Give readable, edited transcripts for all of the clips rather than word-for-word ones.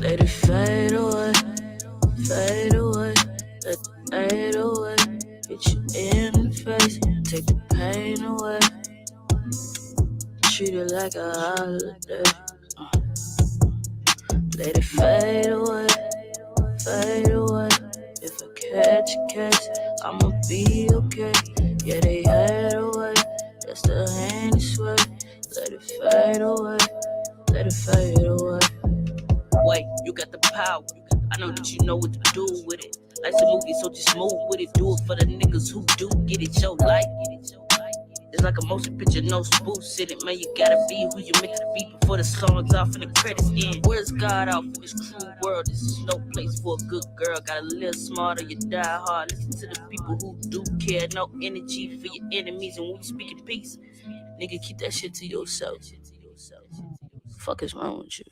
Let it fade away, fade away. Let the 808 hit you in the face, take the pain away. Treat it like a holiday. Let it fade away, fade away. If I catch a case, I'ma be okay. Yeah, they hide away, that's the hand sway. Let it fade away, let it fade away. Wait, you got the power. I know that you know what to do with it. Life's a movie, so just move with it. Do it for the niggas who do get it. Your life, it's like a motion picture, no spoofs in it. Man, you gotta be who you meant to be before the song's off and the credits end. Where's God off in this cruel world? This is no place for a good girl. Gotta live smarter, you die hard. Listen to the people who do care. No energy for your enemies. And when we speak in peace, nigga, keep that shit to yourself. Fuck is wrong with you?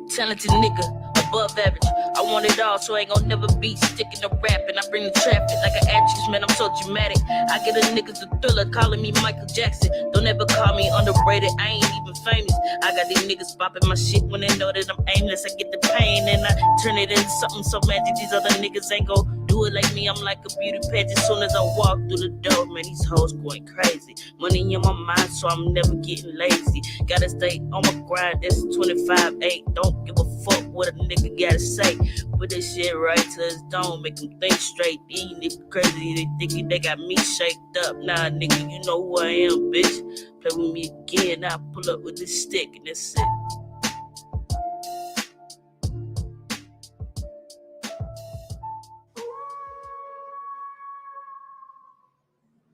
Talented nigga, above average. I want it all, so I ain't gon' never be sticking to rapping. I bring the traffic like an actress, man, I'm so dramatic. I get a niggas a thriller, calling me Michael Jackson. Don't ever call me underrated, I ain't even famous. I got these niggas popping my shit when they know that I'm aimless. I get the pain and I turn it into something so magic. These other niggas ain't gon' do it like me. I'm like a beauty pageant. Soon as I walk through the door, man, these hoes going crazy. Money in my mind, so I'm never getting lazy. Gotta stay on my grind, that's 25-8. Don't give a fuck what a nigga gotta say. Put this shit right to his dome, make him think straight. These niggas crazy, they thinking they got me shaped up. Nah, nigga, you know who I am, bitch. Play with me again, I pull up with this stick and that's it.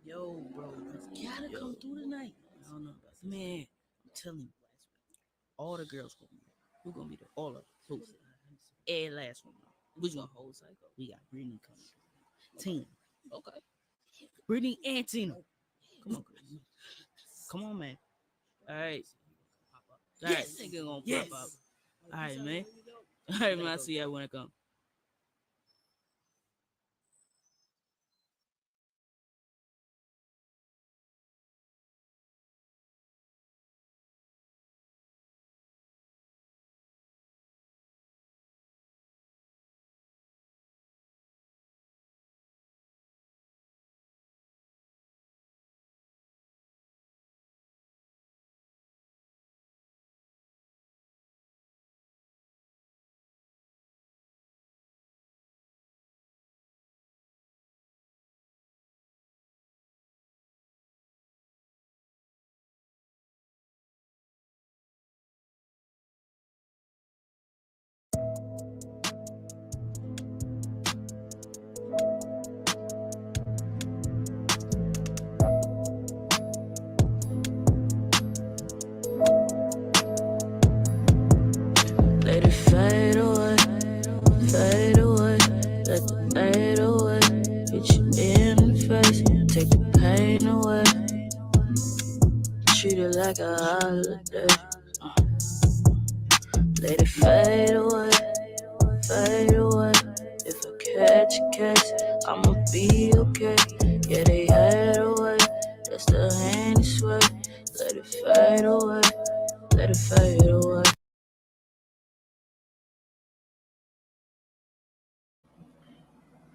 Yo, bro, you gotta come through tonight. I don't know about that. Man, I'm telling you, all the girls gonna be there. Who gonna be there? All of them. Who's there? And last one. Which one? Whole cycle. We got Brittany coming. Tina. Okay. Brittany and Tina. Come on, Chris. Come on, man. All right. All right, nigga gonna pop up. All right, man. All right, man. I'll see y'all when I come. Let it fade away, fade away. Let the 808 hit you in the face, take the pain away. Treat it like a holiday. Let it fade away, fade away. If I catch a case, I'ma be okay. Yeah, they hide away, that's the hand sway. Let it fade away, let it fade away.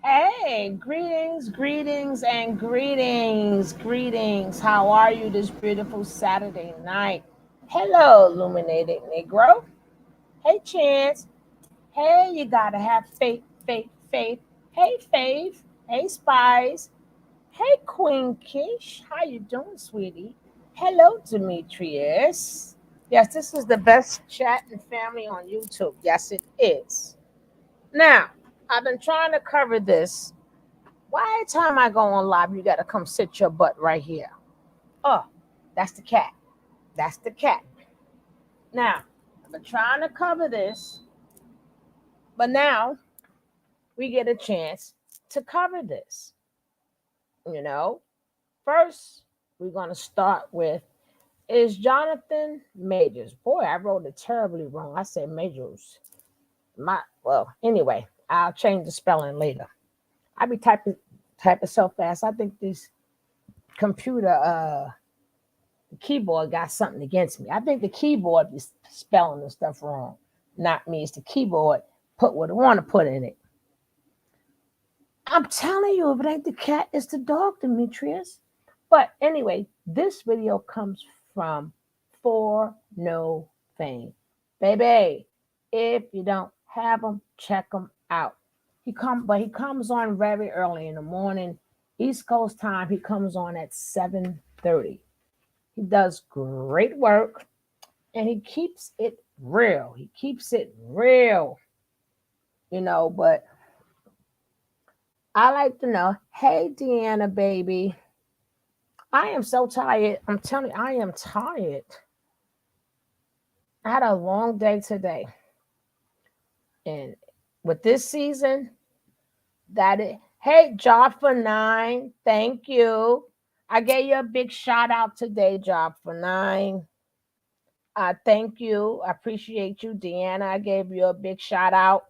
Hey, greetings, greetings, and greetings, greetings. How are you this beautiful Saturday night? Hello, illuminated Negro. Hey, Chance. Hey, you gotta have faith, faith, faith. Hey, Faith. Hey, Spice. Hey, Queen Kish. How you doing, sweetie? Hello, Demetrius. Yes, this is the best chat and family on YouTube. Yes, it is. Now, I've been trying to cover this. Why time I go on live, you gotta come sit your butt right here? Oh, that's the cat. That's the cat. Now, I've been trying to cover this, but now we get a chance to cover this. You know, first we're gonna start with is Jonathan Majors. Boy, I wrote it terribly wrong. I said Majors. Anyway, I'll change the spelling later. I be typing typing so fast. I think this computer, the keyboard got something against me. I think the keyboard is spelling the stuff wrong. Not me. It's the keyboard. Put what I want to put in it. I'm telling you, if it ain't the cat, it's the dog, Demetrius. But anyway, this video comes from For No Fame. Baby, if you don't have them, check them out. He comes on very early in the morning. East Coast time, he comes on at 7:30. He does great work and he keeps it real. He keeps it real, but I like to know, hey, Deanna, baby, I am so tired. I'm telling you, I am tired. I had a long day today. And with this season, hey, Job for 9, thank you. I gave you a big shout out today, Job for 9. Thank you. I appreciate you, Deanna. I gave you a big shout out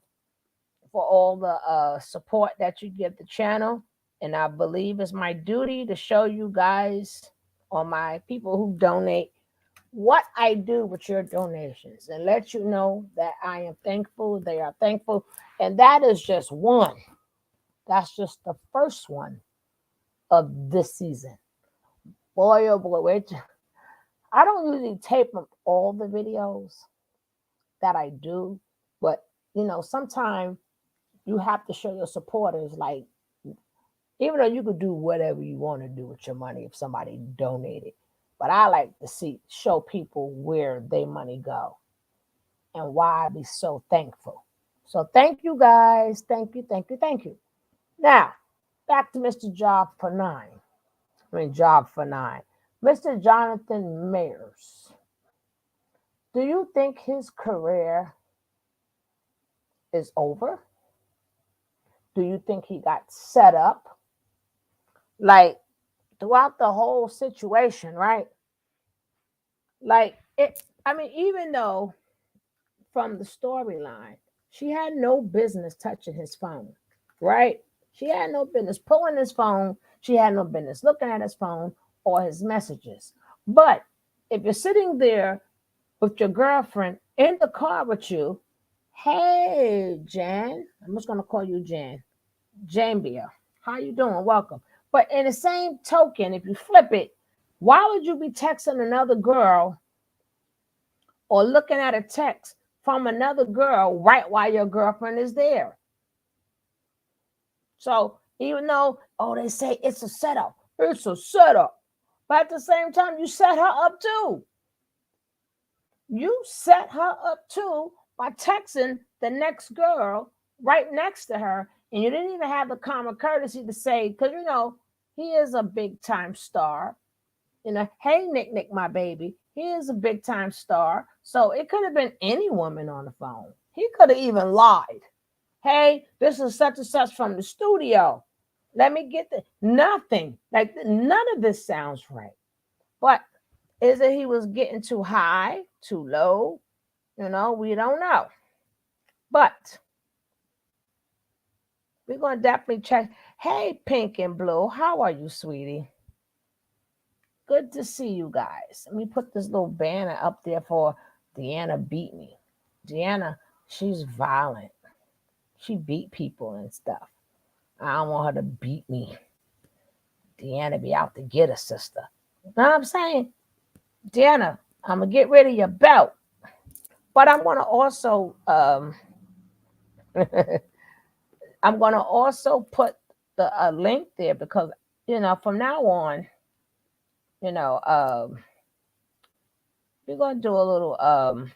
for all the support that you give the channel. And I believe it's my duty to show you guys, or my people who donate, what I do with your donations and let you know that I am thankful. They are thankful. And that is just one. That's just the first one of this season. Boy, oh boy, wait. I don't usually tape up all the videos that I do, but sometimes you have to show your supporters, like, even though you could do whatever you want to do with your money if somebody donated, but I like to show people where their money go and why I be so thankful. So thank you guys. Thank you, thank you, thank you. Now, back to Mr. Job for 9. Job for 9. Mr. Johnathan Mayers. Do you think his career is over? Do you think he got set up? Like, throughout the whole situation, right? Like, even though from the storyline, she had no business touching his phone, right? She had no business pulling his phone. She had no business looking at his phone or his messages. But if you're sitting there with your girlfriend in the car with you, hey, Jan, I'm just going to call you Jan. Jambia, how you doing? Welcome. But in the same token, if you flip it, why would you be texting another girl or looking at a text from another girl right while your girlfriend is there? So even though, they say it's a setup, but at the same time, you set her up too. You set her up too by texting the next girl right next to her, and you didn't even have the common courtesy to say, because he is a big time star. Hey, Nick, my baby, he is a big time star. So it could have been any woman on the phone. He could have even lied. Hey, this is such and such from the studio. Let me get nothing. Like, none of this sounds right. But is it he was getting too high, too low? We don't know. But we're going to definitely check. Hey, Pink and Blue, how are you, sweetie? Good to see you guys. Let me put this little banner up there for Deanna beat me. Deanna, she's violent. She beat people and stuff. I don't want her to beat me. Deanna be out to get her sister. You know what I'm saying? Deanna, I'm going to get rid of your belt. But I'm going to also put the link there because, from now on, we're going to do a little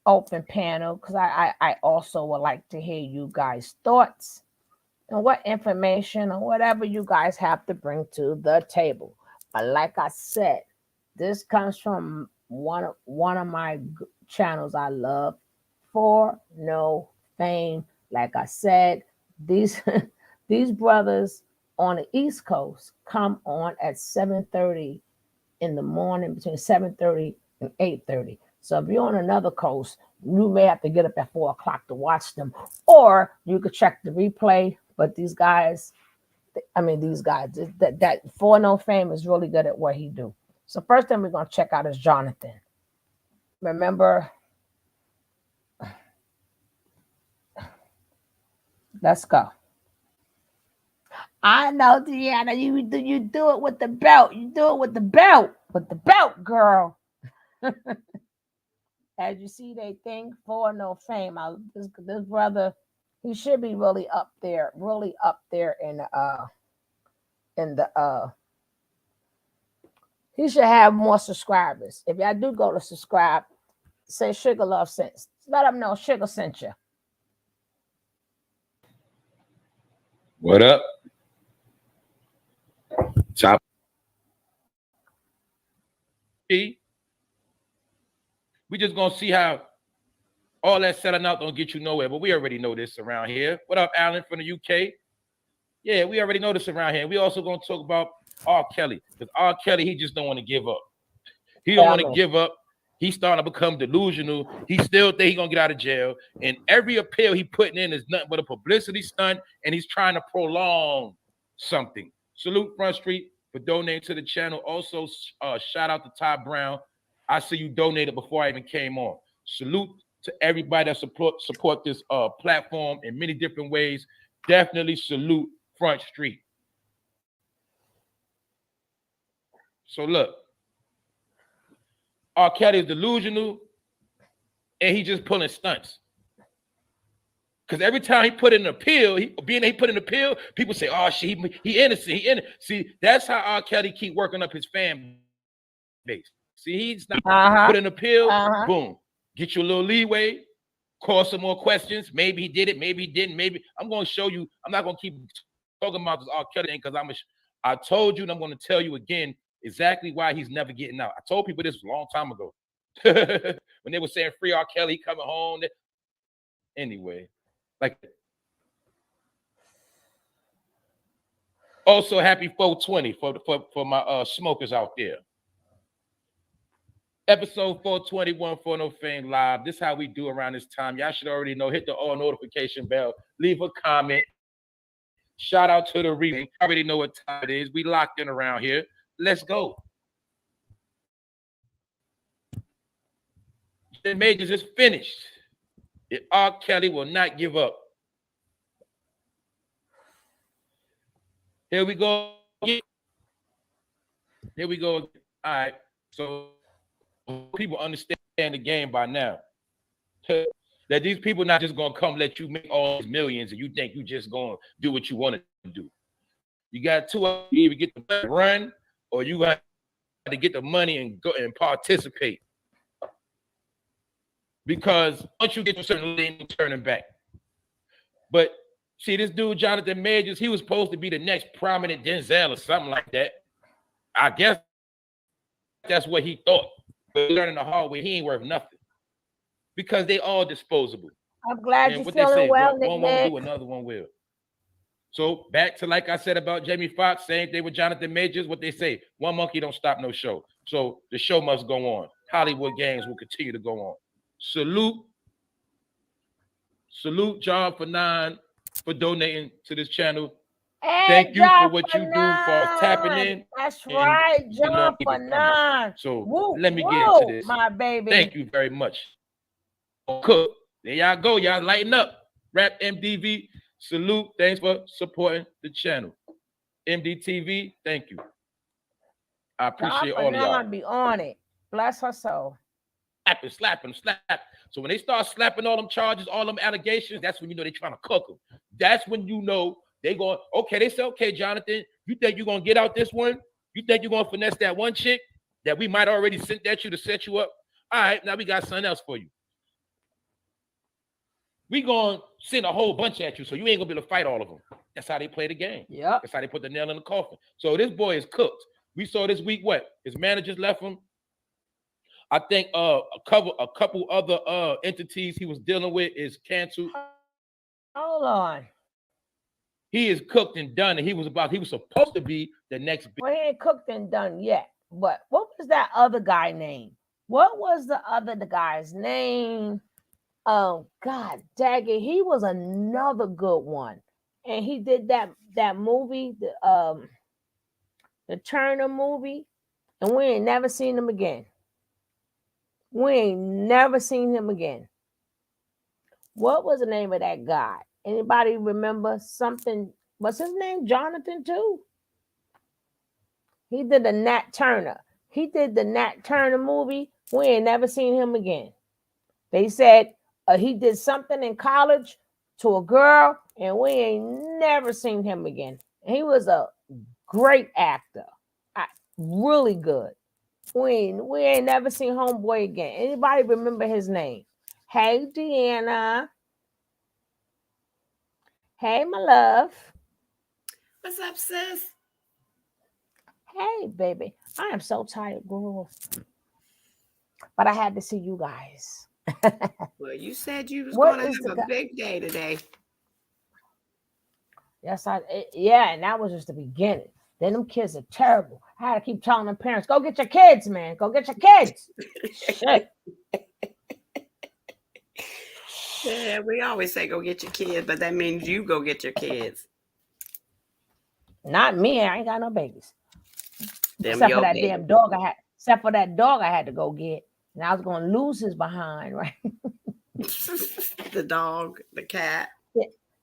open panel because I also would like to hear you guys' thoughts and what information or whatever you guys have to bring to the table. But like I said, this comes from one of my channels I love, For No Fame. Like I said, these brothers on the East Coast come on at 7:30 in the morning, between 7:30 and 8:30. So if you're on another coast, you may have to get up at 4 o'clock to watch them, or you could check the replay. But these guys these guys. That For No Fame is really good at what he do. So first thing we're gonna check out is Johnathan. Remember, let's go. I know, Deanna, you do it with the belt. You do it with the belt. With the belt, girl. As you see, they think For No Fame. This brother, he should be really up there in the he should have more subscribers. If y'all do go to subscribe, say Sugar Love sent. Let them know Sugar sent you. What up? Chop. We just gonna see how all that selling out don't get you nowhere, but we already know this around here. What up, Alan from the UK? Yeah, we already know this around here. We also gonna talk about R. Kelly, because R. Kelly, he just don't want to give up. He don't want to give up. He's starting to become delusional. He still think he's gonna get out of jail, and every appeal he putting in is nothing but a publicity stunt, and he's trying to prolong something. Salute Front Street for donating to the channel. Also, shout out to Ty Brown. I see you donated before I even came on. Salute to everybody that support this platform in many different ways. Definitely salute Front Street. So look, R. Kelly is delusional, and he just pulling stunts. Because every time he put in an appeal, he put in an appeal, people say, "Oh shit, he innocent, See, that's how R. Kelly keep working up his fan base. See, he's not put in an appeal, boom, get you a little leeway, call some more questions. Maybe he did it, maybe he didn't. Maybe I'm going to show you. I'm not going to keep talking about this R. Kelly thing because I told you, and I'm going to tell you again exactly why he's never getting out. I told people this a long time ago when they were saying free R. Kelly coming home. Anyway, like, also happy 420 for my smokers out there. Episode 421 For No Fame Live. This is how we do around this time. Y'all should already know. Hit the all notification bell. Leave a comment. Shout out to the reading. I already know what time it is. We locked in around here. Let's go. The Majors is finished. R. Kelly will not give up. Here we go. Here we go. All right. So people understand the game by now. That these people not just gonna come let you make all these millions and you think you just gonna do what you want to do. You got two, you either get the run or you got to get the money and go and participate. Because once you get to a certain level, you're turning back. But see, this dude, Johnathan Majors, he was supposed to be the next prominent Denzel or something like that. I guess that's what he thought. But learning the hard way, he ain't worth nothing. Because they all disposable. I'm glad you're feeling well, Nick. One won't do, another one will. So back to like I said about Jamie Foxx, same thing with Johnathan Majors, what they say, one monkey don't stop no show. So the show must go on. Hollywood games will continue to go on. Salute John for 9 for donating to this channel. Hey, thank you John for what you 9. Do for tapping in. That's right, John for 9. So let me get into this. My baby. Thank you very much. Cook. There y'all go. Y'all lighten up. Rap MDV. Salute. Thanks for supporting the channel. MDTV, thank you. I appreciate all of y'all. Be on it. Bless her soul. Slap. So when they start slapping all them charges, all them allegations, that's when you know they're trying to cook them. That's when you know they going, okay, they say, okay, Johnathan, you think you're going to get out this one? You think you're going to finesse that one chick that we might already sent at you to set you up? All right, now we got something else for you. We going to send a whole bunch at you, so you ain't going to be able to fight all of them. That's how they play the game. Yeah. That's how they put the nail in the coffin. So this boy is cooked. We saw this week what? His managers left him. I think a couple other entities he was dealing with is canceled. Hold on. He is cooked and done, and he was supposed to be the next. Well, he ain't cooked and done yet. But what was that other guy name? What was the guy's name? Oh God, dang it! He was another good one. and he did that movie, the Turner movie, and we ain't never seen him again. We ain't never seen him again. What was the name of that guy? Anybody remember something? What's his name? Johnathan too. He did the Nat Turner. He did the Nat Turner movie. We ain't never seen him again. They said he did something in college to a girl, and we ain't never seen him again. And he was a great actor, I, really good. We ain't never seen Homeboy again. Anybody remember his name? Hey, Deanna. Hey, my love. What's up, sis? Hey, baby. I am so tired, girl. But I had to see you guys. Well, you said you was What going to is the have a big day today. Yes, yeah, and that was just the beginning. Then them kids are terrible. I had to keep telling them parents, go get your kids, man. Go get your kids. Shit. Yeah, we always say go get your kids, but that means you go get your kids. Not me. I ain't got no babies. Them Except for your that baby. damn dog I had. Except for that dog I had to go get. And I was gonna lose his behind, right? The dog, the cat.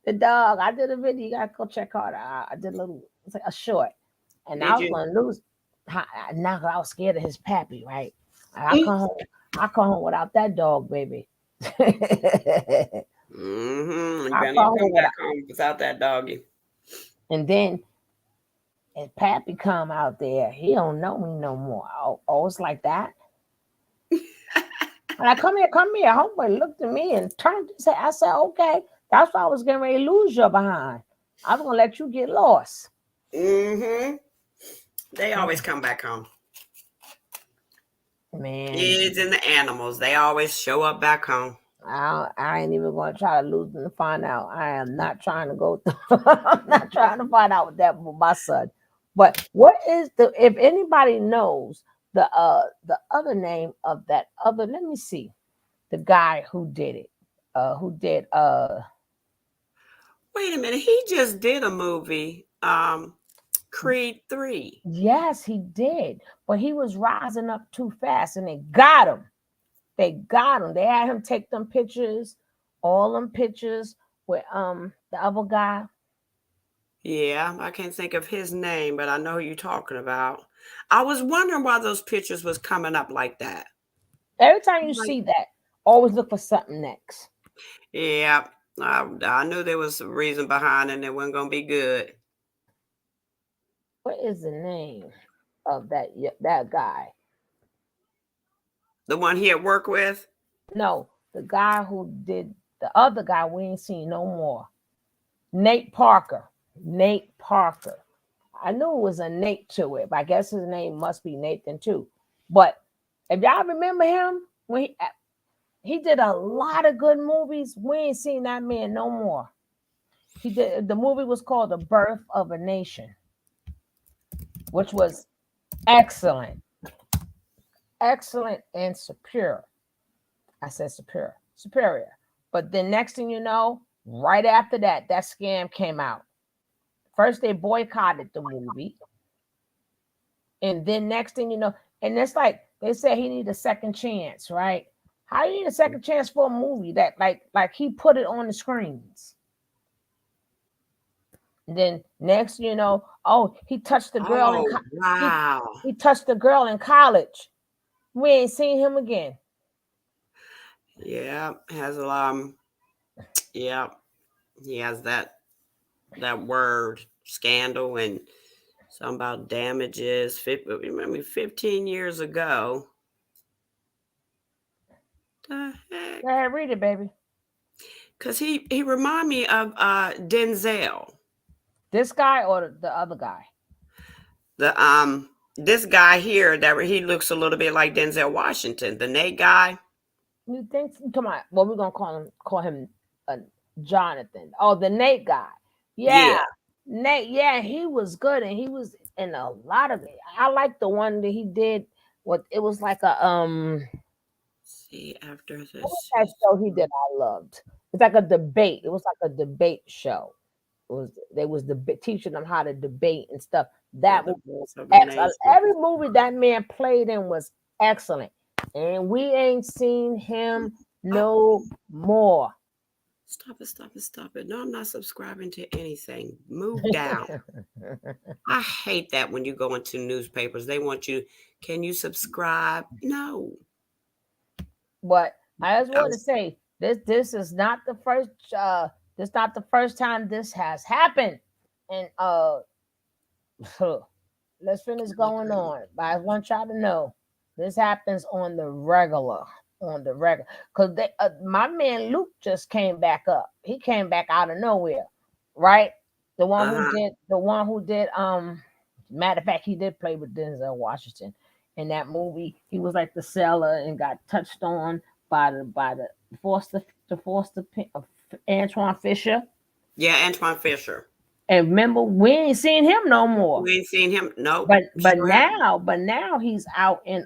The dog. I did a video. You gotta go check out. I did a little, it's like a short. And I Did was you? gonna lose. Now I was scared of his pappy, right? I come home. I come home without that dog, baby. I Mm-hmm. You come better not come home back without. home without that doggy. And then and Pappy come out there. He don't know me no more. Oh, it's like that. And I come here. Homeboy looked at me and turned his head. I said, okay, that's why I was getting ready to lose your behind. I was gonna let you get lost. Mm-hmm. They always come back home. Man, Kids and the animals, they always show up back home. I ain't even gonna try to lose them to find out. I am not trying to go through. I'm not trying to find out with my son. But what is if anybody knows the other name of that other, let me see, the guy who did it. Who did Wait a minute, he just did a movie, Creed 3. yes, he did. But he was rising up too fast and they got him. They got him. They had him take them pictures, all them pictures with the other guy. Yeah, I can't think of his name, but I know who you're talking about. I was wondering why those pictures was coming up like that. Every time you Like, see that, always look for something next. yeah, I knew there was a reason behind it and it wasn't going to be good. What is the name of that guy? The one he had worked with? No, the guy who did the other guy we ain't seen no more. Nate Parker. Nate Parker. I knew it was a Nate to it, but I guess his name must be Nathan too. But if y'all remember him, when he did a lot of good movies, we ain't seen that man no more. He did, the movie was called The Birth of a Nation, which was excellent, excellent and superior. I said superior. But then next thing you know, right after that, that scam came out. First they boycotted the movie, and then next thing you know, and it's like they said he need a second chance, right? How you need a second chance for a movie that like he put it on the screens? And then next you know, oh, he touched the girl in Oh, he wow. he touched the girl in college. We ain't seen him again. Yeah, has a yeah, he has that word scandal and something about damages. Remember 15 years ago. The heck? Go ahead, read it, baby. Cause he remind me of Denzel. This guy or the other guy? This guy here that he looks a little bit like Denzel Washington, the Nate guy. You think? Come on. Well, we're gonna call him uh, Jonathan. Oh, the Nate guy. Yeah, Yeah. Nate. Yeah, he was good, and he was in a lot of it. I like the one that he did. What it was like a See after what was this. that show he did? I loved. It's like a debate. It was like a debate show. They was teaching them how to debate and stuff. Yeah, That the was voice of a excellent. nation. Every movie that man played in was excellent, and we ain't seen him Oh, no more. stop it, stop it, stop it. No, I'm not subscribing to anything. Move down. I hate that when you go into newspapers, they want you, can you subscribe? No. But I just I want to was, say this is not the first this not the first time this has happened. And let's finish going on. But I want y'all to know this happens on the regular. On the regular. Because my man Luke just came back up. He came back out of nowhere. Right? uh-huh. The one who did matter of fact, he did play with Denzel Washington in that movie. He was like the sailor and got touched on by the Foster the Foster Antoine Fisher. Yeah, Antoine Fisher. And remember, we ain't seen him no more. We ain't seen him. Nope. But Sure haven't. now he's out in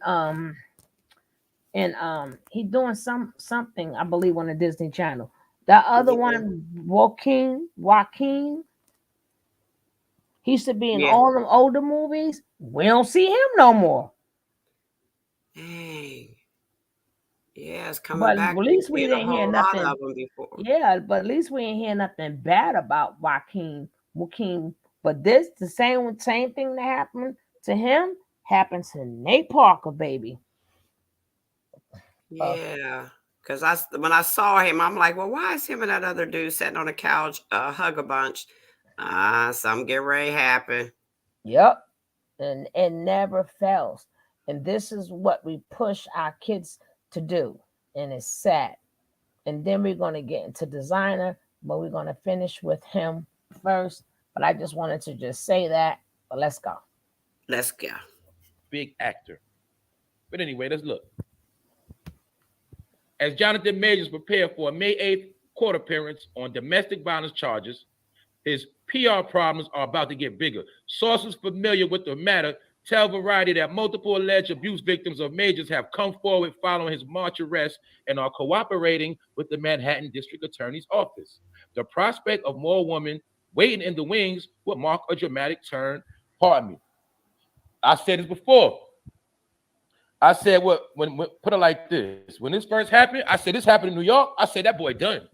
he's doing something I believe on the Disney Channel. The other Yeah. one, Joaquin, he used to be in Yeah. all them older movies. We don't see him no more. Dang. Yeah, it's coming But at back. We least we did a didn't hear whole lot nothing. of them before. Yeah, but at least we ain't hear nothing bad about Joaquin. But this the same thing that happened to him happened to Nate Parker, baby. Uh, Yeah. Because when I saw him, I'm like, well, why is him and that other dude sitting on the couch, hug a bunch? Something get ready to happen. yep, and never fails. And this is what we push our kids to do, and it's sad. And then we're gonna get into Designer, but we're gonna finish with him first. But I just wanted to just say that. But let's go. Let's go. Big actor. But anyway, let's look. As Johnathan Majors prepared for a May 8th court appearance on domestic violence charges, his PR problems are about to get bigger. Sources familiar with the matter tell Variety that multiple alleged abuse victims of Majors have come forward following his March arrest and are cooperating with the Manhattan District Attorney's Office. The prospect of more women waiting in the wings would mark a dramatic turn. Pardon me. I said this before. I said, when put it like this, when this first happened, I said this happened in New York. I said that boy done,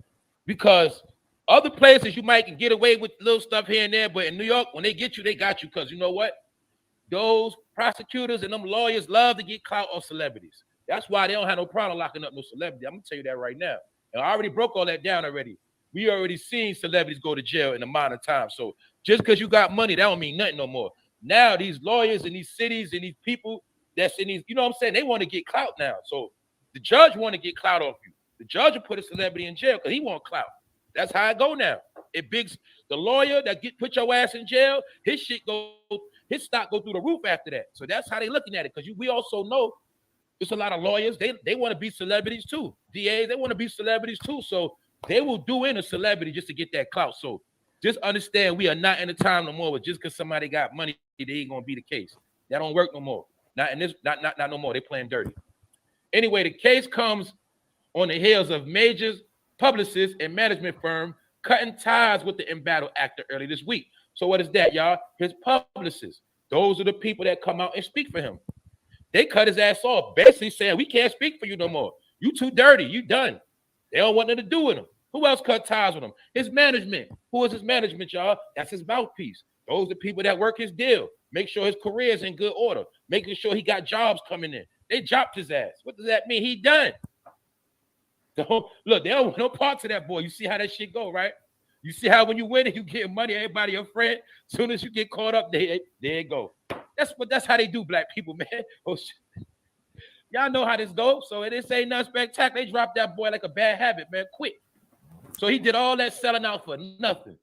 because other places you might get away with little stuff here and there, but in New York, when they get you, they got you. Because you know what? Those prosecutors and them lawyers love to get clout on celebrities. That's why they don't have no problem locking up no celebrity. I'm gonna tell you that right now. And I already broke all that down already. We already seen celebrities go to jail in a amount of time. So just because you got money, that don't mean nothing no more. Now these lawyers in these cities and these people that's in these, you know what I'm saying? They want to get clout now. So the judge want to get clout off you. The judge will put a celebrity in jail because he want clout. That's how it go now. It bigs the lawyer that put your ass in jail. His stock go through the roof after that. So that's how they looking at it. Because we also know there's a lot of lawyers. They want to be celebrities too. DAs, they want to be celebrities too. So they will do in a celebrity just to get that clout. So just understand we are not in a time no more where just because somebody got money, they ain't gonna be the case. That don't work no more. Not in this, not no more. They playing dirty. Anyway, the case comes on the heels of Majors' publicist and management firm cutting ties with the embattled actor early this week. So what is that, y'all? His publicists. Those are the people that come out and speak for him. They cut his ass off, basically saying, we can't speak for you no more. You too dirty. You done. They don't want nothing to do with him. Who else cut ties with him? His management. Who is his management, y'all? That's his mouthpiece. Those are the people that work his deal. Make sure his career is in good order. Making sure he got jobs coming in. They dropped his ass. What does that mean? He done. Look, they don't want no parts of that boy. You see how that shit go, right? You see how when you win and you get money, everybody your friend. As soon as you get caught up, there it go. That's how they do, black people, man. Oh, y'all know how this goes. So this ain't nothing spectacular. They dropped that boy like a bad habit, man. Quick. So he did all that selling out for nothing.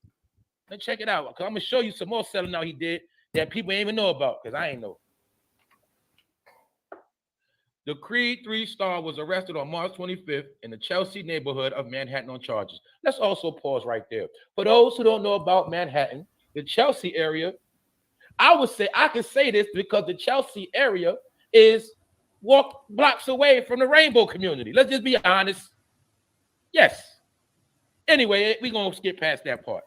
Let's check it out. Cause I'm gonna show you some more selling out he did that people ain't even know about, because I ain't know. The Creed 3 star was arrested on March 25th in the Chelsea neighborhood of Manhattan on charges. Let's also pause right there. For those who don't know about Manhattan, the Chelsea area, I can say this because the Chelsea area is walk blocks away from the rainbow community. Let's just be honest. Yes. Anyway, we're going to skip past that part.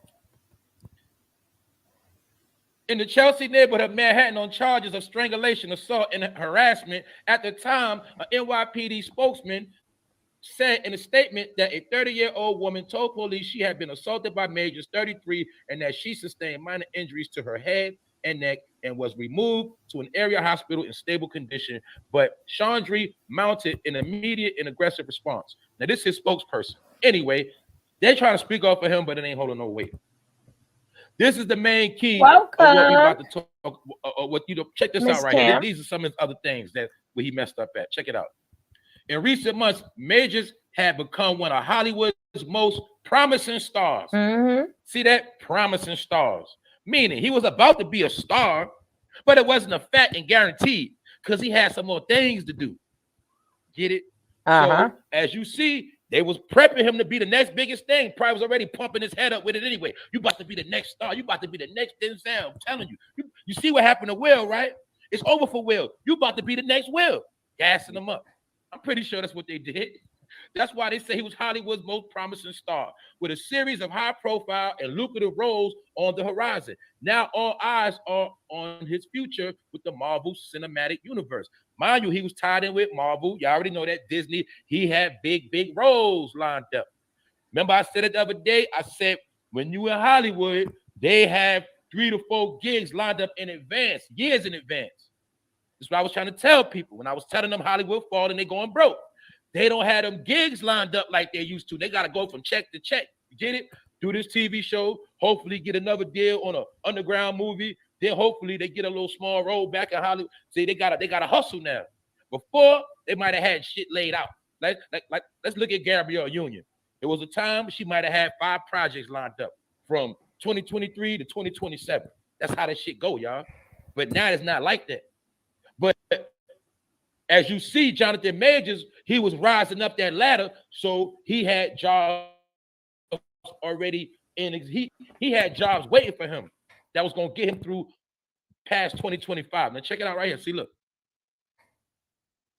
in the Chelsea neighborhood of Manhattan on charges of strangulation, assault, and harassment. At the time, an NYPD spokesman said in a statement that a 30-year-old woman told police she had been assaulted by Majors, 33, and that she sustained minor injuries to her head and neck and was removed to an area hospital in stable condition. But Chandri mounted an immediate and aggressive response. Now, this is his spokesperson. Anyway, they're trying to speak off for him, but it ain't holding no weight. This is the main key of what we about to talk. Check this Ms. out right here. These are some of his other things that where he messed up at. Check it out. In recent months, Majors had become one of Hollywood's most promising stars. See that? Promising stars. Meaning he was about to be a star, but it wasn't a fact and guaranteed because he had some more things to do. Get it? So as you see, they was prepping him to be the next biggest thing. Probably was already pumping his head up with it anyway. You about to be the next star. You about to be the next Denzel. I'm telling you. You see what happened to Will, right? It's over for Will. You about to be the next Will. Gassing him up. I'm pretty sure that's what they did. That's why they say he was Hollywood's most promising star, with a series of high-profile and lucrative roles on the horizon. Now all eyes are on his future with the Marvel Cinematic Universe. Mind you, he was tied in with Marvel. You already know that. Disney. He had big roles lined up. Remember I said it the other day? I said, when you in Hollywood, they have 3 to 4 gigs lined up in advance, years in advance. That's what I was trying to tell people when I was telling them Hollywood fall and they going broke. They don't have them gigs lined up like they used to. They got to go from check to check. You get it? Do this TV show, hopefully get another deal on an underground movie. Then hopefully they get a little small role back in Hollywood. See, they gotta hustle now. Before, they might have had shit laid out. Like let's look at Gabrielle Union. It was a time she might have had 5 projects lined up from 2023 to 2027. That's how that shit go, y'all. But now it's not like that. But as you see, Johnathan Majors, he was rising up that ladder, so he had jobs already in. He had jobs waiting for him that was gonna get him through past 2025. Now check it out right here. See, look,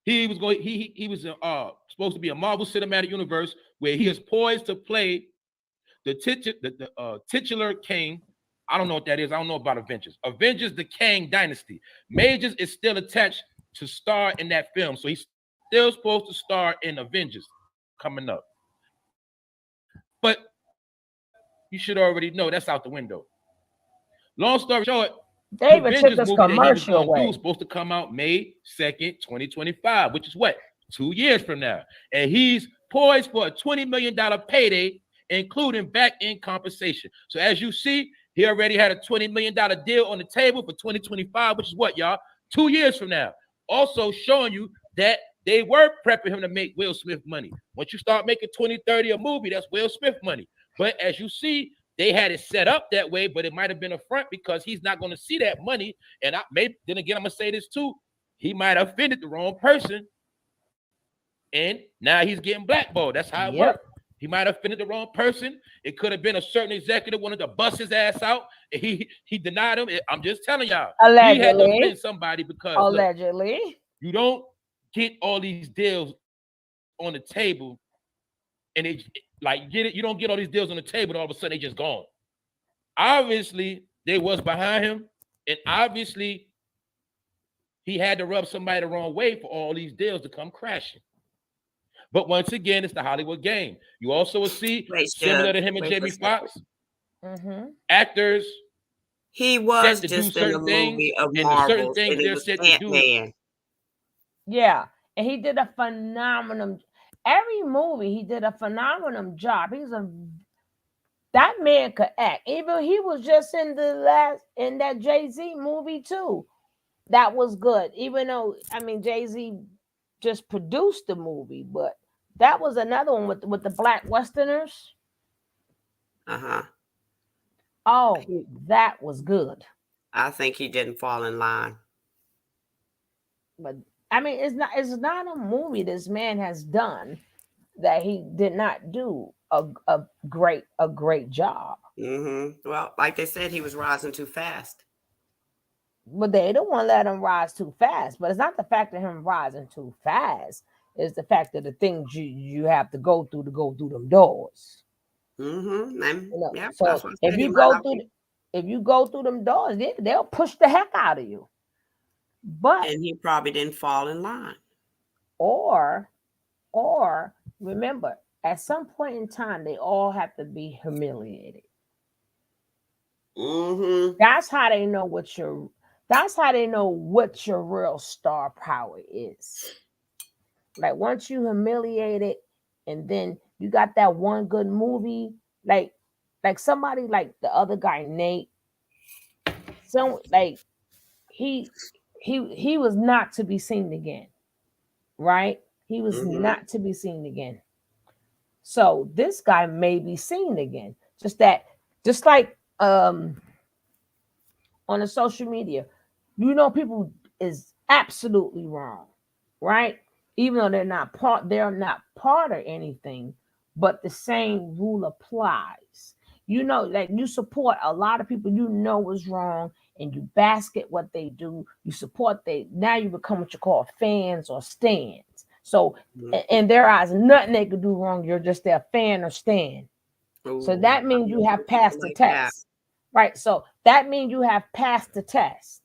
he was going. He was supposed to be a Marvel Cinematic Universe where he is poised to play the titular king. I don't know what that is. I don't know about Avengers. Avengers: The Kang Dynasty. Majors is still attached to star in that film, so he's still supposed to star in Avengers coming up. But you should already know that's out the window. Long story short, they even took this commercial away. Was supposed to come out May 2nd, 2025, which is what? 2 years from now. And he's poised for a $20 million payday, including back-end compensation. So as you see, he already had a $20 million deal on the table for 2025, which is what, y'all? 2 years from now. Also showing you that they were prepping him to make Will Smith money. Once you start making 20, 30 a movie, that's Will Smith money. But as you see, they had it set up that way, but it might have been a front because he's not going to see that money. And then again, I'm going to say this too. He might have offended the wrong person. And now he's getting blackballed. That's how it works. He might have offended the wrong person. It could have been a certain executive wanted to bust his ass out. And he denied him. I'm just telling y'all. Allegedly. He had to offend somebody because allegedly. Look, you don't get all these deals on the table and it like get it. You don't get all these deals on the table and all of a sudden they just gone. Obviously, they was behind him, and obviously he had to rub somebody the wrong way for all these deals to come crashing. But once again, it's the Hollywood game. You also will see similar to him and Jamie Foxx, actors. He was just in the movie of Marvel, and he was Ant-Man. Yeah, and he did a phenomenal. Every movie he did a phenomenal job. That man could act. Even he was just in that Jay-Z movie too. That was good. Even though Jay-Z just produced the movie, but that was another one with the Black Westerners. Oh, that was good. I think he didn't fall in line. But it's not a movie this man has done that he did not do a great job. Well, like they said, he was rising too fast. But they don't want to let him rise too fast. But it's not the fact of him rising too fast. It's the fact of the things you have to go through them doors. Yeah, so if you go through them doors, they'll push the heck out of you. But And he probably didn't fall in line. or remember, at some point in time, they all have to be humiliated. Mm-hmm. That's how they know what your real star power is. Like once you humiliate it, and then you got that one good movie, like somebody like the other guy, Nate. So like he he was not to be seen again, right? He was Mm-hmm. not to be seen again. So this guy may be seen again. Just like on the social media, people is absolutely wrong, right? Even though they're not part of anything, but the same rule applies. Like you support a lot of people is wrong, and you basket what they do. You support now you become what you call fans or stands. So in their eyes, nothing they could do wrong. You're just their fan or stand. So Ooh, that I means you know some have people passed the like that. test. Right. So that means you have passed the test.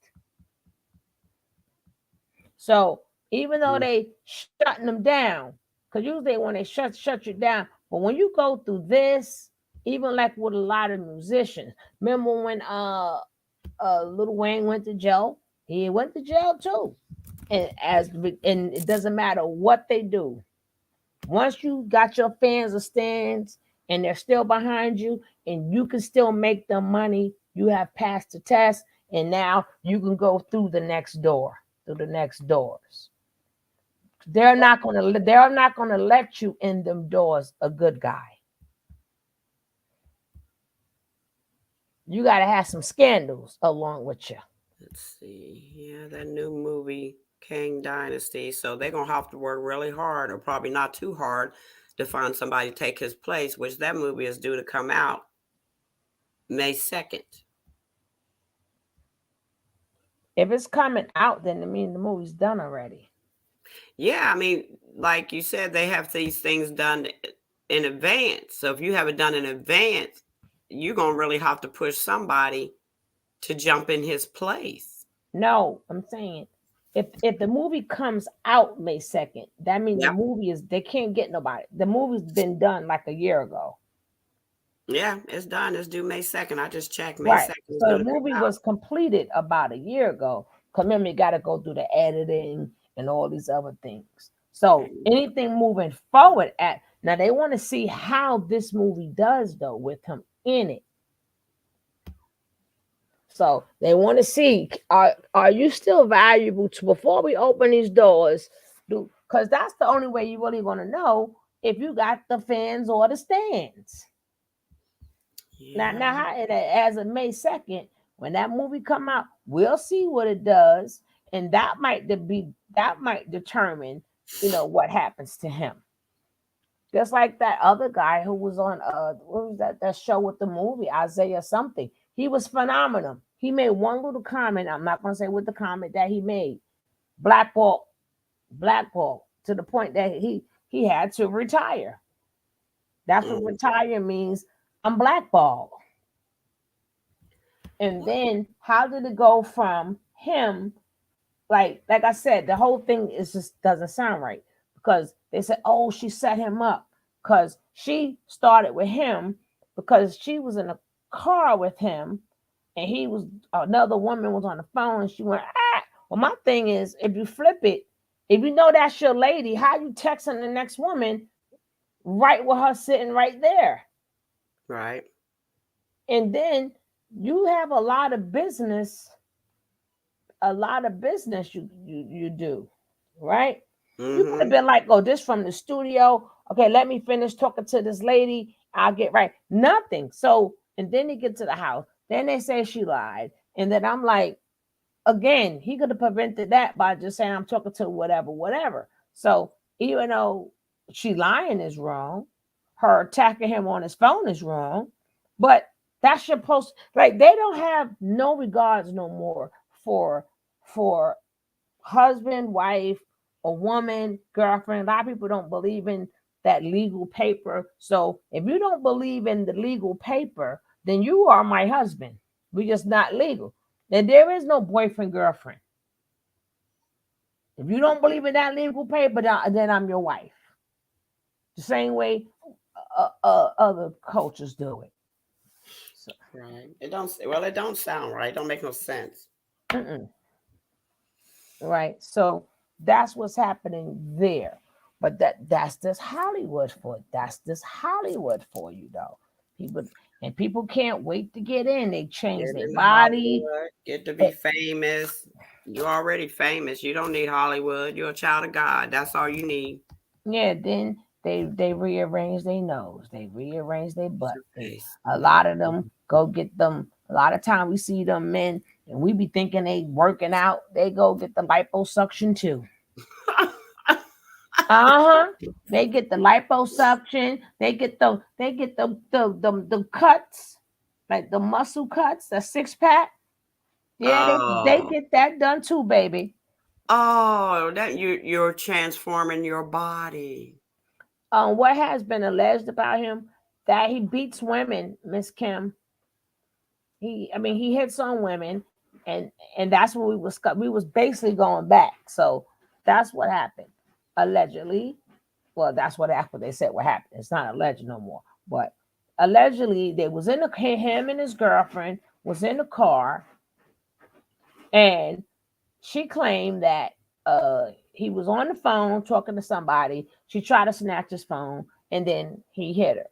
So even though they shutting them down, because usually when they shut you down, but when you go through this, even like with a lot of musicians, remember when Lil Wayne went to jail? He went to jail too. And it doesn't matter what they do. Once you got your fans or stands and they're still behind you and you can still make them money, you have passed the test, and now you can go through the next doors. They're not gonna let you in them doors, a good guy. You gotta have some scandals along with you. Let's see. Yeah, that new movie, King Dynasty. So they're going to have to work really hard, or probably not too hard, to find somebody to take his place, which that movie is due to come out May 2nd. If it's coming out, then it means the movie's done already. Yeah, I mean, like you said, they have these things done in advance. So if you have it done in advance, you're going to really have to push somebody to jump in his place. No, I'm saying if the movie comes out May 2nd, that means the Yep. movie they can't get nobody. The movie's been done like a year ago. Yeah, it's done. It's due May 2nd. I just checked. May Right. 2nd is So going the to come movie out. was completed about a year ago. Because remember, you got to go through the editing and all these other things. So anything moving forward now they want to see how this movie does though with him in it. So they want to see are you still valuable to before we open these doors? Because that's the only way you really going to know if you got the fans or the stands. Yeah. Now, as of May 2nd, when that movie come out, we'll see what it does, and that might determine, what happens to him. Just like that other guy who was on what was that show with the movie Isaiah something. He was phenomenal. He made one little comment. I'm not going to say what the comment that he made. Blackball to the point that he had to retire. That's what retire means. I'm blackballed. And then how did it go from him? Like I said, the whole thing is just doesn't sound right because they said, oh, she set him up because she started with him because she was in a car with him and another woman was on the phone and she went, ah. Well, my thing is, if you flip it, if you know that's your lady, how you texting the next woman right with her sitting right there? Right. And then you have a lot of business you do, right? You could have been like, oh, this from the studio. Okay, let me finish talking to this lady. I'll get right. Nothing. So, and then they get to the house. Then they say she lied. And then I'm like, again, he could have prevented that by just saying I'm talking to whatever. So even though she lying is wrong, her attacking him on his phone is wrong, but that's your post. Like they don't have no regards no more for husband, wife, a woman, girlfriend. A lot of people don't believe in that legal paper. So if you don't believe in the legal paper, then you are my husband. We just not legal. And there is no boyfriend, girlfriend. If you don't believe in that legal paper, then I'm your wife. The same way other cultures do it. So, Right. It don't. Well, it don't sound right. It don't make no sense. right. So that's what's happening there. But that's this Hollywood for you though. People can't wait to get in. They change Get their in body. Hollywood. Get to be famous. You're already famous. You don't need Hollywood. You're a child of God. That's all you need. Yeah, then they rearrange their nose, they rearrange their butt. Face. A lot of them go get them. A lot of time we see them men, and we be thinking they working out. They go get the liposuction too. They get the liposuction. They get the cuts, like the muscle cuts, the 6-pack. Yeah, they get that done too, baby. Oh, that you're transforming your body. What has been alleged about him, that he beats women, Miss Kim. He hits on women, and that's what we was basically going back. So that's what happened, allegedly. Well, that's what they said what happened. It's not alleged no more, but allegedly they was in him and his girlfriend was in the car, and she claimed that he was on the phone talking to somebody. She tried to snatch his phone, and then he hit her.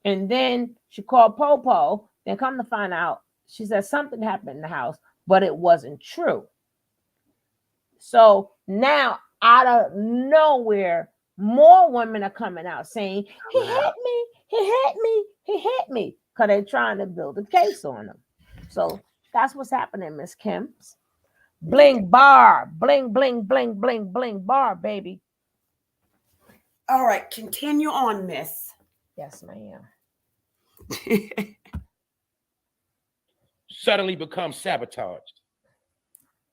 And then she called Popo. Then come to find out, she said something happened in the house, but it wasn't true. So now, out of nowhere, more women are coming out saying, he hit me, he hit me, he hit me, because they're trying to build a case on him. So that's what's happening, Miss Kim's. Bling bar, bling, bling, bling, bling, bling bar, baby. All right, continue on, Miss. Yes, ma'am. Suddenly become sabotaged.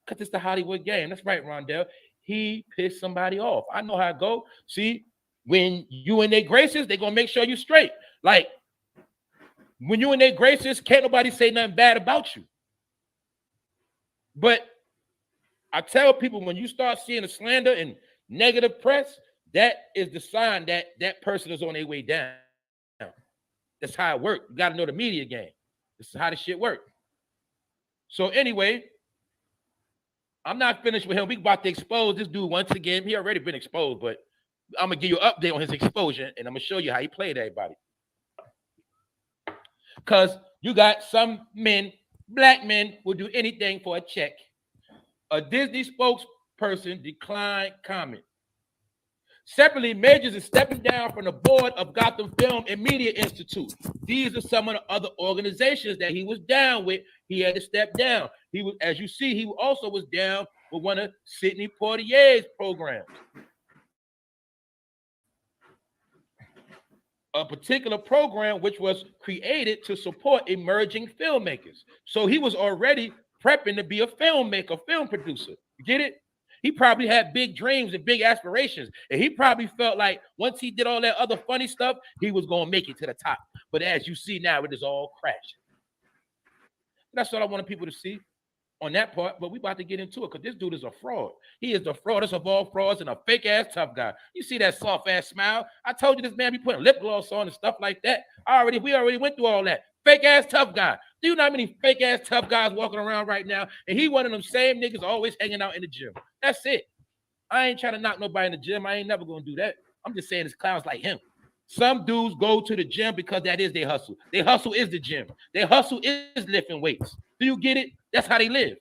Because it's the Hollywood game. That's right, Rondell. He pissed somebody off. I know how it go. See, when you in their graces, they're going to make sure you straight. Like, when you in their graces, can't nobody say nothing bad about you. But I tell people, when you start seeing the slander and negative press, that is the sign that that person is on their way down. That's how it works. You got to know the media game. This is how the shit works. So anyway, I'm not finished with him. We about to expose this dude once again. He already been exposed, but I'm going to give you an update on his exposure, and I'm going to show you how he played everybody. Because you got some men, black men, will do anything for a check. A Disney spokesperson declined comment. Separately, Majors is stepping down from the board of Gotham Film and Media Institute. These are some of the other organizations that he was down with. He had to step down. He was, as you see, he also was down with one of Sidney Poitier's programs. A particular program which was created to support emerging filmmakers. So he was already prepping to be a filmmaker, film producer. You get it? He probably had big dreams and big aspirations. And he probably felt like once he did all that other funny stuff, he was going to make it to the top. But as you see now, it is all crashing. That's what I wanted people to see on that part. But we about to get into it because this dude is a fraud. He is the fraudest of all frauds and a fake-ass tough guy. You see that soft-ass smile? I told you this man be putting lip gloss on and stuff like that. We already went through all that. Fake-ass tough guy. Do you know how many fake-ass tough guys walking around right now? And he one of them same niggas always hanging out in the gym. That's it. I ain't trying to knock nobody in the gym. I ain't never going to do that. I'm just saying it's clowns like him. Some dudes go to the gym because that is their hustle. Their hustle is the gym. Their hustle is lifting weights. Do you get it? That's how they live.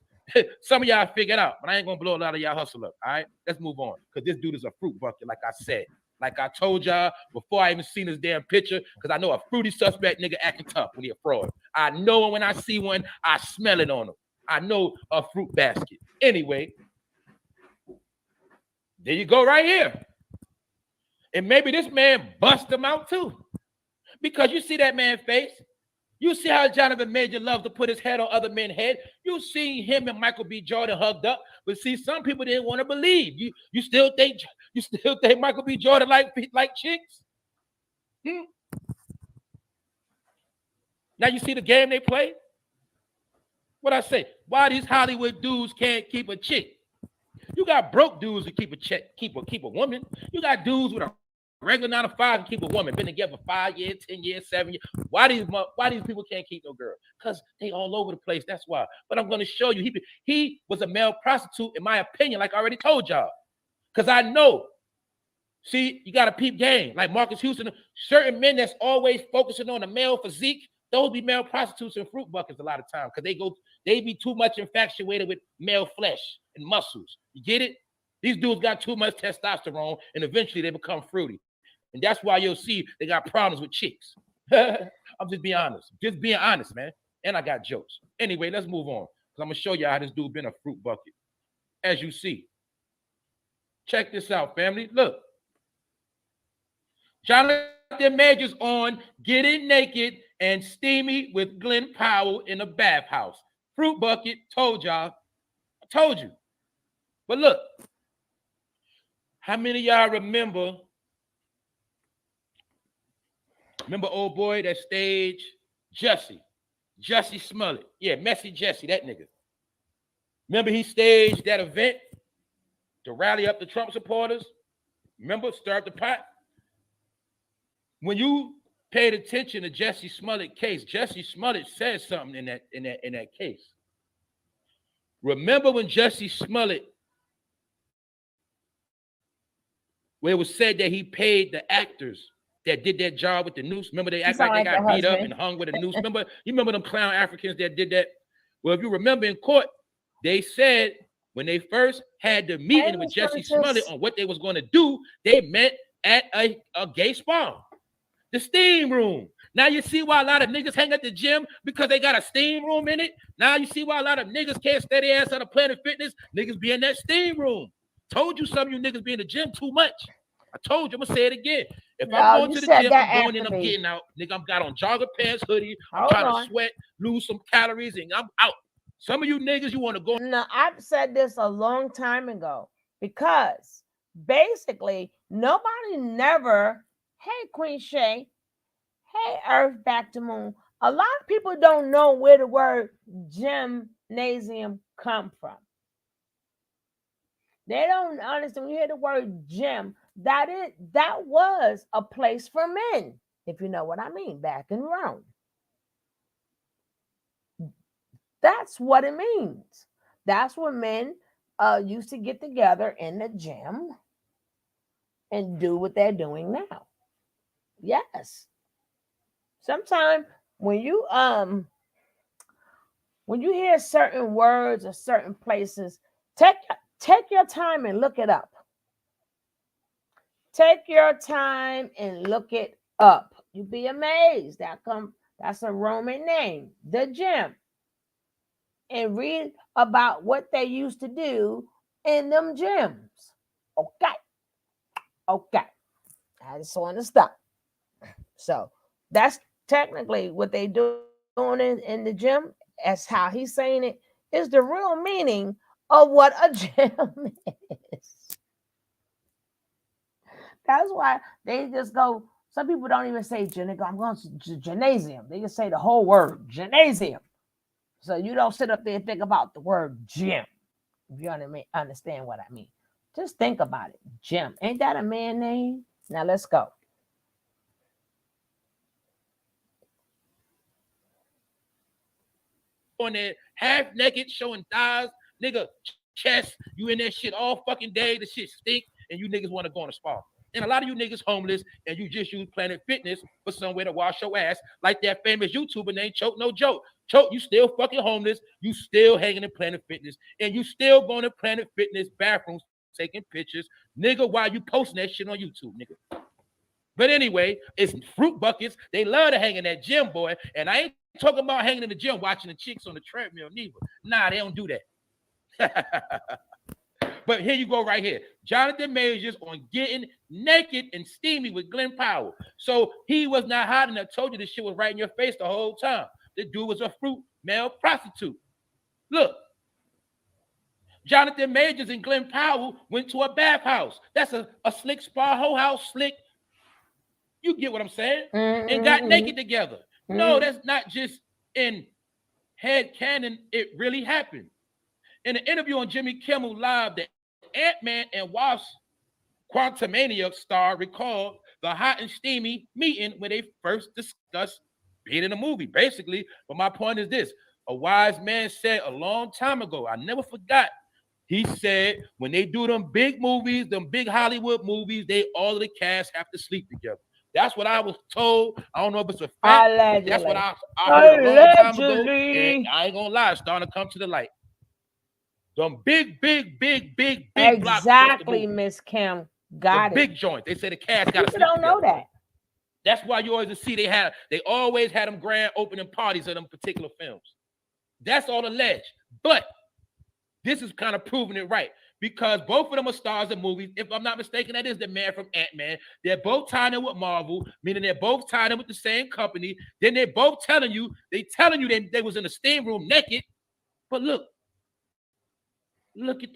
Some of y'all figured out, but I ain't going to blow a lot of y'all hustle up. All right? Let's move on because this dude is a fruit bucket, like I said. Like I told y'all before I even seen his damn picture, because I know a fruity suspect nigga acting tough when he a fraud. I know when I see one, I smell it on him. I know a fruit basket. Anyway, there you go right here. And maybe this man bust him out too. Because you see that man's face. You see how Johnathan Major loves to put his head on other men's head. You see him and Michael B. Jordan hugged up. But see, some people didn't want to believe. You still think Michael B. Jordan like chicks? Now you see the game they play? What I say? Why these Hollywood dudes can't keep a chick? You got broke dudes who keep a woman. You got dudes with a regular 9 to 5 can keep a woman. Been together for 5 years, 10 years, 7 years. Why these people can't keep no girl? Because they all over the place. That's why. But I'm going to show you. He was a male prostitute, in my opinion, like I already told y'all. Because I know. See, you got to peep game. Like Marcus Houston, certain men that's always focusing on the male physique, those be male prostitutes and fruit buckets a lot of times because they be too much infatuated with male flesh and muscles. You get it? These dudes got too much testosterone and eventually they become fruity. And that's why you'll see they got problems with chicks. I'm just being honest. Just being honest, man. And I got jokes. Anyway, let's move on because I'm going to show you how this dude been a fruit bucket. As you see. Check this out, family. Look. Johnathan Majors on Getting Naked and Steamy with Glenn Powell in a bathhouse. Fruit bucket, told y'all. I told you. But look, how many of y'all remember old boy that stage Jussie Smollett? Yeah, Messy Jesse, that nigga. Remember he staged that event to rally up the Trump supporters? Remember, stir up the pot? When you paid attention to Jussie Smollett case, Jussie Smollett said something in that case. Remember when Jussie Smollett, where it was said that he paid the actors that did that job with the noose? Remember they act like they got beat up and hung with a noose? You remember them clown Africans that did that? Well, if you remember in court, they said when they first had the meeting with Jussie Smollett on what they was going to do, they met at a gay spa. The steam room. Now you see why a lot of niggas hang at the gym because they got a steam room in it. Now you see why a lot of niggas can't stay their ass on a Planet Fitness. Niggas be in that steam room. Told you some of you niggas be in the gym too much. I told you, I'm gonna say it again. If I'm going to the gym, I'm going in, I'm getting out. Nigga, I'm got on jogger pants, hoodie. I'm trying to sweat, lose some calories, and I'm out. Some of you niggas, you want to go. No, I've said this a long time ago because basically nobody never. Hey, Queen Shay. Hey, Earth back to moon. A lot of people don't know where the word gymnasium come from. They don't understand. When you hear the word gym, that was a place for men, if you know what I mean, back in Rome. That's what it means. That's where men used to get together in the gym and do what they're doing now. Yes. Sometimes when you hear certain words or certain places, take your time and look it up. Take your time and look it up. You'll be amazed. That's a Roman name, the gym. And read about what they used to do in them gyms. Okay. I just want to stop. So that's technically what they do in the gym. As how he's saying it is the real meaning of what a gym is. That's why they just go. Some people don't even say gym. They go, I'm going to gymnasium. They just say the whole word gymnasium. So you don't sit up there and think about the word gym. If you understand what I mean. Just think about it. Gym. Ain't that a man name? Now let's go. On there, half naked, showing thighs, nigga, chest. You in that shit all fucking day. The shit stink, and you niggas want to go on a spa. And a lot of you niggas homeless, and you just use Planet Fitness for somewhere to wash your ass, like that famous YouTuber named Choke No Joke. Choke, you still fucking homeless. You still hanging in Planet Fitness, and you still going to Planet Fitness bathrooms taking pictures, nigga. While you posting that shit on YouTube, nigga. But anyway, it's fruit buckets. They love to hang in that gym, boy. And I ain't talking about hanging in the gym watching the chicks on the treadmill neither. Nah, they don't do that. But here you go right here. Johnathan Majors on Getting Naked and Steamy with Glenn Powell. So he was not hiding. I told you this shit was right in your face the whole time. The dude was a fruit male prostitute. Look. Johnathan Majors and Glenn Powell went to a bathhouse. That's a slick spa, whole house, slick. You get what I'm saying? And got naked together. No, that's not just in head canon it really happened. In an interview on Jimmy Kimmel Live, the Ant-Man and Wasp Quantumania star recalled the hot and steamy meeting when they first discussed being in a movie, basically. But my point is this: a wise man said a long time ago, I never forgot. He said when they do them big movies, them big Hollywood movies, they all of the cast have to sleep together. That's what I was told. I don't know if it's a fact. Allegedly. That's what I heard a long time ago. And Allegedly. I ain't gonna lie, it's starting to come to the light. Them big Exactly, blockbuster movies. Miss Kim. Got The it. big joint. They say the cast got to People sleep don't know together. that. That's why you always see they always had them grand opening parties of them particular films. That's all alleged. But this is kind of proving it right because both of them are stars of movies. If I'm not mistaken, that is the man from Ant-Man. They're both tied in with Marvel, meaning they're both tied in with the same company. Then they're both telling you they was in the steam room naked. But look at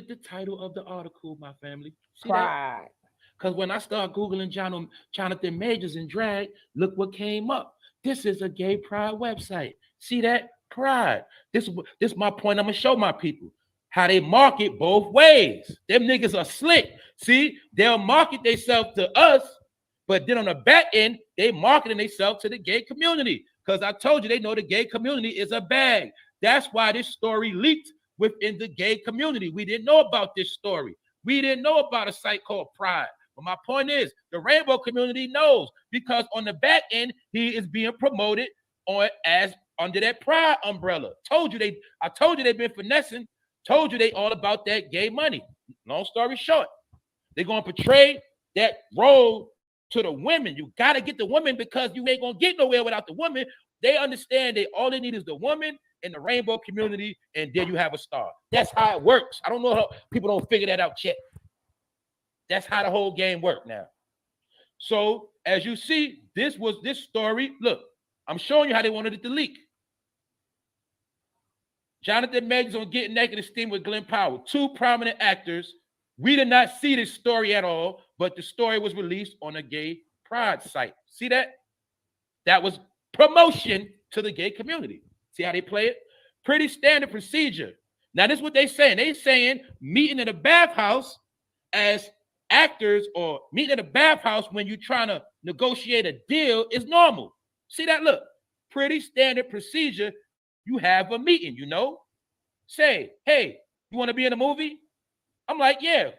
the title of the article, my family. See Pride. Because when I start Googling Johnathan Majors in drag, look what came up. This is a gay pride website. See that? Pride. This is my point. I'm going to show my people how they market both ways. Them niggas are slick. See, they'll market themselves to us, but then on the back end, they marketing themselves to the gay community. Because I told you, they know the gay community is a bag. That's why this story leaked within the gay community. We didn't know about this story. We didn't know about a site called Pride. But my point is, the rainbow community knows because on the back end, he is being promoted as under that Pride umbrella. I told you they've been finessing. Told you they all about that gay money. Long story short, they're going to portray that role to the women. You got to get the women because you ain't going to get nowhere without the woman. They understand that all they need is the woman in the rainbow community, and then you have a star. That's how it works. I don't know how people don't figure that out yet. That's how the whole game worked now. So as you see, this story. Look, I'm showing you how they wanted it to leak. Johnathan Majors on Getting Naked and Steam with Glenn Powell, two prominent actors. We did not see this story at all, but the story was released on a gay pride site. See that? That was promotion to the gay community. See how they play it? Pretty standard procedure. Now, this is what they're saying. They're saying meeting in a bathhouse as actors or meeting in a bathhouse when you're trying to negotiate a deal is normal. See that? Look, pretty standard procedure. You have a meeting, say, hey, you want to be in a movie? I'm like, yeah,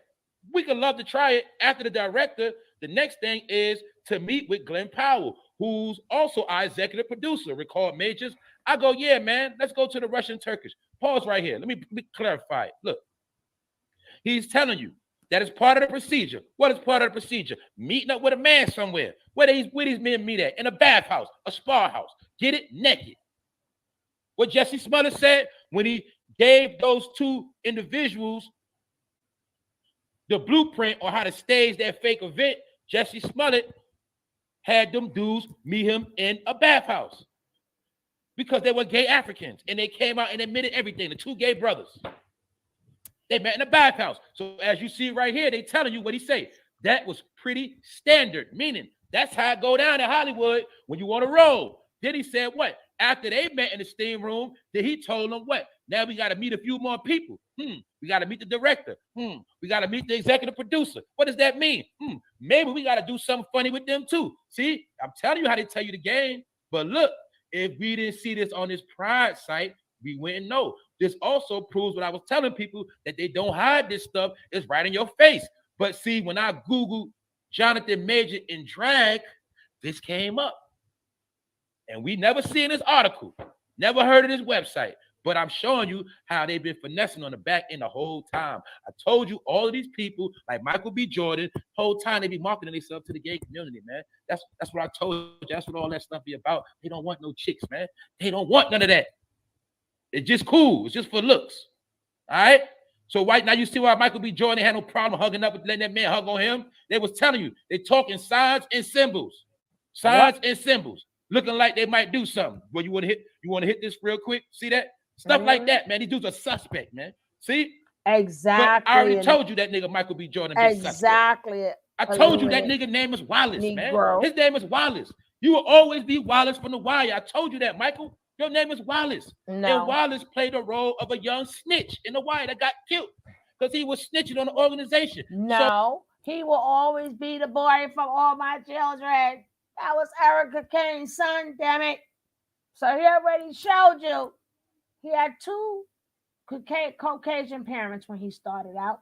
we could love to try it. After the director, the next thing is to meet with Glenn Powell, who's also our executive producer, Record Majors. I go, yeah, man, let's go to the Russian Turkish. Pause right here. Let me clarify it. Look, he's telling you that is part of the procedure. What is part of the procedure? Meeting up with a man somewhere. Where these men meet at? In a bathhouse, a spa house. Get it naked. What Jesse Smollett said when he gave those two individuals the blueprint on how to stage that fake event, Jesse Smollett had them dudes meet him in a bathhouse because they were gay Africans and they came out and admitted everything. The two gay brothers. They met in a bathhouse. So as you see right here, they telling you what he say. That was pretty standard, meaning that's how it go down in Hollywood when you want to roll. Then he said what? After they met in the steam room, then he told them what? Now we got to meet a few more people. We got to meet the director. We got to meet the executive producer. What does that mean? Maybe we got to do something funny with them too. See, I'm telling you how they tell you the game. But look, if we didn't see this on this Pride site, we wouldn't know. This also proves what I was telling people, that they don't hide this stuff. It's right in your face. But see, when I Googled Johnathan Major in drag, this came up. And we never seen this article, never heard of this website. But I'm showing you how they've been finessing on the back end the whole time. I told you all of these people, like Michael B. Jordan, whole time they be marketing themselves to the gay community, man. That's what I told you. That's what all that stuff be about. They don't want no chicks, man. They don't want none of that. It's just cool. It's just for looks. All right? So right now you see why Michael B. Jordan had no problem hugging up with letting that man hug on him. They was telling you, they talking signs and symbols. Signs and symbols. Looking like they might do something. Well, you want to hit this real quick? See that? Stuff like that, man. These dudes are suspect, man. See? Exactly. But I already told you that nigga Michael B. Jordan. Exactly. I told you that nigga name is Wallace, Negro. man. His name is Wallace. You will always be Wallace from The Wire. I told you that, Michael. Your name is Wallace. No. And Wallace played the role of a young snitch in the wire that got killed because he was snitching on the organization. No, he will always be the boy from All My Children. That was Erica Kane's son, damn it. So he already showed you. He had two Caucasian parents when he started out.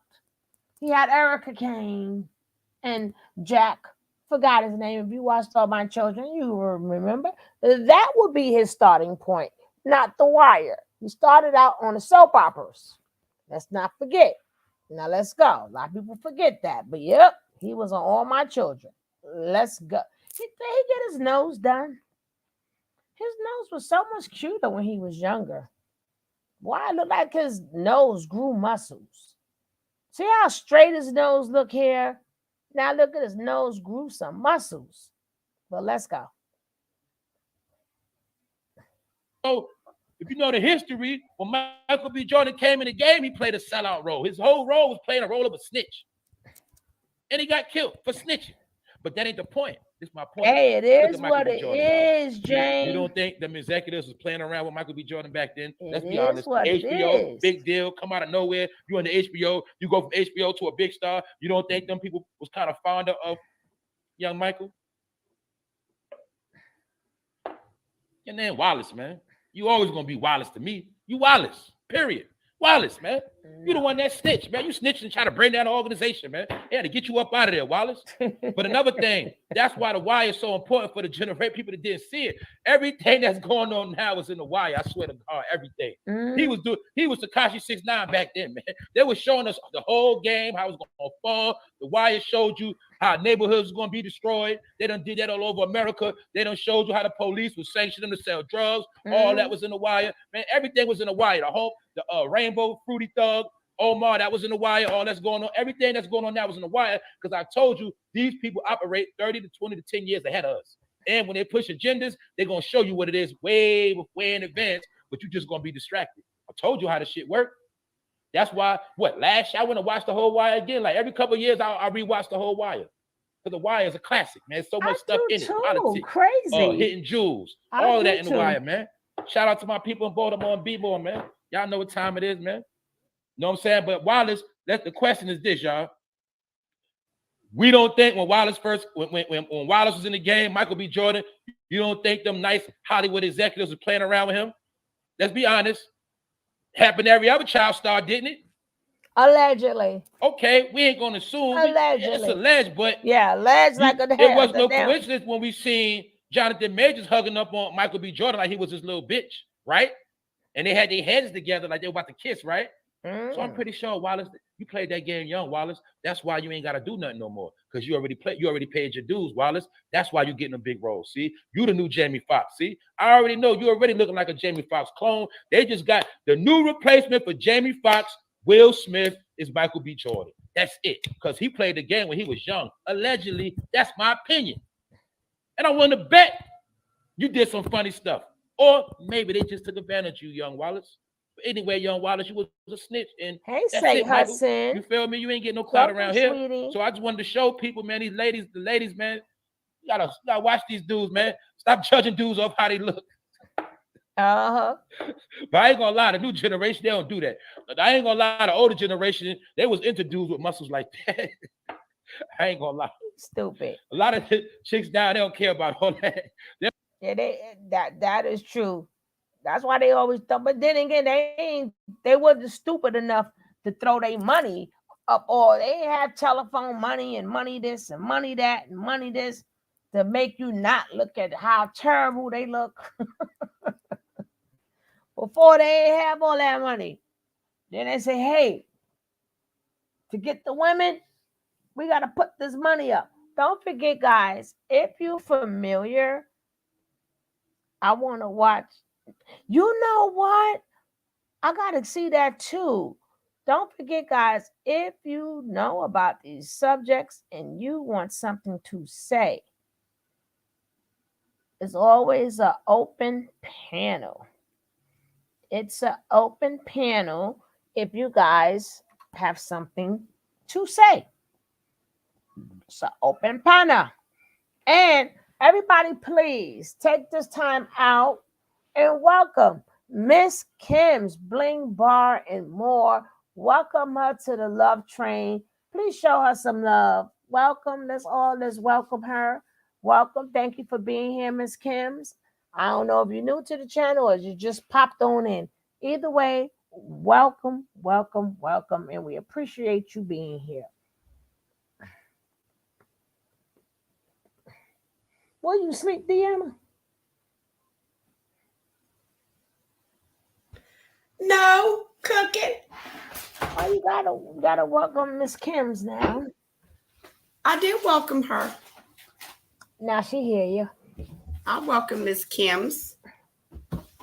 He had Erica Kane and Jack. Forgot his name. If you watched All My Children, you will remember. That would be his starting point, not The Wire. He started out on the soap operas. Let's not forget. Now let's go. A lot of people forget that. But yep, he was on All My Children. Let's go. Did he get his nose done? His nose was so much cuter when he was younger. Why it looked like his nose grew muscles. See how straight his nose look here? Now look at his nose grew some muscles. But let's go. So if you know the history, when Michael B. Jordan came in the game, he played a sellout role. His whole role was playing a role of a snitch. And he got killed for snitching. But that ain't the point. This is my point. Hey, it is what it is, James. You don't think them executives was playing around with Michael B. Jordan back then? Let's be It honest. is what it HBO, is. big deal, come out of nowhere. You on the HBO, you go from HBO to a big star. You don't think them people was kind of fonder of young Michael? Your name Wallace, man. You always gonna be Wallace to me. You Wallace, period. Wallace, man. You the one that snitched, man. You snitched and try to bring down the organization, man. They had to get you up out of there, Wallace. But another thing, that's why the wire is so important for the generate people that didn't see it. Everything that's going on now is in the wire. I swear to God, everything. He was Tekashi 6ix9ine back then, man. They were showing us the whole game, how it was gonna fall. The wire showed you how neighborhoods was gonna be destroyed. They done did that all over America. They done showed you how the police was sanctioning to sell drugs. All that was in the wire, man. Everything was in the wire. The Rainbow Fruity Thug, Omar, that was in the wire. All that's going on, everything that's going on now was in the wire. Because I told you these people operate 30 to 20 to 10 years ahead of us. And when they push agendas, they're gonna show you what it is way in advance. But you're just gonna be distracted. I told you how the shit worked. That's why, last year I went to watch the whole wire again. Like every couple of years, I rewatch the whole wire. Because the wire is a classic, man. So much stuff in it. Politics, crazy. hitting jewels. All of that in the wire, man. Shout out to my people in Baltimore and B-Boy, man. Y'all know what time it is, man. Know what I'm saying? But Wallace, the question is this, y'all. We don't think when Wallace when Wallace was in the game, Michael B. Jordan, you don't think them nice Hollywood executives were playing around with him? Let's be honest. Happened to every other child star, didn't it? Allegedly. Okay, we ain't gonna assume. Allegedly. It's alleged, but yeah, alleged like a it was no coincidence when we seen Johnathan Majors hugging up on Michael B. Jordan like he was his little bitch, right? And they had their heads together like they were about to kiss, right? So I'm pretty sure, Wallace, you played that game young, Wallace. That's why you ain't got to do nothing no more. Because you already paid your dues, Wallace. That's why you're getting a big role. See, you the new Jamie Foxx. See, I already know you already looking like a Jamie Foxx clone. They just got the new replacement for Jamie Foxx. Will Smith is Michael B. Jordan. That's it. Because he played the game when he was young. Allegedly, that's my opinion. And I want to bet you did some funny stuff. Or maybe they just took advantage of you, young Wallace. But anyway, young Wallace, you was a snitch. And hey, say Hudson. You feel me? You ain't getting no clout around here. Sweetie. So I just wanted to show people, man, the ladies, man, you gotta watch these dudes, man. Stop judging dudes off how they look. But I ain't gonna lie, the new generation, they don't do that. But I ain't gonna lie, the older generation, they was into dudes with muscles like that. I ain't gonna lie. Stupid. A lot of chicks down, they don't care about all that. That is true. That's why they always thought. But then again, they wasn't stupid enough to throw their money up, or they ain't have telephone money and money this and money that and money this to make you not look at how terrible they look. Before they ain't have all that money. Then they say, hey, to get the women, we got to put this money up. Don't forget, guys, if you're familiar, I want to watch. You know what? I got to see that too. Don't forget, guys, if you know about these subjects and you want something to say, it's always an open panel. It's an open panel if you guys have something to say. It's an open panel. And everybody, please take this time out And welcome Miss Kim's Bling Bar and more. Welcome her to the love train. Please show her some love. Welcome. Let's welcome her. Welcome. Thank you for being here, Miss Kim's. I don't know if you're new to the channel or you just popped on in. Either way, welcome, welcome, welcome, and we appreciate you being here. Will you sleep, Deanna? No, cooking. Oh, you gotta welcome Miss Kim's now. I did welcome her. Now she hear you. I welcome Miss Kim's.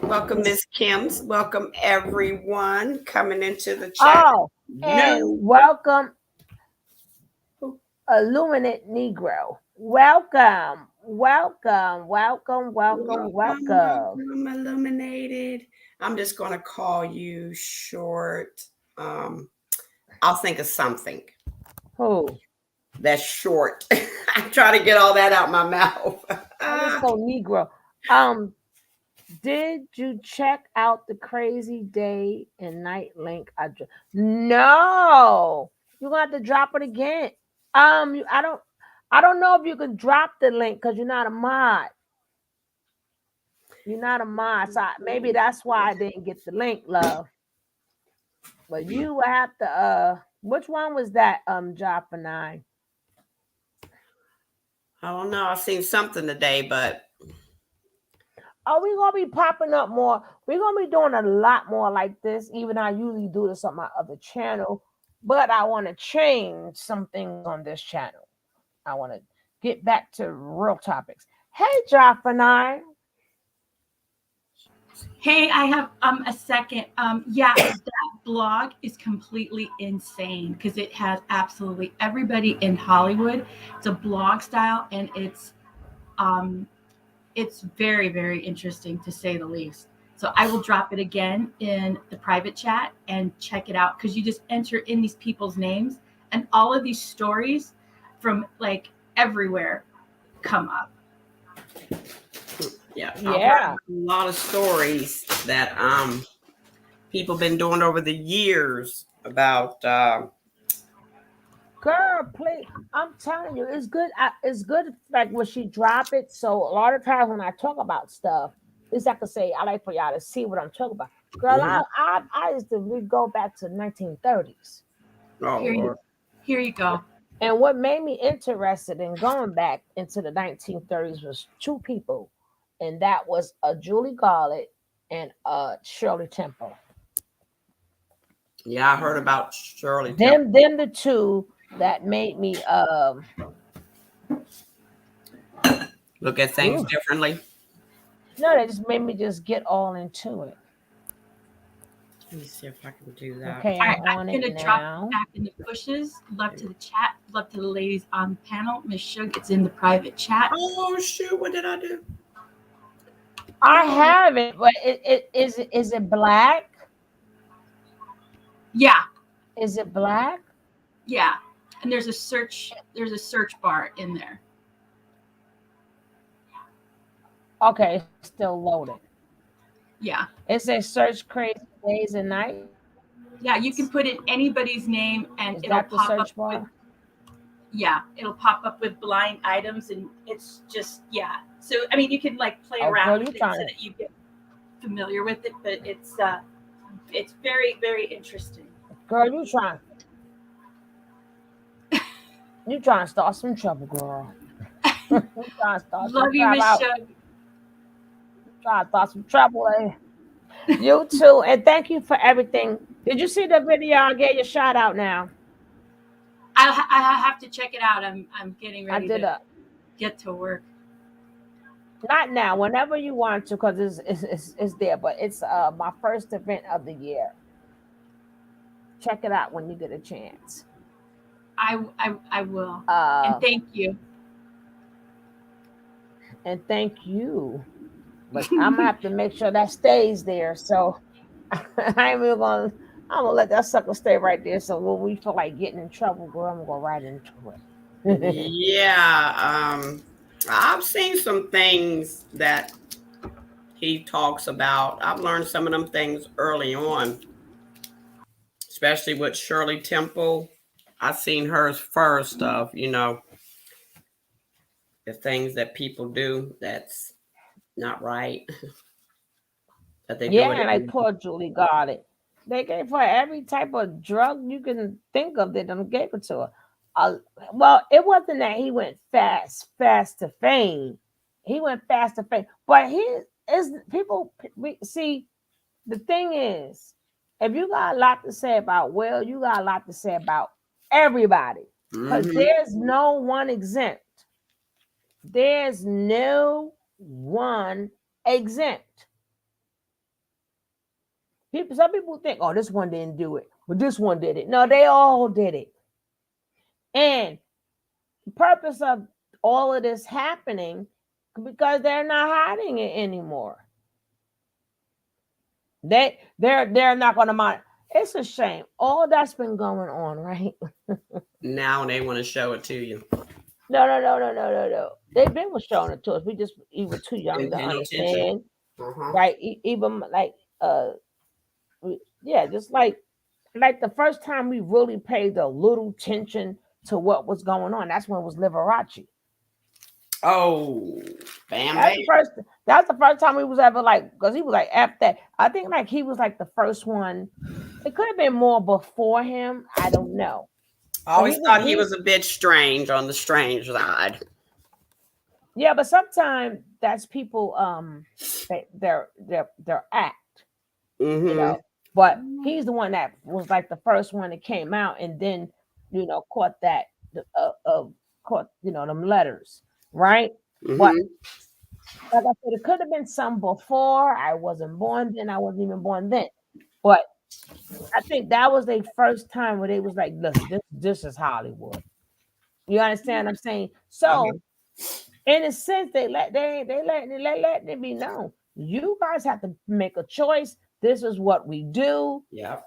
Welcome Miss Kim's. Welcome everyone coming into the chat. Oh, and welcome Illuminate Negro. Welcome, welcome, welcome, welcome, welcome. Illuminated. I'm just going to call you short. I'll think of something. Who? That's short. I'm trying to get all that out my mouth. Let's go Negro. Did you check out the crazy day and night link? No. You're gonna have to drop it again. I don't know if you can drop the link because you're not a mod. You're not a mod, so maybe that's why I didn't get the link, love. But you will have to. Which one was that? Job for 9. I don't know. I've seen something today, but oh, we're gonna be popping up more. We're gonna be doing a lot more like this. Even I usually do this on my other channel, but I want to change some things on this channel. I want to get back to real topics. Hey, Job for 9. Hey, I have a second. Yeah, that blog is completely insane because it has absolutely everybody in Hollywood. It's a blog style, and it's very, very interesting to say the least. So I will drop it again in the private chat and check it out because you just enter in these people's names and all of these stories from like everywhere come up. Yeah. A lot of stories that people been doing over the years about girl, please. I'm telling you, it's good. It's good like when she drop it. So a lot of times when I talk about stuff, at least I can say I like for y'all to see what I'm talking about. Girl, I used to go back to 1930s. Oh, Here you go. And what made me interested in going back into the 1930s was 2 people, and that was Julie Garland and Shirley Temple. Yeah, I heard about Shirley Temple. Them the 2 that made me look at things differently. No, that just made me just get all into it. Let me see if I can do that. Okay, I'm going to drop it back in the pushes. Love to the chat. Love to the ladies on the panel. Miss Shug, it's in the private chat. Oh, shoot. What did I do? I have it, but is it black? Yeah. Is it black? Yeah. And there's a search bar in there. Okay, still loaded. Yeah. It says search crazy days and nights. Yeah, you can put in anybody's name and it'll pop up with, it'll pop up with blind items, and it's just So I mean, you can like play around with it so that you get familiar with it, but it's very, very interesting. Girl, you trying to start some trouble, girl. You trying to start Love you, Miss Shug. Trying to start some trouble, eh? You too, and thank you for everything. Did you see the video? I gave you a shout out now. I have to check it out. I'm getting ready to get to work. Not now, whenever you want to, because it's there. But it's my first event of the year. Check it out when you get a chance. I will. And thank you. And thank you. But I'm gonna have to make sure that stays there. So I'm gonna let that sucker stay right there. So when we feel like getting in trouble, girl, I'm gonna go right into it. Yeah. I've seen some things that he talks about. I've learned some of them things early on, especially with Shirley Temple. I've seen hers first of, the things that people do that's not right. That they do it. Yeah, and like poor Julie got it. They gave her every type of drug you can think of. They done gave it to her. Well, it wasn't that he went fast to fame. He went fast to fame, but he is people. We see the thing is, if you got a lot to say about Will, you got a lot to say about everybody because there's no one exempt. There's no one exempt. Some people think, oh, this one didn't do it, but this one did it. No, they all did it. And the purpose of all of this happening because they're not hiding it anymore. They're not going to mind. It's a shame. All that's been going on, right? Now they want to show it to you. No. They've been showing it to us. We were too young to understand, right? Even like yeah, just like the first time we really paid a little attention to what was going on. That's when it was Liberace. Oh, bam! That's the first time we was ever like, because he was like after that. I think like he was like the first one. It could have been more before him. I don't know. I always thought he was a bit strange on the strange side. Yeah, but sometimes that's people their act. You know. But he's the one that was like the first one that came out and then, caught that caught them letters, right? But like I said, it could have been some before. I wasn't born then. I wasn't even born then. But I think that was the first time where they was like, listen, this is Hollywood. You understand what I'm saying? So in a sense, they let it be known. You guys have to make a choice. This is what we do. Yeah.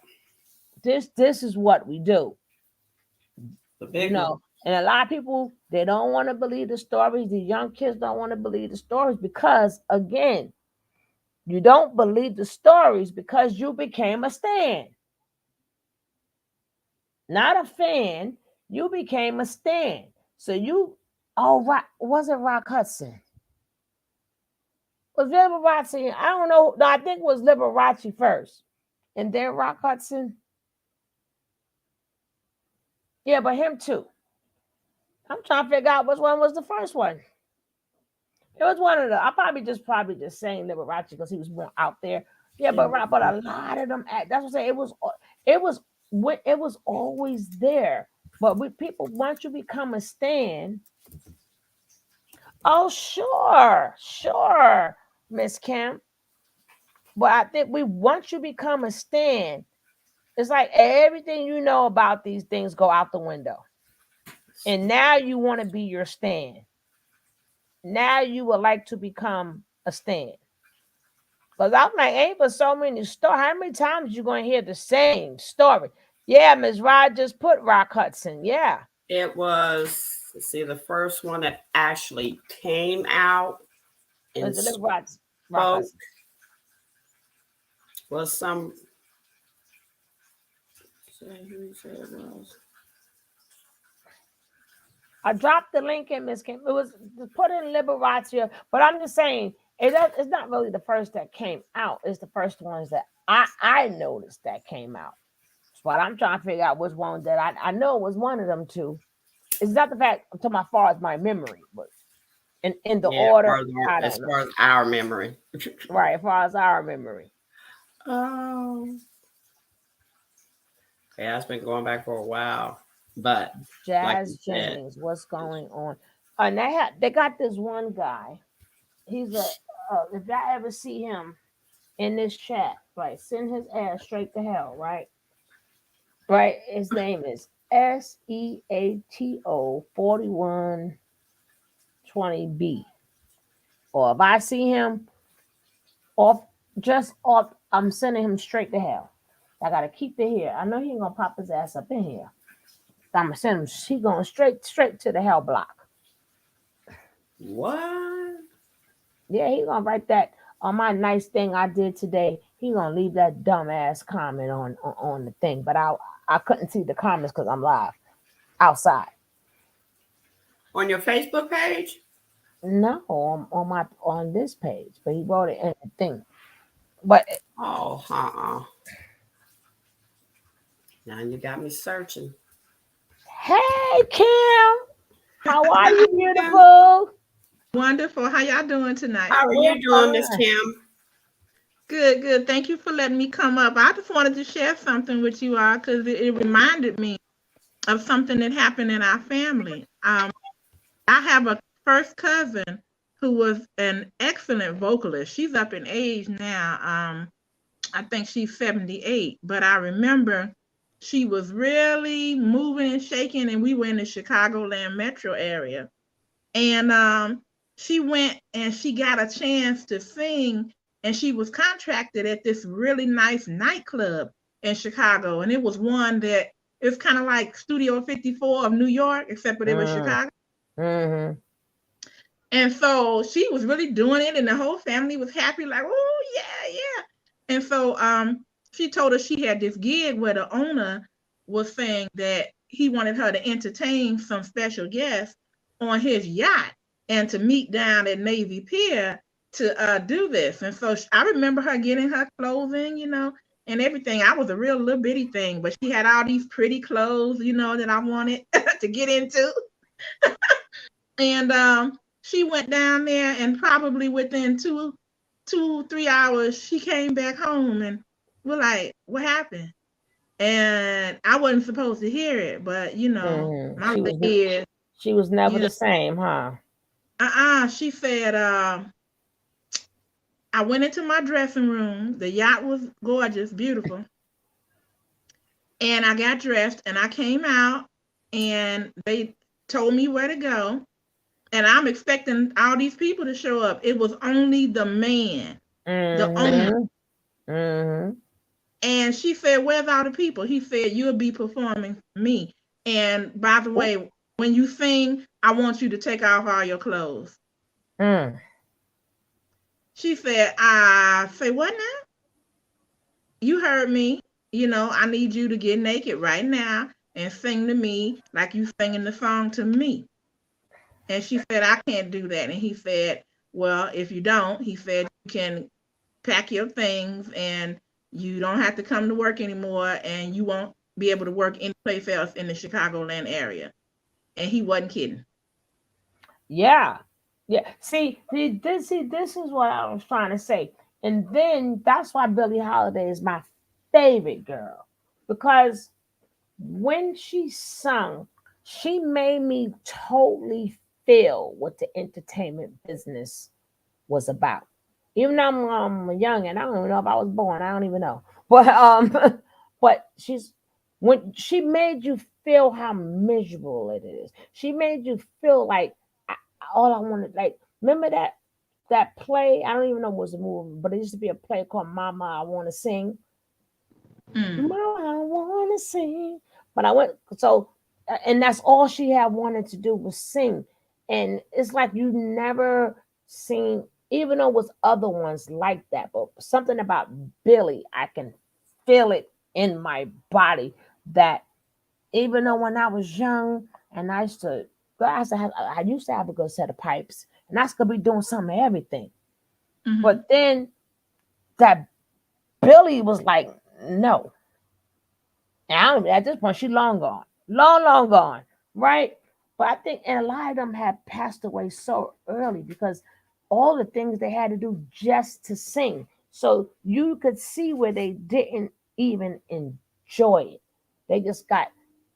This is what we do. And a lot of people, they don't want to believe the stories. The young kids don't want to believe the stories because, again, you don't believe the stories because you became a stan. Not a fan. You became a stan. So was it Rock Hudson? Was Liberace? I don't know. No, I think it was Liberace first. And then Rock Hudson. Yeah, but him too. I'm trying to figure out which one was the first one. It was one of the. I probably just saying Liberace because he was more out there. Yeah, but a lot of them. That's what I'm saying. It was always there. But people, once you become a stan. Oh, sure, Miss Kemp. But I think once you become a stan, it's like everything you know about these things go out the window. And now you want to be your stan. Now you would like to become a stan. Because I'm like, ain't but so many stories. How many times you going to hear the same story? Yeah, Ms. Rod just put Rock Hudson. Yeah. It was, the first one that actually came out and spoke was some. Who you said it was? I dropped the link in, Miss Kim. It was put in Liberace, but I'm just saying it's not really the first that came out. It's the first ones that I noticed that came out. But I'm trying to figure out which one that I know it was one of them two. It's not the fact I'm talking about far as my memory, but in the order. As far as our memory. Right, as far as our memory. Oh. Yeah, it's been going back for a while. But Jazz Jennings, what's going on? And they got this one guy. He's if y'all ever see him in this chat, right, send his ass straight to hell, right? Right, his name is SEATO 4120B. Or if I see him off, I'm sending him straight to hell. I gotta keep it here. I know he ain't gonna pop his ass up in here. I'm gonna send him. He going straight to the hell block. What? Yeah, he gonna write that. on my nice thing I did today, he gonna leave that dumbass comment on the thing. But I couldn't see the comments because I'm live outside. On your Facebook page? No, on this page, but he wrote it in the thing. But now you got me searching. Hey Kim, how are you, beautiful? Wonderful. How y'all doing tonight? How are you doing, Miss Kim? Good, good. Thank you for letting me come up. I just wanted to share something with you all because it reminded me of something that happened in our family. I have a first cousin who was an excellent vocalist. She's up in age now. I think she's 78, but I remember she was really moving and shaking, and we were in the Chicagoland metro area. And she went and she got a chance to sing, and she was contracted at this really nice nightclub in Chicago. And it was one that it's kind of like Studio 54 of New York, except for it was Chicago. Mm-hmm. And so she was really doing it, and the whole family was happy, like, oh, yeah, yeah. And so she told us she had this gig where the owner was saying that he wanted her to entertain some special guests on his yacht and to meet down at Navy Pier to do this. And so I remember her getting her clothing, you know, and everything. I was a real little bitty thing, but she had all these pretty clothes, you know, that I wanted to get into. And she went down there, and probably within 3 hours, she came back home, and we're like, what happened? And I wasn't supposed to hear it, but you know, my ears. She was never the same, huh? She said, I went into my dressing room. The yacht was gorgeous, beautiful. And I got dressed and I came out, and they told me where to go. And I'm expecting all these people to show up. It was only the man, the owner. Mm-hmm. And she said, where's all the people? He said, you'll be performing for me. And by the way, when you sing, I want you to take off all your clothes. She said, I say, what now? You heard me. You know, I need you to get naked right now and sing to me like you singing the song to me. And she said, I can't do that. And he said, well, if you don't, he said, you can pack your things and you don't have to come to work anymore, and you won't be able to work anyplace else in the Chicagoland area. And he wasn't kidding. Yeah. Yeah. See, this is what I was trying to say. And then that's why Billie Holiday is my favorite girl. Because when she sung, she made me totally feel what the entertainment business was about. Even though I'm young and I don't even know if I was born, I don't even know. But but when she made you feel how miserable it is. She made you feel like all I wanted, like, remember that play? I don't even know what was the movie, but it used to be a play called Mama, I Want to Sing. Mama, I want to sing. But I went, and that's all she had wanted to do was sing. And it's like you never seen, even though it was other ones like that, but something about Billie, I can feel it in my body that even though when I was young and I used to have a good set of pipes, and I could be doing some of everything. Mm-hmm. But then that Billie was like, no. And at this point, she's long gone. Long gone, right? But I think, and a lot of them have passed away so early because all the things they had to do just to sing. So you could see where they didn't even enjoy it. They just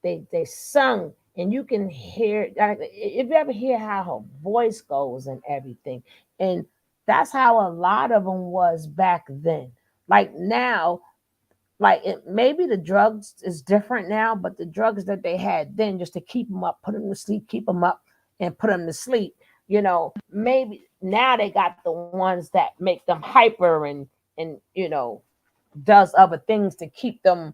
they sung, and you can hear, if you ever hear how her voice goes and everything. And that's how a lot of them was back then. Like now, maybe the drugs is different now, but the drugs that they had then just to keep them up, put them to sleep, keep them up and put them to sleep, you know, maybe now they got the ones that make them hyper and you know, does other things to keep them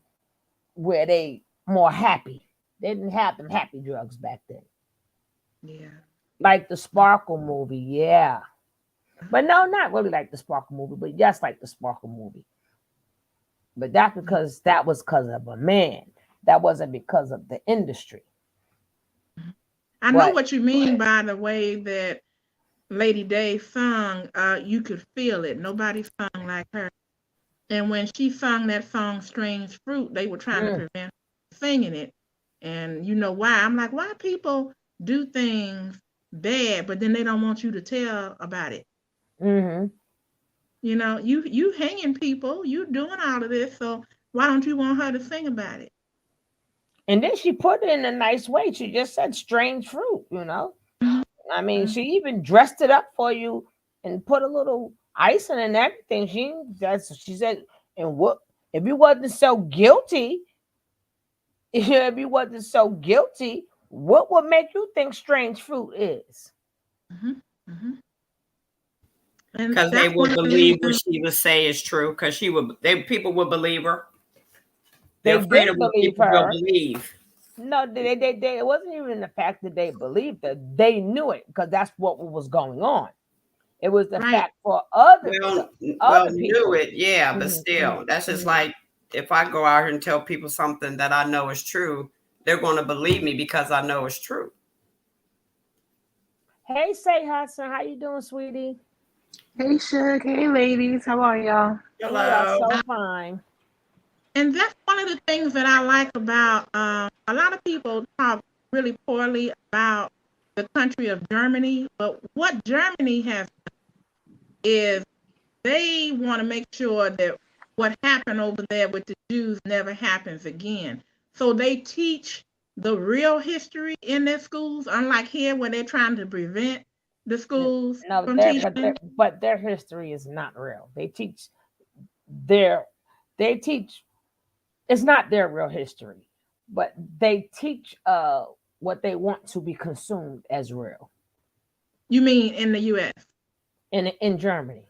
where they more happy. They didn't have them happy drugs back then. Yeah. Like the Sparkle movie, yeah. But no, not really like the Sparkle movie, but yes, like the Sparkle movie. But that's because that was because of a man. That wasn't because of the industry. I know what you mean by the way that Lady Day sung. You could feel it. Nobody sung like her. And when she sung that song "Strange Fruit," they were trying to prevent her singing it. And you know why? I'm like, why people do things bad, but then they don't want you to tell about it. Mm-hmm. You know, you hanging people, you doing all of this, so why don't you want her to sing about it? And then she put it in a nice way. She just said "strange fruit," you know. I mean, she even dressed it up for you and put a little icing and everything. She said, and what if you wasn't so guilty? If you wasn't so guilty, what would make you think strange fruit is? Because they would believe what she would say is true. Because people would believe her. They're afraid of what people will believe. No, they it wasn't even the fact that they believed it. They knew it because that's what was going on. It was the fact for other people. Knew it, yeah, but still, that's just like if I go out here and tell people something that I know is true, they're going to believe me because I know it's true. Hey, Say Hudson, how you doing, sweetie? Hey, Suge. Hey, ladies. How are y'all? Hello. We are so fine. And that's one of the things that I like about a lot of people talk really poorly about the country of Germany, but what Germany has done is they want to make sure that what happened over there with the Jews never happens again. So they teach the real history in their schools, unlike here where they're trying to prevent the schools from teaching. But their history is not real. They teach it's not their real history, but they teach what they want to be consumed as real. You mean in the U.S.? In Germany.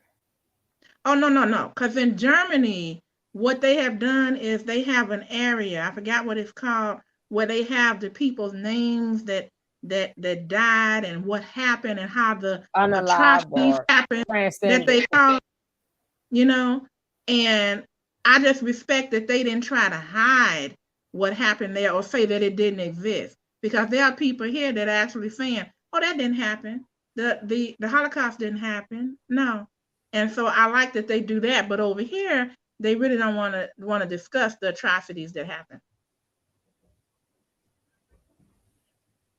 Oh, no. Because in Germany, what they have done is they have an area, I forgot what it's called, where they have the people's names that died and what happened and how the atrocities happened that they call, you know, and I just respect that they didn't try to hide what happened there or say that it didn't exist, because there are people here that are actually saying, oh, that didn't happen. The Holocaust didn't happen. No. And so I like that they do that, but over here they really don't want to discuss the atrocities that happen.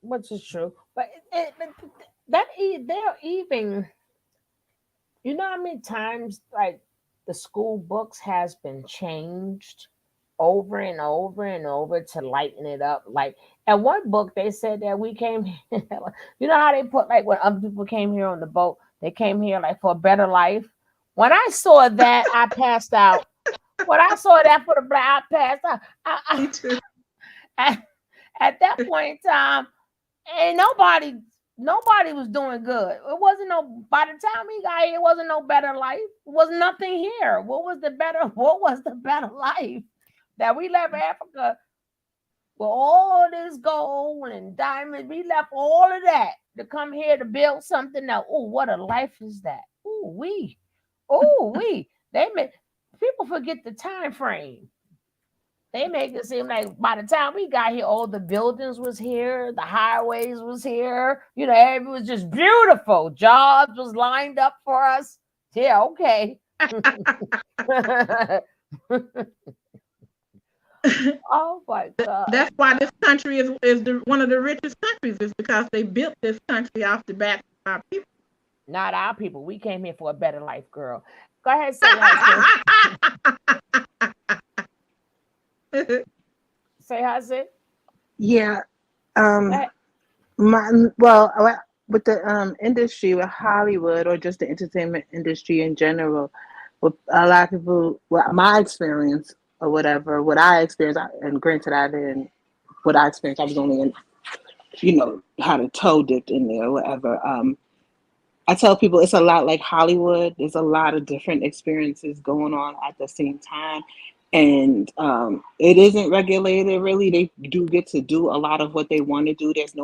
Which is true, but they're even, you know how many times like the school books has been changed over and over and over to lighten it up. Like at one book they said that we came you know how they put like when other people came here on the boat, they came here like for a better life. When I saw that, I passed out. When I saw that for the black, I passed out. Me too. At that point in time, and nobody was doing good. It wasn't by the time we got here, it wasn't no better life. It was nothing here. What was the better life? That we left Africa with all this gold and diamonds. We left all of that to come here to build something else. Oh, what a life is that? We. They make people forget the time frame. They make it seem like by the time we got here, all the buildings was here, the highways was here. You know, it was just beautiful. Jobs was lined up for us. Yeah, okay. Oh my God! That's why this country is one of the richest countries. Is because they built this country off the back of our people. Not our people. We came here for a better life, girl. Go ahead, say say Hudson. Yeah. With the industry, with Hollywood or just the entertainment industry in general, with a lot of people, my experience or whatever, what I experienced, and granted I didn't, what I experienced, I was only in, had a toe dipped in there or whatever. I tell people it's a lot like Hollywood. There's a lot of different experiences going on at the same time. And it isn't regulated really. They do get to do a lot of what they want to do. There's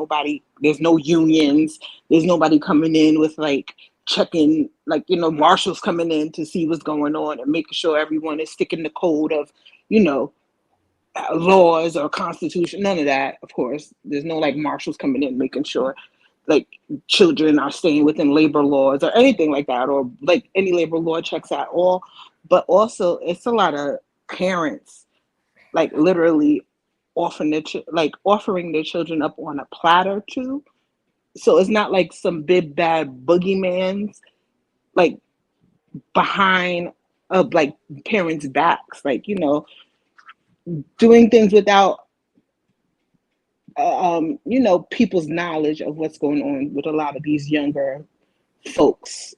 no unions. There's nobody coming in with like checking, like, you know, marshals coming in to see what's going on and making sure everyone is sticking the code of, you know, laws or constitution. None of that, of course. There's no like marshals coming in making sure like children are staying within labor laws or anything like that, or like any labor law checks at all. But also it's a lot of parents like literally offering their children up on a platter too. So it's not like some big bad boogeyman's like behind of like parents' backs, like, you know, doing things without you know, people's knowledge of what's going on with a lot of these younger folks.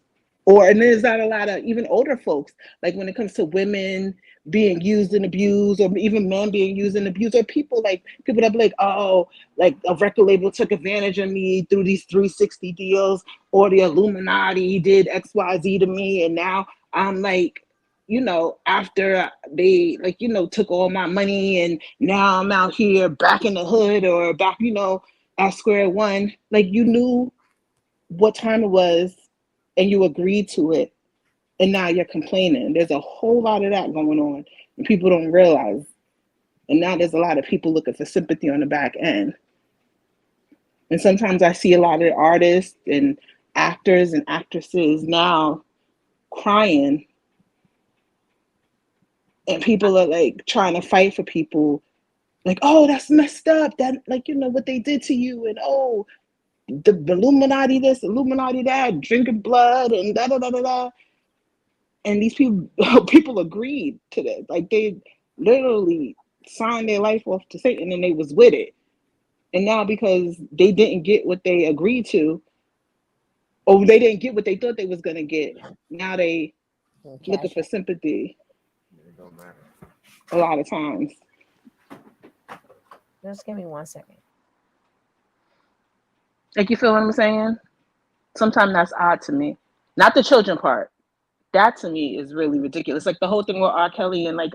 And there's not a lot of even older folks, like when it comes to women being used and abused, or even men being used and abused, or people that be like, oh, like a record label took advantage of me through these 360 deals, or the Illuminati did XYZ to me, and now I'm like, you know, after they like, you know, took all my money and now I'm out here back in the hood or back, you know, at square one. Like, you knew what time it was and you agreed to it, and now you're complaining. There's a whole lot of that going on and people don't realize. And now there's a lot of people looking for sympathy on the back end. And sometimes I see a lot of artists and actors and actresses now crying, and people are like trying to fight for people, like, oh, that's messed up, that, like, you know, what they did to you, and oh, the Illuminati this, Illuminati that, drinking blood and da da da da da. And these people agreed to this, like they literally signed their life off to Satan and they was with it. And now because they didn't get what they agreed to, or they didn't get what they thought they was gonna get, now they looking for sympathy. A lot of times. Just give me 1 second. Like, you feel what I'm saying? Sometimes that's odd to me. Not the children part. That to me is really ridiculous. Like the whole thing with R. Kelly and like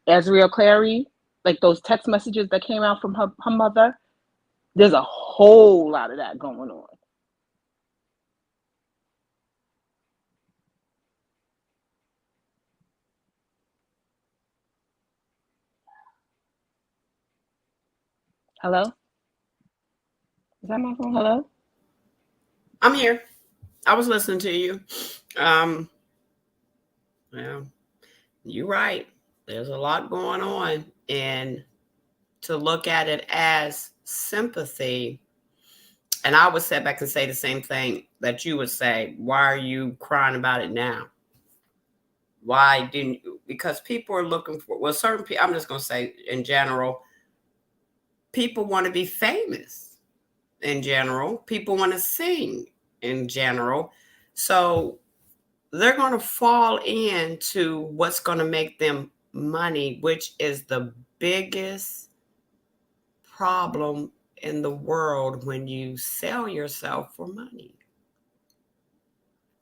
Azriel Clary, like those text messages that came out from her mother. There's a whole lot of that going on. Hello? Is that my phone? Hello? I'm here. I was listening to you. Well, you're right. There's a lot going on. And to look at it as sympathy, and I would sit back and say the same thing that you would say. Why are you crying about it now? Why didn't you? Because people are looking for, well, certain people, I'm just going to say in general, people want to be famous in general. People want to sing in general. So they're going to fall into what's going to make them money, which is the biggest problem in the world when you sell yourself for money.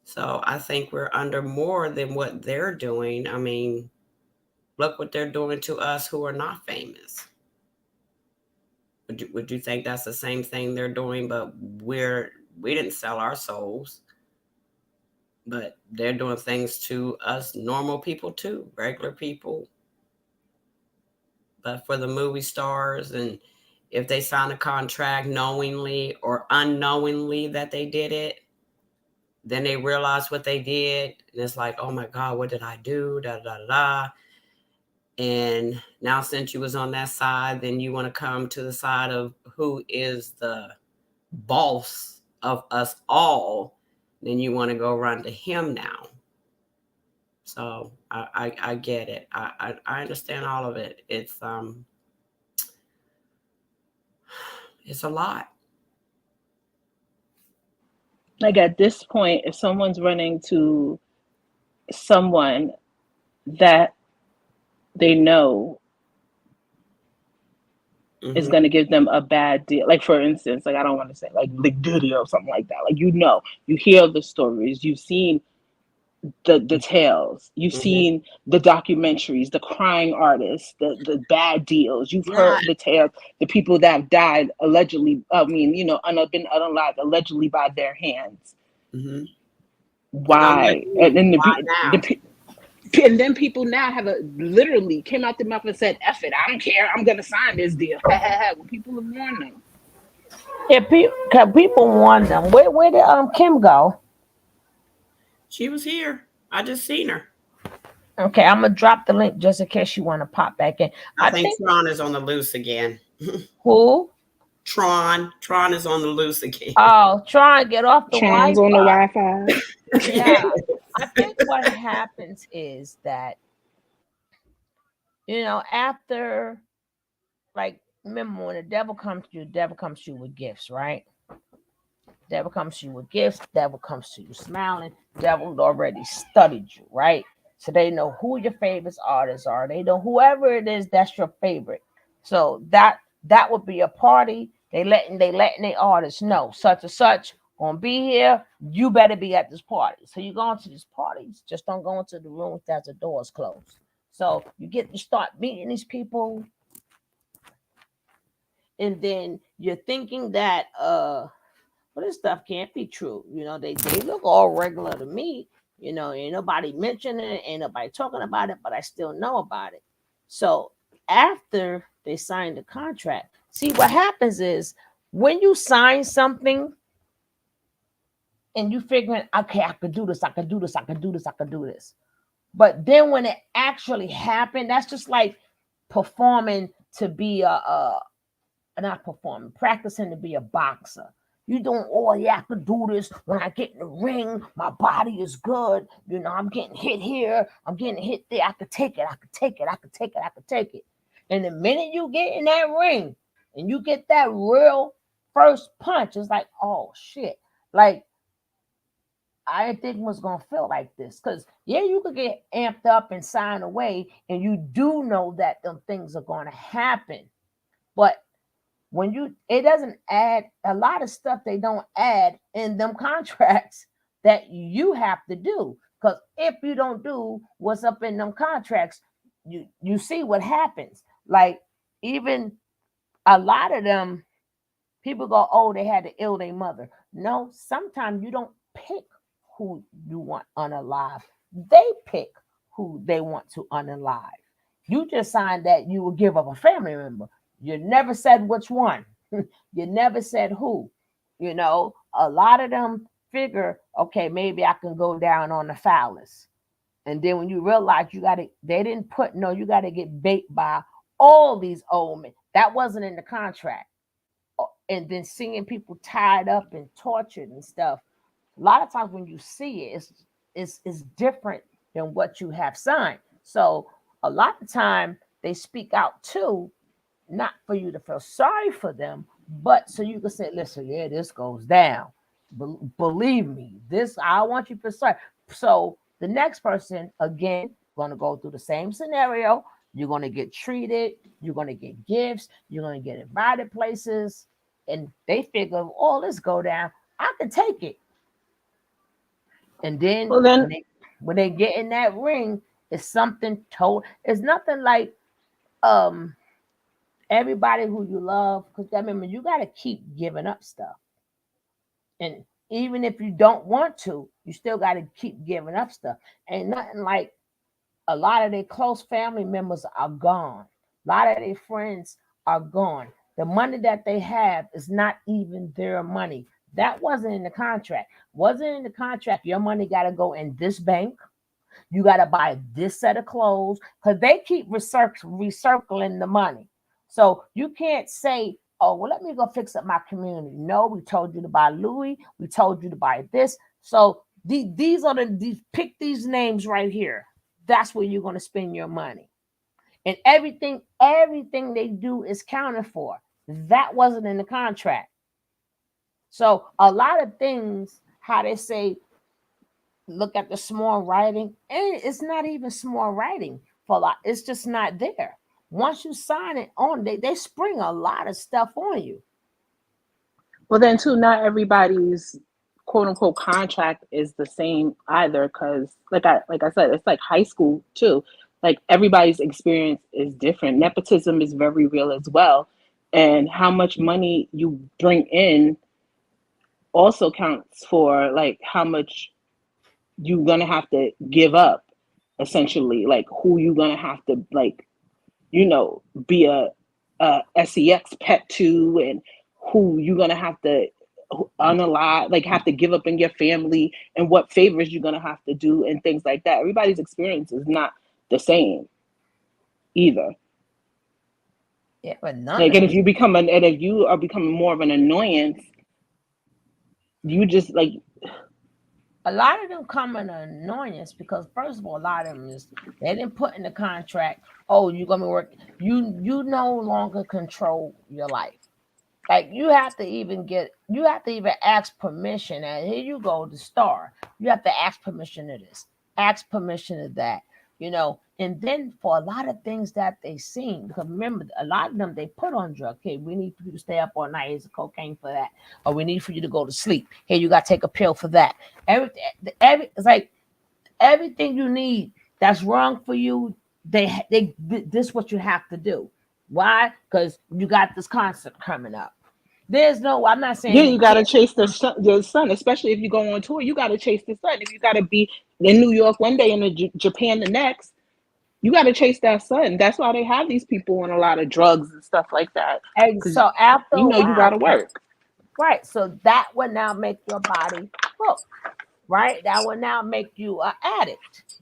So I think we're under more than what they're doing. I mean, look what they're doing to us who are not famous. Would you think that's the same thing they're doing, but we didn't sell our souls, but they're doing things to us normal people too, regular people. But for the movie stars, and if they sign a contract knowingly or unknowingly that they did it, then they realize what they did. And it's like, oh my God, what did I do? Da, da, da, da. And now since you was on that side, then you want to come to the side of who is the boss of us all. Then you want to go run to him now. So I get it. I understand all of it. It's a lot. Like at this point, if someone's running to someone that they know is going to give them a bad deal, like for instance, like I don't want to say like Diddy or something like that. Like, you know, you hear the stories, you've seen the tales, you've seen the documentaries, the crying artists, the bad deals, you've heard the tales, the people that have died allegedly, I mean, you know, been unalived allegedly by their hands. Why? And then why now? And then people now have literally came out their mouth and said, "F it, I don't care. I'm gonna sign this deal." When people have warned them. Yeah, people warned them. Where did Kim go? She was here. I just seen her. Okay, I'm gonna drop the link just in case you want to pop back in. I think Tron is on the loose again. Who? Tron is on the loose again. Oh, try and get off the Tron's Wi-Fi. on the Wi-Fi. Yeah, I think what happens is that, after, like, remember when the devil comes to you, the devil comes to you with gifts, right? Devil comes to you with gifts. Devil comes to you smiling. Devil already studied you, right? So they know who your favorite artists are. They know whoever it is that's your favorite. So that would be a party. They letting their artists know such and such gonna be here. You better be at this party. So you go into these parties. Just don't go into the room that the doors closed. So you start meeting these people, and then you're thinking that this stuff can't be true. They look all regular to me. Ain't nobody mentioning it, ain't nobody talking about it, but I still know about it. So after they sign the contract, see what happens is when you sign something and you figuring, okay, I could do this, I could do this, I could do this, I could do this. But then when it actually happened, that's just like performing to be not performing, practicing to be a boxer. You doing, oh yeah, I could do this. When I get in the ring, my body is good. I'm getting hit here, I'm getting hit there. I could take it, I could take it, I could take it, I could take it. And the minute you get in that ring and you get that real first punch, it's like, oh shit. Like, I didn't think it was gonna feel like this. Because yeah, you could get amped up and sign away, and you do know that them things are gonna happen. But it doesn't add a lot of stuff. They don't add in them contracts that you have to do, because if you don't do what's up in them contracts, you see what happens. Like, even a lot of them people go, oh, they had to ill their mother. No, sometimes you don't pick who you want unalive. They pick who they want to unalive. You just signed that you will give up a family member. You never said which one. You never said who. A lot of them figure, okay, maybe I can go down on the phallus. And then when you realize you got to get bait by all these old men. That wasn't in the contract. And then seeing people tied up and tortured and stuff. A lot of times when you see it, it's different than what you have signed. So a lot of time they speak out too, not for you to feel sorry for them, but so you can say, listen, yeah, this goes down. Believe me, I want you to feel sorry. So the next person, again, going to go through the same scenario. You're going to get treated. You're going to get gifts. You're going to get invited places. And they figure, oh, let's go down. I can take it. And then, when they get in that ring, it's something total. It's nothing like everybody who you love. Because I remember, you got to keep giving up stuff. And even if you don't want to, you still got to keep giving up stuff. Ain't nothing like a lot of their close family members are gone. A lot of their friends are gone. The money that they have is not even their money. That wasn't in the contract. Wasn't in the contract. Your money got to go in this bank. You got to buy this set of clothes, because they keep recircling the money. So you can't say, oh, well, let me go fix up my community. No, we told you to buy Louis. We told you to buy this. So these are pick these names right here. That's where you're going to spend your money. And everything they do is counted for. That wasn't in the contract. So a lot of things, how they say, look at the small writing, and it's not even small writing for a lot. It's just not there. Once you sign it on, they spring a lot of stuff on you. Well, then too, not everybody's quote unquote contract is the same either, because like I said, it's like high school too. Like, everybody's experience is different. Nepotism is very real as well, and how much money you bring in also counts for like how much you're gonna have to give up, essentially, like who you're gonna have to, like, be a sex pet to, and who you're gonna have to unalive, like have to give up in your family, and what favors you're gonna have to do, and things like that. Everybody's experience is not the same either. Yeah, but none Like, of and if you are becoming more of an annoyance, you just like, a lot of them come in an annoyance because, first of all, a lot of them is they didn't put in the contract, oh, you're gonna be working. You no longer control your life. Like you have to even ask permission. And here you go, the star. You have to ask permission of this, ask permission of that, And then for a lot of things that they seen, because remember, a lot of them they put on drugs. Hey, we need you to stay up all night. Here's a cocaine for that, or we need for you to go to sleep. Hey, you got to take a pill for that. It's like everything you need that's wrong for you. This is what you have to do. Why? Because you got this concert coming up. I'm not saying yeah, you got to chase the sun, especially if you go on tour. You got to chase the sun. If you got to be in New York one day and in Japan the next, you got to chase that sun. That's why they have these people on a lot of drugs and stuff like that. And so after a while, you got to work. Right. So that would now make your body hooked. Right. That would now make you an addict.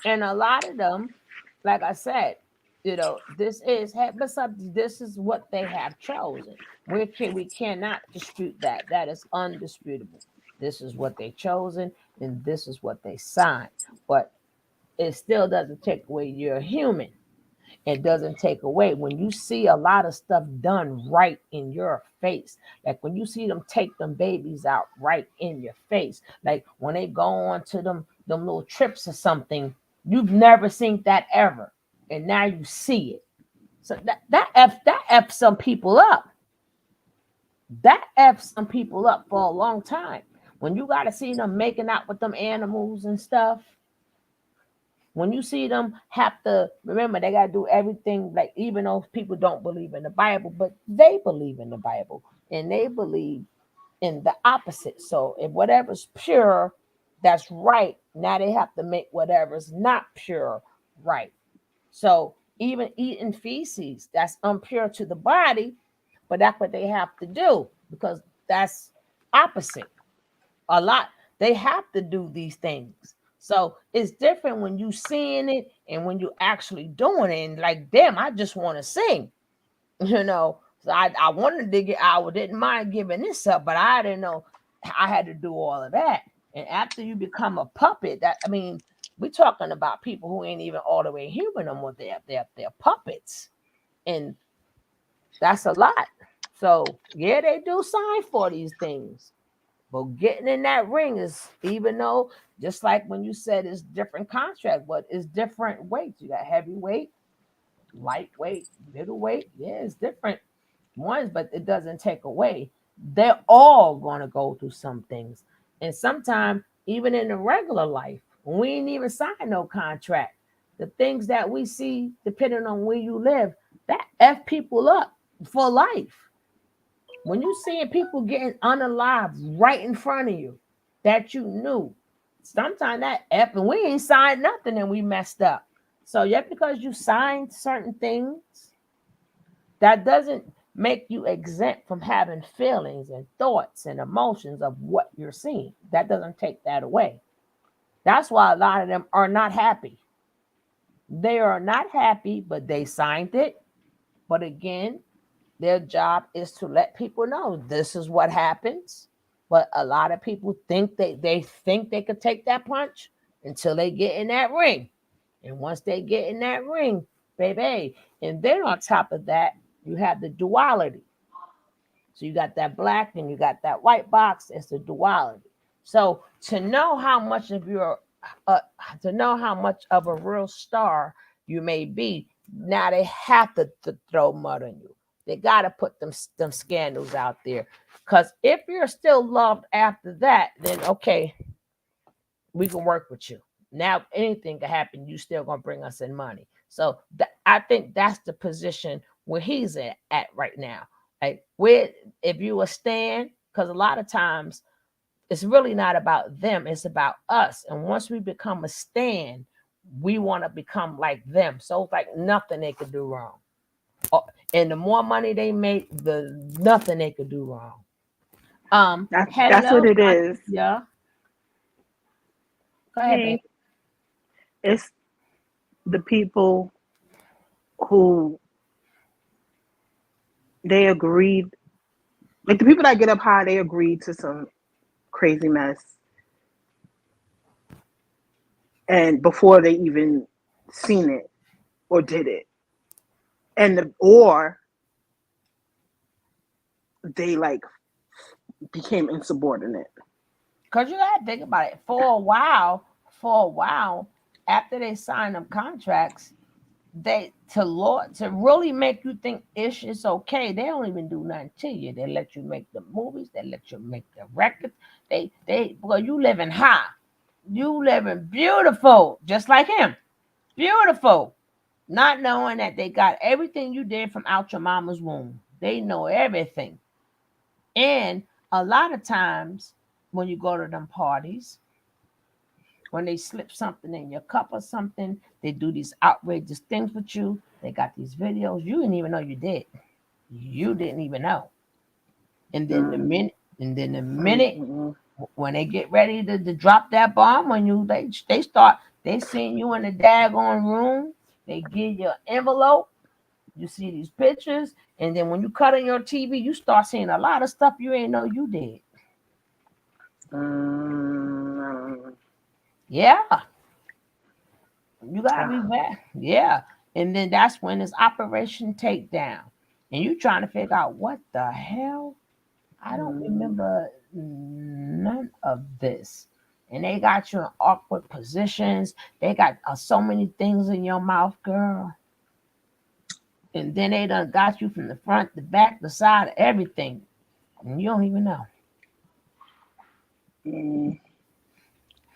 And a lot of them, like I said, this is what they have chosen. We cannot dispute that. That is undisputable. This is what they chosen, and this is what they signed. But it still doesn't take away you're human. It doesn't take away when you see a lot of stuff done right in your face. Like when you see them take them babies out right in your face. Like when they go on to them little trips or something, you've never seen that ever. And now you see it. So that F some people up. That F some people up for a long time. When you got to see them making out with them animals and stuff. When you see them have to, remember, they got to do everything, like even though people don't believe in the Bible, but they believe in the Bible and they believe in the opposite. So if whatever's pure, that's right. Now they have to make whatever's not pure right. So even eating feces, that's impure to the body, but that's what they have to do because that's opposite. A lot, they have to do these things. So it's different when you seeing it and when you actually doing it. And like, damn, I just want to sing, So I wanted to didn't mind giving this up, but I didn't know I had to do all of that. And after you become a puppet, we're talking about people who ain't even all the way human no more. They're puppets, and that's a lot. So yeah, they do sign for these things. But getting in that ring is, even though, just like when you said it's different contract, but it's different weights. You got heavyweight, lightweight, middleweight. Yeah, it's different ones, but it doesn't take away. They're all going to go through some things. And sometimes, even in the regular life, when we ain't even signed no contract, the things that we see, depending on where you live, that F people up for life. When you seeing people getting unalived right in front of you that you knew, sometimes that F, and we ain't signed nothing and we messed up. So just because you signed certain things, that doesn't make you exempt from having feelings and thoughts and emotions of what you're seeing. That doesn't take that away. That's why a lot of them are not happy. They are not happy, but they signed it. But again, their job is to let people know this is what happens. But a lot of people think they think they could take that punch until they get in that ring. And once they get in that ring, baby, and then on top of that, you have the duality. So you got that black and you got that white box. It's the duality. So to know how much of a real star you may be, now they have to throw mud on you. They got to put them scandals out there. Because if you're still loved after that, then okay, we can work with you. Now anything can happen. You still going to bring us in money. So I think that's the position where he's at right now. Like if you a stand, because a lot of times it's really not about them. It's about us. And once we become a stand, we want to become like them. So it's like nothing they could do wrong. And the more money they make, the nothing they could do wrong. That's what it is. Yeah. Go ahead, babe. It's the people who they agreed, like the people that get up high, they agreed to some crazy mess, and before they even seen it or did it, or they like became insubordinate. Because you gotta think about it. For a while, after they sign them contracts, to really make you think ish is okay, they don't even do nothing to you. They let you make the movies, they let you make the records. Well, you living high, you living beautiful, just like him, beautiful, not knowing that they got everything you did from out your mama's womb. They know everything. And a lot of times when you go to them parties, when they slip something in your cup or something, they do these outrageous things with you. They got these videos. You didn't even know you did. You didn't even know. And then the minute when they get ready to drop that bomb, when they seeing you in the daggone room, they give you an envelope. You see these pictures, and then when you cut on your TV, you start seeing a lot of stuff you ain't know you did. Yeah. You gotta be back. Yeah. And then that's when it's Operation Takedown. And you trying to figure out what the hell? I don't remember none of this. And they got you in awkward positions. They got so many things in your mouth, girl. And then they done got you from the front, the back, the side, everything. And you don't even know.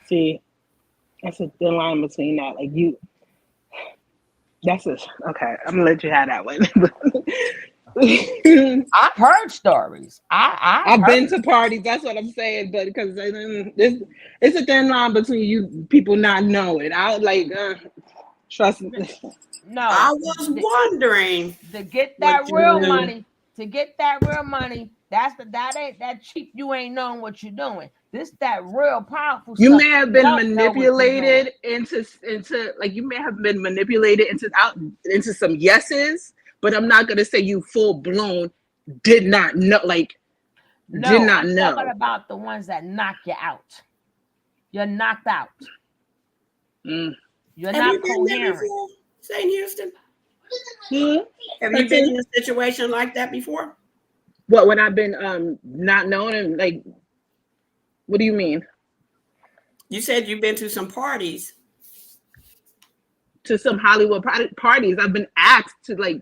See, that's a thin line between that. Like okay. I'm gonna let you have that one. I've heard stories. I've been to parties. That's what I'm saying. But because it's a thin line between you people not knowing. I like trust me. No, I was wondering to get that real money. To get that real money, that ain't that cheap. You ain't knowing what you're doing. This that real powerful. You stuff. may have been manipulated into like you may have been manipulated into some yeses, but I'm not gonna say you full blown did not know. Like did not know. I'm talking about the ones that knock you out. You're knocked out. You're not coherent. St. Houston? Have you been in a situation like that before? What, when I've been not known and like, what do you mean? You said you've been to some parties. To some Hollywood parties. I've been asked to like,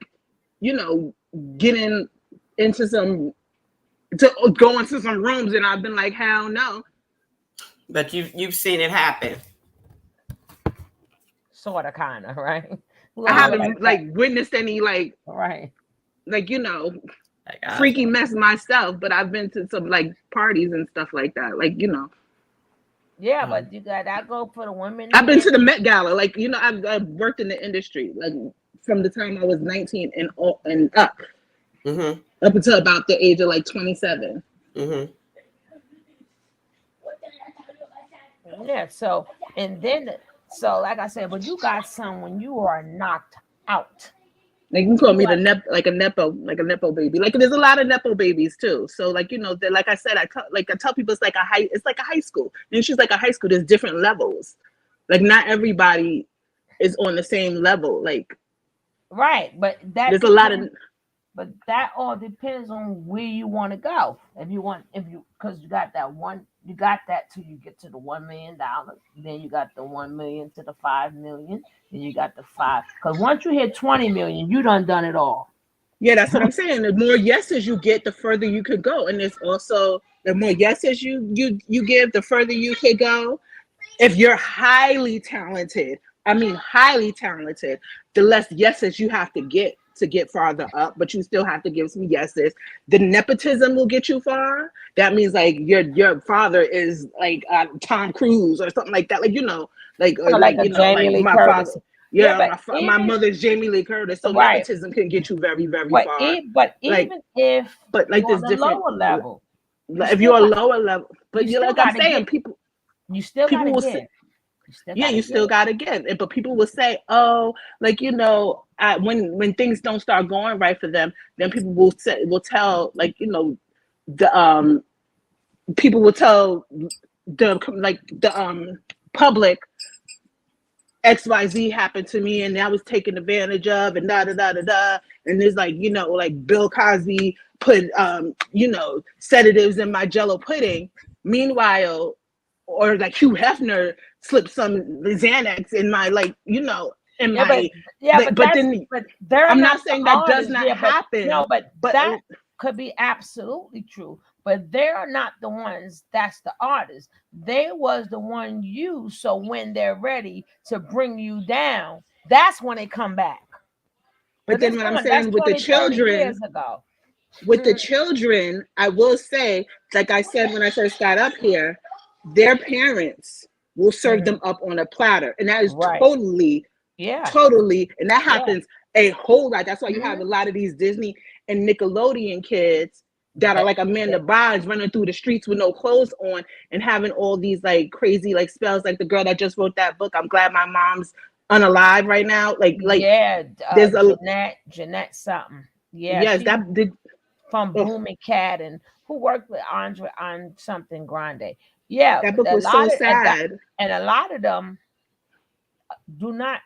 get into some, to go into some rooms, and I've been like, hell no. But you've seen it happen. Sort of, kind of, right? I haven't witnessed any freaky mess myself, but I've been to some like parties and stuff like that. Yeah, but you got that go for the women. I've been to the Met Gala. I've worked in the industry from the time I was 19 and up. Mm-hmm. Up until about the age of 27. Mm-hmm. Yeah, so like I said, but you got some when you are knocked out. Like you call me a nepo baby. Like there's a lot of nepo babies too. So like I said, I tell people it's like a high school. And she's like a high school. There's different levels. Like not everybody is on the same level. Right, but there's a lot of. But that all depends on where you want to go. Because you got that till you get to the $1 million. Then you got the 1 million to the 5 million. Then you got the 5. Because once you hit 20 million, you done it all. Yeah, that's what I'm saying. The more yeses you get, the further you could go. And it's also the more yeses you give, the further you could go. If you're highly talented, the less yeses you have to get to get farther up, but you still have to give some yeses. The nepotism will get you far. That means like your father is like Tom Cruise or something like that. Like, you know, like a you know, Jamie like Lee my Curtis. father. Yeah, but my mother's Jamie Lee Curtis. So right. nepotism can get you very, very but far. Even if but like you're there's on a different lower level, if you're a lower level, but you're like I'm saying, people still people gotta will give. say, you still gotta give. But people will say, oh, like, you know, when things don't start going right for them, then people will tell, like, you know, the people will tell the public, XYZ happened to me and I was taken advantage of, and da da da da da. And there's like, you know, like Bill Cosby put you know, sedatives in my Jello pudding. Meanwhile, or like Hugh Hefner slipped some Xanax in my, like, you know, in my but I'm not saying that does not happen. No, but that could be absolutely true. But they're not the ones that's the artists. They was the one used. So when they're ready to bring you down, that's when they come back. But then what I'm saying with the children, the children, I will say, like I said when I first got up here, their parents will serve them up on a platter. And that is totally, and that happens a whole lot. That's why you have a lot of these Disney and Nickelodeon kids that are like Amanda Bynes running through the streets with no clothes on and having all these like crazy like spells, like the girl that just wrote that book, I'm Glad My Mom's Unalive right now. Like there's Jeanette something. Yes, that did from Booming Cat, and who worked with Andre on something Grande. Yeah, that book was so sad. And a lot of them do not.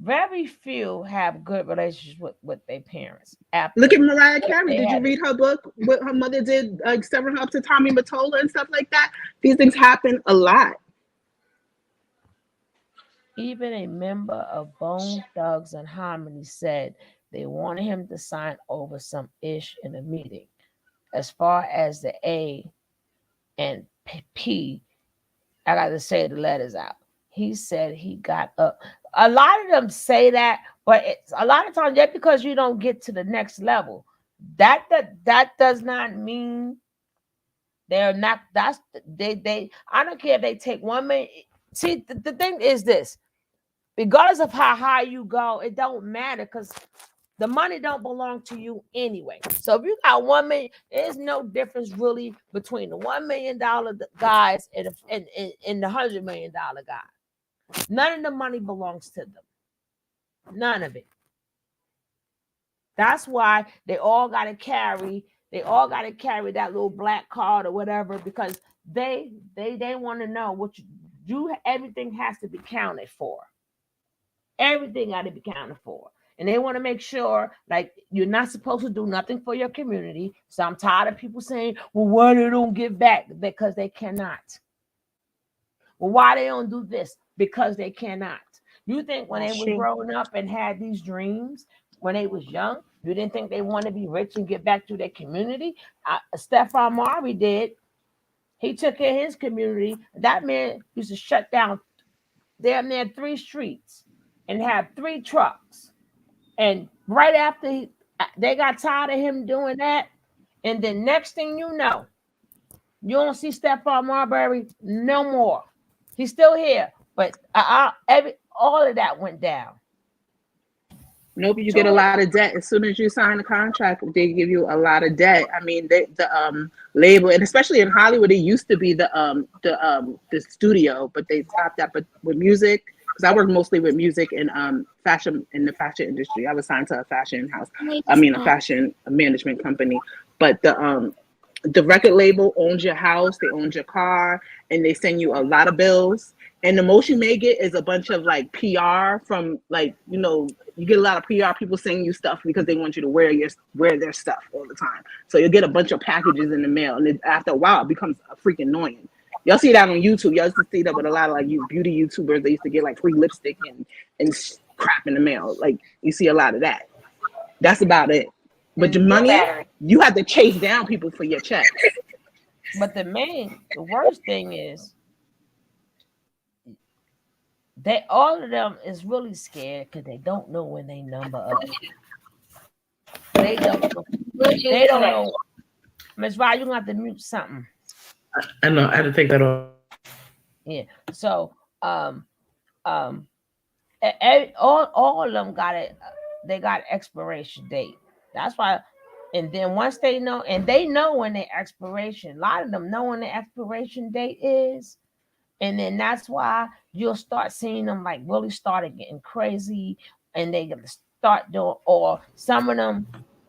Very few have good relationships with their parents. Look at Mariah Carey. Did you read her book? What her mother did, like severing her up to Tommy Mottola and stuff like that. These things happen a lot. Even a member of Bone Thugs and Harmony said they wanted him to sign over some ish in a meeting. As far as the A and P, I got to say the letters out. He said he got up. A lot of them say that, but it's a lot of times just because you don't get to the next level, that does not mean they're not. That's they. I don't care if they take 1 million. See, the thing is this: regardless of how high you go, it don't matter because the money don't belong to you anyway. So if you got 1 million, there's no difference really between the $1 million guys and the $100 million guy. None of the money belongs to them. None of it. That's why they all got to carry that little black card or whatever, because they want to know what you everything has to be counted for. Everything got to be counted for. And they want to make sure, like, you're not supposed to do nothing for your community. So I'm tired of people saying, well, why they don't give back? Because they cannot. Well, why they don't do this? Because they cannot. You think when they was growing up and had these dreams, when they was young, you didn't think they want to be rich and get back to their community? Stephon Marbury did. He took care of his community. That man used to shut down damn near 3 streets and have 3 trucks. And right after they got tired of him doing that, and then next thing you know, you don't see Stephon Marbury no more. He's still here, but all of that went down. Nope, you get a lot of debt as soon as you sign a contract. They give you a lot of debt. I mean, the label, and especially in Hollywood, it used to be the studio, but they stopped that. But with music, because I work mostly with music and fashion in the fashion industry, I was signed to a fashion house. A fashion management company. But the record label owns your house, they own your car, and they send you a lot of bills. And the most you may get is a bunch of like PR from, like, you know, you get a lot of PR people sending you stuff because they want you to wear their stuff all the time. So you'll get a bunch of packages in the mail, and after a while, it becomes freaking annoying. Y'all see that on YouTube. Y'all used to see that with a lot of like beauty YouTubers. They used to get like free lipstick and crap in the mail. Like, you see a lot of that. That's about it. But the money, you have to chase down people for your checks. But the worst thing is, all of them is really scared because they don't know when they number up. they don't know. Ms. Rod, you're gonna have to mute something. I know. I had to take that off. Yeah. So all of them got it. They got expiration date. That's why. And then once they know, and they know when their expiration, a lot of them know when the expiration date is. And then that's why you'll start seeing them like really started getting crazy, and they gonna start doing, or some of them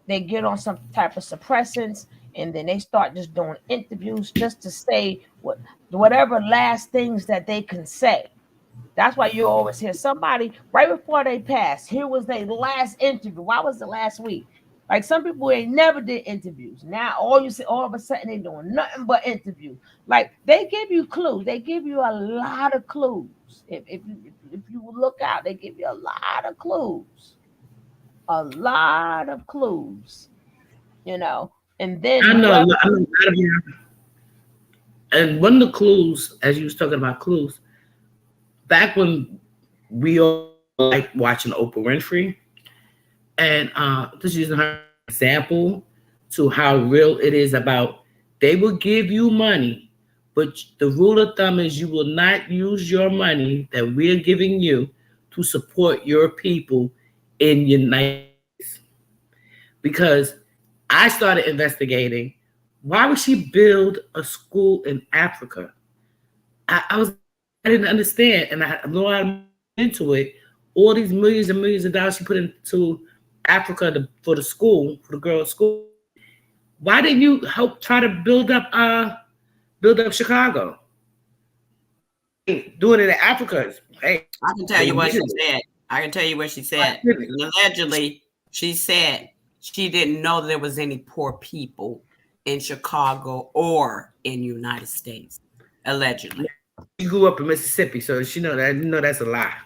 they get on some type of suppressants, and then they start just doing interviews just to say whatever last things that they can say. That's why you always hear somebody right before they pass. Here was their last interview. Why was it last week? Like some people ain't never did interviews. Now all you see, all of a sudden they doing nothing but interview. Like they give you clues. They give you a lot of clues. If you look out, they give you a lot of clues. A lot of clues. You know. And then I know a lot of you. And one of the clues, as you was talking about clues, back when we all like watching Oprah Winfrey, and just using her example to how real it is about they will give you money, but the rule of thumb is you will not use your money that we're giving you to support your people in United States. Because I started investigating, why would she build a school in Africa? I didn't understand, and I know I'm into it. All these millions and millions of dollars she put into Africa for the school, for the girls' school. Why didn't you help try to build up Chicago? Doing it in Africa. Hey, I can tell you what she said. I can tell you what she said. Allegedly, she said she didn't know there was any poor people in Chicago or in the United States. Allegedly. She grew up in Mississippi, so she know that. You know that's a lie.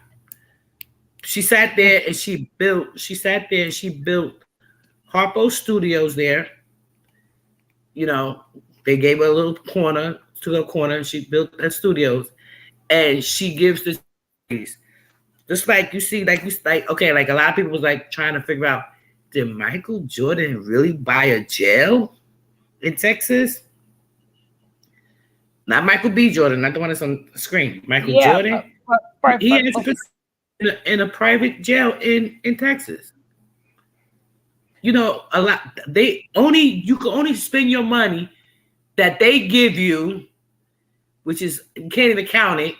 She sat there and she built Harpo Studios there. You know, they gave her a little corner, took a corner, and she built her studios. And she gives this, just like you see, like okay, like a lot of people was like trying to figure out, did Michael Jordan really buy a jail in Texas? Not Michael B. Jordan, not the one that's on the screen. Michael Jordan. He has in a private jail in Texas. You know, a lot. You can only spend your money that they give you, which is you can't even count it,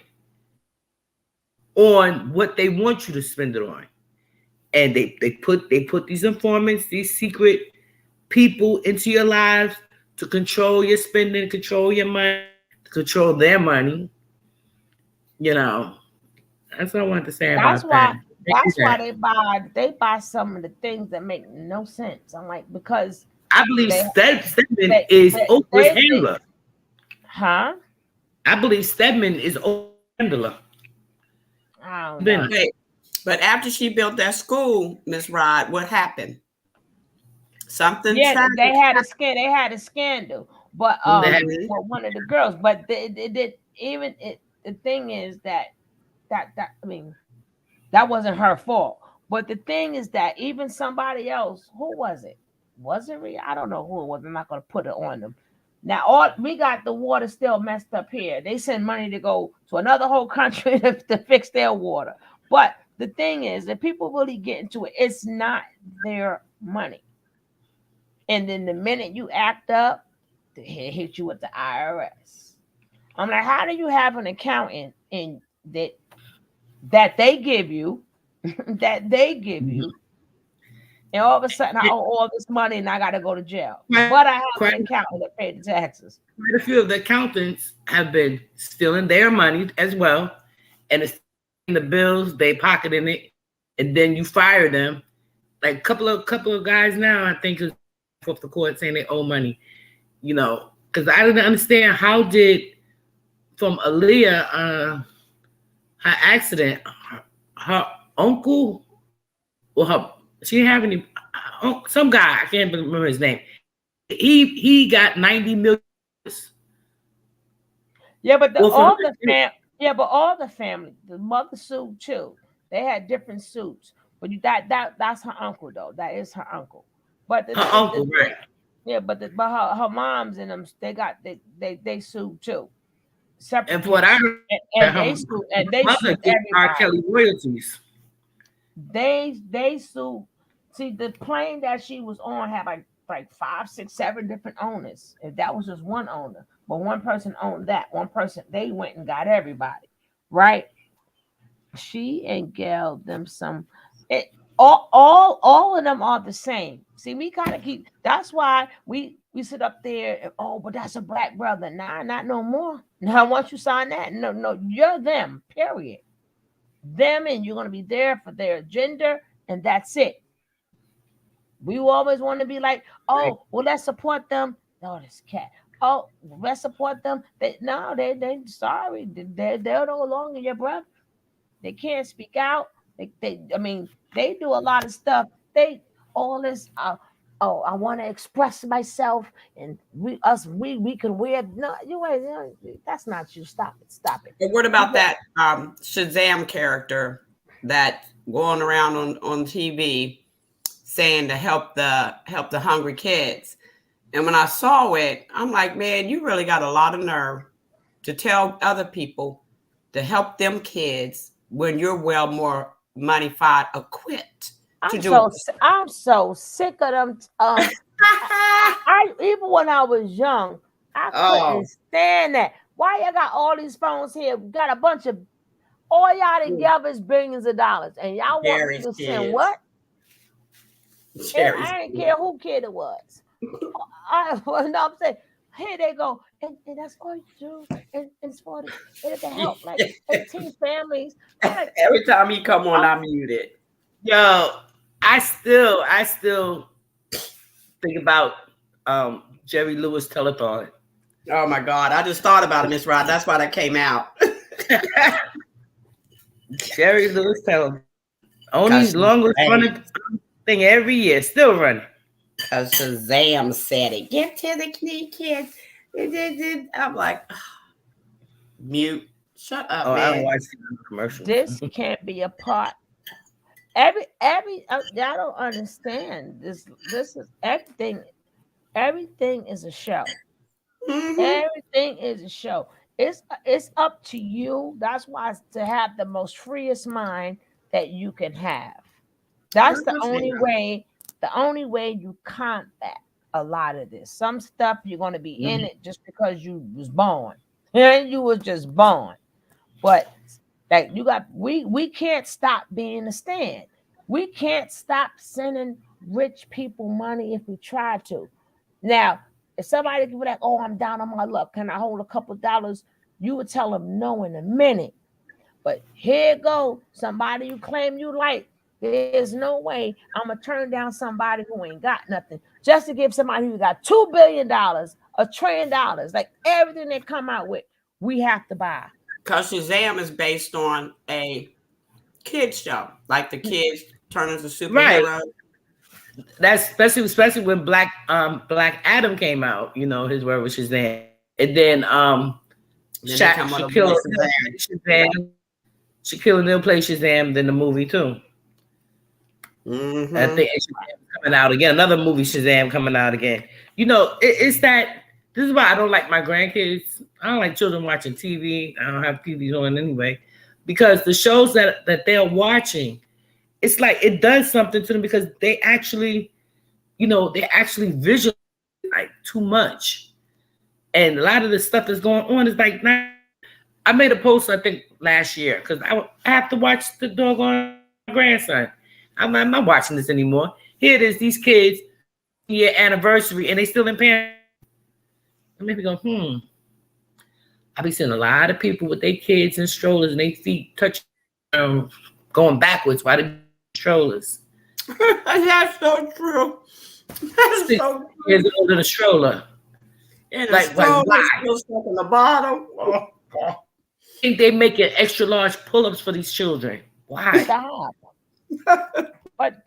on what they want you to spend it on. And they put these informants, these secret people into your lives to control your spending, control your money, to control their money. You know, that's what I wanted to say about that. That's why they buy some of the things that make no sense. I'm like, because I believe Stedman is Oprah's handler. Huh? I believe Stedman is Oprah's handler. I don't know. Okay. But after she built that school, Miss Rod, what happened? Something. Yeah, they had a scandal, but for one of the girls. But the thing is that I mean, that wasn't her fault. But the thing is that even somebody else, who was it? Was it Rhea? I don't know who it was. I'm not going to put it on them. Now, we got the water still messed up here. They send money to go to another whole country to fix their water. But the thing is that people really get into it. It's not their money. And then the minute you act up, they hit you with the IRS. I'm like, how do you have an accountant in that they give you, and all of a sudden I owe all this money and I got to go to jail? But I have an accountant that paid the taxes. Quite a few of the accountants have been stealing their money as well, and it's in the bills, they pocketing it, and then you fire them. Like a couple of guys now, I think, is off the court saying they owe money. You know, because I didn't understand how did from Aaliyah, her accident, her uncle or she didn't have any. Some guy, I can't remember his name. He got $90 million. Yeah, but all the family, the mother sued too. They had different suits, but that's her uncle though. That is her uncle. But her uncle, right? Yeah, but her moms and them, they sued too. Separate. And for what I heard, and they sued everybody. R. Kelly royalties. They sued. See, the plane that she was on had like 5, 6, 7 different owners. If that was just one owner, but one person owned that. One person, they went and got everybody, right? She and Gail them some. All of them are the same. See, we gotta keep. That's why we sit up there. And, oh, but that's a black brother. Nah, not no more. Now, once you sign that, no, you're them. Period. Them, and you're gonna be there for their agenda, and that's it. We always want to be like, oh, well, let's support them. No, this cat. Oh, let's support them. They sorry. They're no longer your brother. They can't speak out. I mean, they do a lot of stuff. They all this. Oh, I want to express myself, and we can wear. No, that's not you. Stop it. But what about that Shazam character that going around on TV saying to help the hungry kids? And when I saw it, I'm like, man, you really got a lot of nerve to tell other people to help them kids when you're well more money-fied equipped to do it. I'm so sick of them. I even when I was young, I couldn't stand that. Why y'all got all these phones here? Got a bunch of all y'all together is billions of dollars, and y'all want me to send what? I didn't care who kid it was. I'm saying, here they go, and that's all you do, and it's for the help like 18 families. Every time he come on, I mute it. Yo, I still think about Jerry Lewis telethon. Oh my God, I just thought about it, Miss Rod. That's why that came out. Jerry Lewis telethon, only longest running thing every year, still running. Because Shazam said it. Give to the kids. I'm like, mute. Shut up, man. I don't watch commercials. This can't be a part. Y'all don't understand. This is everything. Everything is a show. Mm-hmm. Everything is a show. It's up to you. That's why to have the most freest mind that you can have. That's the only way. The only way you combat a lot of this. Some stuff you're going to be in it just because you was born. And you was just born. But like we can't stop being a stand. We can't stop sending rich people money if we try to. Now, if somebody could be like, oh, I'm down on my luck, can I hold a couple dollars? You would tell them no in a minute. But here go somebody you claim you like. There's no way I'm going to turn down somebody who ain't got nothing just to give somebody who got $2 billion, $1 trillion, like everything they come out with, we have to buy. Because Shazam is based on a kids show, like the kids turn into superheroes. Right. That's especially when Black Adam came out. You know, his word was Shazam, and then Shaquille O'Neal played Shazam in the movie too. Mm-hmm. I think Shazam coming out again. Another movie, Shazam, coming out again. You know, it's that. This is why I don't like my grandkids. I don't like children watching TV. I don't have TVs on anyway, because the shows that they're watching, it's like it does something to them because they actually visualize like too much, and a lot of the stuff that's going on is like not. I made a post I think last year because I have to watch the doggone grandson. I'm not watching this anymore. Here it is, these kids, year anniversary, and they still in parents. And maybe go, I be seeing a lot of people with their kids and strollers and their feet touching, going backwards while they strollers. That's so true. That's so true. Years older than a stroller. And like, still stuck in the bottom. I think they making extra large pull-ups for these children. Why? Stop. But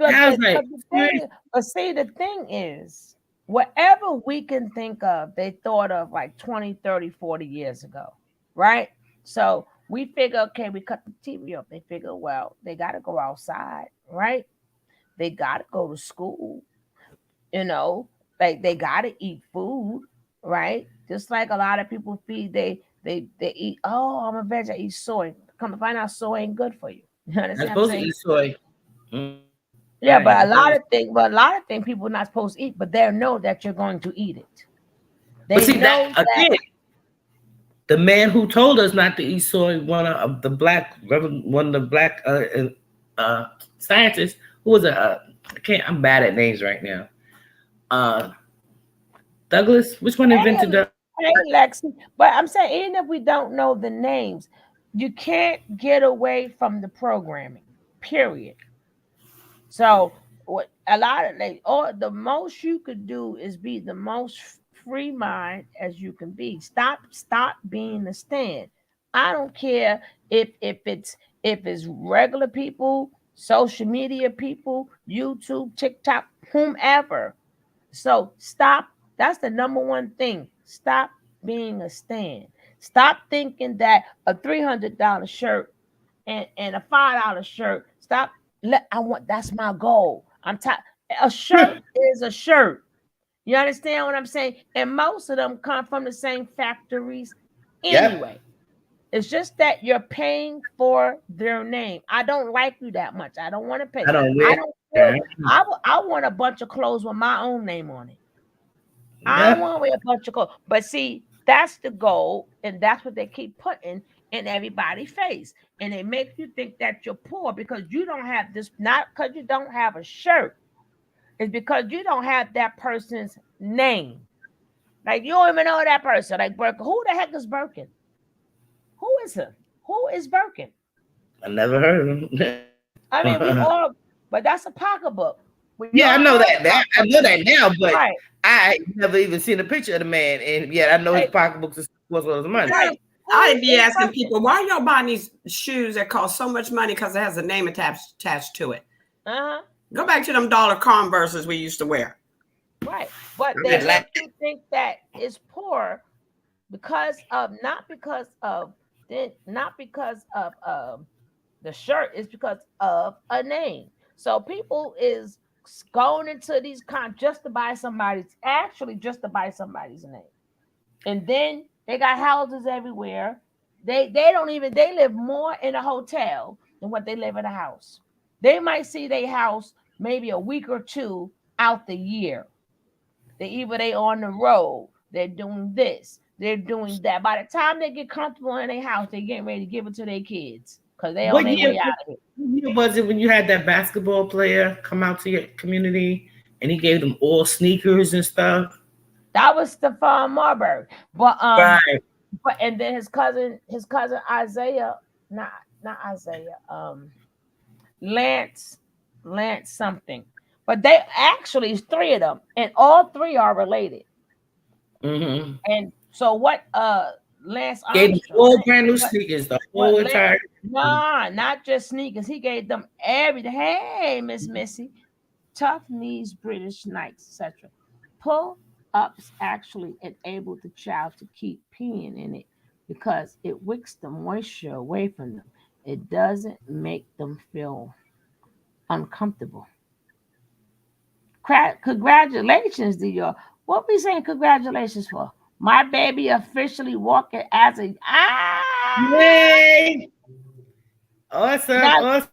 see, the thing is, whatever we can think of, they thought of like 20, 30, 40 years ago, right? So we figure, okay, we cut the TV off. They figure, well, they got to go outside, right? They got to go to school. You know, like they gotta eat food, right? Just like a lot of people feed, they eat. Oh, I'm a veg. I eat soy. Come to find out, soy ain't good for you. You I'm understand what I'm supposed to saying? eat soy. Yeah, Right. but a lot of things people are not supposed to eat, but they know that you're going to eat it. But They see know that again. The man who told us not to eat soy, one of the black scientists who was I'm bad at names right now. Douglas, which one invented the? Hey, Lexi, but I'm saying even if we don't know the names, you can't get away from the programming. Period. So what a lot of or the most you could do is be the most free mind as you can be. Stop being the stand. I don't care if it's regular people, social media people, YouTube, TikTok, whomever. So stop. That's the number one thing. Stop being a stand. Stop thinking that a $300 shirt and a $5 shirt. Stop. That's my goal. A shirt is a shirt. You understand what I'm saying? And most of them come from the same factories anyway. Yep. It's just that you're paying for their name. I don't like you that much. I don't want to pay. I don't I want a bunch of clothes with my own name on it. Yep. I don't want to wear a bunch of clothes. But see, that's the goal, and that's what they keep putting in everybody's face. And they make you think that you're poor because you don't have this, not because you don't have a shirt. It's because you don't have that person's name. Like you don't even know that person. Like Birkin. Who the heck is Birkin? Who is him? Who is Birkin? I never heard of him. I mean, we all, but that's a pocketbook. Yeah, I know that. I know that now, but right. I never even seen a picture of the man, and yet I know his pocketbooks is worth a lot of money. Right. I'd be asking people, why y'all buying these shoes that cost so much money because it has a name attached to it? Go back to them dollar Converses we used to wear. Right, but they make you think that it's poor because of not because of the shirt, it's because of a name. So people is going into these just to buy somebody's name, and then they got houses everywhere. They live more in a hotel than what they live in a house. They might see their house maybe a week or two out the year. They on the road, they're doing this, they're doing that. By the time they get comfortable in their house, they're getting ready to give it to their kids because they on their way out of it. What year was it when you had that basketball player come out to your community and he gave them all sneakers and stuff? That was Stephon Marbury, but right. But and then his cousin Isaiah, not Isaiah, Lance something. But they actually is three of them, and all three are related. Mm-hmm. And so what? Lance gave them all brand new sneakers, the whole entire. Nah, not just sneakers. He gave them everything. Hey, Miss Missy, tough knees, British Knights, etc. Pull-ups actually enable the child to keep peeing in it because it wicks the moisture away from them. It doesn't make them feel uncomfortable. Congratulations, Dior. What we saying congratulations for? My baby officially walking as a Yay! Awesome.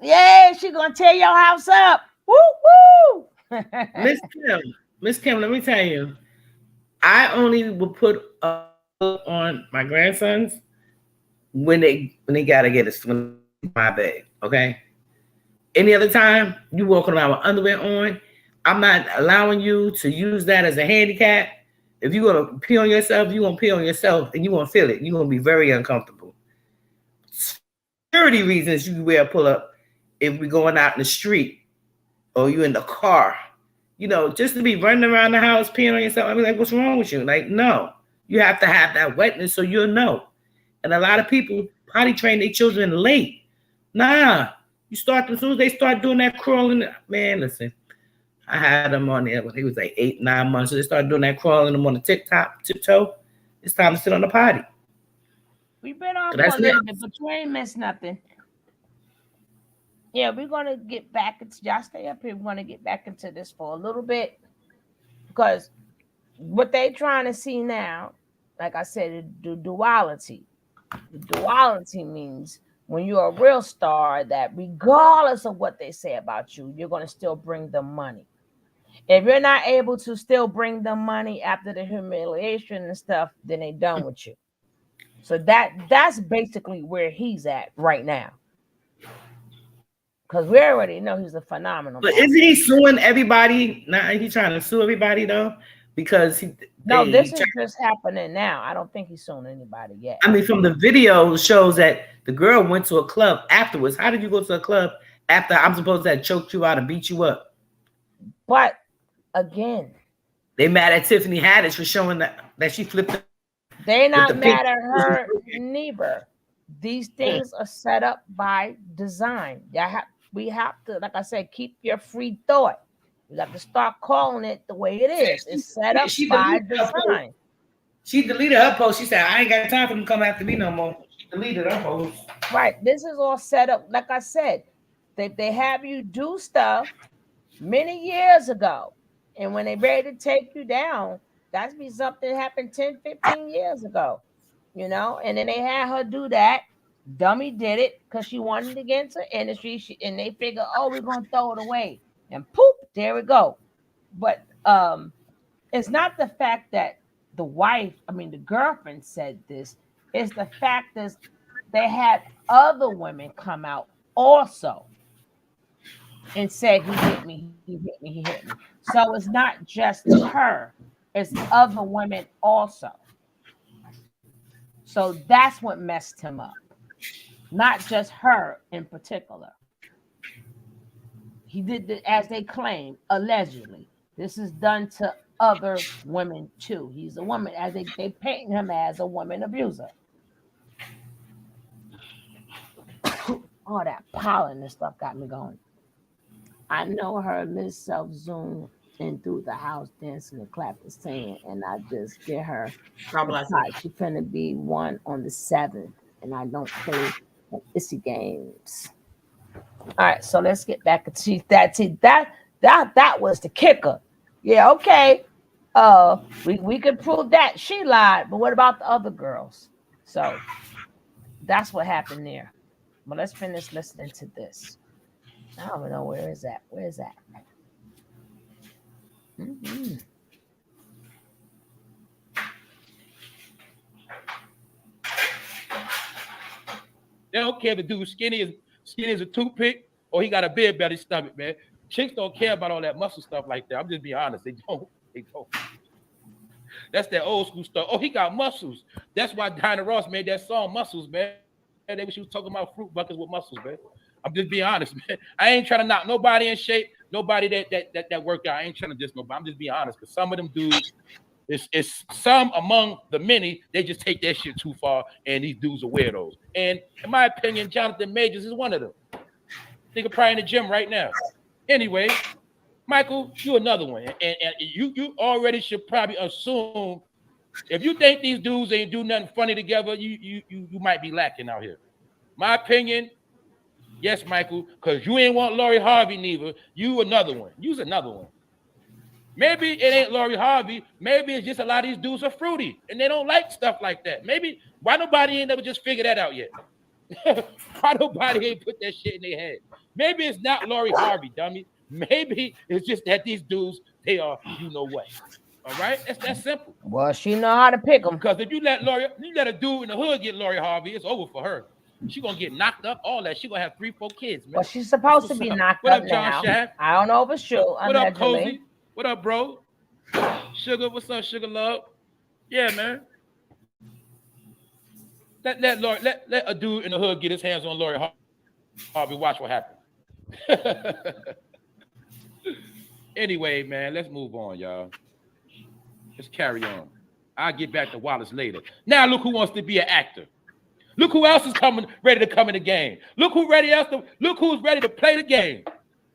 Yeah, she gonna tear your house up. Woo woo. Miss Kim, let me tell you, I only will put on my grandsons when they gotta get my bag. Okay. Any other time you walking around with underwear on, I'm not allowing you to use that as a handicap. If you're gonna pee on yourself, you're gonna pee on yourself and you're gonna feel it. You're gonna be very uncomfortable. Security reasons you wear a pull-up if we're going out in the street or you in the car. You know, just to be running around the house peeing on yourself. I mean, like, what's wrong with you? Like, no. You have to have that wetness so you'll know. And a lot of people potty train their children late. Nah. You start as soon as they start doing that crawling. Man, listen. I had them on there when he was like 8, 9 months. So they started doing that crawling them on the tiptoe. It's time to sit on the potty. We've been on for a little bit, but you ain't missed nothing. Yeah, we're gonna get back into y'all stay up here. We're gonna get back into this for a little bit because what they trying to see now, like I said, the duality. The duality means when you're a real star, that regardless of what they say about you, you're gonna still bring them money. If you're not able to still bring them money after the humiliation and stuff, then they done with you. So that's basically where he's at right now. Because we already know he's a phenomenal. But isn't he suing everybody? Now he trying to sue everybody though, because this is just happening now. I don't think he's suing anybody yet. I mean, from the video shows that the girl went to a club afterwards. How did you go to a club after I'm supposed to have choked you out and beat you up? But again, they mad at Tiffany Haddish for showing that she flipped. They're not mad at her neither. These things are set up by design. We have to, like I said, keep your free thought. You have to start calling it the way it is. It's set up by design. She deleted her post. She said, I ain't got time for them to come after me no more. She deleted her post. Right. This is all set up. Like I said, they have you do stuff many years ago. And when they're ready to take you down, that's be something that happened 10, 15 years ago. You know, and then they had her do that. Dummy did it because she wanted to get into the industry. And they figure, oh, we're going to throw it away. And poof, there we go. But it's not the fact that the girlfriend said this. It's the fact that they had other women come out also and said, he hit me. So it's not just her. It's other women also. So that's what messed him up. Not just her in particular. He did it, as they claim, allegedly. This is done to other women too. He's a woman, as they paint him as a woman abuser. All that pollen and stuff got me going. I know her Miss Self Zoom and through the house dancing and clapping, singing, and I just get her. She's finna be one on the 7th, and I don't play Issy games. All right, so let's get back to that. That was the kicker. Yeah, okay. We could prove that she lied, but what about the other girls? So that's what happened there. But let's finish listening to this. I don't know where is that. Mm-hmm. They don't care if the dude's skinny as a toothpick or he got a big belly stomach, man. Chicks don't care about all that muscle stuff like that. I'm just being honest. They don't. That's that old school stuff. Oh, he got muscles. That's why Diana Ross made that song Muscles, man. She was talking about fruit buckets with muscles, man. I'm just being honest, man. I ain't trying to knock nobody in shape, nobody that work out. I ain't trying to diss nobody. I'm just being honest, because some of them dudes, it's some among the many, they just take that shit too far, and these dudes are weirdos. And in my opinion, Johnathan Majors is one of them. Nigga probably in the gym right now. Anyway, Michael, you another one. And you already should probably assume, if you think these dudes ain't do nothing funny together, you might be lacking out here. My opinion, yes, Michael, because you ain't want Lori Harvey neither. You another one. You's another one. Maybe it ain't Lori Harvey. Maybe it's just a lot of these dudes are fruity and they don't like stuff like that. Maybe why nobody ain't never just figured that out yet? Why nobody ain't put that shit in their head? Maybe it's not Lori Harvey, dummy. Maybe it's just that these dudes, they are you know what. All right? That's simple. Well, she know how to pick them. Because if you let a dude in the hood get Lori Harvey, it's over for her. She gonna get knocked up, all that. She gonna have 3-4 kids, man. Well, she's supposed to be knocked up now. Shaft? I don't know if it's true. What up, Cozy? What up, bro? Sugar, what's up, Sugar Love? Yeah, man. Let a dude in the hood get his hands on Lori Harvey. Watch what happens. Anyway, man, let's move on, y'all. Let's carry on. I'll get back to Wallace later. Now look who wants to be an actor. Look who else is ready to come in the game. Look who's ready to play the game.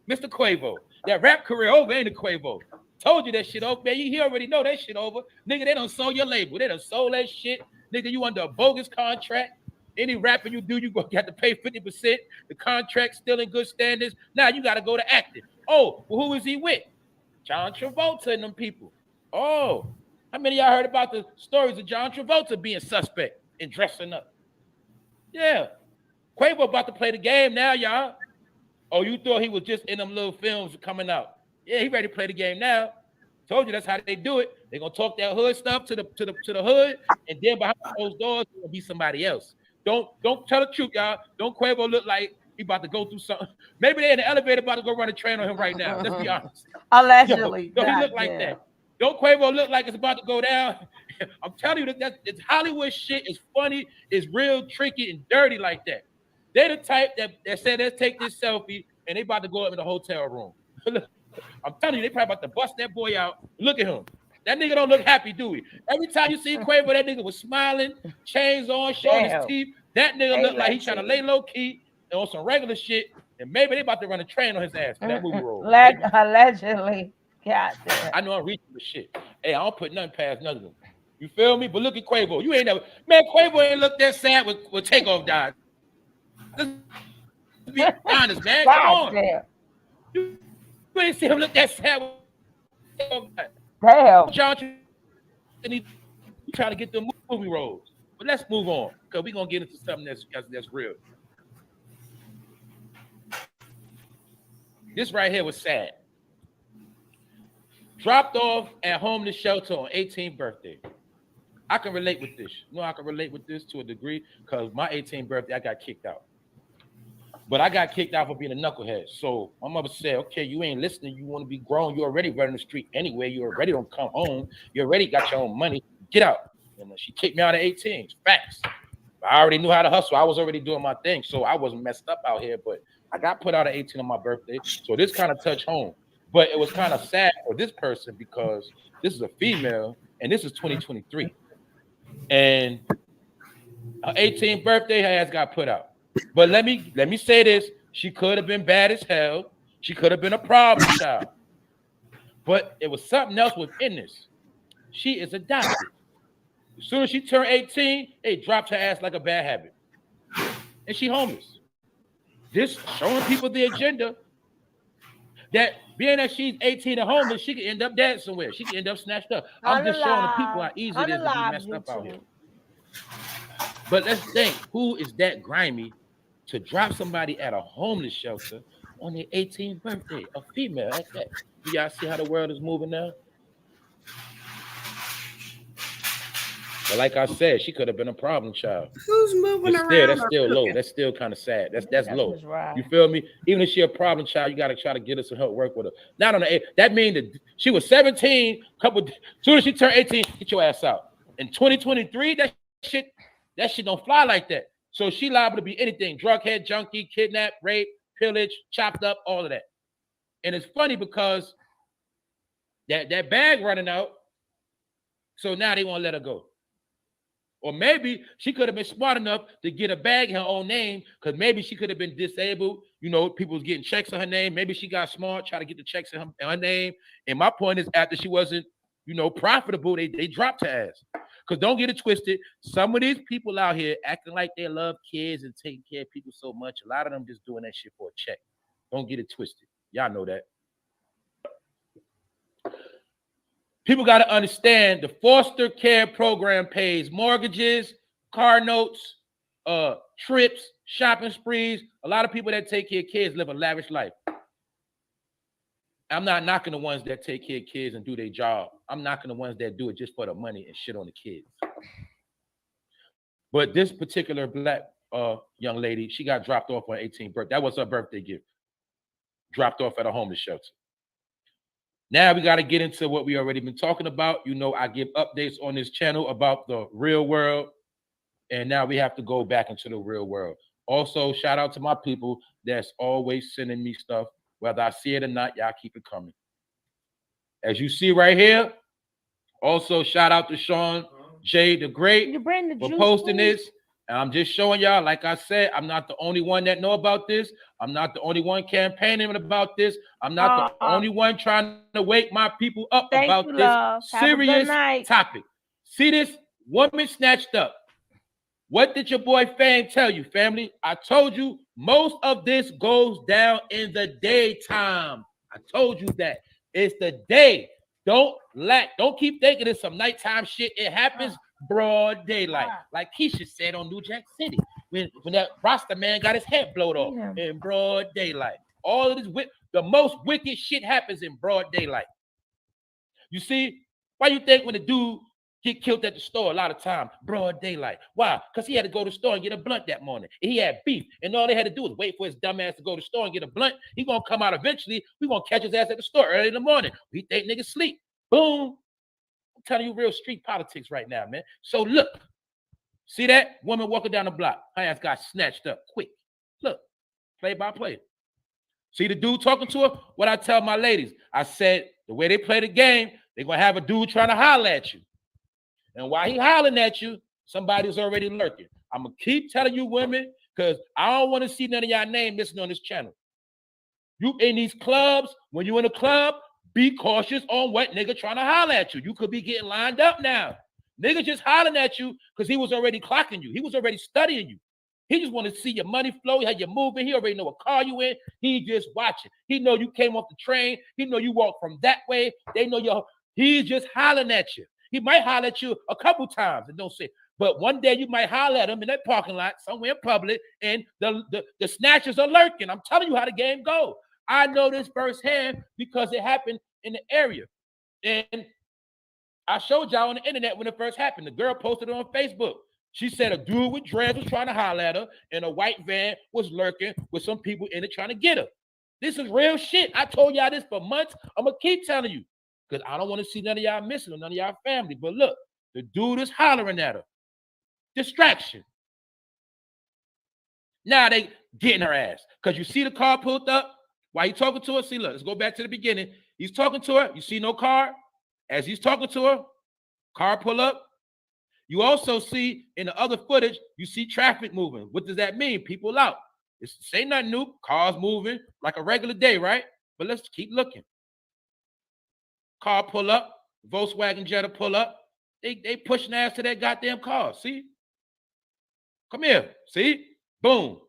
Mr. Quavo. That rap career over, ain't it, Quavo? Told you that shit over, man. He already know that shit over. Nigga, they done sold your label. They done sold that shit. Nigga, you under a bogus contract. Any rapping you do, you have to pay 50%. The contract's still in good standards. Now you got to go to acting. Oh, well, who is he with? John Travolta and them people. Oh, how many of y'all heard about the stories of John Travolta being suspect and dressing up? Yeah. Quavo about to play the game now, y'all. Oh, you thought he was just in them little films coming out. Yeah, he ready to play the game now. Told you that's how they do it. They're gonna talk that hood stuff to the hood, and then behind those doors, it's gonna be somebody else. Don't tell the truth, y'all. Don't Quavo look like he about to go through something. Maybe they're in the elevator about to go run a train on him right now. Let's be honest. Allegedly. Yo, he look like that. Don't Quavo look like it's about to go down? I'm telling you that it's Hollywood shit. It's funny. It's real tricky and dirty like that. They're the type that said, let's take this selfie, and they about to go up in the hotel room. I'm telling you, they probably about to bust that boy out. Look at him. That nigga don't look happy, do he? Every time you see Quavo, that nigga was smiling, chains on, showing his teeth. That nigga look like he's trying to lay low key and on some regular shit, and maybe they about to run a train on his ass for that movie role. Allegedly. God damn. I know I'm reaching the shit. Hey, I don't put nothing past none of them. You feel me? But look at Quavo. You ain't never, man, Quavo ain't looked that sad with Takeoff died. Let's be honest, man. Come on. Damn. You ain't see him look that sad with Takeoff died. Damn. John, and he trying to get the movie roles. But let's move on, because we're gonna get into something that's real. This right here was sad. Dropped off at homeless shelter on 18th birthday. I can relate with this. You know, I can relate with this to a degree, because my 18th birthday, I got kicked out. But I got kicked out for being a knucklehead. So my mother said, okay, you ain't listening. You want to be grown. You already running the street anyway. You already don't come home. You already got your own money. Get out. And she kicked me out at 18. Facts. I already knew how to hustle. I was already doing my thing. So I wasn't messed up out here. But I got put out at 18 on my birthday. So this kind of touched home. But it was kind of sad for this person, because this is a female and this is 2023. And her 18th birthday, her ass got put out. But let me say this. She could have been bad as hell. She could have been a problem child. But it was something else within this. She is adopted. As soon as she turned 18, they dropped her ass like a bad habit. And she homeless. This showing people the agenda that being that she's 18 and homeless, she could end up dead somewhere. She could end up snatched up. I'm just showing the people how easy it is to be messed up out here. But let's think, who is that grimy to drop somebody at a homeless shelter on their 18th birthday? A female at that. Do y'all see how the world is moving now? But like I said, she could have been a problem child. Who's moving around? That's still low. That's still kind of sad. That's low. Right. You feel me? Even if she a problem child, you got to try to get her some help, work with her. Not on the that means that she was 17. As soon as she turned 18, get your ass out. In 2023, that shit don't fly like that. So she liable to be anything: drug head, junkie, kidnap, rape, pillage, chopped up, all of that. And it's funny because that bag running out. So now they won't let her go. Or maybe she could have been smart enough to get a bag in her own name, because maybe she could have been disabled. You know, people was getting checks in her name. Maybe she got smart, try to get the checks in her name. And my point is, after she wasn't, profitable, they dropped her ass. Because don't get it twisted. Some of these people out here acting like they love kids and taking care of people so much. A lot of them just doing that shit for a check. Don't get it twisted. Y'all know that. People got to understand the foster care program pays mortgages, car notes, trips, shopping sprees. A lot of people that take care of kids live a lavish life. I'm not knocking the ones that take care of kids and do their job. I'm knocking the ones that do it just for the money and shit on the kids. But this particular black young lady, she got dropped off on 18th birthday. That was her birthday gift. Dropped off at a homeless shelter. Now we got to get into what we already been talking about. I give updates on this channel about the real world. And now we have to go back into the real world. Also, shout out to my people that's always sending me stuff. Whether I see it or not, y'all keep it coming. As you see right here, also shout out to Sean J. the Great for posting this. And I'm just showing y'all, like I said, I'm not the only one that know about this. I'm not the only one campaigning about this. I'm not the only one trying to wake my people up about this serious topic. See this woman snatched up. What did your boy Fame tell you, family? I told you most of this goes down in the daytime. I told you that. It's the day. Don't keep thinking it's some nighttime shit. It happens broad daylight. Like Keisha said on New Jack City. When that Rasta man got his head blowed off in broad daylight. All of this, the most wicked shit happens in broad daylight. You see, why you think when a dude get killed at the store a lot of time, broad daylight? Why? Because he had to go to the store and get a blunt that morning. And he had beef. And all they had to do was wait for his dumb ass to go to the store and get a blunt. He gonna come out eventually. We gonna catch his ass at the store early in the morning. We think niggas sleep. Boom. I'm telling you real street politics right now, man. So look. See that? Woman walking down the block. Her ass got snatched up quick. Look. Play by play. See the dude talking to her? What I tell my ladies, I said, the way they play the game, they're going to have a dude trying to holler at you. And while he hollering at you, somebody's already lurking. I'm going to keep telling you women because I don't want to see none of y'all name missing on this channel. You in these clubs, when you in a club, be cautious on what nigga trying to holler at you. You could be getting lined up now. Nigga just hollering at you because he was already clocking you. He was already studying you. He just want to see your money flow, how you're moving. He already know what car you in. He just watching. He know you came off the train. He know you walk from that way. They know you're. He's just hollering at you. He might holler at you a couple times and don't say. But one day you might holler at him in that parking lot somewhere in public, and the snatchers are lurking. I'm telling you how the game goes. I know this firsthand because it happened in the area, and I showed y'all on the internet when it first happened. The girl posted it on Facebook. She said a dude with dreads was trying to holler at her, and a white van was lurking with some people in it trying to get her. This is real shit. I told y'all this for months. I'm going to keep telling you because I don't want to see none of y'all missing or none of y'all family. But look, the dude is hollering at her. Distraction. Now they getting her ass because you see the car pulled up. While he talking to her, see, look, let's go back to the beginning. He's talking to her. You see no car. As he's talking to her, car pull up. You also see in the other footage, you see traffic moving. What does that mean? People out. It's ain't nothing new. Cars moving like a regular day, right? But let's keep looking. Car pull up. Volkswagen Jetta pull up. They pushing ass to that goddamn car. See? Come here. See? Boom.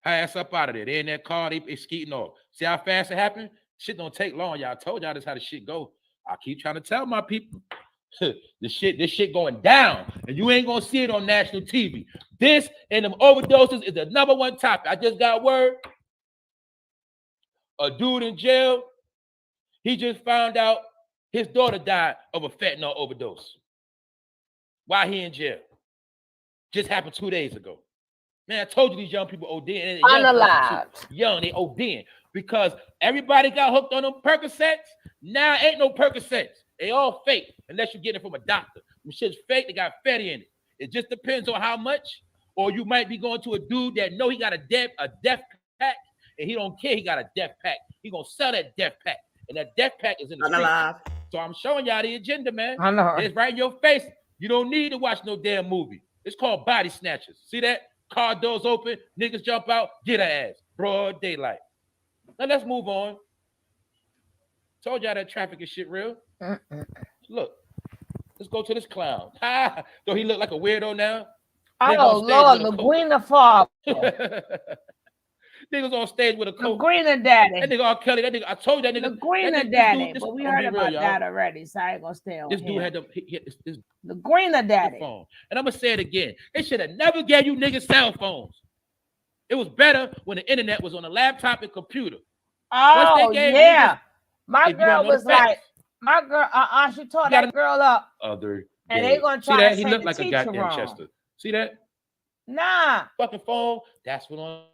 Her ass up out of there. They in that car. They skeeting off. See how fast it happened? Shit don't take long. Y'all told y'all this how the shit go. I keep trying to tell my people. This shit going down, and you ain't gonna see it on national TV. This and them overdoses is the number one topic. I just got word. A dude in jail. He just found out his daughter died of a fentanyl overdose. Why he in jail? Just happened 2 days ago. Man, I told you these young people ODing. Young, they ODing because everybody got hooked on them Percocets. Now ain't no Percocets. They all fake unless you get it from a doctor. Them shit's fake. They got fatty in it. It just depends on how much. Or you might be going to a dude that know he got a death pack, and he don't care he got a death pack. He gonna sell that death pack, and that death pack is in the street. So I'm showing y'all the agenda, man. I know. It's right in your face. You don't need to watch no damn movie. It's called Body Snatchers. See that? Car doors open, niggas jump out, get her ass. Broad daylight. Now let's move on. Told y'all that traffic is shit real. Look, let's go to this clown. Don't he look like a weirdo now? Oh Lord, the greener father. Niggas on stage with a coat. The greener daddy. That nigga R. Kelly. That nigga. I told you that nigga. The greener daddy. But we heard about that already, so I ain't gonna stay on. This dude had the greener daddy. Phone. And I'm gonna say it again. They should have never gave you niggas cell phones. It was better when the internet was on a laptop and computer. Oh yeah. My girl was like, my girl, she taught that girl up. And they gonna try to say he looked like a goddamn wrong. Chester. See that? Nah. Fucking phone. That's what all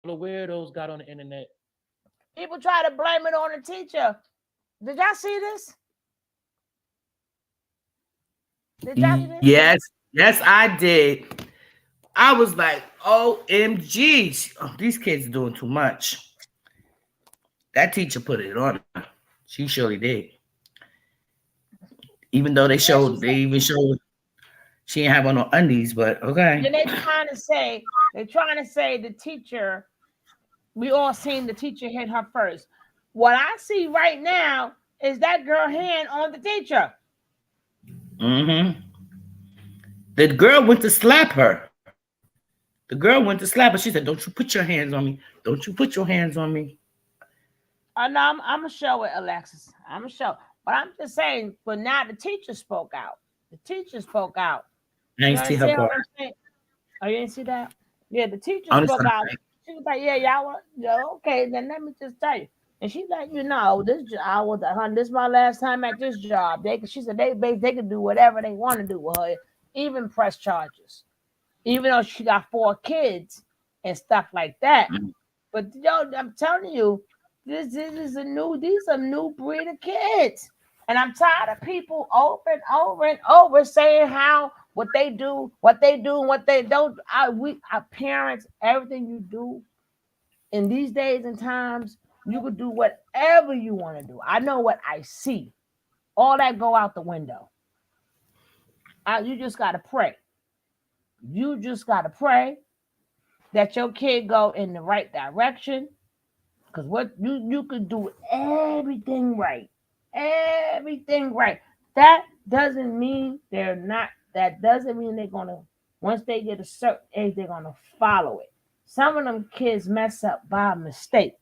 the weirdos got on the internet. People try to blame it on the teacher. Did y'all see this? Did y'all see this? Yes, I did. I was like, OMG, these kids are doing too much. That teacher put it on her. She surely did. Even though they even showed she didn't have on no undies, but okay. And they're trying to say the teacher, we all seen the teacher hit her first. What I see right now is that girl hand on the teacher. Mm-hmm. The girl went to slap her. The girl went to slap her. She said, "Don't you put your hands on me. Don't you put your hands on me." No, I'm going to show it, Alexis. I'm going to show. But I'm just saying, but now the teacher spoke out. The teacher spoke out. I ain't see her part. What I'm saying? Oh, you didn't see that? Yeah, the teacher Honestly, spoke out. She was like, "Yeah, y'all, okay, then let me just tell you." And she let you know, this is my last time at this job. She said they can do whatever they want to do with her, even press charges, even though she got 4 kids and stuff like that. But I'm telling you, these are new breed of kids, and I'm tired of people over and over and over saying what they do, and what they don't. Our parents, everything you do in these days and times, you could do whatever you want to do. I know what I see. All that go out the window. You just got to pray. You just got to pray that your kid go in the right direction. Because what you could do everything right. Everything right. That doesn't mean they're going to, once they get a certain age, they're going to follow it. Some of them kids mess up by mistake.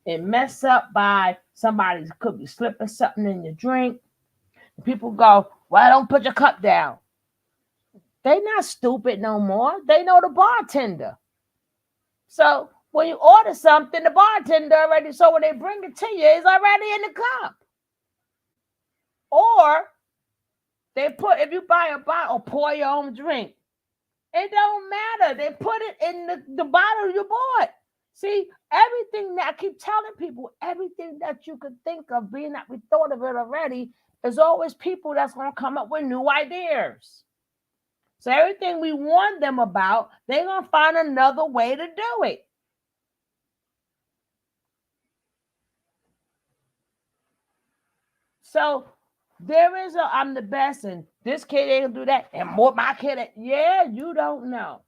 It mess up by somebody could be slipping something in your drink. People go, "Well, don't put your cup down." They not stupid no more. They know the bartender. So when you order something, the bartender already, so when they bring it to you, it's already in the cup. Or if you buy a bottle, pour your own drink. It don't matter. They put it in the bottle you bought. See, everything that I keep telling people, everything that you could think of, being that we thought of it already, is always people that's going to come up with new ideas. So everything we warn them about, they're going to find another way to do it. So there is I'm the best, and this kid ain't gonna do that, and more my kid. Yeah, you don't know.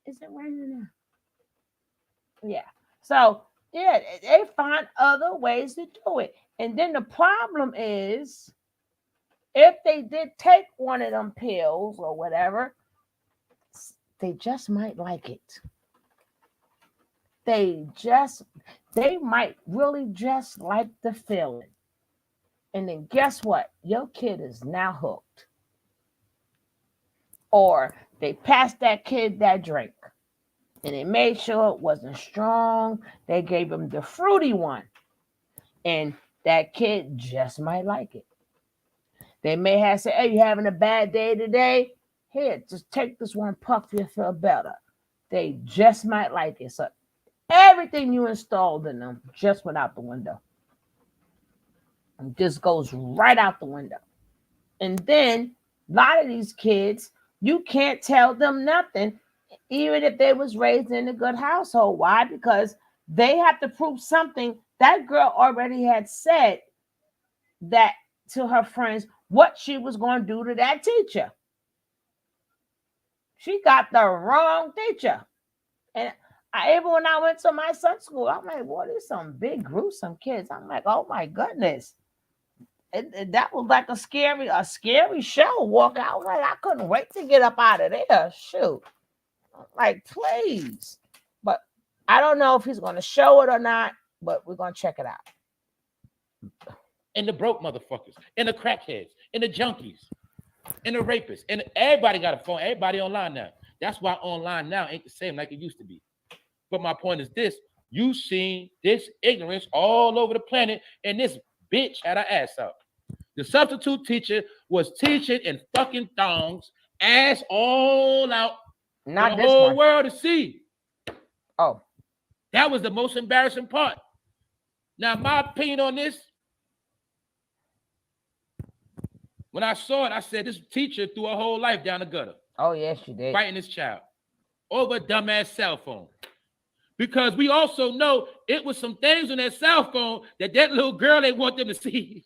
Is it raining now? Yeah. So yeah, they find other ways to do it. And then the problem is, if they did take one of them pills or whatever, they just might like it. They might really just like the feeling. And then guess what? Your kid is now hooked. Or they passed that kid that drink. And they made sure it wasn't strong. They gave him the fruity one. And that kid just might like it. They may have said, "Hey, you having a bad day today? Here, just take this one puff, you'll feel better." They just might like it. So everything you installed in them just went out the window. And just goes right out the window. And then a lot of these kids, you can't tell them nothing, even if they was raised in a good household. Why? Because they have to prove something. That girl already had said that to her friends, what she was going to do to that teacher. She got the wrong teacher. And even when I went to my son's school, I'm like, "Boy, there's some big, gruesome kids." I'm like, "Oh my goodness." That was like a scary show. Walk out, like I couldn't wait to get up out of there. Shoot, like please. But I don't know if he's going to show it or not. But we're going to check it out. And the broke motherfuckers, and the crackheads, and the junkies, and the rapists, and everybody got a phone. Everybody online now. That's why online now ain't the same like it used to be. But my point is this: you seen this ignorance all over the planet, and this bitch had her ass out. The substitute teacher was teaching in fucking thongs, ass all out, not for the this whole one. world to see. Oh, that was the most embarrassing part. Now, my opinion on this, when I saw it, I said this teacher threw her whole life down the gutter. Oh, yes, she did. Fighting this child over a dumbass cell phone. Because we also know it was some things on that cell phone that little girl ain't want them to see.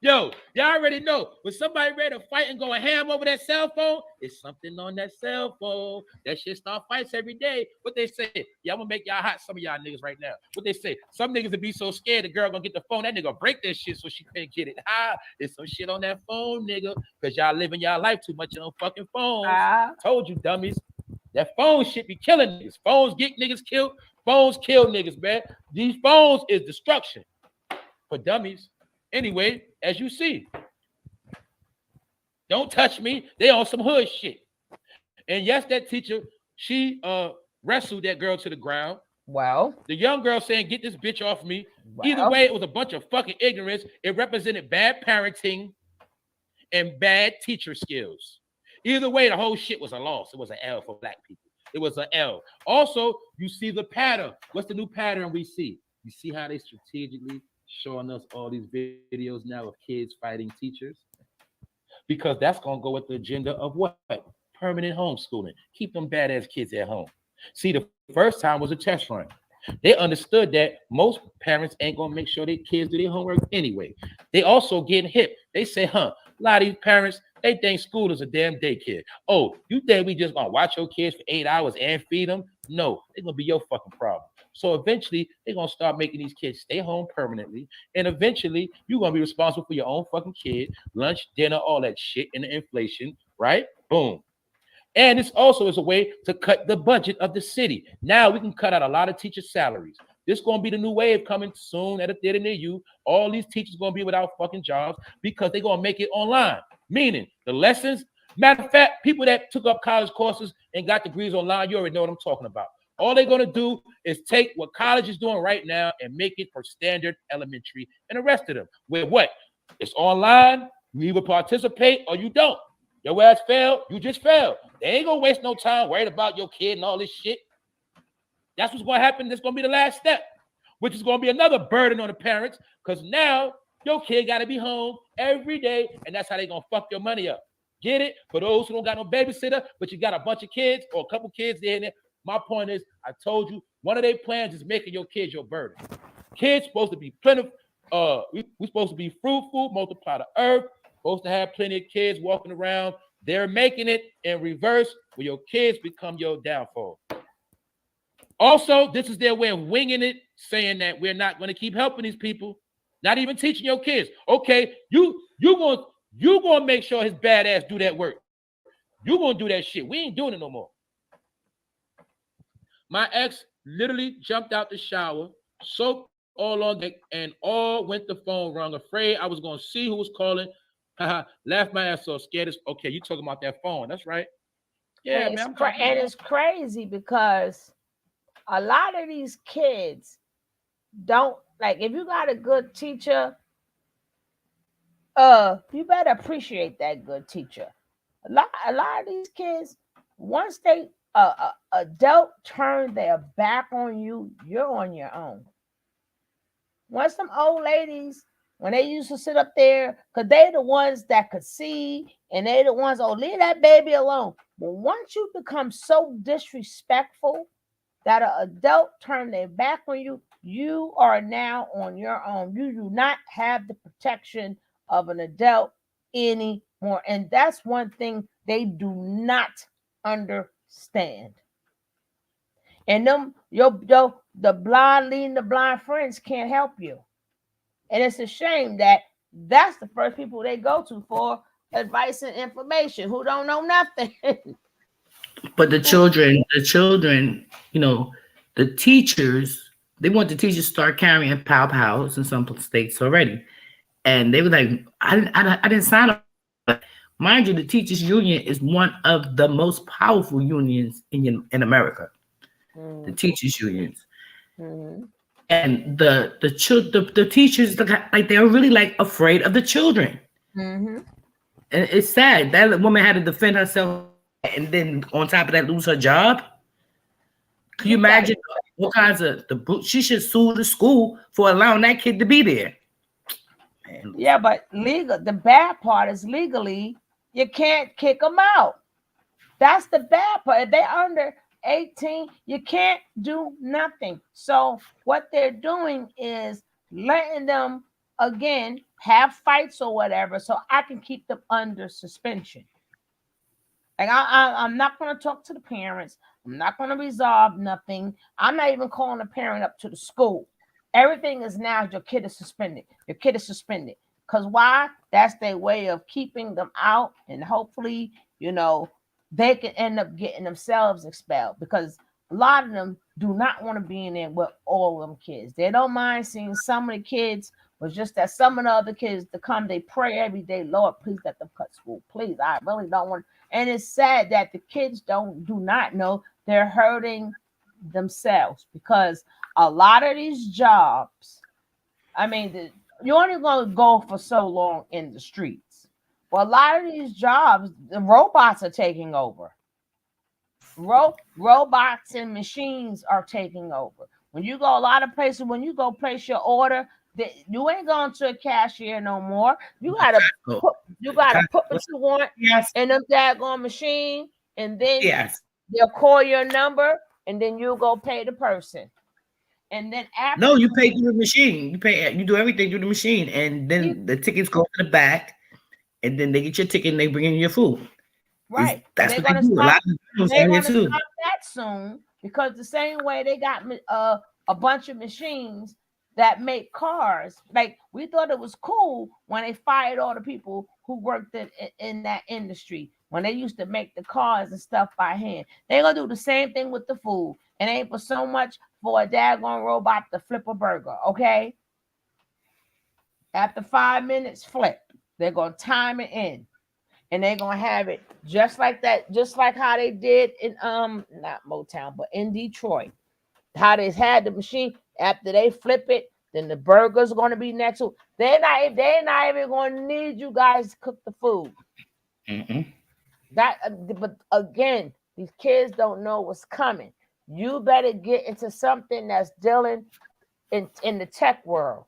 Yo, y'all already know when somebody ready to fight and go ham over that cell phone, it's something on that cell phone. That shit start fights every day. What they say? Yeah, I'm gonna make y'all hot, some of y'all niggas right now. What they say? Some niggas would be so scared the girl gonna get the phone, that nigga break that shit so she can't get it. There's some shit on that phone, nigga. Cause y'all living y'all life too much on fucking phones. Told you, dummies. That phone shit be killing niggas. Phones get niggas killed. Phones kill niggas, man. These phones is destruction for dummies. Anyway, as you see, don't touch me. They on some hood shit. And yes, that teacher, she wrestled that girl to the ground. Well, the young girl saying, "Get this bitch off me." Well, either way, it was a bunch of fucking ignorance. It represented bad parenting and bad teacher skills. Either way, the whole shit was a loss. It was an L for black people. It was an L. Also, you see the pattern. What's the new pattern we see? You see how they strategically showing us all these videos now of kids fighting teachers? Because that's going to go with the agenda of what? Permanent homeschooling. Keep them badass kids at home. See, the first time was a test run. They understood that most parents ain't going to make sure their kids do their homework anyway. They also getting hip. They say, a lot of these parents, they think school is a damn daycare. Oh, you think we just going to watch your kids for 8 hours and feed them? No, they're going to be your fucking problem. So eventually, they're going to start making these kids stay home permanently. And eventually, you're going to be responsible for your own fucking kid, lunch, dinner, all that shit, and the inflation, right? Boom. And it's also as a way to cut the budget of the city. Now we can cut out a lot of teachers' salaries. This is going to be the new wave coming soon at a theater near you. All these teachers going to be without fucking jobs because they're going to make it online. Meaning the lessons, matter of fact, people that took up college courses and got degrees online, you already know what I'm talking about. All they're going to do is take what college is doing right now and make it for standard elementary and the rest of them. Where what? It's online. You either participate or you don't. Your ass failed, you just failed. They ain't going to waste no time worried about your kid and all this shit. That's what's going to happen. That's going to be the last step, which is going to be another burden on the parents because now your kid got to be home every day, and that's how they going to fuck your money up. Get it? For those who don't got no babysitter, but you got a bunch of kids or a couple kids there and there. My point is, I told you, one of their plans is making your kids your burden. Kids supposed to be plentiful. We're supposed to be fruitful, multiply the earth, supposed to have plenty of kids walking around. They're making it in reverse where your kids become your downfall. Also, this is their way of winging it, saying that we're not going to keep helping these people, not even teaching your kids. Okay, you gonna make sure his badass do that work. You gonna do that shit. We ain't doing it no more. My ex literally jumped out the shower, soaked all on deck, and all went the phone rung. Afraid I was going to see who was calling. Laughed my ass off, scared as okay. You talking about that phone? That's right. Yeah, and man. It's crazy because a lot of these kids don't like. If you got a good teacher, you better appreciate that good teacher. A lot of these kids, once they adult turn their back on you, you're on your own. Once some old ladies, when they used to sit up there, because they're the ones that could see, and they're the ones, oh, leave that baby alone. But once you become so disrespectful that an adult turn their back on you, you are now on your own. You do not have the protection of an adult anymore. And that's one thing they do not understand. And them, the blind leading the blind friends can't help you. And it's a shame that that's the first people they go to for advice and information, who don't know nothing. But the children, the teachers, they want the teachers to start carrying pows in some states already. And they were like, I didn't sign up. Mind you, the teachers union is one of the most powerful unions in America. Mm-hmm. The teachers unions. Mm-hmm. And the teachers, like they're really like afraid of the children. Mm-hmm. And it's sad that woman had to defend herself and then on top of that lose her job. Can you imagine what kinds of she should sue the school for allowing that kid to be there? Man. Yeah, but the bad part is legally you can't kick them out. That's the bad part. If they're under 18, you can't do nothing. So what they're doing is letting them again, have fights or whatever, so I can keep them under suspension. Like I'm not going to talk to the parents. I'm not going to resolve nothing. I'm not even calling the parent up to the school. Everything is now your kid is suspended. Your kid is suspended. Because why? That's their way of keeping them out, and hopefully, they can end up getting themselves expelled, because a lot of them do not want to be in there with all of them kids. They don't mind seeing some of the kids, but just that some of the other kids to come, they pray every day, Lord, please let them cut school. Please, I really don't want. And it's sad that the kids do not know they're hurting themselves, because a lot of these jobs, I mean, you're only going to go for so long in the streets. Well, a lot of these jobs, the robots are taking over. Robots and machines are taking over. When you go a lot of places, when you go place your order, you ain't going to a cashier no more. You gotta put what you want in them daggone machine, and then they'll call your number, and then you go pay the person. And then after you pay through the machine. You do everything through the machine, and then the tickets go to the back, and then they get your ticket and they bring in your food. Right. That's they're what going to stop. They're going to stop that soon, because the same way they got a bunch of machines that make cars. Like, we thought it was cool when they fired all the people who worked in that industry, when they used to make the cars and stuff by hand. They're going to do the same thing with the food. And ain't for so much for a daggone robot to flip a burger, okay? After 5 minutes, flip. They're going to time it in. And they're going to have it just like that, just like how they did in, not Motown, but in Detroit. How they had the machine, after they flip it, then the burger's going to be next to. They're not even going to need you guys to cook the food. But again, these kids don't know what's coming. You better get into something that's dealing in the tech world,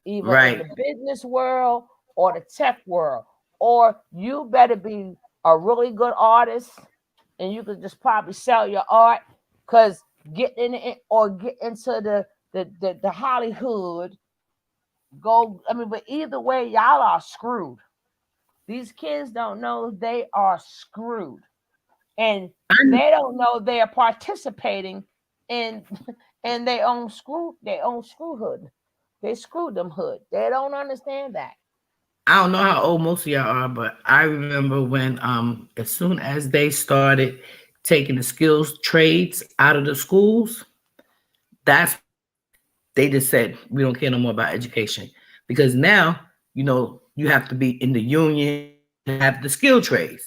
either in the business world or the tech world, or you better be a really good artist, and you could just probably sell your art, because get in it or get into the Hollywood. But either way, y'all are screwed. These kids don't know they are screwed, and they don't know they are participating in their own screw hood. They screwed them hood. They don't understand that. I don't know how old most of y'all are, but I remember when as soon as they started taking the skills trades out of the schools, they just said, we don't care no more about education, because now you have to be in the union and have the skill trades.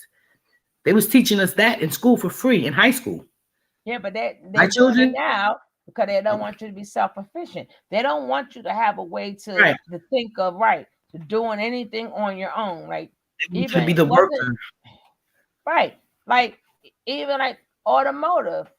They was teaching us that in school for free in high school. Yeah, but they're doing it now because they don't want you to be self-efficient. They don't want you to have a way to think of to doing anything on your own. Like, even to be the worker. Right. Like, even like automotive.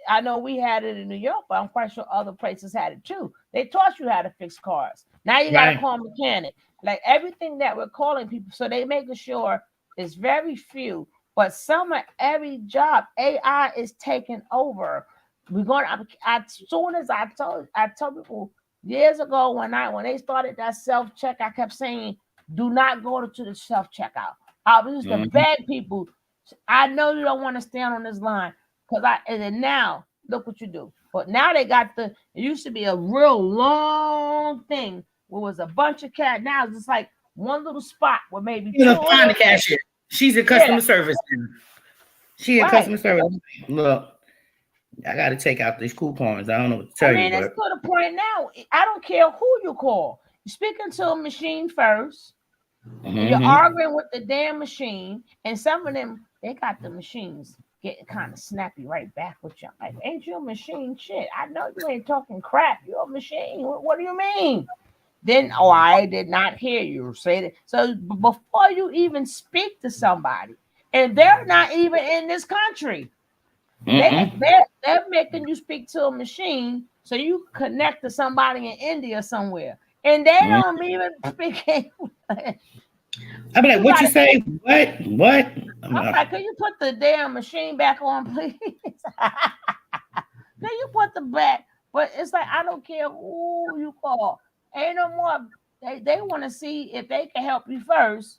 I know we had it in New York, but I'm quite sure other places had it too. They taught you how to fix cars. Now you got to call a mechanic. Like, everything that we're calling people. So they making sure it's very few, but some of every job, AI is taking over. We're going as soon as I told people years ago when they started that self-check, I kept saying, do not go to the self-checkout. I was just to beg people. I know you don't want to stand on this line, and then now look what you do. But now they got it used to be a real long thing where it was a bunch of cat. Now it's just like one little spot where maybe find the cashier. She's in customer service. She in customer service. Look, I got to take out these coupons. I don't know what to tell you. It's to the point now. I don't care who you call. You're speaking to a machine first. You're arguing with the damn machine, and some of them, they got the machines getting kind of snappy right back with you. Like, ain't you a machine? Shit, I know you ain't talking crap. You're a machine. What do you mean? Then, I did not hear you say that. So before you even speak to somebody, and they're not even in this country, they're making you speak to a machine so you connect to somebody in India somewhere, and they don't even speak English. I'm like, what you say? What? I'm like, can you put the damn machine back on, please? Can you put the back? But it's like, I don't care who you call. Ain't no more They want to see if they can help you first.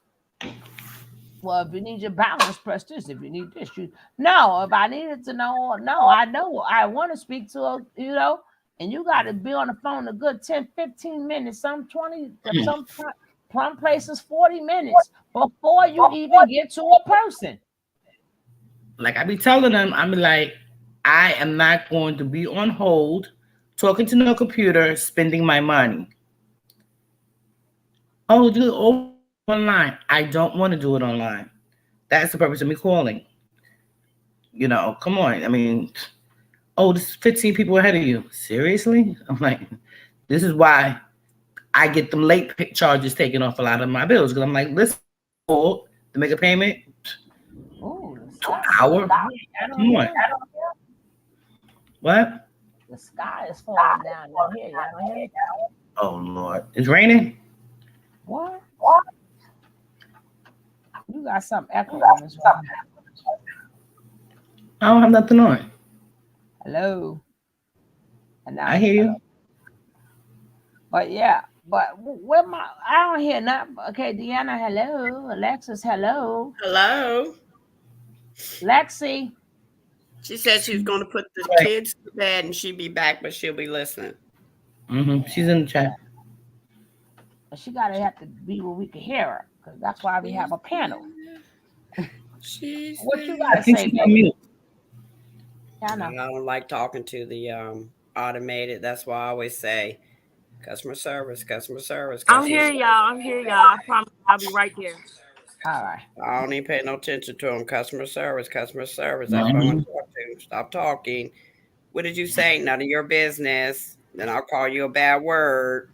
Well, if you need your balance, press this. If you need this, you no. If I needed to know, no, I know I want to speak to her, and you got to be on the phone a good 10, 15 minutes, some 20, some places 40 minutes before you even get to a person. Like I be telling them, I'm like, I am not going to be on hold, talking to no computer, spending my money. Oh, do it all online. I don't want to do it online. That's the purpose of me calling. Come on. I mean, oh, this is 15 people ahead of you. Seriously? I'm like, this is why I get them late charges taken off a lot of my bills. Because I'm like, listen, to make a payment, Oh, 2 hour. Come on. What? The sky is falling down here. You don't hear? Oh, Lord. It's raining? What? You got some echo on this one. I don't have nothing on. Hello. And I hear you. But yeah, I don't hear nothing. Okay, Deanna, hello. Alexis, hello. Hello. Lexi. She said she was going to put the kids to bed and she'd be back, but she'll be listening. Mm-hmm. She's in the chat. She gotta have to be where we can hear her, because that's why we have a panel. What you gotta say, baby? I don't like talking to the automated. That's why I always say customer service. I'm here, y'all. I promise I'll be right there. All right. I don't even pay no attention to them. Customer service. That's what I want to talk to. Stop talking. What did you say? None of your business. Then I'll call you a bad word.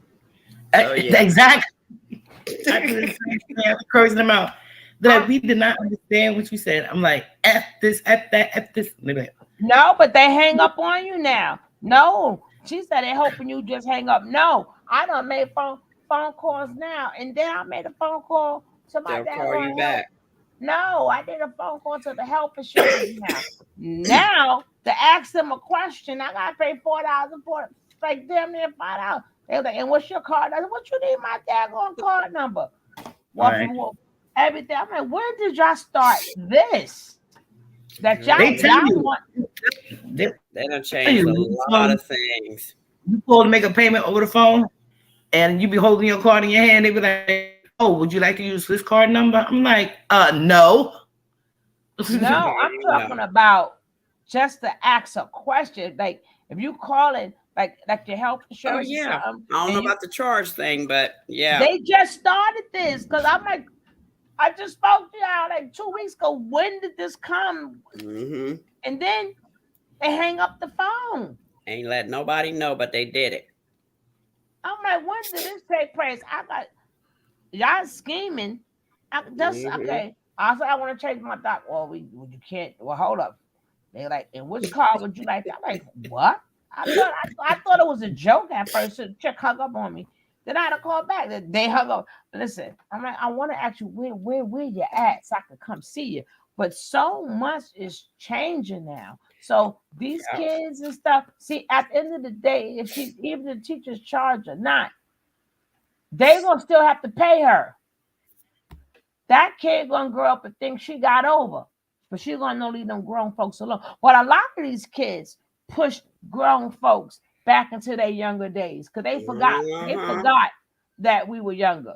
So, yeah. Exactly. Closing them out. That we did not understand what you said. I'm like, F this, F that, F this. No, but they hang up on you now. No, she said they're hoping you just hang up. No, I done made phone calls now, and then I made a phone call to my dad. They'll call you back. No, I did a phone call to the health insurance now. Now to ask them a question, I gotta pay $4 for it. Like damn near $5. They're like, and what's your card? I said, what you need my daggone card number? Well, everything. I'm like, where did y'all start this? That y'all want. They done changed a lot of things. You call to make a payment over the phone, and you be holding your card in your hand. They be like, "Oh, would you like to use this card number?" I'm like, no. No, I'm talking about just to ask a question. Like if you call it. Like your health insurance. Oh yeah, I don't know about the charge thing, but yeah, they just started this because I'm like, I just spoke to y'all like 2 weeks ago. When did this come? Mm-hmm. And then they hang up the phone. Ain't let nobody know, but they did it. I'm like, when did this take place? I got y'all scheming. Okay. I said I want to change my doc. Well, you can't. Well, hold up. They like, in which car would you like? I'm like, what? I thought it was a joke at first. So the chick hung up on me. Then I had to call back. They hung up. Listen, I'm like, I want to ask you where you at so I can come see you. But so much is changing now. So these kids and stuff. See, at the end of the day, if even the teachers charge or not, they're gonna still have to pay her. That kid gonna grow up and think she got over, but she's gonna leave them grown folks alone. But a lot of these kids push grown folks back into their younger days because they forgot that we were younger.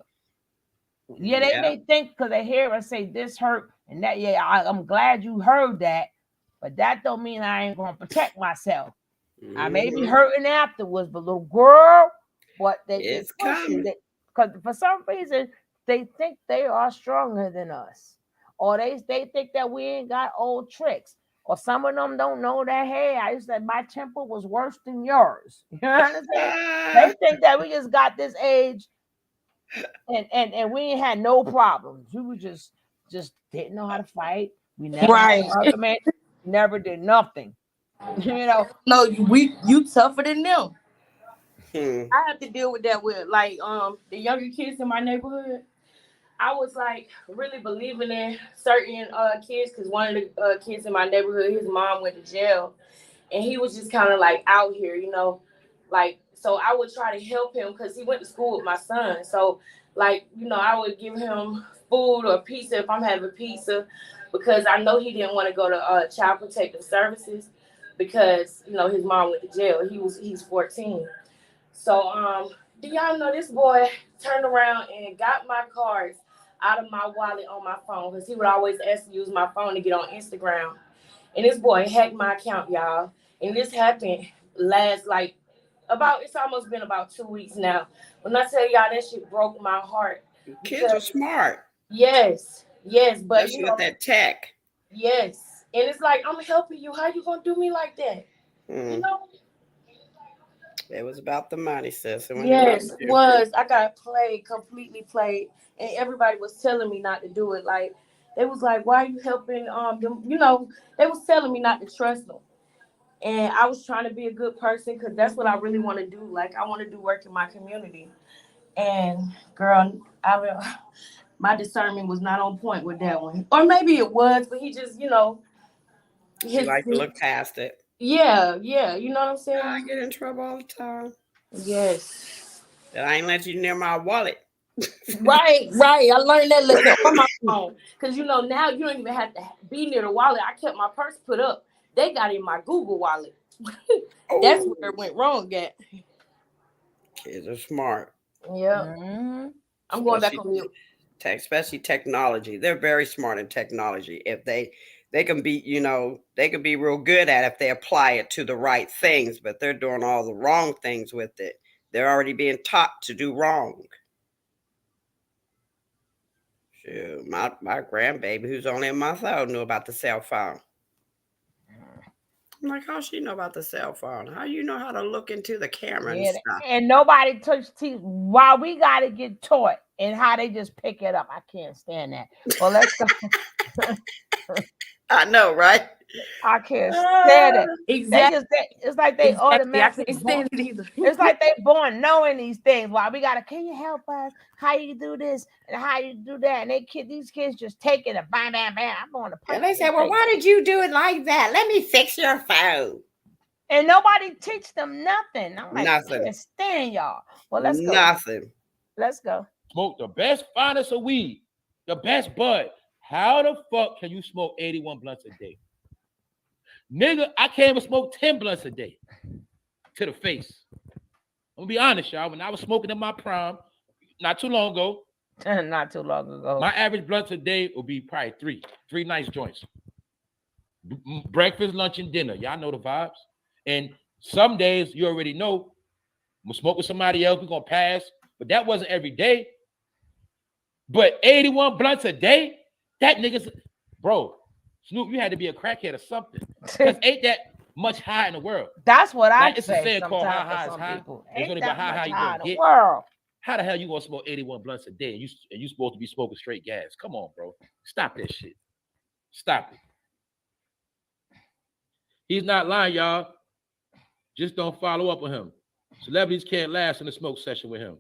Yeah, they may think because they hear us say this hurt and that. Yeah, I'm glad you heard that, but that don't mean I ain't gonna protect myself. I may be hurting afterwards, but little girl, what they coming because for some reason they think they are stronger than us, or they think that we ain't got old tricks. Or some of them don't know that, hey, I used to say my temper was worse than yours. You understand? They think that we just got this age and we ain't had no problems. We were just didn't know how to fight. We never had an argument, never did nothing. No, you tougher than them. I have to deal with that with like the younger kids in my neighborhood. I was like really believing in certain kids because one of the kids in my neighborhood, his mom went to jail, and he was just kind of like out here, like So I would try to help him because he went to school with my son. So, like, you know, I would give him food or pizza if I'm having pizza, because I know he didn't want to go to Child Protective Services because, you know, his mom went to jail. He's 14. So, do y'all know this boy turned around and got my cards out of my wallet on my phone, because he would always ask to use my phone to get on Instagram. And this boy hacked my account, y'all. And this happened it's almost been about 2 weeks now. When I tell y'all, that shit broke my heart. Kids are smart. Yes, but you got that tech. Yes. And it's like, I'm helping you. How you gonna do me like that? You know? It was about the money, sis. Yes, it was. I got completely played, and everybody was telling me not to do it. Like, they was like, "Why are you helping them?" You know, they was telling me not to trust them, and I was trying to be a good person because that's what I really want to do. Like, I want to do work in my community, and girl, my discernment was not on point with that one, or maybe it was, but he just, you know, he like to look past it. Yeah, you know what I'm saying? I get in trouble all the time. Yes. That I ain't let you near my wallet. Right. I learned that lesson on my phone. Because, you know, now you don't even have to be near the wallet. I kept my purse put up. They got in my Google wallet. That's where it went wrong at. Kids are smart. Yeah. I'm going back on mute. Especially technology. They're very smart in technology. If they can be, you know, they can be real good at it if they apply it to the right things, but they're doing all the wrong things with it. They're already being taught to do wrong. Shoot, my grandbaby, who's only a month old, knew about the cell phone. I'm like, how she know about the cell phone? How you know how to look into the camera and stuff? And nobody touched teeth while we got to get taught and how they just pick it up. I can't stand that. Well, let's go. I know, right? I can't stand it. Exactly. It's like they automatically. I can't stand it either. It's like they born knowing these things. Why we gotta? Can you help us? How you do this and how you do that? And these kids just take it and bam, bam, bam. I'm going to punch. And they say, "Well, why did you do it like that? Let me fix your phone." And nobody teach them nothing. I'm like, nothing. I can't stand y'all. Well, let's go. Nothing. Let's go. Smoke the best, finest of weed, the best bud. How the fuck can you smoke 81 blunts a day? Nigga, I can't even smoke 10 blunts a day to the face. I'm gonna be honest, y'all. When I was smoking in my prime, not too long ago, my average blunts a day will be probably three nice joints. Breakfast, lunch, and dinner. Y'all know the vibes. And some days you already know, I'm gonna smoke with somebody else, we're gonna pass. But that wasn't every day. But 81 blunts a day, that nigga's, bro, Snoop, you had to be a crackhead or something. Because ain't that much high in the world. That's what I say. It's a saying called high is high. There's only about high you gonna get. World. How the hell you gonna smoke 81 blunts a day and you supposed to be smoking straight gas? Come on, bro. Stop that shit. Stop it. He's not lying, y'all. Just don't follow up with him. Celebrities can't last in a smoke session with him.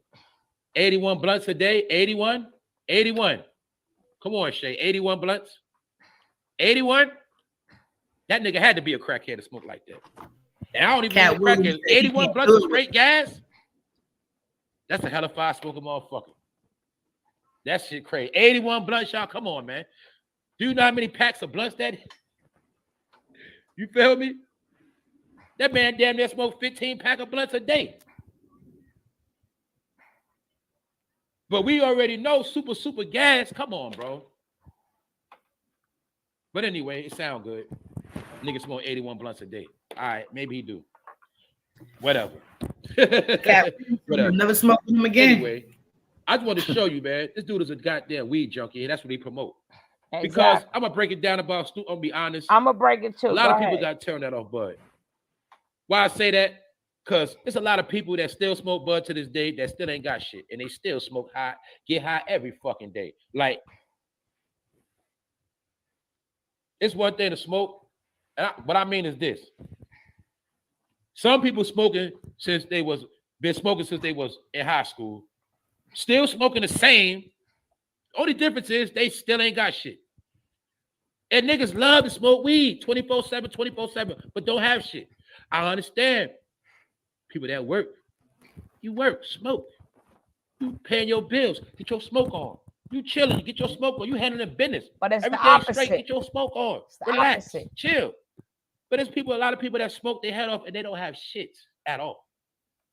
81 blunts a day. 81. Come on, Shay. 81 blunts. 81. That nigga had to be a crackhead to smoke like that. And I don't even know crackhead. 81 blunts of straight gas. That's a hell of a fire smoking motherfucker. That shit crazy. 81 blunts, y'all. Come on, man. Do you know how many packs of blunts that is? You feel me? That man damn near smoked 15 pack of blunts a day. But we already know super gas. Come on, bro. But anyway, it sound good. Nigga smoke 81 blunts a day. All right, maybe he do. Whatever. Whatever. Never smoke with him again. Anyway, I just want to show you, man. This dude is a goddamn weed junkie, and that's what he promote. Exactly. Because I'm gonna break it down about Snoop. I'm gonna be honest. I'm gonna break it too. A lot of people got to turn that off, bud. Why I say that? Because there's a lot of people that still smoke bud to this day that still ain't got shit, and they still smoke high, get high every fucking day. Like, it's one thing to smoke, what I mean is this: some people been smoking since they was in high school, still smoking the same. Only difference is they still ain't got shit. And niggas love to smoke weed 24/7, but don't have shit. I understand people that work, You work, smoke. You paying your bills, get your smoke on. You chilling, get your smoke on. You handling business. But it's the Everything's straight, opposite. get your smoke on. It's the Relax, opposite. chill. But there's people, a lot of people that smoke their head off and they don't have shit at all.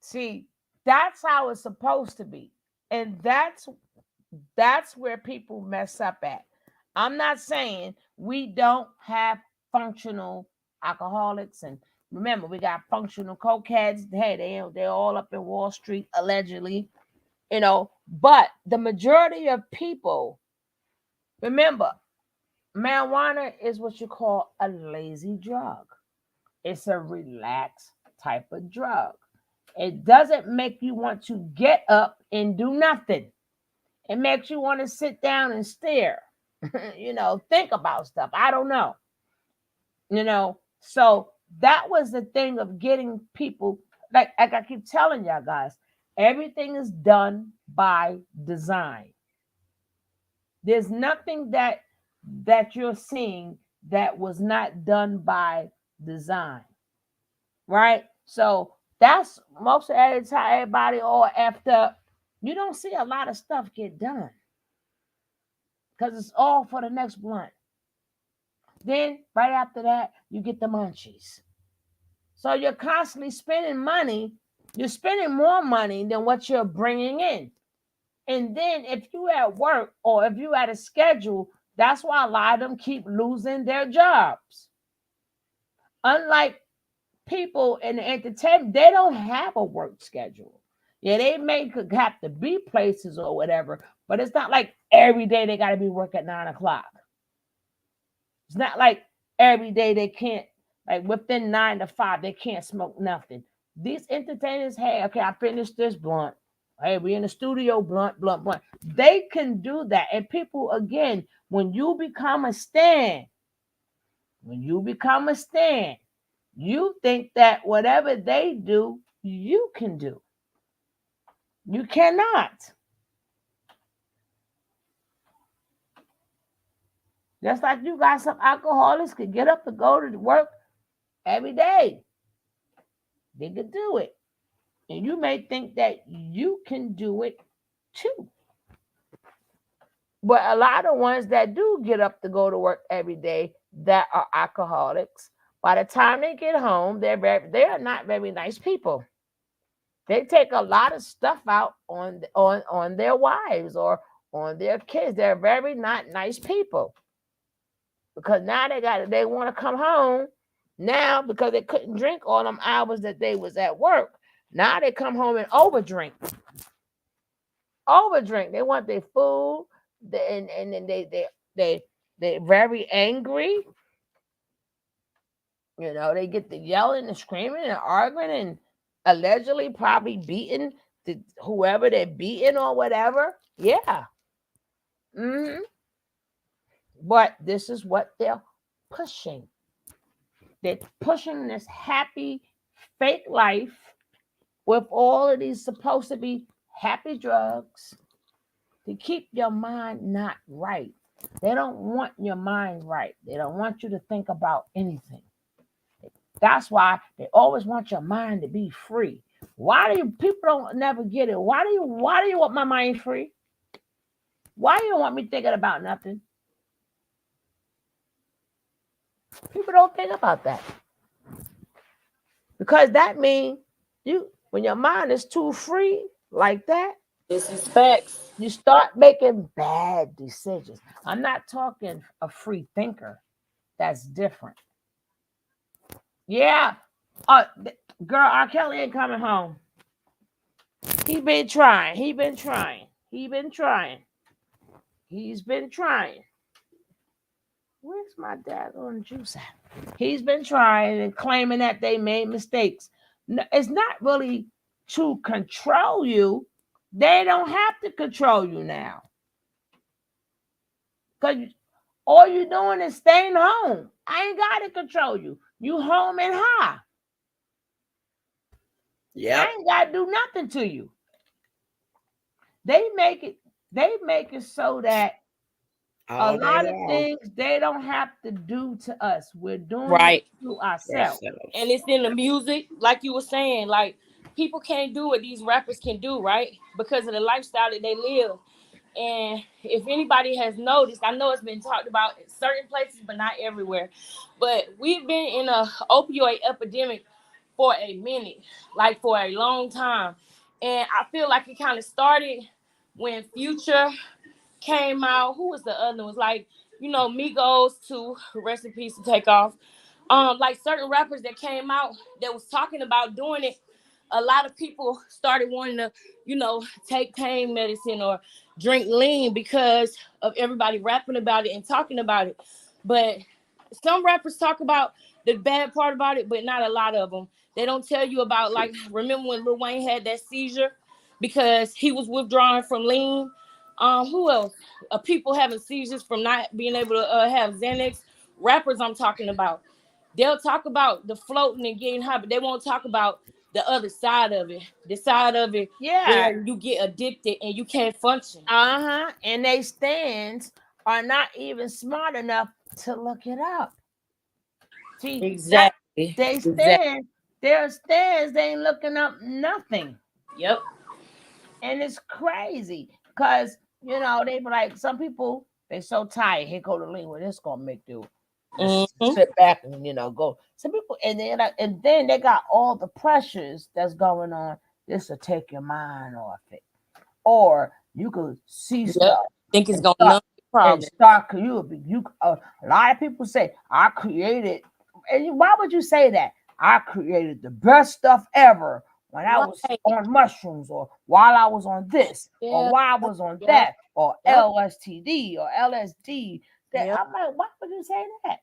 See, that's how it's supposed to be. And that's where people mess up at. I'm not saying we don't have functional alcoholics, and remember, we got functional cokeheads. Hey, they're all up in Wall Street allegedly, But the majority of people, remember, marijuana is what you call a lazy drug. It's a relaxed type of drug. It doesn't make you want to get up and do nothing. It makes you want to sit down and stare, think about stuff. I don't know. So that was the thing of getting people, like I keep telling y'all guys, everything is done by design. There's nothing that you're seeing that was not done by design, right? So that's most of the time everybody all effed up. You don't see a lot of stuff get done because it's all for the next blunt. Then right after that, you get the munchies. So you're constantly spending money. You're spending more money than what you're bringing in. And then if you at work or if you at a schedule, that's why a lot of them keep losing their jobs. Unlike people in the entertainment, they don't have a work schedule. Yeah, they may have to be places or whatever, but it's not like every day they got to be working at 9 o'clock. It's not like every day they can't, like within 9 to 5, they can't smoke nothing. These entertainers, hey, okay, I finished this blunt. Hey, we in the studio, blunt. They can do that. And people, again, when you become a stand, you think that whatever they do, you can do. You cannot. Just like you got some alcoholics could get up and go to work every day. They could do it. And you may think that you can do it too. But a lot of ones that do get up to go to work every day that are alcoholics, by the time they get home, they are not very nice people. They take a lot of stuff out on their wives or on their kids. They're very not nice people. Because now they want to come home now because they couldn't drink all them hours that they was at work. Now they come home and overdrink. They want their food, and then they're very angry. They get the yelling and screaming and arguing and allegedly probably beating whoever they're beating or whatever. Yeah. Mm-hmm. But this is what they're pushing. They're pushing this happy, fake life with all of these supposed to be happy drugs to keep your mind not right. They don't want your mind right. They don't want you to think about anything. That's why they always want your mind to be free. Why do you people don't never get it? Why do you want my mind free? Why do you want me thinking about nothing? People don't think about that. Because that means when your mind is too free like that, this is facts. You start making bad decisions. I'm not talking a free thinker. That's different. Yeah. Girl, R. Kelly ain't coming home. He's been trying. Where's my daggone juice at? He's been trying and claiming that they made mistakes. No, it's not really to control you. They don't have to control you now. Because all you're doing is staying home. I ain't got to control you. You home and high. Yeah. I ain't got to do nothing to you. They make it so that a lot of things they don't have to do to us. We're doing it to ourselves. And it's in the music, like you were saying, like people can't do what these rappers can do, right? Because of the lifestyle that they live. And if anybody has noticed, I know it's been talked about in certain places, but not everywhere. But we've been in a opioid epidemic for a minute, like for a long time. And I feel like it kind of started when Future came out. Who was the other ones? Like, Migos to rest in peace to Take Off. Like certain rappers that came out that was talking about doing it, a lot of people started wanting to, take pain medicine or drink lean because of everybody rapping about it and talking about it. But some rappers talk about the bad part about it, but not a lot of them. They don't tell you about, like, remember when Lil Wayne had that seizure because he was withdrawing from lean? Who else? People having seizures from not being able to have Xanax. Rappers I'm talking about. They'll talk about the floating and getting high, but they won't talk about the other side of it. The side of it where you get addicted and you can't function. And they stands are not even smart enough to look it up. See, exactly. Their stands, they ain't looking up nothing. Yep. And it's crazy because, they be like, some people, they so tired. Here go the lean. Well, this gonna make you sit back and go. Some people, and then they got all the pressures that's going on. This will take your mind off it, or you could see stuff. Think it's gonna numb the problem. A lot of people say I created, and why would you say that? I created the best stuff ever when I was on mushrooms, or while I was on this, or while I was on that, or LSTD or LSD. I'm like, why would you say that?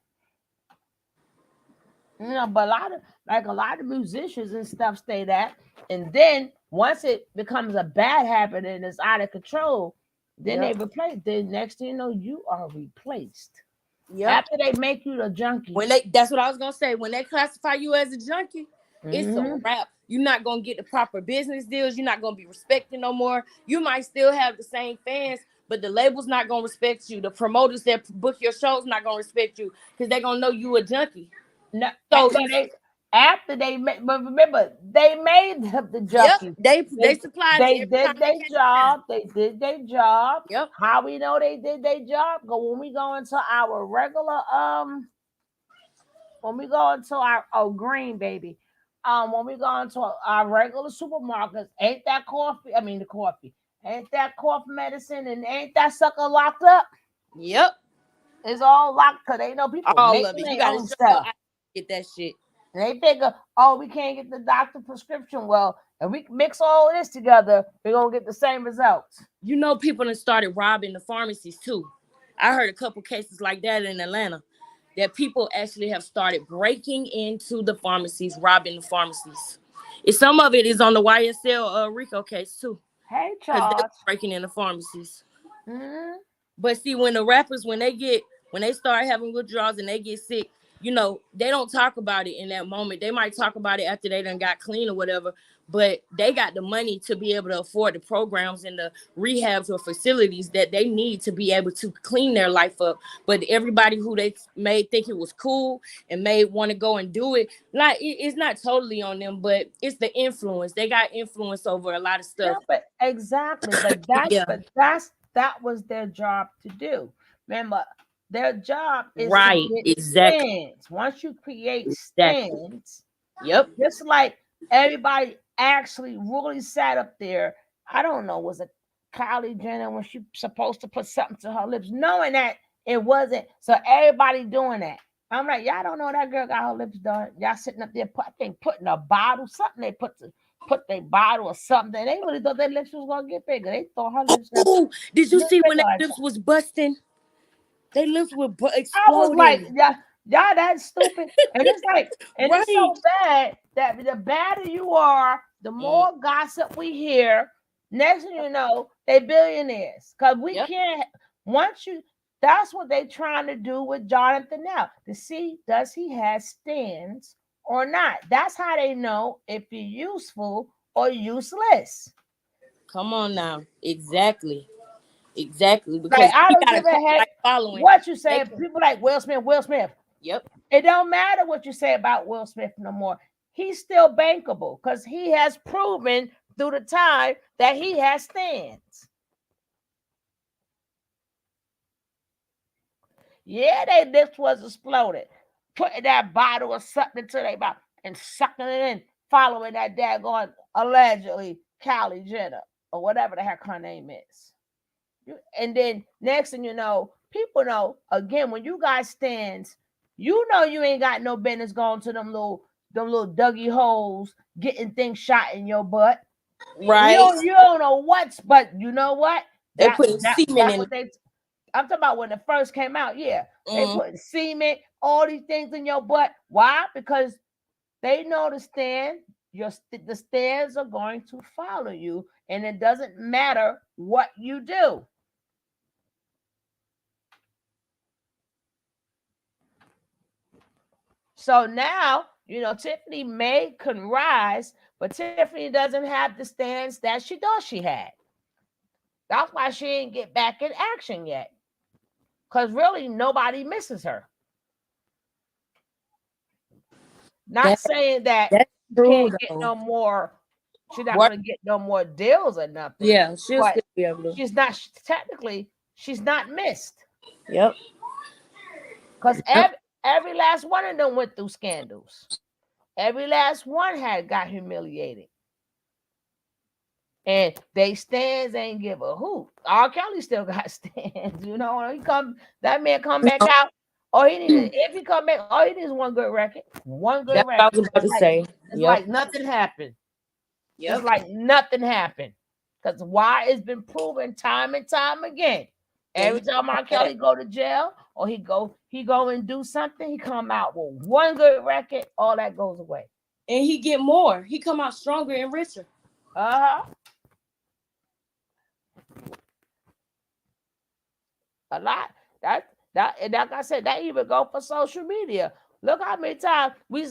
But a lot of musicians and stuff say that, and then once it becomes a bad habit and it's out of control, then they replace. Then next thing you know, you are replaced. After they make you a junkie. That's what I was gonna say. When they classify you as a junkie, it's a wrap. You're not gonna get the proper business deals. You're not gonna be respected no more. You might still have the same fans, but the label's not gonna respect you. The promoters that book your shows not gonna respect you because they're gonna know you a junkie. No, so after they made, but remember, they made the junkies. They supplied. They did their job. They did their job. Yep. How we know they did their job? When we go into our regular when we go into our green baby, when we go into our regular supermarkets, ain't that coffee? I mean the coffee. Ain't that cough medicine and ain't that sucker locked up? Yep. It's all locked because they know people all making of it. their You gotta own stuff. Get that shit. And they figure, we can't get the doctor prescription. Well, if we mix all of this together, we're gonna get the same results. People that started robbing the pharmacies too. I heard a couple cases like that in Atlanta, that people actually have started breaking into the pharmacies, robbing the pharmacies. Some of it is on the YSL Rico case too. Hey, Charles. Because they're breaking into pharmacies. Mm-hmm. But see, when the rappers, when they start having withdrawals and they get sick, they don't talk about it in that moment. They might talk about it after they done got clean or whatever, but they got the money to be able to afford the programs and the rehabs or facilities that they need to be able to clean their life up. But everybody who they made think it was cool and made want to go and do it, it's not totally on them, but it's the influence. They got influence over a lot of stuff. Yeah, but exactly. But that was their job to do. Remember, their job is to get stands. Once you create stands, just like everybody actually really sat up there. I don't know, was it Kylie Jenner when she supposed to put something to her lips, knowing that it wasn't? So everybody doing that. I'm like, y'all don't know that girl got her lips done. Y'all sitting up there, putting a bottle, something they put their bottle or something. They really thought their lips was gonna get bigger. They thought her lips. Did you see when their lips was busting? They lips were exploding. I was like, y'all that's stupid. And it's like, and it's so bad that the badder you are, the more gossip we hear. Next thing you know, they billionaires. Because we can't, that's what they trying to do with Johnathan now. To see, does he have stands or not? That's how they know if you're useful or useless. Come on now. Exactly. Because like, I don't give a heck what you say. People like Will Smith. Yep. It don't matter what you say about Will Smith no more. he's still bankable because he has proven through the time that he has stands. Yeah, they lips was exploded. Putting that bottle or something into their mouth and sucking it in, following that daggone allegedly Kylie Jenner or whatever the heck her name is. And then next thing you know, people know, again, when you got stands, you know you ain't got no business going to them little Dougie holes, getting things shot in your butt. Right. You don't know what's, but you know what? They put semen in what they. I'm talking about when it first came out. Yeah, they put semen, all these things in your butt. Why? Because they know the stand. The stands are going to follow you, and it doesn't matter what you do. So now, Tiffany May can rise, but Tiffany doesn't have the stance that she thought she had. That's why she ain't get back in action yet. Because really, nobody misses her. Not saying that she can't get no more. She's not going to get no more deals or nothing. Yeah, she'll still be able to. She's not, technically, she's not missed. Yep. Because every last one of them went through scandals. Every last one got humiliated. And they stands ain't give a hoot. R. Kelly still got stands, that man come back out. If he come back, all he needs is one good record. One good record. I was about to say. It's like nothing happened. It's like nothing happened. Because why? It's been proven time and time again. Every time R. Kelly go to jail or he go and do something, he come out with one good record, all that goes away. And he get more. He come out stronger and richer. Uh-huh. A lot. That and like I said, that even go for social media. Look how many times we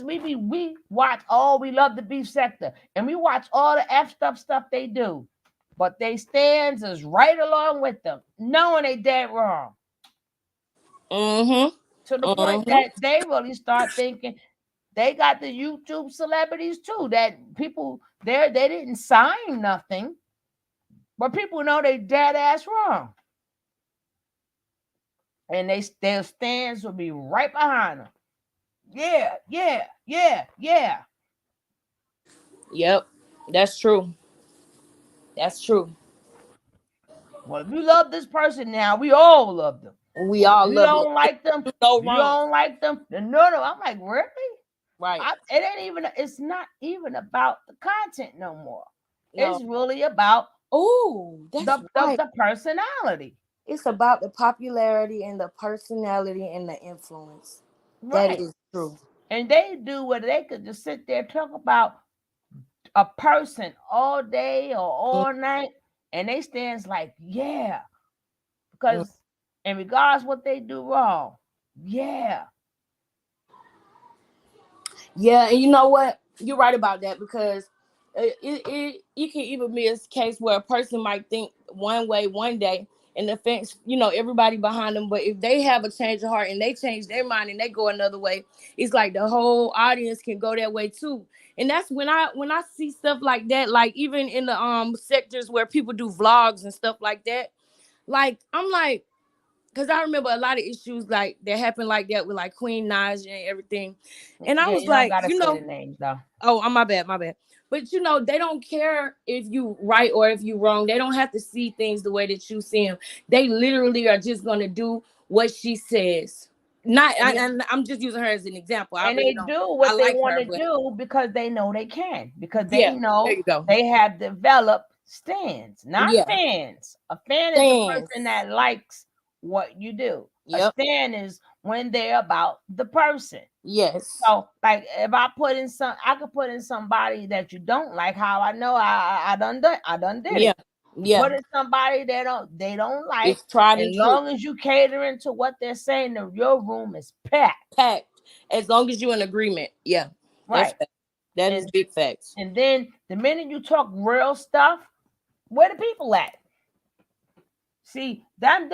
watch. We love the beef sector, and we watch all the F stuff they do, but they stands is right along with them, knowing they dead wrong. To the point that they really start thinking they got the YouTube celebrities too. That people they didn't sign nothing, but people know they dead ass wrong. And their stands will be right behind them. Yeah. Yep, that's true. That's true. Well, if you love this person now, we all love them. We all love them. You don't like them. You don't like them. No. I'm like, really? Right. It's not even about the content no more. No. It's really about the personality. It's about the popularity and the personality and the influence. Right. That is true. And they do what they could just sit there talk about a person all day or all night, and they stands like, yeah, because and regardless what they do wrong, yeah, and you know what? You're right about that, because it can even be a case where a person might think one way one day and offense, everybody behind them. But if they have a change of heart and they change their mind and they go another way, it's like the whole audience can go that way too. And that's when I see stuff like that, like even in the sectors where people do vlogs and stuff like that, like I'm like, because I remember a lot of issues like that happened like that with like Queen Naja and everything. And I was like, say the names though. Oh, my bad. But they don't care if you right or if you wrong. They don't have to see things the way that you see them. They literally are just gonna do what she says. And I'm just using her as an example. And they do what they want to do because they know they can. Because they know they have developed stands, not fans. A fan is a person that likes what you do. Yep. A stand is when they're about the person. Yes. So like if I could put in somebody that you don't like. How I know I done did it. Yeah. Put in somebody they don't like. It's tried and as long as you catering to what they're saying, your room is packed. As long as you're in agreement. Yeah. Right. That is big facts. And then the minute you talk real stuff, where the people at? See, them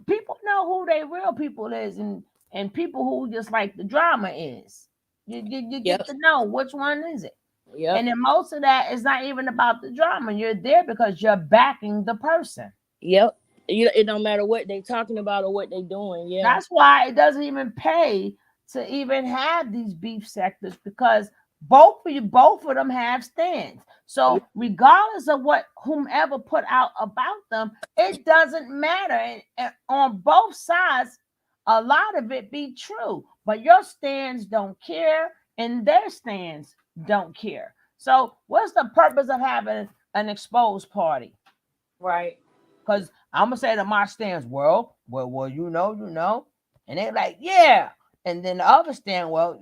people know who they real people is, and people who just like the drama is. You get to know which one is it. Yep. And then most of that is not even about the drama. You're there because you're backing the person. Yep. It don't matter what they talking about or what they doing. Yeah. That's why it doesn't even pay to even have these beef sectors, because both of them have stands. So regardless of what whomever put out about them, it doesn't matter. And on both sides, a lot of it be true, but your stands don't care and their stands don't care. So what's the purpose of having an exposed party? Right. Because I'm gonna say to my stands, well, you know, and they're like, yeah. And then the other stand, well,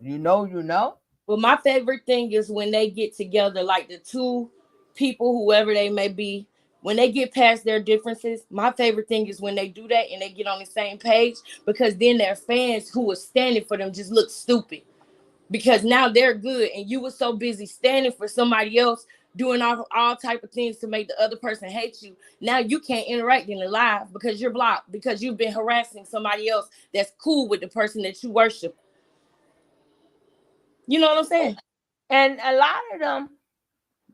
you know. Well, my favorite thing is when they get together, like the two people, whoever they may be, when they get past their differences. My favorite thing is when they do that and they get on the same page, because then their fans who are standing for them just look stupid, because now they're good and you were so busy standing for somebody else, doing all type of things to make the other person hate you. Now you can't interact in the live because you're blocked, because you've been harassing somebody else that's cool with the person that you worship. You know what I'm saying? And a lot of them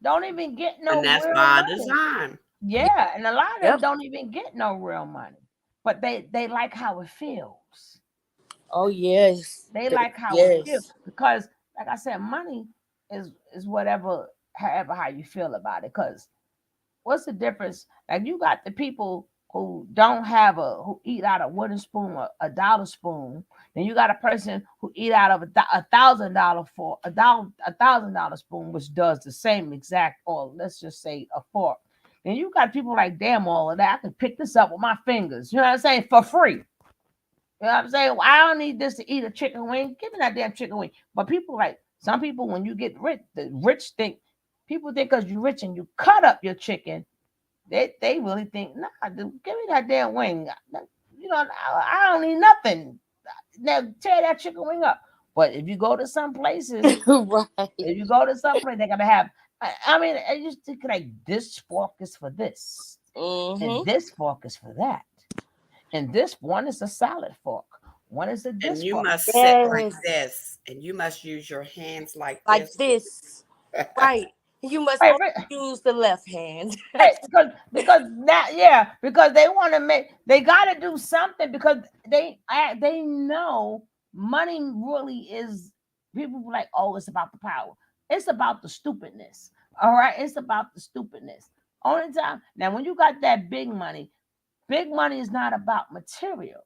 don't even get no and that's real by money. design. Yeah, and a lot of them don't even get no real money, but they like how it feels. Oh yes, they like how it feels, because, like I said, money is whatever, however how you feel about it. Because what's the difference? Like, you got the people who don't have who eat out of a wooden spoon or a dollar spoon. Then you got a person who eat out of $1,000 spoon, which does the same exact, or let's just say a fork. Then you got people like, damn, all of that, I can pick this up with my fingers. You know what I'm saying? For free. You know what I'm saying? Well, I don't need this to eat a chicken wing. Give me that damn chicken wing. But people, like, some people, when you get rich, the rich think, people think because you're rich and you cut up your chicken, they really think, nah, dude, give me that damn wing. You know, I don't need nothing. Now tear that chicken wing up. But if you go to some places, right. If you go to some place, they're gonna have. I mean, I just think like, this fork is for this, and this fork is for that, and this one is a salad fork. One is a this. And you fork. must sit like this, and you must use your hands like this. Right. You must use the left hand. because that, yeah, because they want to they got to do something, because they know money really is. People be like, oh, it's about the power. It's about the stupidness. All right, it's about the stupidness. Only time now, when you got that big money is not about material.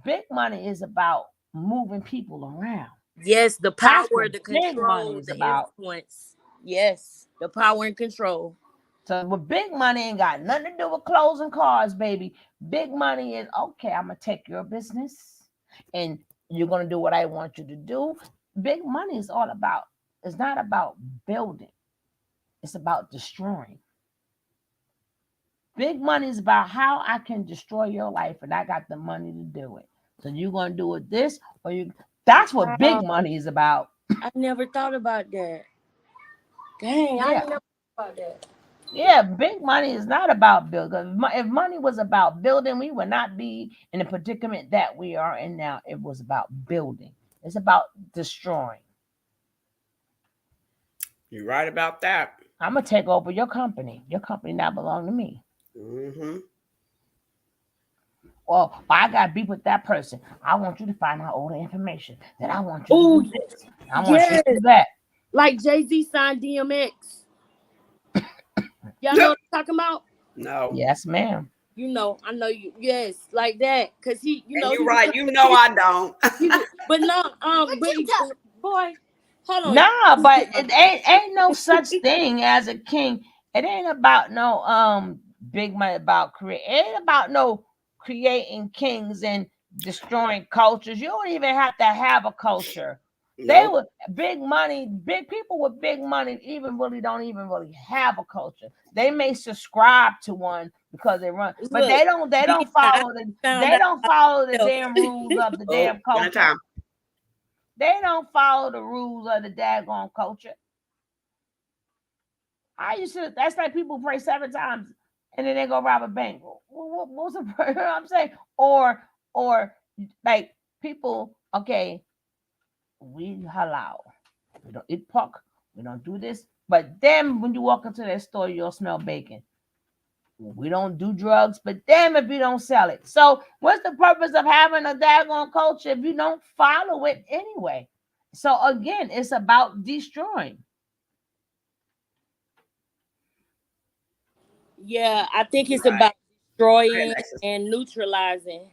Big money is about moving people around. Yes, the power, the control, the influence. Yes, the power and control. So with big money ain't got nothing to do with clothes and cars, baby. Big money is, okay, I'm going to take your business and you're going to do what I want you to do. Big money is all about, it's not about building. It's about destroying. Big money is about how I can destroy your life, and I got the money to do it. So you're going to do it this, or you. That's what big money is about. I never thought about that. Dang, I never thought about that. Yeah, big money is not about building. If money was about building, we would not be in the predicament that we are in now. It was about building. It's about destroying. You're right about that. I'm going to take over your company. Your company now belongs to me. Mm-hmm. Well, I got beef with that person. I want you to find out all the information. Then I want you to do this. I want you to do that. Like Jay-Z signed DMX. Y'all know what I'm talking about? No. Yes, ma'am. You know, I know you. Yes, like that, because he, you know, you're right. You know, I don't. But no, boy, hold on. Nah, but it ain't no such thing as a king. It ain't about no big money about create. It ain't about no creating kings and destroying cultures. You don't even have to have a culture. Nope. They were big money, big people with big money don't even really have a culture. They may subscribe to one because they run, but they don't follow the damn rules of the damn culture. They don't follow the rules of the daggone culture. That's like people pray 7 times and then they go rob a bank. What's the you know what I'm saying? Or like people, okay, we halal. We don't eat pork. We don't do this. But then when you walk into that store, you'll smell bacon. We don't do drugs, but damn if you don't sell it. So what's the purpose of having a daggone culture if you don't follow it anyway? So again, it's about destroying. Yeah, I think it's about destroying and neutralizing.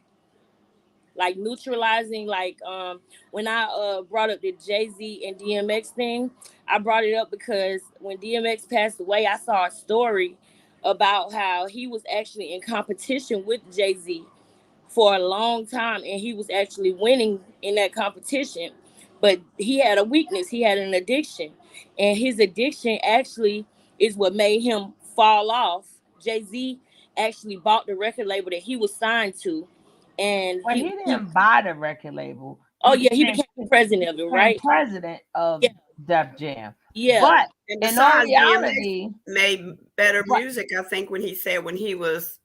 Like neutralizing, like when I brought up the Jay-Z and DMX thing, I brought it up because when DMX passed away, I saw a story about how he was actually in competition with Jay-Z for a long time, and he was actually winning in that competition, but he had a weakness. He had an addiction, and his addiction actually is what made him fall off. Jay-Z actually bought the record label that he was signed to, and he didn't buy the record label. He became president of it, right? President of Def Jam. Yeah, but and in all reality, made better music. I think when he was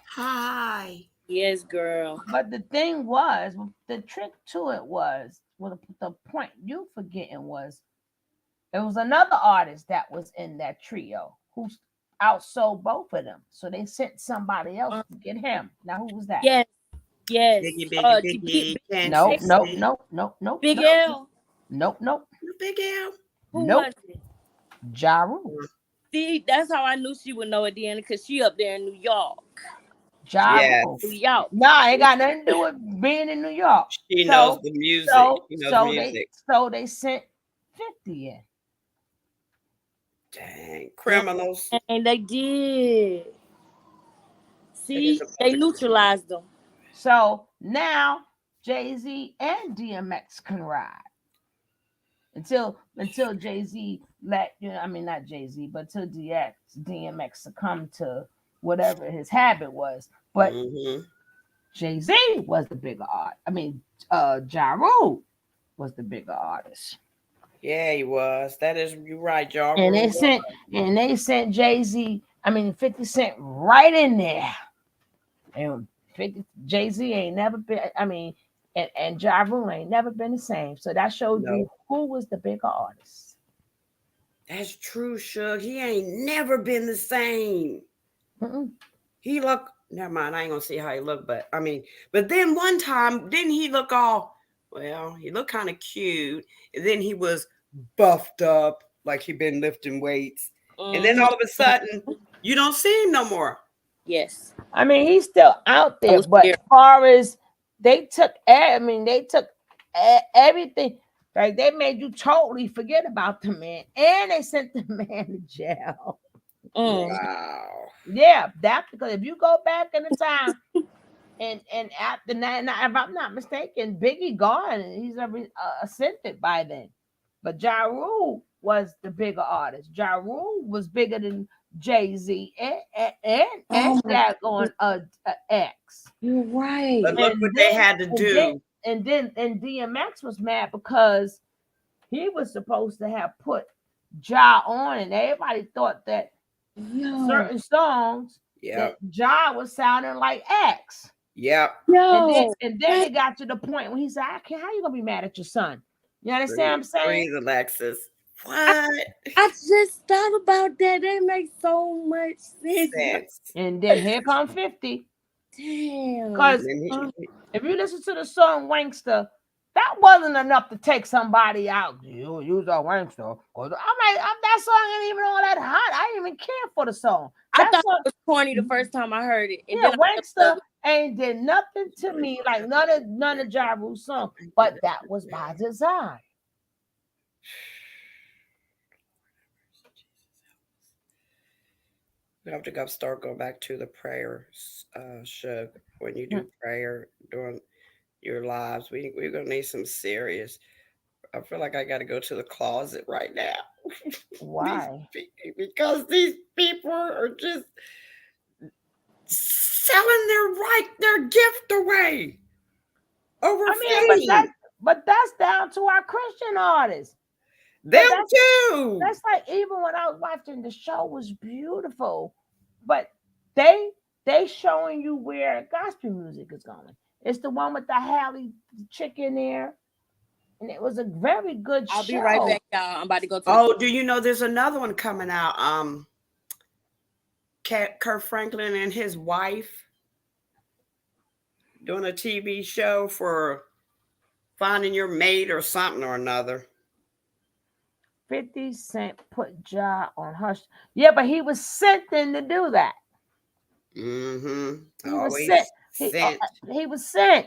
high. Yes, girl. But the thing was, the trick to it was, well, the point you forgetting was, there was another artist that was in that trio who outsold both of them. So they sent somebody else to get him. Now, who was that? Yes. Biggie. Nope. Big L. Nope. Big L. Who was it? Ja Rule. See, that's how I knew she would know it, Deanna, because she up there in New York. New York. Nah, it got nothing to do with being in New York. She knows the music. So they sent 50 in. Dang, criminals. And they did. See, they neutralized them. So now Jay-Z and DMX can ride. Until Jay-Z let, not Jay-Z, but until DMX succumbed to whatever his habit was. But Jay-Z was the bigger Ja Rule was the bigger artist. Yeah, he was. That is, you're right, Ja And Rule. they sent Jay-Z, 50 Cent right in there. And Jay-Z ain't never been, and Ja Rule ain't never been the same. So that showed you who was the bigger artist. That's true, Suge. He ain't never been the same. He look, never mind, I ain't gonna see how he looked, but then one time, didn't he look all, well, he looked kind of cute, and then he was buffed up, like he been lifting weights. And then all of a sudden, you don't see him no more. Yes. He's still out there, but as far as they took everything, like they made you totally forget about the man, and they sent the man to jail. Wow. Yeah, that's because if you go back in the time, and after that, if I'm not mistaken, Biggie gone, and he's ascended by then. But Ja Rule was the bigger artist. Ja Rule was bigger than Jay-Z and that on X. You're right. But look what they had to do. And DMX was mad because he was supposed to have put Ja on, and everybody thought that certain songs that Ja was sounding like X. Yep. And then it got to the point when he said, how you gonna be mad at your son? You understand what I'm saying? Breathe, Alexis. What? I just thought about that. They make so much sense. And then here come 50. Damn. Because if you listen to the song Wankster, that wasn't enough to take somebody out. You use a Wankster. That song ain't even all that hot. I didn't even care for the song. I thought it was corny the first time I heard it. And then Wankster ain't did nothing to me like none of Ja Rule's songs. But that was by design. We have to start going back to the prayer, Suge. When you do prayer during your lives, we're gonna need some serious. I feel like I got to go to the closet right now. Why? Because these people are just selling their gift away over but that's down to our Christian artists. Them too. That's like, even when I was watching the show, was beautiful, but they showing you where gospel music is going. It's the one with the Halle chick in there. and it was a very good show. I'll be right back, y'all. I'm about to go to. Oh, do you know there's another one coming out? Kurt Franklin and his wife doing a TV show for finding your mate or something or another. 50 Cent put Ja on hush. Yeah, but he was sent in to do that. Mm-hmm. He was sent. He was sent.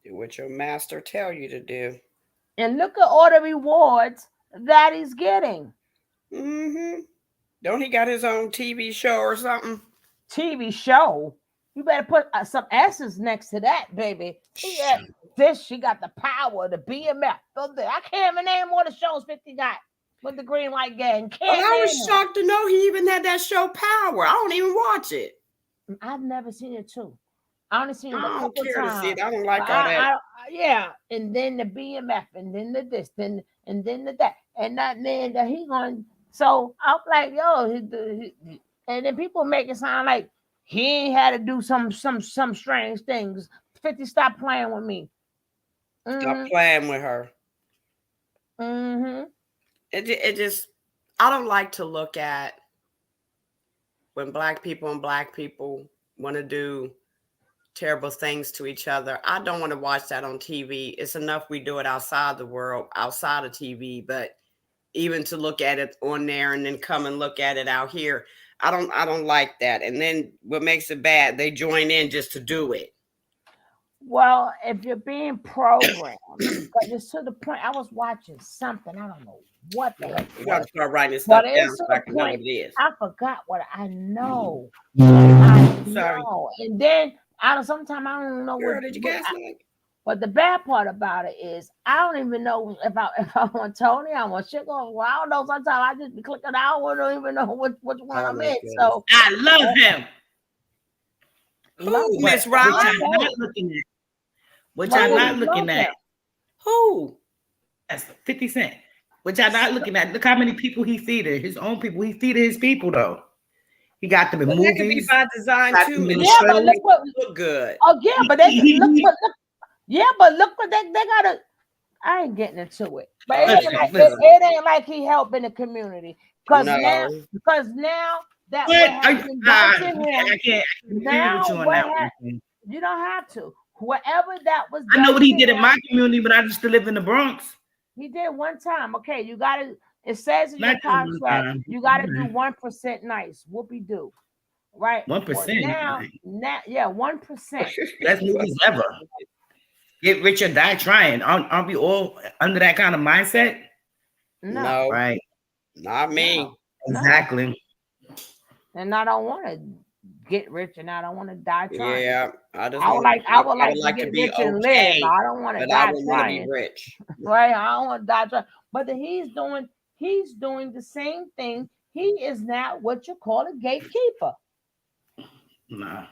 Do what your master tell you to do. And look at all the rewards that he's getting. Mm-hmm. Don't he got his own TV show or something? TV show? You better put some S's next to that, baby. She got the power, the BMF. I can't even name all the shows 50 got with the green light gang. I was shocked to know he even had that show Power. I don't even watch it. I've never seen it too. I only seen it a couple I don't care times. to see it. I don't like all that. Yeah, and then the BMF, and then the this, and then the that, and that man that he going. So I'm like, yo, and then people make it sound like he ain't had to do some strange things. 50, stop playing with me. Stop playing with her. Mm-hmm. It just, I don't like to look at when black people and black people want to do terrible things to each other. I don't want to watch that on TV. It's enough we do it outside the world, outside of TV, but even to look at it on there and then come and look at it out here, I don't like that. And then what makes it bad, they join in just to do it. Well, if you're being programmed, but it's to the point. I was watching something. I don't know what the heck. You got to start writing this stuff down so I can know what it is. I forgot what I know. Sorry. And then sometimes I don't know Girl, what. did you guys like? But the bad part about it is I don't even know if I want Tony, I want Chico. Well, I don't know. Sometimes I just be clicking out. I don't even know which one I'm in. So I love him. Who, Miss Robin? Which I'm not looking at. Who? That's 50 Cent. Which I'm not looking at. Look how many people he feeded. His own people. He feeded his people though. He got them in movies. That could be by design too. But look good. Oh yeah, but they look. Yeah, but look what they gotta. I ain't getting into it, but it ain't like he helping the community because now that what has been done to him. I can't now agree with you on that one. You don't have to. Whatever that was. I know what he did in my community, but I used to live in the Bronx. He did one time. Okay, you gotta. It says in your contract you gotta do 1% nice. Whoopie do. Right. 1%. Now, yeah, 1%. Best movies ever. Get rich or die trying. Aren't we all under that kind of mindset? No. Right. Not me. No. Exactly. And I don't want to get rich and I don't want to die trying. Yeah. I would like to get rich and live. I don't want to die trying. Be rich. Right. I don't want to die trying. But he's doing the same thing. He is now what you call a gatekeeper. Nah.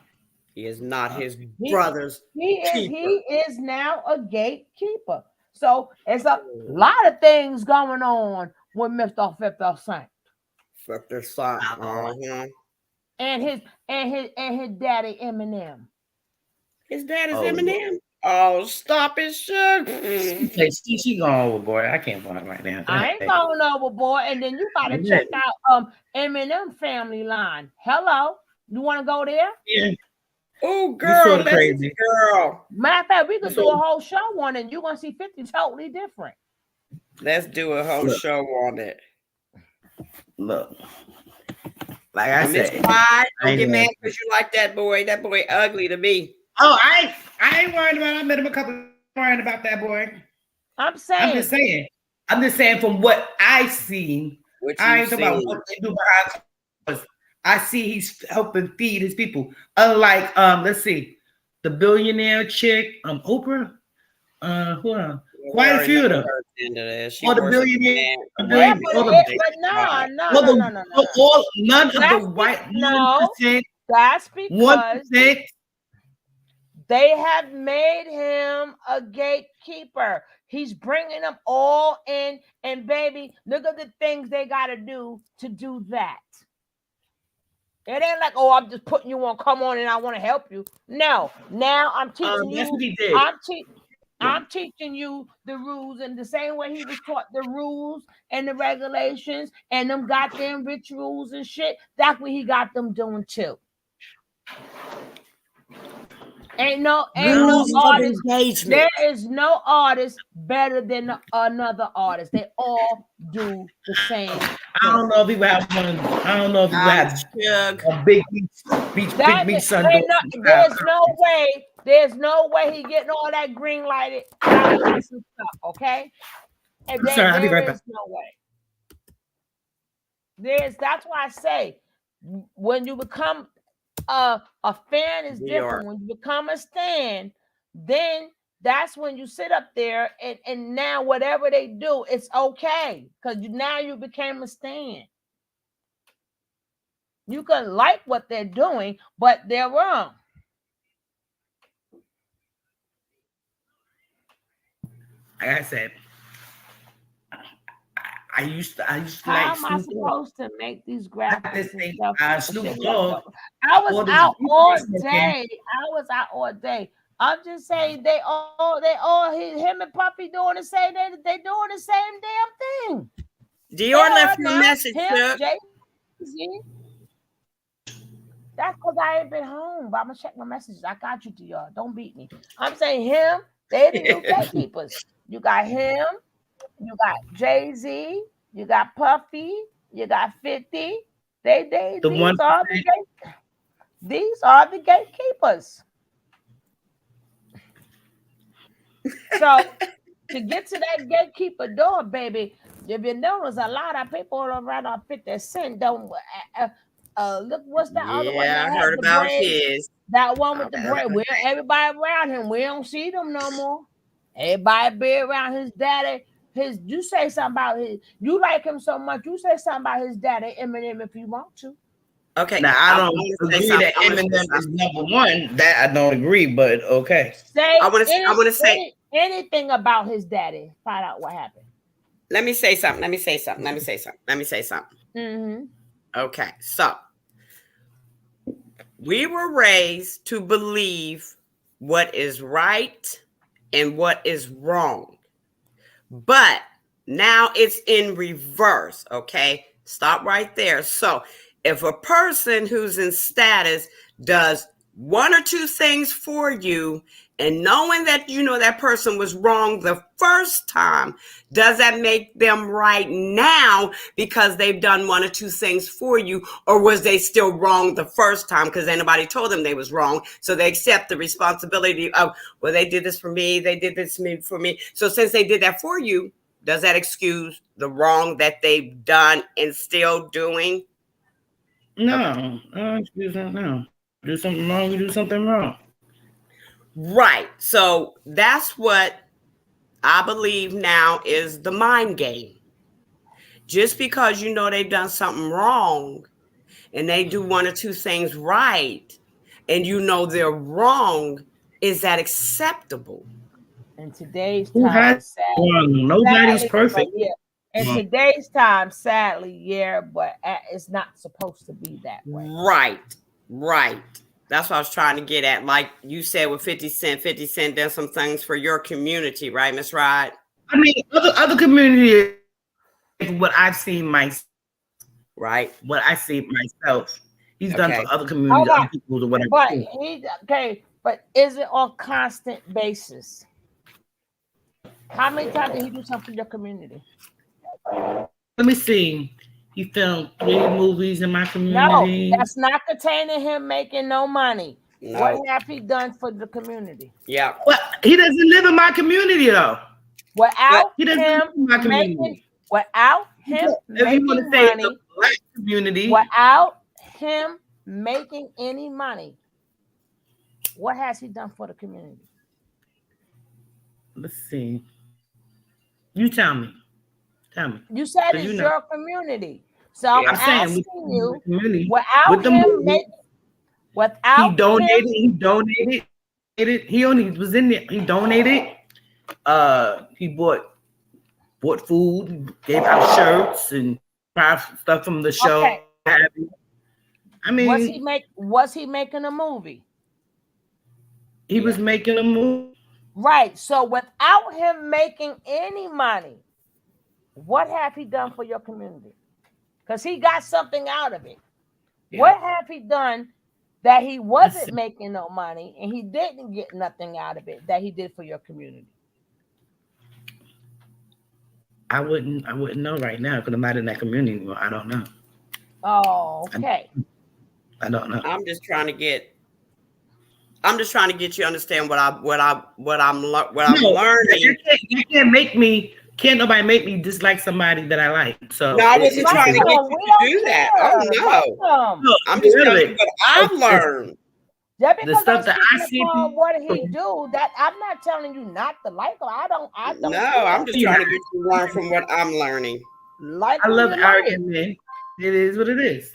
He is not his brother's keeper. He is now a gatekeeper. So it's a lot of things going on with Mr. 50 Cent. 50 Cent. And his daddy Eminem. His daddy's Eminem. Oh, stop it, Suge. She going overboard. I can't find right now. I ain't going overboard. And then you gotta check out Eminem Family Line. Hello. You want to go there? Yeah. Oh, girl, crazy. Girl. Matter of fact, we could do a whole show on it. And you're gonna see 50 totally different. Let's do a whole show on it. Look, like I said, don't get mad because you like that boy. That boy ugly to me. Oh, I ain't worried about it. I met him a couple of worried about that boy. I'm just saying from what I seen. I ain't talking about what they do behind closed. I see he's helping feed his people. Unlike let's see, the billionaire chick, Oprah. Hold on. Quite a few of them. Or the billionaire. Yeah, no. None of the white 1%. That's because 1%. They have made him a gatekeeper. He's bringing them all in. And baby, look at the things they got to do that. It ain't like, oh, I'm just putting you on, come on, and I want to help you. No, now I'm teaching you. That's what he did. I'm teaching you the rules in the same way he was taught the rules and the regulations and them goddamn rituals and shit. That's what he got them doing too. Ain't no artist. There is no artist better than another artist. They all do the same thing. I don't know if he would have one. I don't know if he would have a big beach son. There's no way he getting all that green lighted stuff. Okay, and I'll be right back. No way. That's why I say when you become a fan is different. When you become a stan, then that's when you sit up there and now whatever they do, it's okay because now you became a stan. You can like what they're doing, but they're wrong. Like I said, I used to How like am I supposed to make these graphics and stuff? Snoop Dogg. I was out all day. I'm just saying him and Puffy doing the same. They doing the same damn thing. Dior left you a message, Jay-Z. That's because I ain't been home, but I'm gonna check my messages. I got you, Dior. Don't beat me. I'm saying him. They the new gatekeepers. You got him. You got Jay-Z, you got Puffy, you got 50. These are the gatekeepers. So to get to that gatekeeper door, baby, if you notice, a lot of people around on 50 Cent don't look, what's that other one? Yeah, I heard about his. That one with the braid. Well, everybody around him, we don't see them no more. Everybody be around his daddy. You say something about you like him so much, you say something about his daddy, Eminem, if you want to. Okay. Now, I don't agree that Eminem is number one. That I don't agree, but okay. I want to say anything about his daddy. Find out what happened. Let me say something. Mm-hmm. Okay, so we were raised to believe what is right and what is wrong. But now it's in reverse, okay? Stop right there. So if a person who's in status does one or two things for you and knowing that you know that person was wrong the first time, does that make them right now because they've done one or two things for you, or was they still wrong the first time because anybody told them they was wrong, so they accept the responsibility of, well, they did this for me, they did this for me. So since they did that for you, does that excuse the wrong that they've done and still doing? No, no. Do something wrong, you do something wrong. Right. So that's what I believe now is the mind game. Just because you know they've done something wrong and they do one or two things right and you know they're wrong, is that acceptable? In today's time, nobody's perfect. In today's time, sadly, yeah, but it's not supposed to be that way. Right. That's what I was trying to get at. Like you said with 50 Cent does some things for your community, right, Miss Rod? I mean, other community, what I've seen myself. Right. What I see myself. He's done for other communities, other people, or whatever. But is it on constant basis? How many times did he do something for your community? Let me see. He filmed 3 movies in my community. No, that's not containing him making no money. No. What have he done for the community? Yeah. Well, he doesn't live in my community though. Without him making money, black community. Without him making any money, what has he done for the community? Let's see. You tell me. You said it's your community. So I'm asking you, without him making, he donated. He only was in there. He donated. He bought food, gave out shirts and stuff from the show. Okay. I mean, was he making a movie? He was making a movie. Right. So without him making any money, what have he done for your community? Because he got something out of it. Yeah. What have he done that he wasn't making no money and he didn't get nothing out of it that he did for your community? I wouldn't know right now because I'm not in that community anymore. I don't know. Oh, okay. I don't know. I'm just trying to get you to understand what I'm learning. Can't nobody make me dislike somebody that I like. So no, I wasn't trying to get you to do that. Oh no. I'm just telling you what I've learned. Just because the stuff that I see what he do, that I'm not telling you not to like him. I don't No, I'm just trying to get you to learn from what I'm learning. I love arrogant men. It is what it is.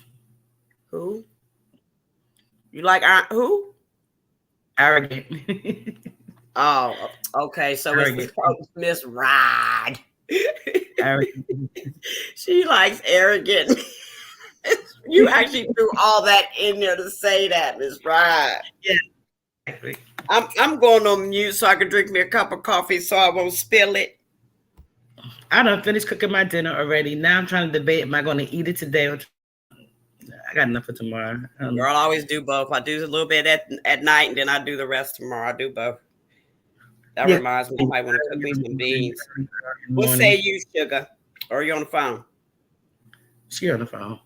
Who? You like who? Arrogant. Oh, okay. So arrogant. It's Miss Rod. Arrogant. She likes arrogant. You actually threw all that in there to say that, Miss Rod. Yeah. Exactly. I'm going on mute so I can drink me a cup of coffee so I won't spill it. I done finished cooking my dinner already. Now I'm trying to debate, am I going to eat it today or I got enough for tomorrow. Girl, I always do both. I do a little bit at night and then I do the rest tomorrow. I do both. That reminds me, I might want to cook me some beans. What say you, Sugar? Or are you on the phone? She on the phone.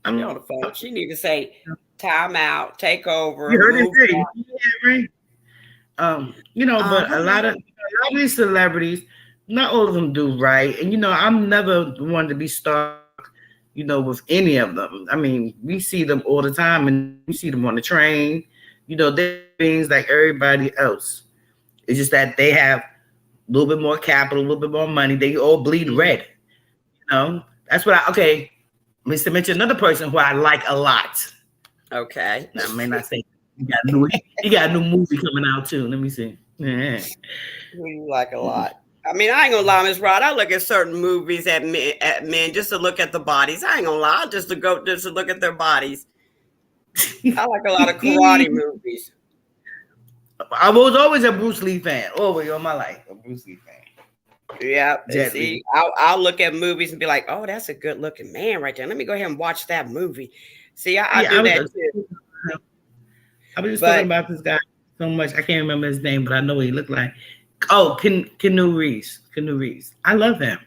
I'm on the phone. She need to say time out, take over. You heard it say, right? But a lot of these celebrities, not all of them do right. And I'm never one to be stuck, with any of them. I mean, we see them all the time and we see them on the train. They're things like everybody else. It's just that they have a little bit more capital, a little bit more money. They all bleed red. That's what let me mention another person who I like a lot. Okay. I may not say he got a new movie coming out too. Let me see. Yeah. Who you like a lot? I mean, I ain't gonna lie, Miss Rod. I look at certain movies at men just to look at the bodies. I ain't gonna lie, just to look at their bodies. I like a lot of karate movies. I was always a Bruce Lee fan. Always all my life, a Bruce Lee fan. Yeah. See, I'll look at movies and be like, oh, that's a good looking man right there. Let me go ahead and watch that movie. See, I do that too. I was just talking about this guy so much. I can't remember his name, but I know what he looked like. Oh, Keanu Reeves. I love him.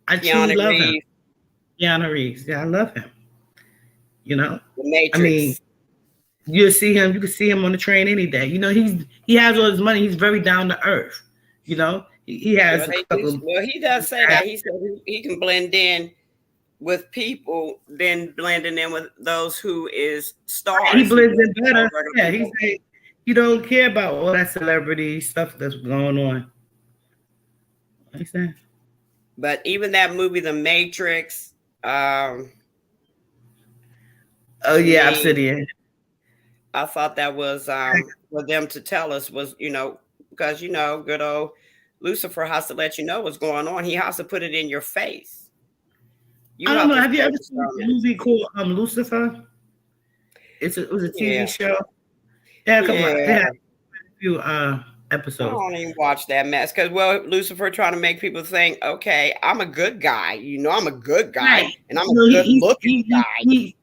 I truly love him. Keanu Reeves. Yeah, I love him. The Matrix. I mean, you can see him on the train any day. He has all his money. He's very down to earth. He has a couple. Well, he does say that. He said he can blend in with people than blending in with those who is stars. He blends in better. Yeah, he said he don't care about all that celebrity stuff that's going on. What you saying? But even that movie, The Matrix. Obsidian. I thought that was for them to tell us was, because good old Lucifer has to let you know what's going on. He has to put it in your face. I don't know. Have you ever seen a movie called Lucifer? It was a TV show. Yeah, come on. They had a few episodes. I don't even watch that mess because Lucifer trying to make people think, okay, I'm a good guy. I'm a good guy, right. And I'm a good looking guy. The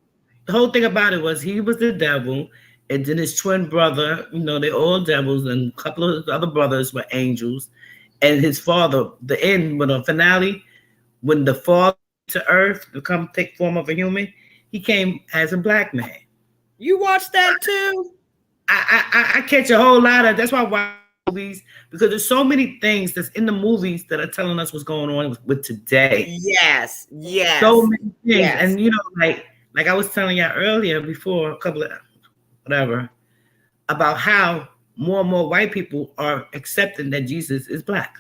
whole thing about it was he was the devil, and then his twin brother. They're all devils, and a couple of other brothers were angels. And his father, the end, with the finale, when the father to Earth to come take form of a human, he came as a black man. You watched that too? I catch a whole lot of. That's why I watch movies, because there's so many things that's in the movies that are telling us what's going on with today. Yes. So many things, yes. And like I was telling y'all earlier before a couple of whatever about how more and more white people are accepting that Jesus is black.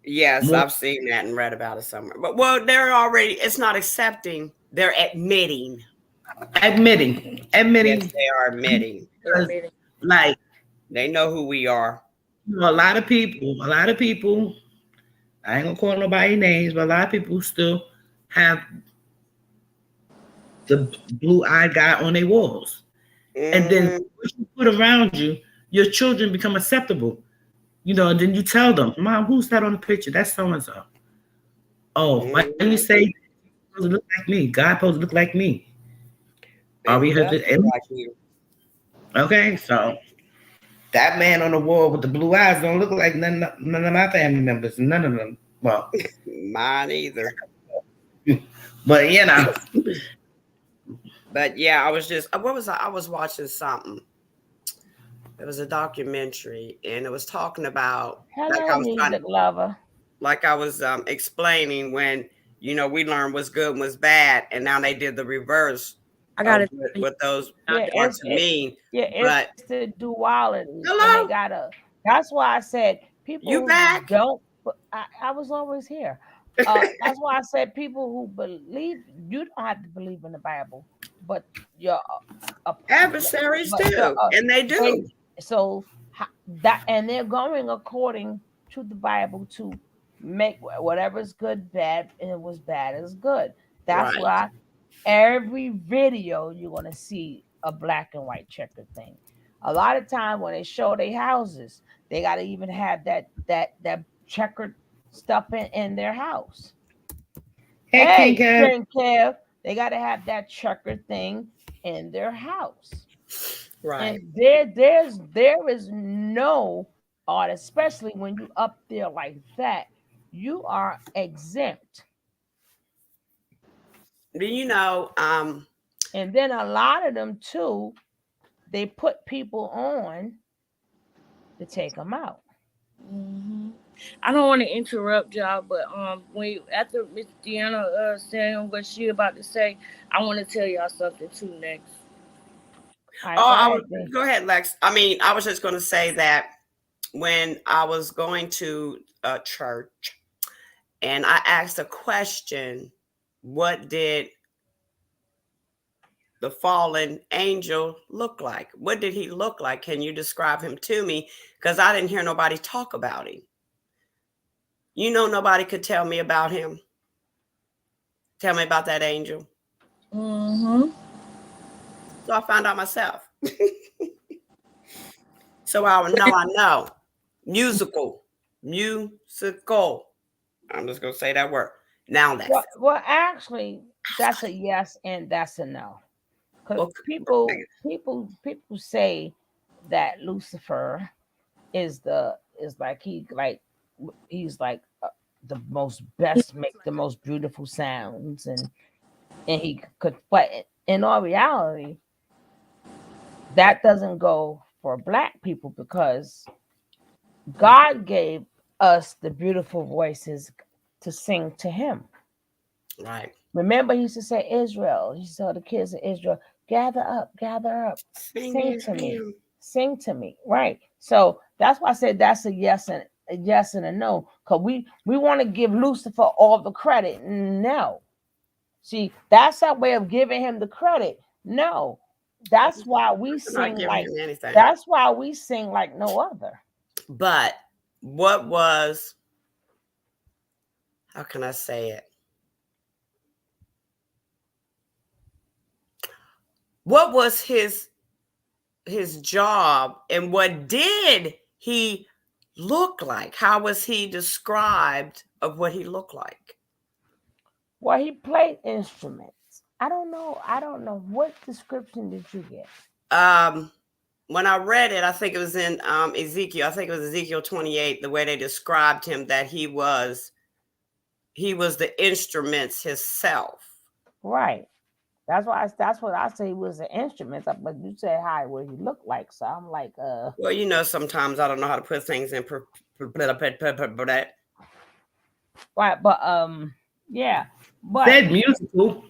Yes, I've seen that and read about it somewhere. But they're already, it's not accepting, they're admitting. Admitting. Yes, they are admitting. Like they know who we are. A lot of people, I ain't gonna call nobody names, but a lot of people still have the blue-eyed guy on their walls. And then what you put around you, your children become acceptable. You know, and then you tell them, Mom, who's that on the picture? That's so-and-so. Oh, why do you say supposed to look like me? God supposed to look like me. Are we like you? Okay, so that man on the wall with the blue eyes don't look like none of my family members. None of them. Well, mine either. But you know. But yeah, I was just what was I was watching something. It was a documentary, and it was talking about hello, music lover. Like I was explaining when we learned what's good and what's bad, and now they did the reverse. I got it. What those are to mean. But it's the duality. Hello? And that's why I said people You back? don't. I was always here. That's why I said people who believe, you don't have to believe in the Bible, but your adversaries do, and they do. So that, and they're going according to the Bible to make whatever's good bad, and what's bad is good. That's why every video you're gonna see a black and white checkered thing. A lot of time when they show their houses, they gotta even have that checkered stuff in their house. Hey, Kev, they gotta have that checkered thing in their house. Right. And there is no art, especially when you up there like that, you are exempt. And then a lot of them too, they put people on to take them out. Mm-hmm. I don't want to interrupt y'all, but after Miss Deanna saying what she about to say, I want to tell y'all something too next. Go ahead, Lex. I mean, I was just going to say that when I was going to a church and I asked a question, what did the fallen angel look like? What did he look like? Can you describe him to me? Because I didn't hear nobody talk about him. Nobody could tell me about him. Tell me about that angel. Mm-hmm. So I found out myself. So I know. Musical. I'm just going to say that word. Now that's well, actually, that's a yes and that's a no. Because people say that Lucifer he's like the make the most beautiful sounds, and he could, but in all reality, that doesn't go for black people, because God gave us the beautiful voices to sing to him. Right. Remember, he used to say, Israel, he said the kids of Israel, gather up, sing to me. Right. So that's why I said that's a yes and a no. Because we want to give Lucifer all the credit. No. See, that's our way of giving him the credit. No. That's why we sing like no other. But how can I say it? What was his job, and what did he look like? How was he described of what he looked like? Well, he played instruments. I don't know. What description did you get? When I read it, I think it was in Ezekiel. I think it was Ezekiel 28. The way they described him, that he was the instruments himself. Right. That's what I say, he was an instrument. But you said what he looked like, so I'm like, Well, sometimes I don't know how to put things in. Right, but yeah, but said musical.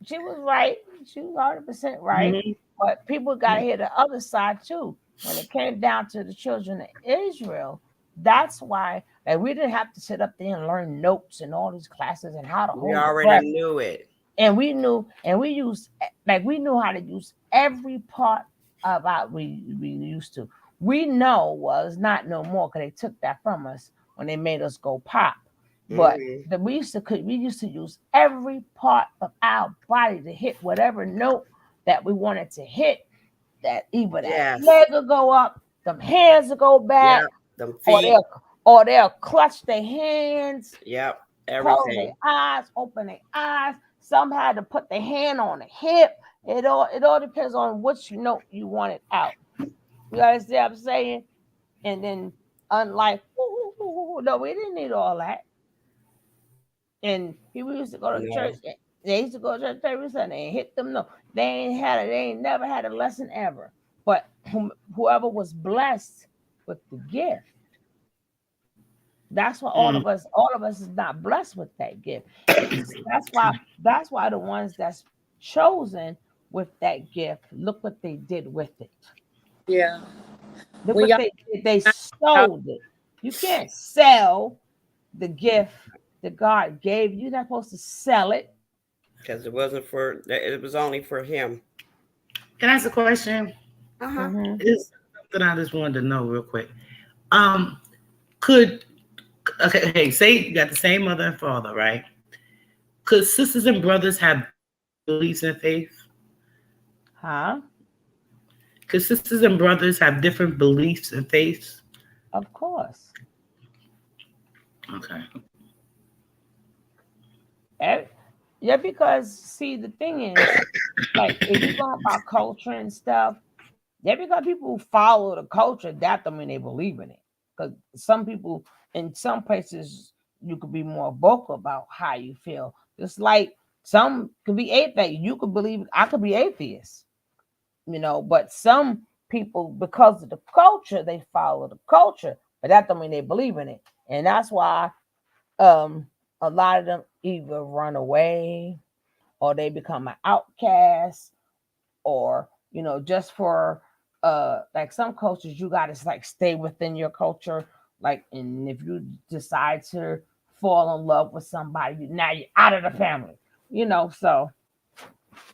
She was right. She was 100% right. Mm-hmm. But people got to hear the other side too. When it came down to the children of Israel, that's why we didn't have to sit up there and learn notes and all these classes and how to hold. We already knew it. And we knew, and we used, we knew how to use every part about we used to. We know was not no more, because they took that from us when they made us go pop. But we used to use every part of our body to hit whatever note that we wanted to hit. that either that Yes. leg will go up, them hands will go back, Yep. Them feet. or they'll clutch their hands. Yep. Close their Everything. eyes, open their eyes. Some had to put their hand on the hip. It all depends on which note you want it out. You understand what I'm saying? And then unlike no, we didn't need all that. And people used to go to church. They used to go to church every Sunday and hit them. No, they ain't never had a lesson ever. But whoever was blessed with the gift, that's why all of us is not blessed with that gift. That's why the ones that's chosen with that gift, look what they did with it. Yeah. Look what they did. They sold it. You can't sell the gift that God gave you. You're not supposed to sell it. Because it wasn't for, it was only for him. Can I ask a question? Mm-hmm. It's something I just wanted to know real quick. Say you got the same mother and father, right? Could sisters and brothers have beliefs in faith? Huh? Could sisters and brothers have different beliefs and faiths? Of course. Okay. Yeah, because see, the thing is, like, if you go about culture and stuff, yeah, because people who follow the culture, that don't mean they believe in it. Because some people in some places you could be more vocal about how you feel. Just like some could be atheist. You could believe I could be atheist, but some people, because of the culture, they follow the culture, but that don't mean they believe in it. And that's why a lot of them either run away or they become an outcast, or just for like some cultures you gotta like stay within your culture, like, and if you decide to fall in love with somebody, now you're out of the family, so,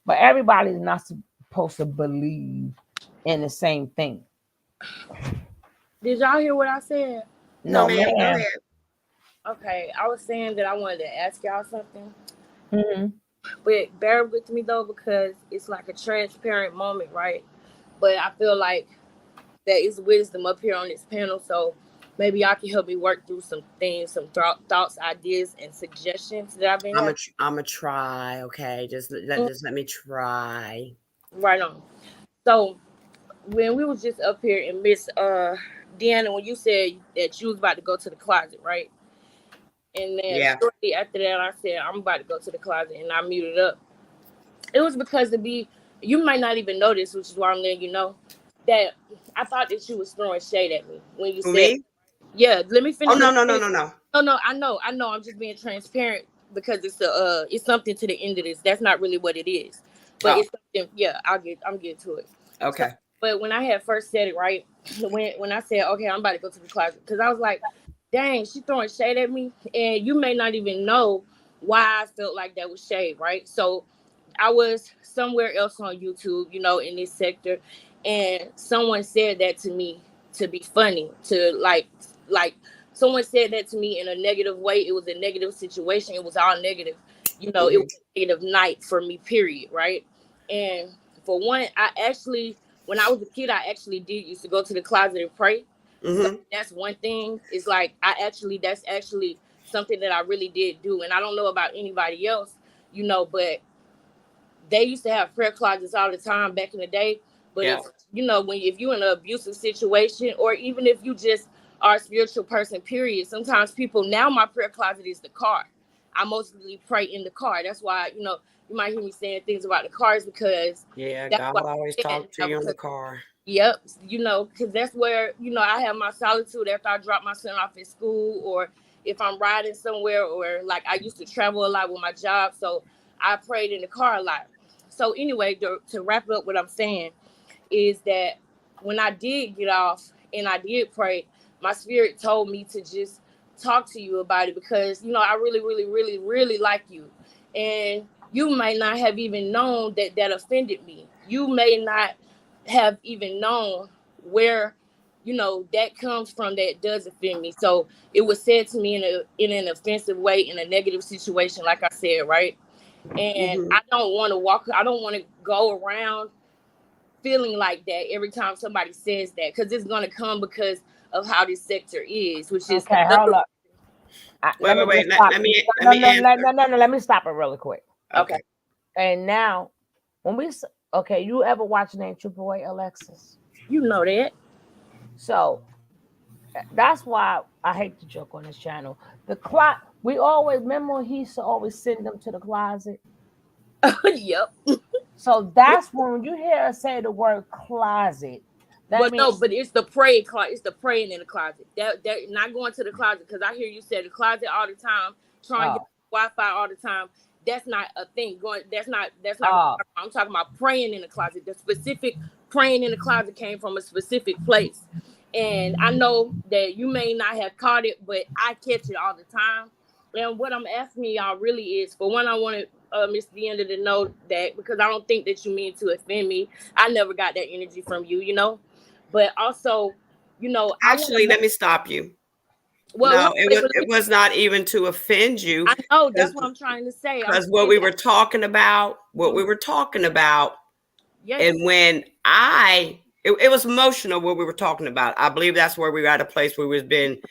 but everybody's not supposed to believe in the same thing. Did y'all hear what I said? No, ma'am. Okay, I was saying that I wanted to ask y'all something. Mm-hmm. But bear with me though, because it's like a transparent moment, right? But I feel like there is wisdom up here on this panel, so maybe y'all can help me work through some things, some thoughts, ideas, and suggestions that I've been having. I'm gonna try, okay? Just let me try. Right on. So when we was just up here and Miss Deanna, when you said that you was about to go to the closet, right? And then shortly after that, I said, I'm about to go to the closet, and I muted up. It was because you might not even know this, which is why I'm letting you know, that I thought that you was throwing shade at me when you said, me? Yeah, let me finish. Oh, no. No, I know. I'm just being transparent because it's something to the end of this. That's not really what it is. But it's something, yeah, I'm getting to it. Okay. So, but when I had first said it, right, when I said, okay, I'm about to go to the closet, because I was like, dang, she throwing shade at me, and you may not even know why I felt like that was shade, right? So I was somewhere else on YouTube, in this sector, and someone said that to me to be funny, to like someone said that to me in a negative way. It was a negative situation. It was all negative. It was a negative night for me, period, right? And for one, when I was a kid, I actually did used to go to the closet and pray. Mm-hmm. So that's one thing. It's like that's actually something that I really did do. And I don't know about anybody else, but they used to have prayer closets all the time back in the day. But if you're in an abusive situation, or even if you just are a spiritual person, period, sometimes now my prayer closet is the car. I mostly pray in the car. That's why, you might hear me saying things about the cars, because God will always talk to you in the car. Yep, because that's where, I have my solitude after I drop my son off at school, or if I'm riding somewhere, or like I used to travel a lot with my job, so I prayed in the car a lot. So anyway, to wrap up what I'm saying is that when I did get off and I did pray, my spirit told me to just talk to you about it, because, I really, really, really, really like you. And you might not have even known that offended me. You may not have even known where, that comes from, that does offend me. So it was said to me in an offensive way, in a negative situation, like I said, right? And I don't want to go around feeling like that every time somebody says that, because it's going to come because of how this sector is, which is okay. Hold up. Wait. Let me Let me stop it really quick. Okay. And now, when we you ever watch Name Triple A, Alexis? You know that. So that's why I hate to joke on this channel. We always remember he used to always send them to the closet. Yep. So that's when you hear us say the word closet. But it's the praying closet. It's the praying in the closet. They're not going to the closet, because I hear you say the closet all the time, trying to get Wi-Fi all the time. That's not a thing. That's not. I'm talking about praying in the closet. The specific praying in the closet came from a specific place, and I know that you may not have caught it, but I catch it all the time. And what I'm asking y'all really is, for one, I want Miss Desiigner to know that, because I don't think that you mean to offend me. I never got that energy from you, you know. But also, you know, actually, let me stop you. Well, no, it was not even to offend you. I know, that's what I'm trying to say. Because what we were talking about, yes. And when it was emotional what we were talking about. I believe that's where we were at a place where we've been. It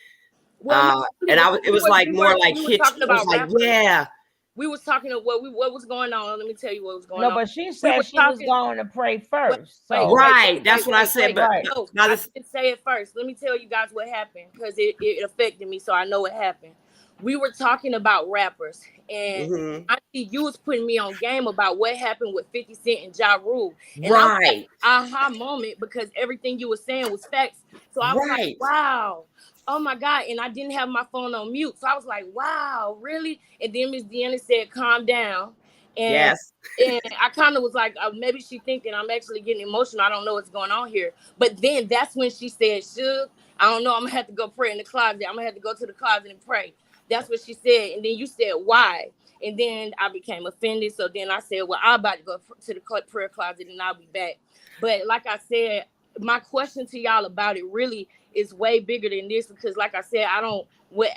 was like more like hit. It was like, yeah. We was talking about what was going on. Let me tell you what was going on. No, but she said she was going to pray first. That's what I said. But no, I didn't say it first. Let me tell you guys what happened, because it affected me, so I know what happened. We were talking about rappers, and I see you was putting me on game about what happened with 50 Cent and Ja Rule. And I had an aha moment, because everything you were saying was facts. So I was like, wow. Oh my God. And I didn't have my phone on mute. So I was like, wow, really? And then Miss Desiigner said, calm down. And, and I kind of was like, maybe she thinking I'm actually getting emotional. I don't know what's going on here. But then that's when she said, Suge, I don't know. I'm going to have to go pray in the closet. I'm going to have to go to the closet and pray. That's what she said. And then you said, why? And then I became offended. So then I said, well, I'm about to go to the prayer closet and I'll be back. But like I said, my question to y'all about it really is way bigger than this, because like I said,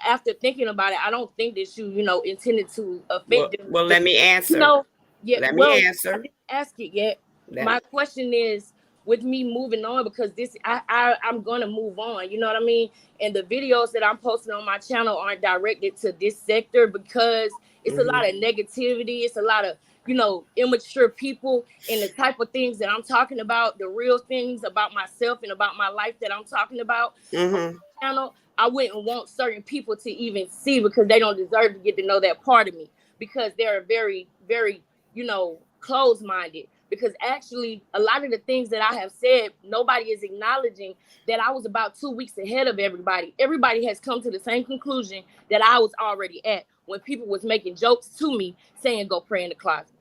after thinking about it, I don't think that you know, intended to offend them. Well, let me answer. Let me answer. I didn't ask it yet. My question is, with me moving on, because I'm gonna move on, you know what I mean? And the videos that I'm posting on my channel aren't directed to this sector, because it's a lot of negativity, it's a lot of, you know, immature people, and the type of things that I'm talking about, the real things about myself and about my life that I'm talking about on the channel, I wouldn't want certain people to even see, because they don't deserve to get to know that part of me, because they're very, very, you know, closed-minded. Because actually, a lot of the things that I have said, nobody is acknowledging that I was about 2 weeks ahead of everybody. Everybody has come to the same conclusion that I was already at when people was making jokes to me saying, go pray in the closet.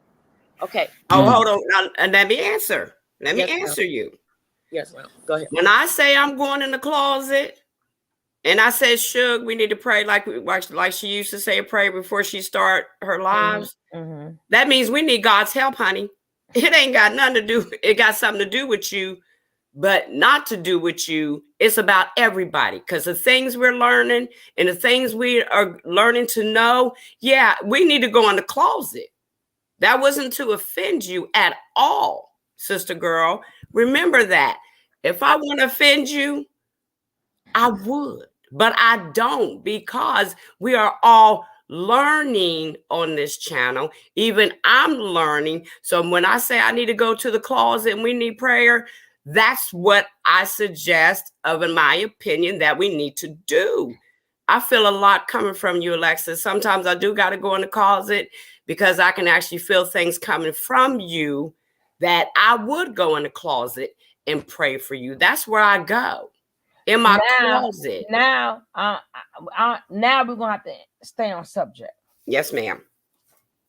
Okay. Oh, hold on. Now, and let me answer. Let me answer you. Yes, ma'am. Go ahead. When I say I'm going in the closet, and I said, Suge, we need to pray like she used to say, pray before she start her lives. That means we need God's help, honey. It ain't got nothing to do. It got something to do with you, but not to do with you. It's about everybody, because the things we're learning and the things we are learning to know, yeah, we need to go in the closet. That wasn't to offend you at all, sister girl. Remember that. If I want to offend you, I would, but I don't, because we are all learning on this channel. Even I'm learning. So when I say I need to go to the closet and we need prayer, that's what I suggest in my opinion, that we need to do. I feel a lot coming from you, Alexis. Sometimes I do got to go in the closet, because I can actually feel things coming from you that I would go in the closet and pray for you. That's where I go. In my closet. Now we're gonna have to stay on subject. Yes, ma'am.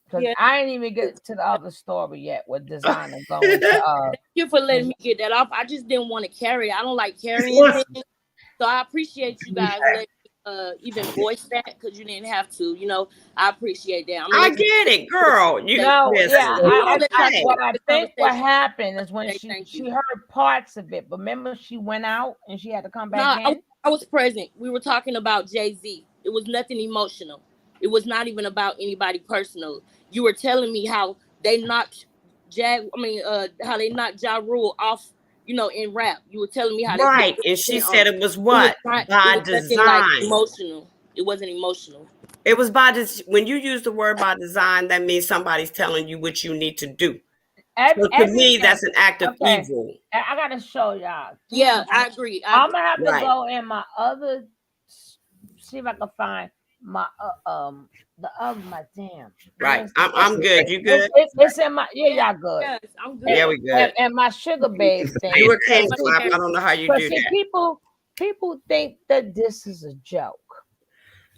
Because I ain't even get to the other story yet with Desiigner going to. Thank you for letting me get that off. I just didn't want to carry it. I don't like carrying things. So I appreciate you guys letting me even voice that, because you didn't have to. You know, I appreciate that. I get it, girl. What I think what happened is when she heard parts of it, but remember she went out and she had to come back in? I was present. We were talking about Jay-Z. It was nothing emotional. It was not even about anybody personal. You were telling me how they knocked how they knocked Ja Rule off, in rap. You were telling me how they right, and she said it was what? By design. Like emotional. It wasn't emotional. It was by this. When you use the word by design, that means somebody's telling you what you need to do. So to me, that's an act of evil. I gotta show y'all. Yeah, I agree. I'm gonna have to go in my other. See if I can find my my damn. Right, I'm good. You good? It's in my y'all good. Yes, I'm good. Yeah, we good. And my sugar babe thing. You were king clap. I don't know how you do that. People think that this is a joke.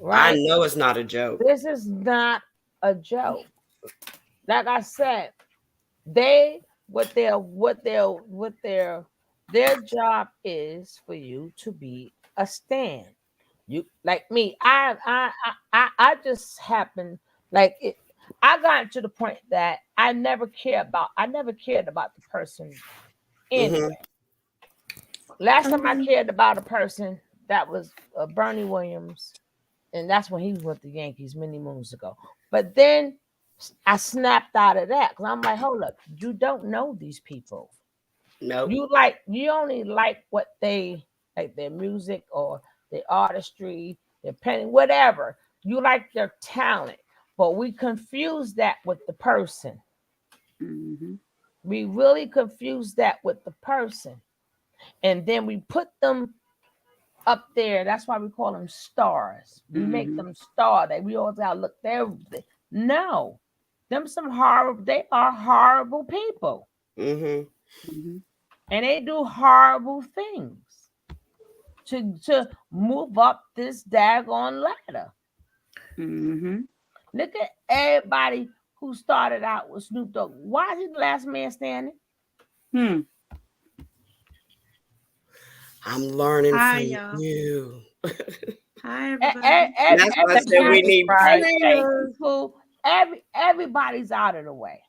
Right? I know it's not a joke. This is not a joke. Like I said, their job is for you to be a stand. You like me. I just happened like it. I got to the point that I never cared about the person anyway. Last time I cared about a person, that was Bernie Williams. And that's when he was with the Yankees many moons ago. But then I snapped out of that because I'm like, hold up, you don't know these people. No. You only like what they like, their music or their artistry, their painting, whatever. You like their talent, but we confuse that with the person. Mm-hmm. We really confuse that with the person. And then we put them up there. That's why we call them stars. We make them star. We always gotta look there. No, they are horrible people. And they do horrible things to move up this daggone ladder. Look at everybody who started out with Snoop Dogg. Why is he the last man standing? I'm learning Hi, from y'all. you. Hi, everybody. That's why I said we need prayers. Everybody's out of the way.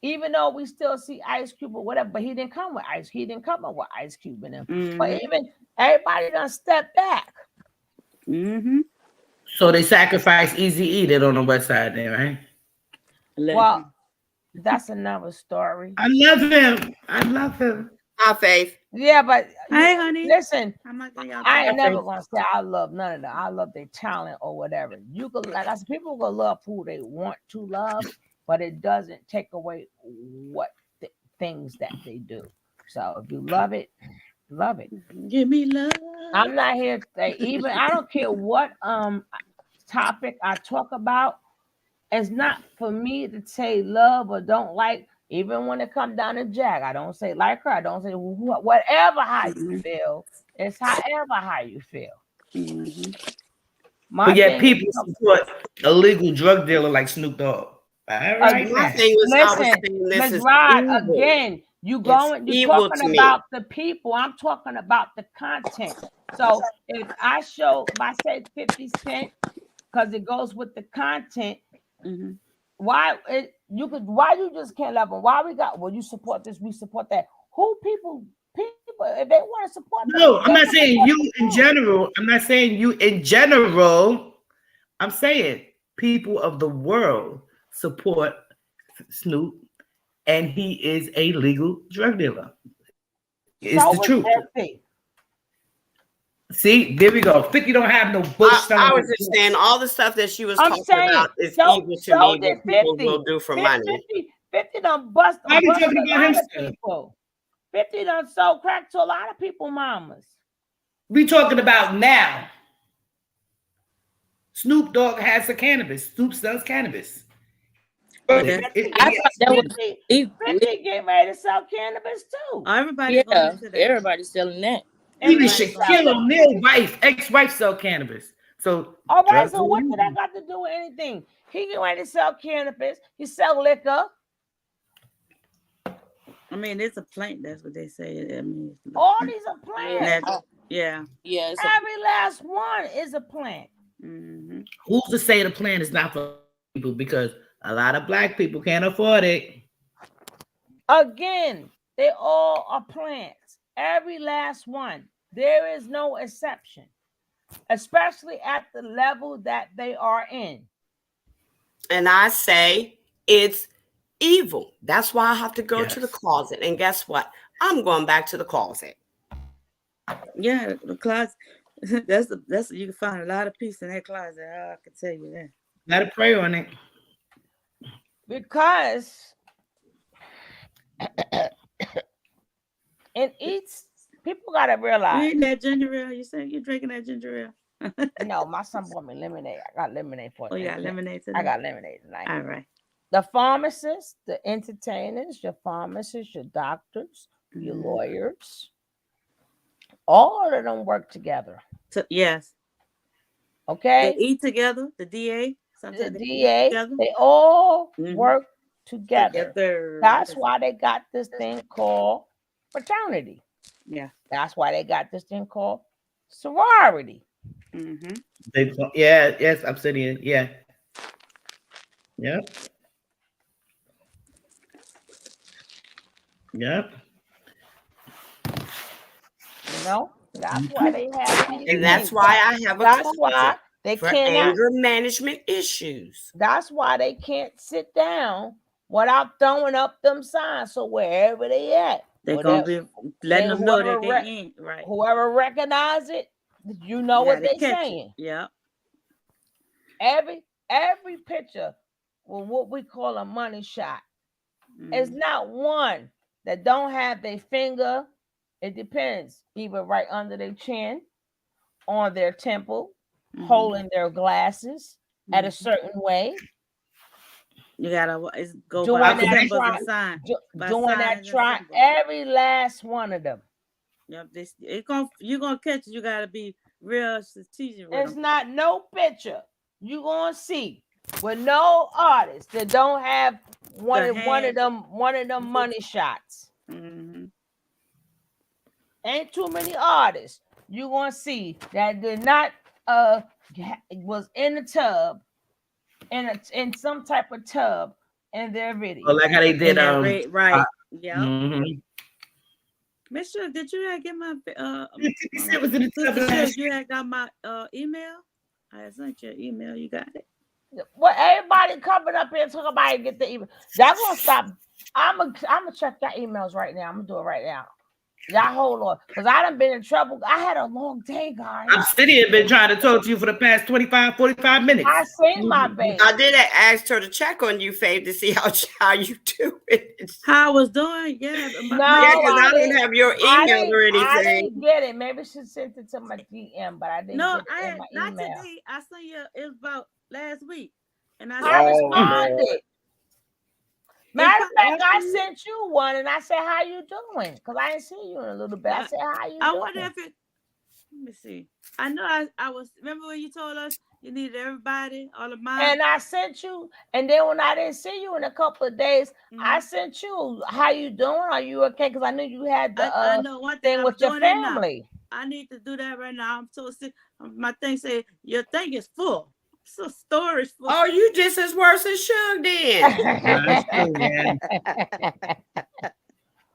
Even though we still see Ice Cube or whatever, but he didn't come with Ice. He didn't come up with Ice Cube in him. But even everybody done step back. So they sacrificed Eazy-E that on the west side there, right? Well, that's another story. I love him. Hi, Faith. Yeah, but hi, honey. Listen, I ain't never gonna say I love none of that. I love their talent or whatever. You could, like I said, people will love who they want to love, but it doesn't take away what things that they do. So if you love it, love it. Give me love. I'm not here to say I don't care what topic I talk about. It's not for me to say love or don't like. Even when it comes down to Jack, I don't say like her. I don't say whatever how you feel. It's however how you feel. But yet people support a legal drug dealer like Snoop Dogg. My thing was, Ms. Rod, again, you're talking about the people. I'm talking about the content. So if I say 50 Cent, because it goes with the content, why you just can't love them? Why you support this, we support that? Who people if they want to support them? No, I'm not saying you in general. I'm not saying you in general. I'm saying people of the world support Snoop, and he is a legal drug dealer. It's the truth. 50. See, there we go. 50 don't have no bush. I was just saying all the stuff that she was talking about is evil to me that people will do for money. 50 done bust a talking lot about of people. 50 done sold crack to a lot of people, mamas. We talking about now. Snoop Dogg has the cannabis. Snoop sells cannabis. I thought that was 50 getting ready to sell cannabis too. Everybody's selling that. Even Shaquille O'Neal's ex-wife sell cannabis. So all right, so what did that got to do with anything? He getting ready to sell cannabis. He sell liquor. I mean, it's a plant. That's what they say. I mean, all these are plants. Yeah. Every last one is a plant. Who's to say the plant is not for people? Because a lot of black people can't afford it. Again, they all are plants. Every last one. There is no exception, especially at the level that they are in. And I say it's evil. That's why I have to go to the closet. And guess what? I'm going back to the closet. Yeah, the closet. That's you can find a lot of peace in that closet. I can tell you that. Gotta pray on it. Because in each, people gotta realize. You eating that ginger ale? You say you're drinking that ginger ale? No, my son bought me lemonade. I got lemonade for. Oh, you got lemonade tonight? I got lemonade tonight. All right. The pharmacists, the entertainers, your pharmacists, your doctors, your lawyers, all of them work together. Yes. Okay. They eat together. The DA. Sometimes the DA. They all work together. That's why they got this thing called fraternity. Yeah. That's why they got this thing called sorority. Yes, obsidian. Yeah. Yep. Yep. You know, that's why they have. And that's why I have a. That's why they for cannot anger management issues. That's why they can't sit down without throwing up them signs. So wherever they at, they're gonna be letting them know that they ain't right. Whoever recognize it, you know what they saying. Yeah. Every picture with what we call a money shot. It's not one that don't have their finger. It depends, either right under their chin, on their temple, holding their glasses at a certain way. You gotta go doing by that sign. Doing that try every last one of them. Yep, you're gonna catch it. You gotta be real strategic with It's them. not no picture you gonna see with no artist that don't have one of them money shots. Ain't too many artists you gonna see that did not was in the tub in some type of tub in their video. Oh, like how they did right. Yeah. Mister, did you get my it was in the tub. You had got my email? I sent you an email. You got it? Well, everybody coming up here and talking about it, get the email. Y'all gonna stop. I'm gonna check your emails right now. I'm gonna do it right now. Y'all hold on, because I done been in trouble. I had a long day, guys. Obsidian been trying to talk to you for the past 25, 45 minutes. I seen my baby. I did ask her to check on you, Faith, to see how you do it. How I was doing? Yeah. Because I didn't have your email or anything. I didn't get it. Maybe she sent it to my DM, but I didn't get it in my not email. Today. I sent you. It was about last week, and I responded. Matter of fact, I sent you one and I said, "How you doing?" Because I didn't see you in a little bit. I said, "How you doing?" I wonder if it. Let me see. I know I was. Remember when you told us you needed everybody, all of mine? And I sent you. And then when I didn't see you in a couple of days, I sent you, "How you doing? Are you okay?" Because I knew you had the I know one thing with your family. I need to do that right now. I'm so sick. My thing said your thing is full. So storage full. Oh, you just as worse as Shug then. I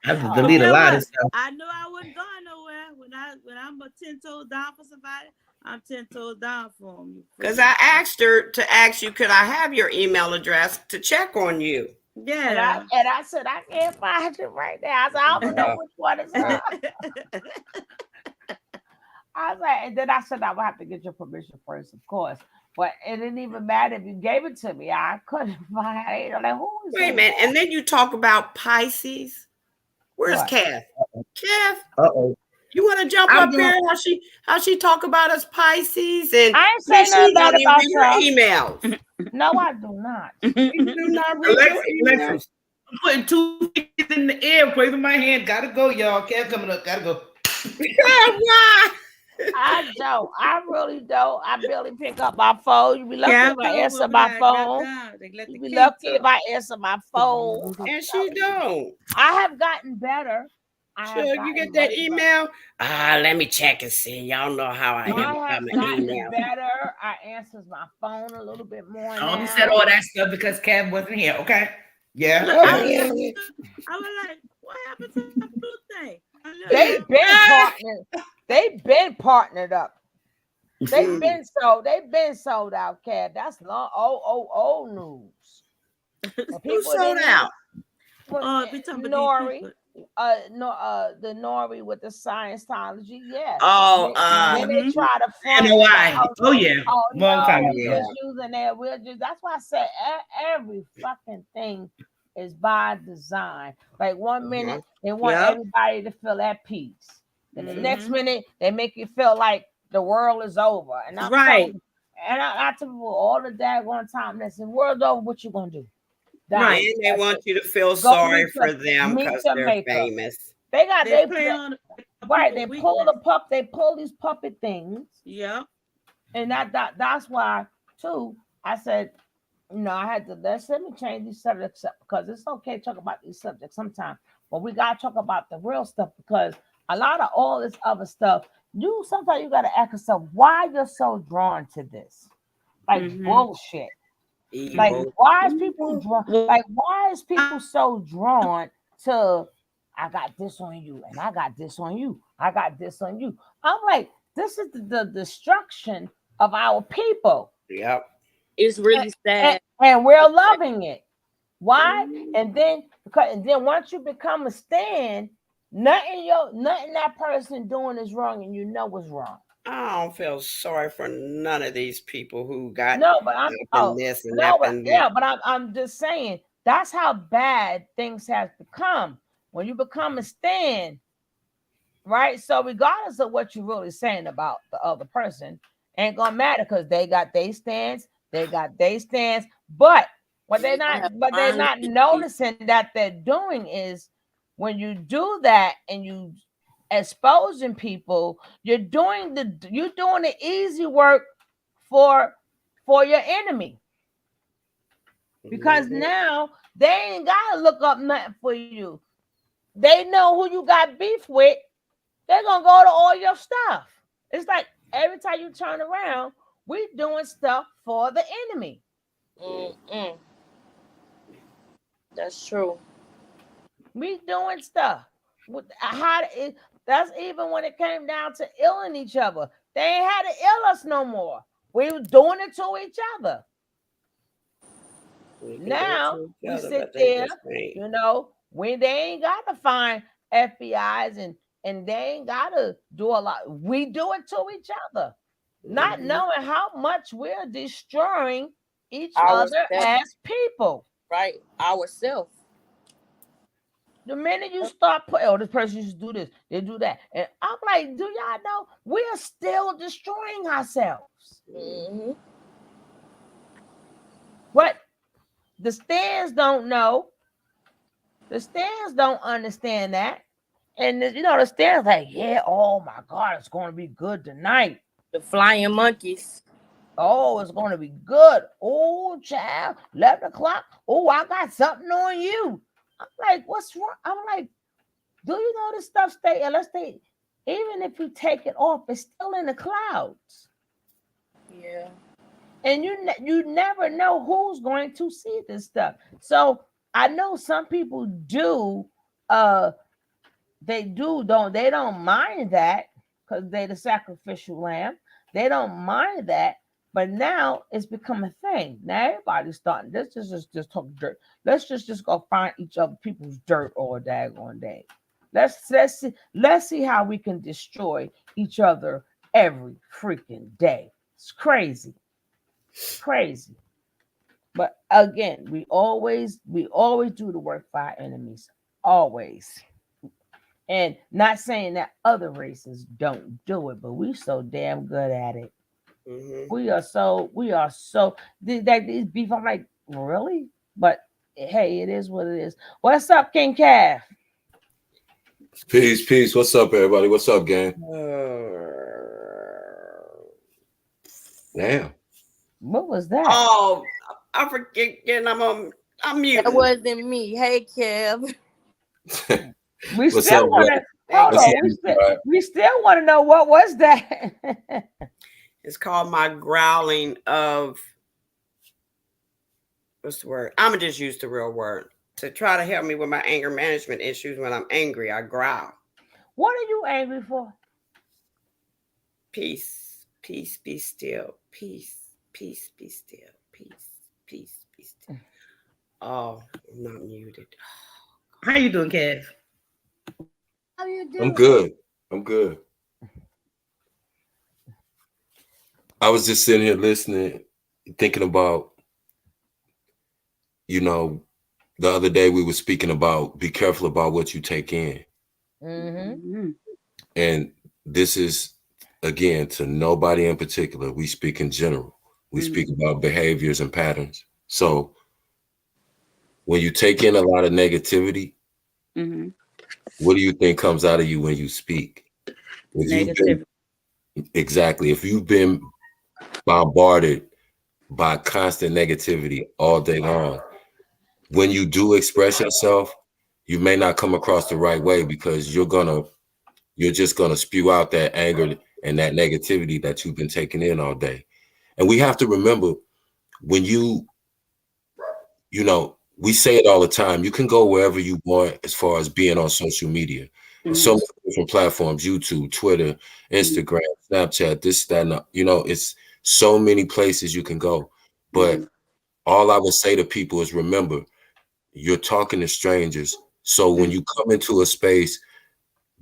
have to delete a lot of stuff. I knew I wasn't going nowhere. When I'm a 10 toes down for somebody, I'm 10 toes down for them. Because I asked her to ask you, could I have your email address to check on you? Yeah. And I said, I can't find it right now. I said, I don't know which one is up. I was like, and then I said, I would have to get your permission first, of course. But it didn't even matter if you gave it to me. I couldn't find it. I'm like, who is Wait a minute. And then you talk about Pisces. Where's Kath? Kath? Uh-oh. You want to jump up here? How she talk about us Pisces? And I ain't saying nothing bad about your emails. No, I do not. You do not read your emails. Alexis, I'm putting 2 fingers in the air, waving my hand. Gotta go, y'all. Kath coming up. Gotta go. Why? I don't. I really don't. I barely pick up my phone. You be lucky if I answer my phone. You be lucky if I answer my phone. And she don't. I have gotten better. Sure, you get that email? Let me check and see. Y'all know how I am. I have gotten better. I answers my phone a little bit more. I only said all that stuff because Kath wasn't here. Okay. Yeah. I was like, what happened to the blue thing? They've been partnered up. They've been sold out, Cat. That's long old news. Who sold out? We talking about Nori, these the Nori with the Scientology, yeah. Oh, then they try to front. NOI. Oh yeah, Oh long no, time we're ago. just using that. We're just. That's why I said every fucking thing is by design. Like 1 minute they want everybody to feel at peace, and the next minute they make you feel like the world is over. And I'm talking, and I tell people all the daggone time, listen, world's over. What you gonna do? Right. And they want you to feel sorry for them because they're famous. They got they play on right. They pull they pull these puppet things. Yeah. And that's why too. I said, I had to let me change these subjects up because it's okay to talk about these subjects sometimes, but we gotta talk about the real stuff because a lot of all this other stuff, sometimes you gotta ask yourself why you're so drawn to this, like bullshit. Evil. Like why is people drawn? Like why is people so drawn to? I got this on you, and I got this on you. I got this on you. I'm like, this is the destruction of our people. Yep. It's really sad. And we're loving it. Why? And then once you become a stand, nothing that person doing is wrong, and you know what's wrong. I don't feel sorry for none of these people who got but I'm just saying that's how bad things have become when you become a stand, right? So regardless of what you're really saying about the other person, ain't gonna matter because they got their stands, but what they're not noticing that they're doing is when you do that and you exposing people, you're doing the easy work for your enemy, because now they ain't gotta look up nothing for you. They know who you got beef with. They're gonna go to all your stuff. It's like every time you turn around, we doing stuff for the enemy. That's true. We doing stuff. That's even when it came down to illing each other. They ain't had to ill us no more. We were doing it to each other. Now we sit there, when they ain't got to find FBIs and they ain't got to do a lot. We do it to each other, not knowing how much we're destroying each other as people. Right, ourselves. The minute you start putting, this person used to do this, they do that. And I'm like, do y'all know we are still destroying ourselves? What the stands don't know, the stands don't understand that. And the stands like, yeah, oh my God, it's going to be good tonight. The flying monkeys. Oh, it's going to be good. Oh, child, 11 o'clock. Oh, I got something on you. I'm like, what's wrong? I'm like, do you know this stuff even if you take it off, it's still in the clouds. Yeah. And you never know who's going to see this stuff. So I know some people do, they don't mind that because they're the sacrificial lamb. They don't mind that. But now it's become a thing. Now everybody's starting. Let's just talk dirt. Let's just go find each other people's dirt all daggone day. Let's see how we can destroy each other every freaking day. It's crazy. Crazy. But again, we always do the work for our enemies. Always. And not saying that other races don't do it, but we so damn good at it. We are so these beef. I'm like, really? But hey, it is what it is. What's up, King Calf? Peace. What's up, everybody? What's up, gang? Damn. What was that? Oh, I forget. I'm muted. That wasn't me. Hey, Kev. We still want to know what was that. It's called my growling of, what's the word? I'm gonna just use the real word to try to help me with my anger management issues. When I'm angry, I growl. What are you angry for? Peace, be still. Peace, be still. Peace, be still. Oh, I'm not muted. How you doing, Kev? How you doing? I'm good. I'm good. I was just sitting here listening, thinking about, the other day we were speaking about be careful about what you take in. Mm-hmm. And this is, again, to nobody in particular. We speak in general. We speak about behaviors and patterns. So when you take in a lot of negativity, what do you think comes out of you when you speak? Negativity. Exactly. If you've been bombarded by constant negativity all day long, when you do express yourself, you may not come across the right way because you're just gonna spew out that anger and that negativity that you've been taking in all day. And we have to remember, when we say it all the time, you can go wherever you want as far as being on social media. There's so many different platforms: YouTube, Twitter, Instagram, Snapchat, this, that, and it's so many places you can go. But all I would say to people is, remember, you're talking to strangers. So when you come into a space,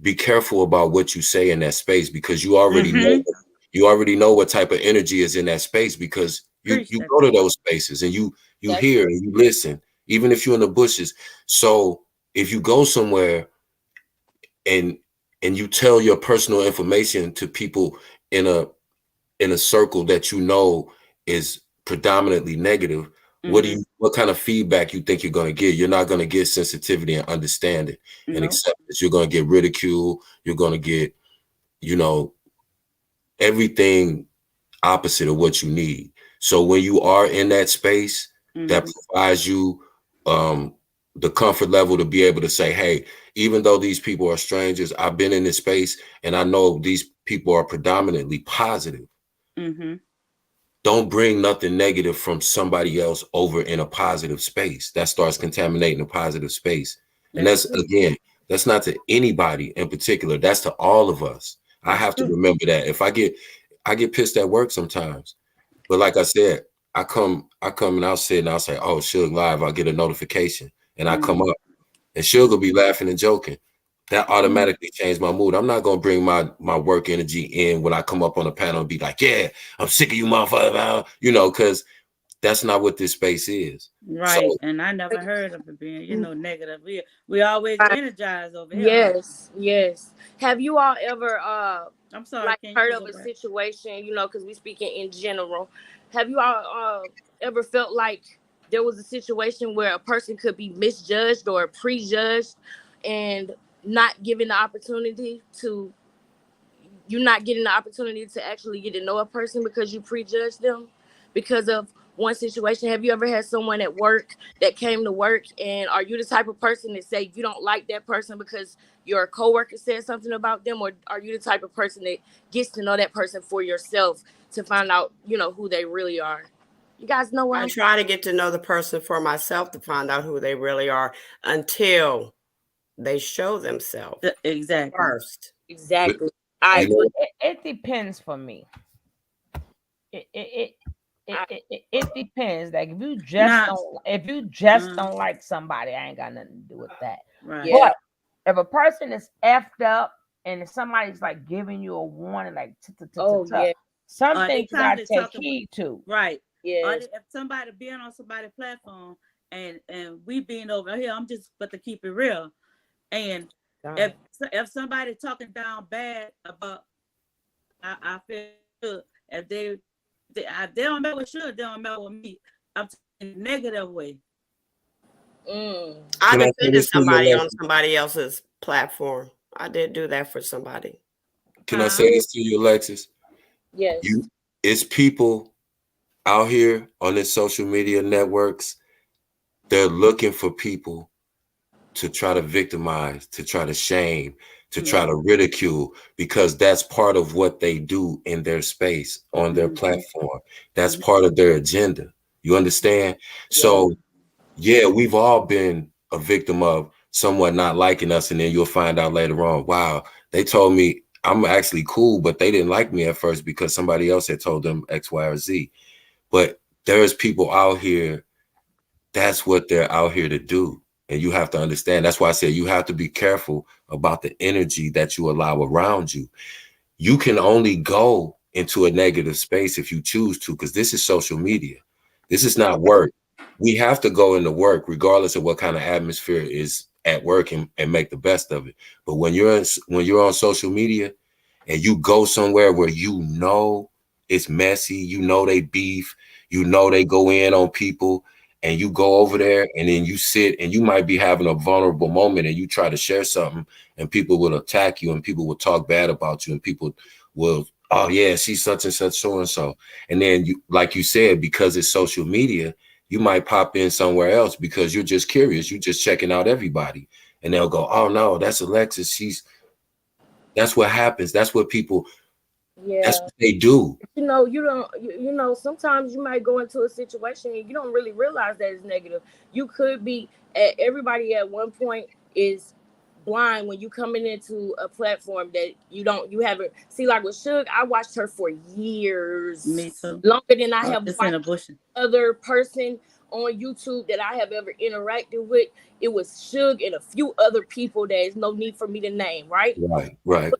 be careful about what you say in that space, because you already know what type of energy is in that space, because you go to those spaces and you hear and you listen, even if you're in the bushes. So if you go somewhere and you tell your personal information to people in a circle that is predominantly negative, what kind of feedback you think you're going to get? You're not going to get sensitivity and understanding and acceptance. You're going to get ridicule. You're going to get, everything opposite of what you need. So when you are in that space, that provides you the comfort level to be able to say, hey, even though these people are strangers, I've been in this space and I know these people are predominantly positive. Don't bring nothing negative from somebody else over in a positive space. That starts contaminating a positive space. And that's not to anybody in particular. That's to all of us. I have to remember that. If I get pissed at work sometimes, but like I said, I come and I'll sit and I'll say, oh, Suge Live, I'll get a notification and I come up and Suge will be laughing and joking. That automatically changed my mood. I'm not going to bring my work energy in when I come up on the panel and be like, yeah, I'm sick of you motherfucker, because that's not what this space is. Right. So, and I never heard of it being, negative. We always energized over here. Yes. Have you all ever I'm sorry, heard of a situation, because we speaking in general. Have you all ever felt like there was a situation where a person could be misjudged or prejudged and not given the opportunity to actually get to know a person because you prejudged them because of one situation? Have you ever had someone at work that came to work, and are you the type of person that say you don't like that person because your coworker said something about them, or are you the type of person that gets to know that person for yourself to find out, who they really are? You guys know what I try to get to know the person for myself to find out who they really are until they show themselves. Exactly. First. Exactly. It depends for me. It depends. Like if you just don't like somebody, I ain't got nothing to do with that. Right. But if a person is effed up and somebody's like giving you a warning, like some things you gotta take heed to. Right. Yeah. If somebody being on somebody's platform and we being over here, I'm just but to keep it real. And if somebody talking down bad about, I feel if they don't know what should, they don't know with me. I'm in a negative way. I defended somebody on somebody else's platform. I did do that for somebody. Can I say this to you, Alexis? Yes. It's people out here on the social media networks. They're looking for people to try to victimize, to try to shame, to try to ridicule, because that's part of what they do in their space, on their platform. That's part of their agenda. You understand? So, yeah, we've all been a victim of someone not liking us, and then you'll find out later on, wow, they told me I'm actually cool, but they didn't like me at first because somebody else had told them X, Y, or Z. But there's people out here That's what they're out here to do. And you have to understand. That's why I said you have to be careful about the energy that you allow around you. You can only go into a negative space if you choose to, because this is social media. This is not work. We have to go into work regardless of what kind of atmosphere is at work and make the best of it. But when you're on social media and you go somewhere where you know it's messy, you know they beef, you know they go in on people, and you go over there and then you sit and you might be having a vulnerable moment and you try to share something and people will attack you and people will talk bad about you and people will, oh yeah, she's such and such, so and so. And then you, like you said, because it's social media, you might pop in somewhere else because you're just curious. You're just checking out everybody. And they'll go, oh no, that's Alexis. That's what happens. That's what people, that's what they do. You know, sometimes you might go into a situation and you don't really realize that it's negative. You could be, everybody at one point is blind when you coming into a platform that you haven't see. Like with Suge, I watched her for years. Me too. Longer than I have watched other person on YouTube that I have ever interacted with. It was Suge and a few other people that is no need for me to name, right? Right.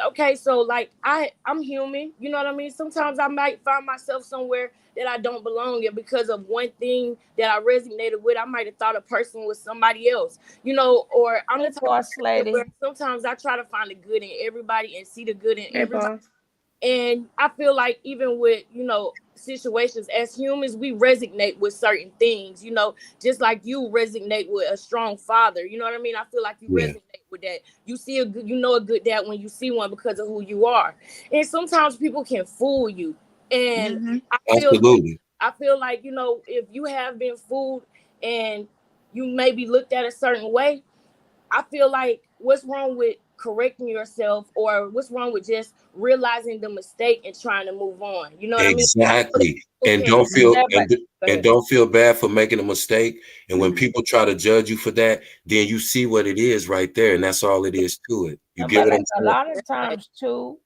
Okay, so like I'm human, you know what I mean? Sometimes I might find myself somewhere that I don't belong in because of one thing that I resonated with. I might have thought a person was somebody else, you know, or I'm the type of person where sometimes I try to find the good in everybody and see the good in everybody. And I feel like even with, you know, situations as humans, we resonate with certain things, you know, just like you resonate with a strong father. You know what I mean? I feel like you resonate with that. You see a good, you know, a good dad when you see one because of who you are. And sometimes people can fool you. And I feel like, you know, if you have been fooled and you may be looked at a certain way, I feel like what's wrong with correcting yourself, or what's wrong with just realizing the mistake and trying to move on? You know what I mean? Exactly. And don't feel bad for making a mistake. And when people try to judge you for that, then you see what it is right there, and that's all it is to it. You get what I'm saying? A lot of times too,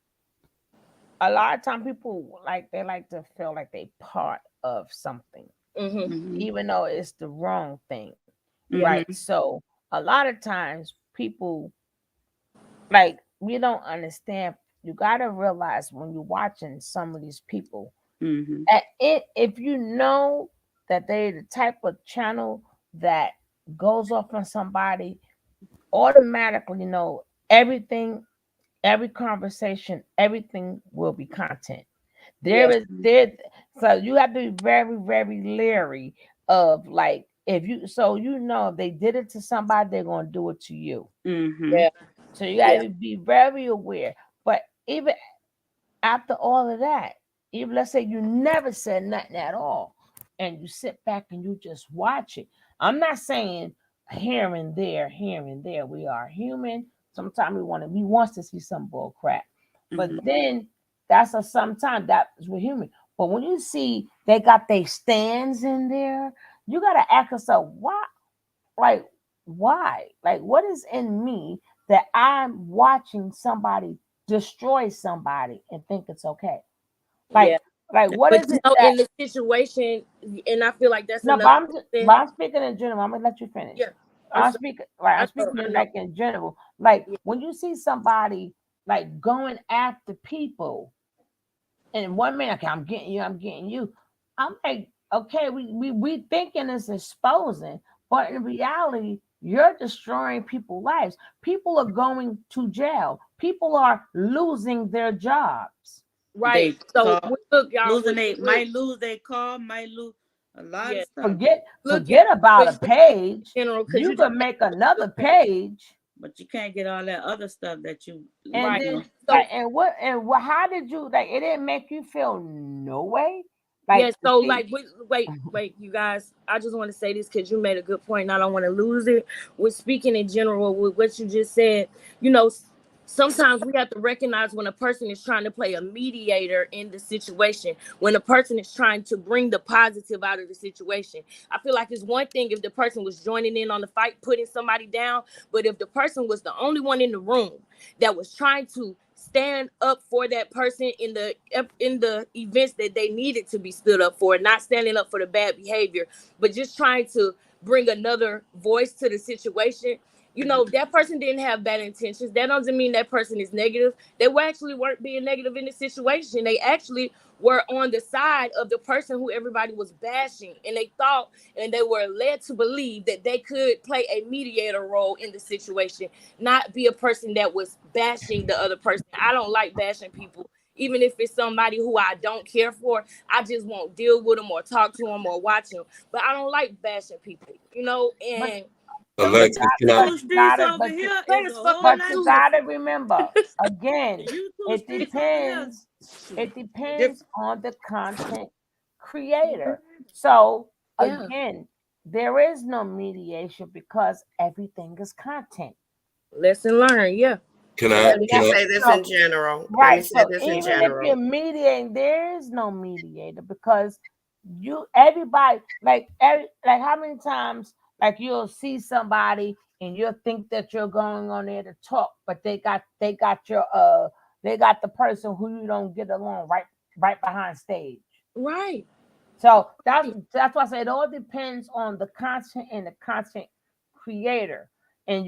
people they like to feel like they part of something, even though it's the wrong thing, right? So a lot of times people, like, we don't understand. You got to realize when you're watching some of these people, if you know that they're the type of channel that goes off on somebody, automatically, you know, everything, every conversation, everything will be content. So you have to be very, very leery of, like, if they did it to somebody, they're gonna do it to you. So you gotta be very aware. But even after all of that, even let's say you never said nothing at all, and you sit back and you just watch it. I'm not saying here and there. We are human. Sometimes we wants to see some bull crap, but then sometimes that's we're human. But when you see they got their stands in there, you gotta ask yourself, why? Like, why? Like, what is in me that I'm watching somebody destroy somebody and think it's okay? Like, what is it that, in the situation? And I feel like that's no, another but I'm speaking in general. I'm gonna let you finish. I'm speaking like in general. Like, when you see somebody like going after people, and one minute, okay, I'm getting you. I'm like, okay, we thinking it's exposing, but in reality, you're destroying people's lives. People are going to jail. People are losing their jobs. Right. So look, y'all, might lose their car, might lose a lot of stuff. Forget about a page. You can make another page, but you can't get all that other stuff that you. And then, how did you, like? It didn't make you feel no way. Like, so like, wait, you guys. I just want to say this because you made a good point, and I don't want to lose it. With speaking in general, with what you just said, you know, sometimes we have to recognize when a person is trying to play a mediator in the situation, when a person is trying to bring the positive out of the situation. I feel like it's one thing if the person was joining in on the fight, putting somebody down, but if the person was the only one in the room that was trying to stand up for that person in the events that they needed to be stood up for, not standing up for the bad behavior, but just trying to bring another voice to the situation, you know, that person didn't have bad intentions. That doesn't mean that person is negative. They weren't being negative in the situation. They actually were on the side of the person who everybody was bashing, and they thought and they were led to believe that they could play a mediator role in the situation, not be a person that was bashing the other person. I don't like bashing people. Even if it's somebody who I don't care for, I just won't deal with them or talk to them or watch them. But I don't like bashing people, you know, and Alexis, can I? YouTube streets over here is a whole but lot you different. gotta remember, again, YouTube it streets over here. depends on the content creator. So again, there is no mediation because everything is content. Lesson learned, yeah. Can I say this in general? Right. Let me say So this in even if general. you're mediating, there is no mediator because everybody like how many times like you'll see somebody and you'll think that you're going on there to talk, but they got the person who you don't get along right behind stage. Right. So that's why I say it all depends on the content and the content creator. And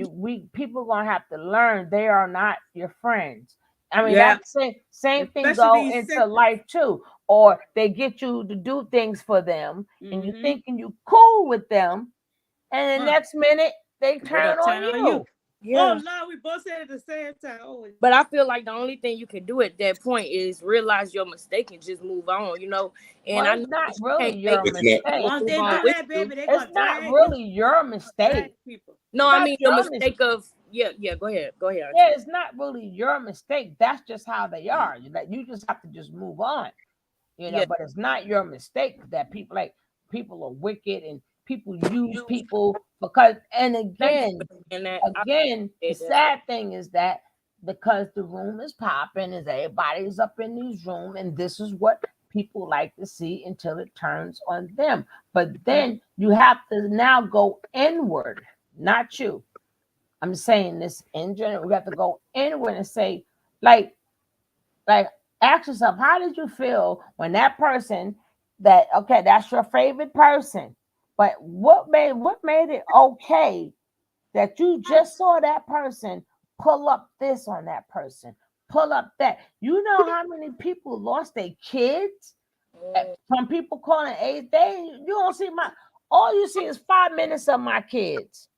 people are gonna have to learn they are not your friends. I mean, that's the same thing go into life too. Or they get you to do things for them, and you thinking you cool with them, and the next minute they turn on you. Yeah. Oh no, we both said it at the same time. Oh. But I feel like the only thing you can do at that point is realize your mistake and just move on, you know. And it's not really your mistake. Once they do that, baby, they it's not really your mistake. No, I mean your mistake of yeah. Go ahead. Yeah, it's not really your mistake. That's just how they are. You just have to just move on, you know. But it's not your mistake that people are wicked and people use people because. And again, the sad thing is that because the room is popping, is everybody's up in these rooms, and this is what people like to see until it turns on them. But then you have to now go inward, not you. I'm saying this in general. We have to go inward and say, like, ask yourself, how did you feel when that person that's your favorite person, but what made it okay that you just saw that person pull up this on that person, pull up that? You know how many people lost their kids? Some people calling you don't see all you see is 5 minutes of my kids.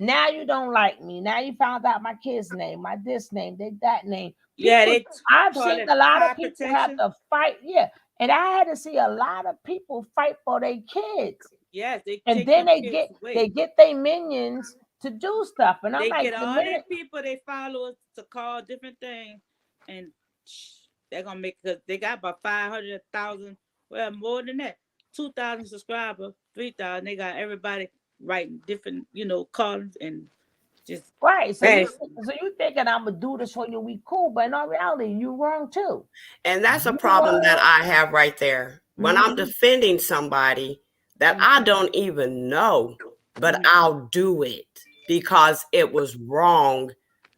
Now you don't like me. Now you found out my kid's name, my this name, that name. I've seen a lot of people have to fight. Yeah. And I had to see a lot of people fight for their kids. Yes, and then they get their minions to do stuff. And I'm like, get all their people, they followers to call different things, and they're gonna make because they got about 500,000, well, more than that, 2,000 subscribers, 3,000. They got everybody writing different, columns and just right. So you thinking I'm gonna do this for you? We cool, but in all reality, you wrong too. And that's a problem that I have right there. When I'm defending somebody that I don't even know, but I'll do it because it was wrong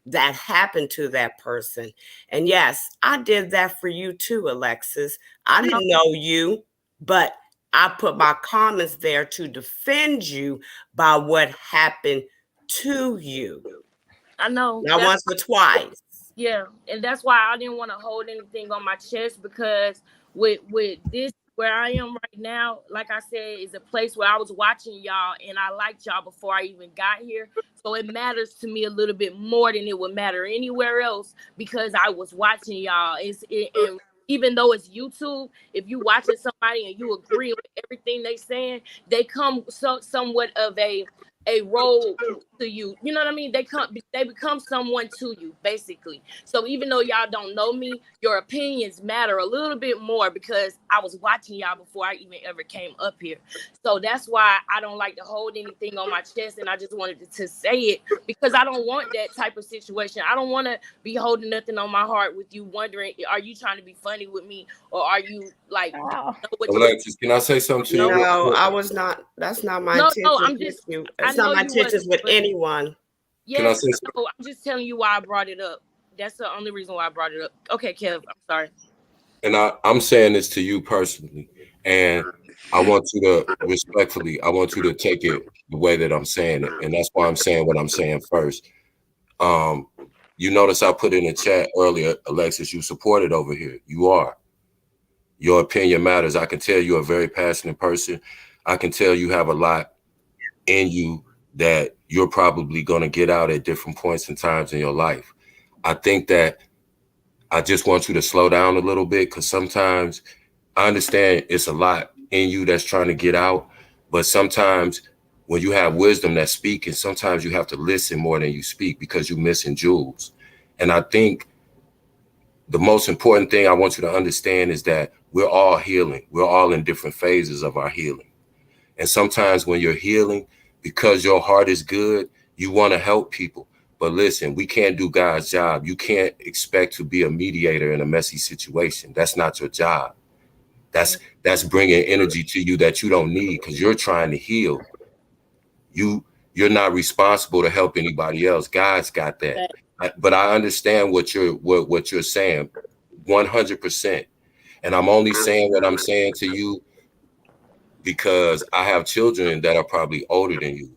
that happened to that person. And yes, I did that for you too, Alexis. I didn't know you, but I put my comments there to defend you by what happened to you. I know. Not once but twice. Yeah, and that's why I didn't want to hold anything on my chest, because with this, where I am right now, like I said, is a place where I was watching y'all and I liked y'all before I even got here. So it matters to me a little bit more than it would matter anywhere else, because I was watching y'all. And even though it's YouTube, if you watching somebody and you agree with everything they saying, they come somewhat of a a role to you. You know what I mean? They become someone to you, basically. So even though y'all don't know me, your opinions matter a little bit more because I was watching y'all before I even ever came up here. So that's why I don't like to hold anything on my chest, and I just wanted to say it because I don't want that type of situation. I don't want to be holding nothing on my heart with you wondering, are you trying to be funny with me, or are you like know what Alexis, can I say something to you? No, I was not. That's not my intention. No, I'm just. You. I That's know not my you intentions wasn't, with anyone. Yes, no, I'm just telling you why I brought it up. That's the only reason why I brought it up. Okay, Kev, I'm sorry. And I'm saying this to you personally, and I want you to respectfully, I want you to take it the way that I'm saying it, and that's why I'm saying what I'm saying first. You notice I put in the chat earlier, Alexis, you supported over here. You are. Your opinion matters. I can tell you're a very passionate person. I can tell you have a lot in you that you're probably going to get out at different points and times in your life. I think that I just want you to slow down a little bit, because sometimes I understand it's a lot in you that's trying to get out, but sometimes when you have wisdom that's speaking, sometimes you have to listen more than you speak because you're missing jewels. And I think the most important thing I want you to understand is that we're all healing. We're all in different phases of our healing. And sometimes when you're healing, because your heart is good, you want to help people. But listen, we can't do God's job. You can't expect to be a mediator in a messy situation. That's not your job. That's bringing energy to you that you don't need because you're trying to heal. You're not responsible to help anybody else. God's got that. But I understand what you're saying 100%. And I'm only saying what I'm saying to you because I have children that are probably older than you,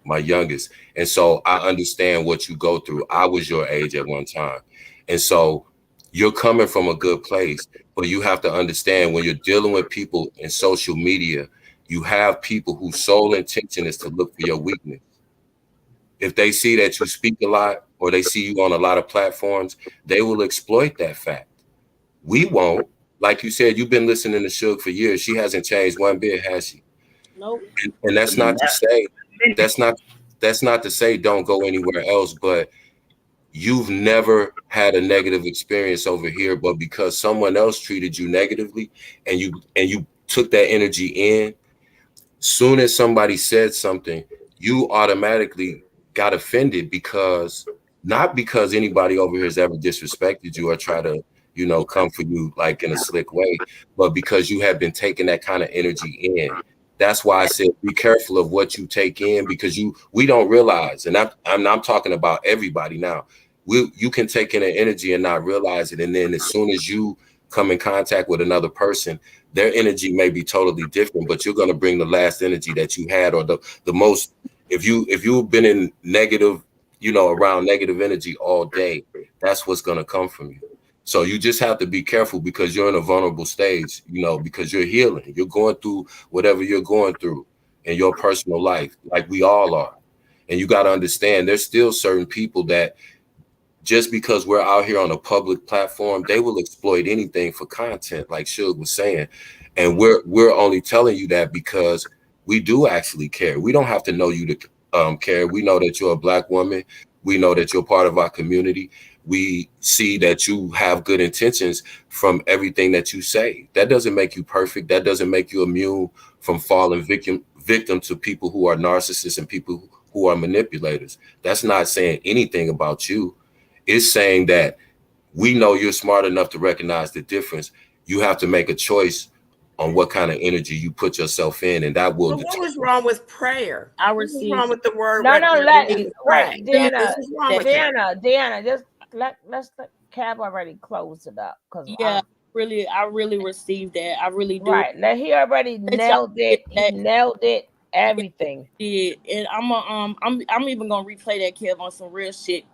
my youngest. And so I understand what you go through. I was your age at one time. And so you're coming from a good place, but you have to understand when you're dealing with people in social media, you have people whose sole intention is to look for your weakness. If they see that you speak a lot or they see you on a lot of platforms, they will exploit that fact. We won't. Like you said, you've been listening to Suge for years. She hasn't changed one bit, has she? Nope. And that's not to say that's not to say don't go anywhere else, but you've never had a negative experience over here, but because someone else treated you negatively and you took that energy in, soon as somebody said something, you automatically got offended not because anybody over here has ever disrespected you or try to, come for you like in a slick way, but because you have been taking that kind of energy in. That's why I said be careful of what you take in, because we don't realize, and I'm talking about everybody now. You can take in an energy and not realize it, and then as soon as you come in contact with another person, their energy may be totally different, but you're going to bring the last energy that you had, or the most. If you've been in negative, around negative energy all day, that's what's going to come from you. So you just have to be careful because you're in a vulnerable stage, because you're healing. You're going through whatever you're going through in your personal life, like we all are. And you got to understand there's still certain people that just because we're out here on a public platform, they will exploit anything for content, like Suge was saying. And we're only telling you that because we do actually care. We don't have to know you to care. We know that you're a Black woman. We know that you're part of our community. We see that you have good intentions from everything that you say. That doesn't make you perfect. That doesn't make you immune from falling victim to people who are narcissists and people who are manipulators. That's not saying anything about you. It's saying that we know you're smart enough to recognize the difference. You have to make a choice on what kind of energy you put yourself in, and that will. But what was wrong with prayer? I What was received. wrong with the word? No, wait, Deanna, just let's Cab already closed it up because I really received that. I really do. Right, now he already nailed it. He nailed it. Everything. Yeah, and I'm even gonna replay that, Kev, on some real shit.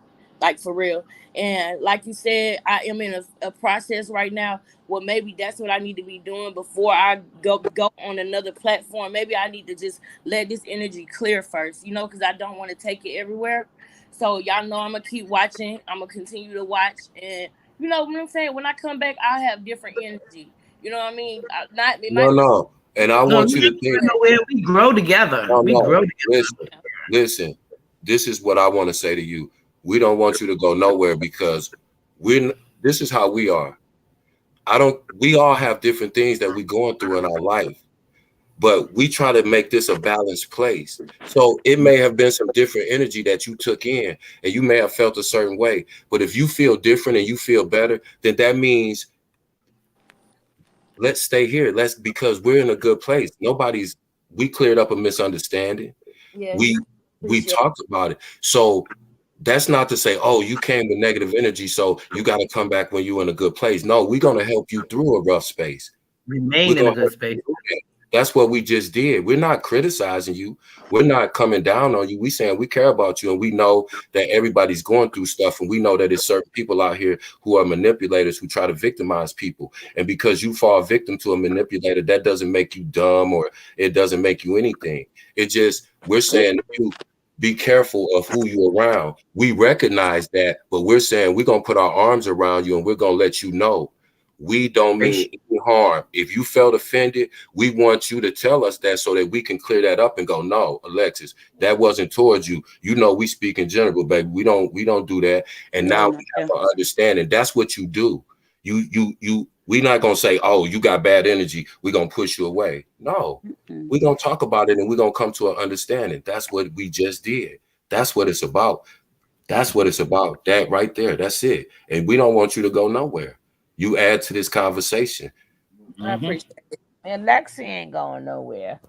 Like for real. And like you said, I am in a process right now. Well, maybe that's what I need to be doing before I go on another platform. Maybe I need to just let this energy clear first, because I don't want to take it everywhere. So y'all know I'm gonna keep watching. I'm gonna continue to watch, and you know what I'm saying. When I come back, I'll have different energy. You know what I mean? No. And I want you to think. We grow together. No, we grow together. Listen. This is what I want to say to you. We don't want you to go nowhere because this is how we are. We all have different things that we're going through in our life, but we try to make this a balanced place. So it may have been some different energy that you took in and you may have felt a certain way. But if you feel different and you feel better, then that means let's stay here. Because we're in a good place. We cleared up a misunderstanding. Yes. We talked about it. So that's not to say, oh, you came with negative energy, so you got to come back when you're in a good place. No, we're going to help you through a rough space. Remain in a good space. That's what we just did. We're not criticizing you. We're not coming down on you. We saying we care about you, and we know that everybody's going through stuff, and we know that there's certain people out here who are manipulators who try to victimize people. And because you fall victim to a manipulator, that doesn't make you dumb or it doesn't make you anything. It just, we're saying you be careful of who you're around. We recognize that, but we're saying we're going to put our arms around you and we're going to let you know we don't mean any harm. If you felt offended, we want you to tell us that so that we can clear that up and go, no, Alexis, that wasn't towards you. You know, we speak in general, baby. We don't do that. And now we have to understand, that's what you do. We're not going to say, oh, you got bad energy, we're going to push you away. No, we're going to talk about it and we're going to come to an understanding. That's what we just did. That's what it's about. That's what it's about. That right there. That's it. And we don't want you to go nowhere. You add to this conversation. I appreciate it. And Lexi ain't going nowhere.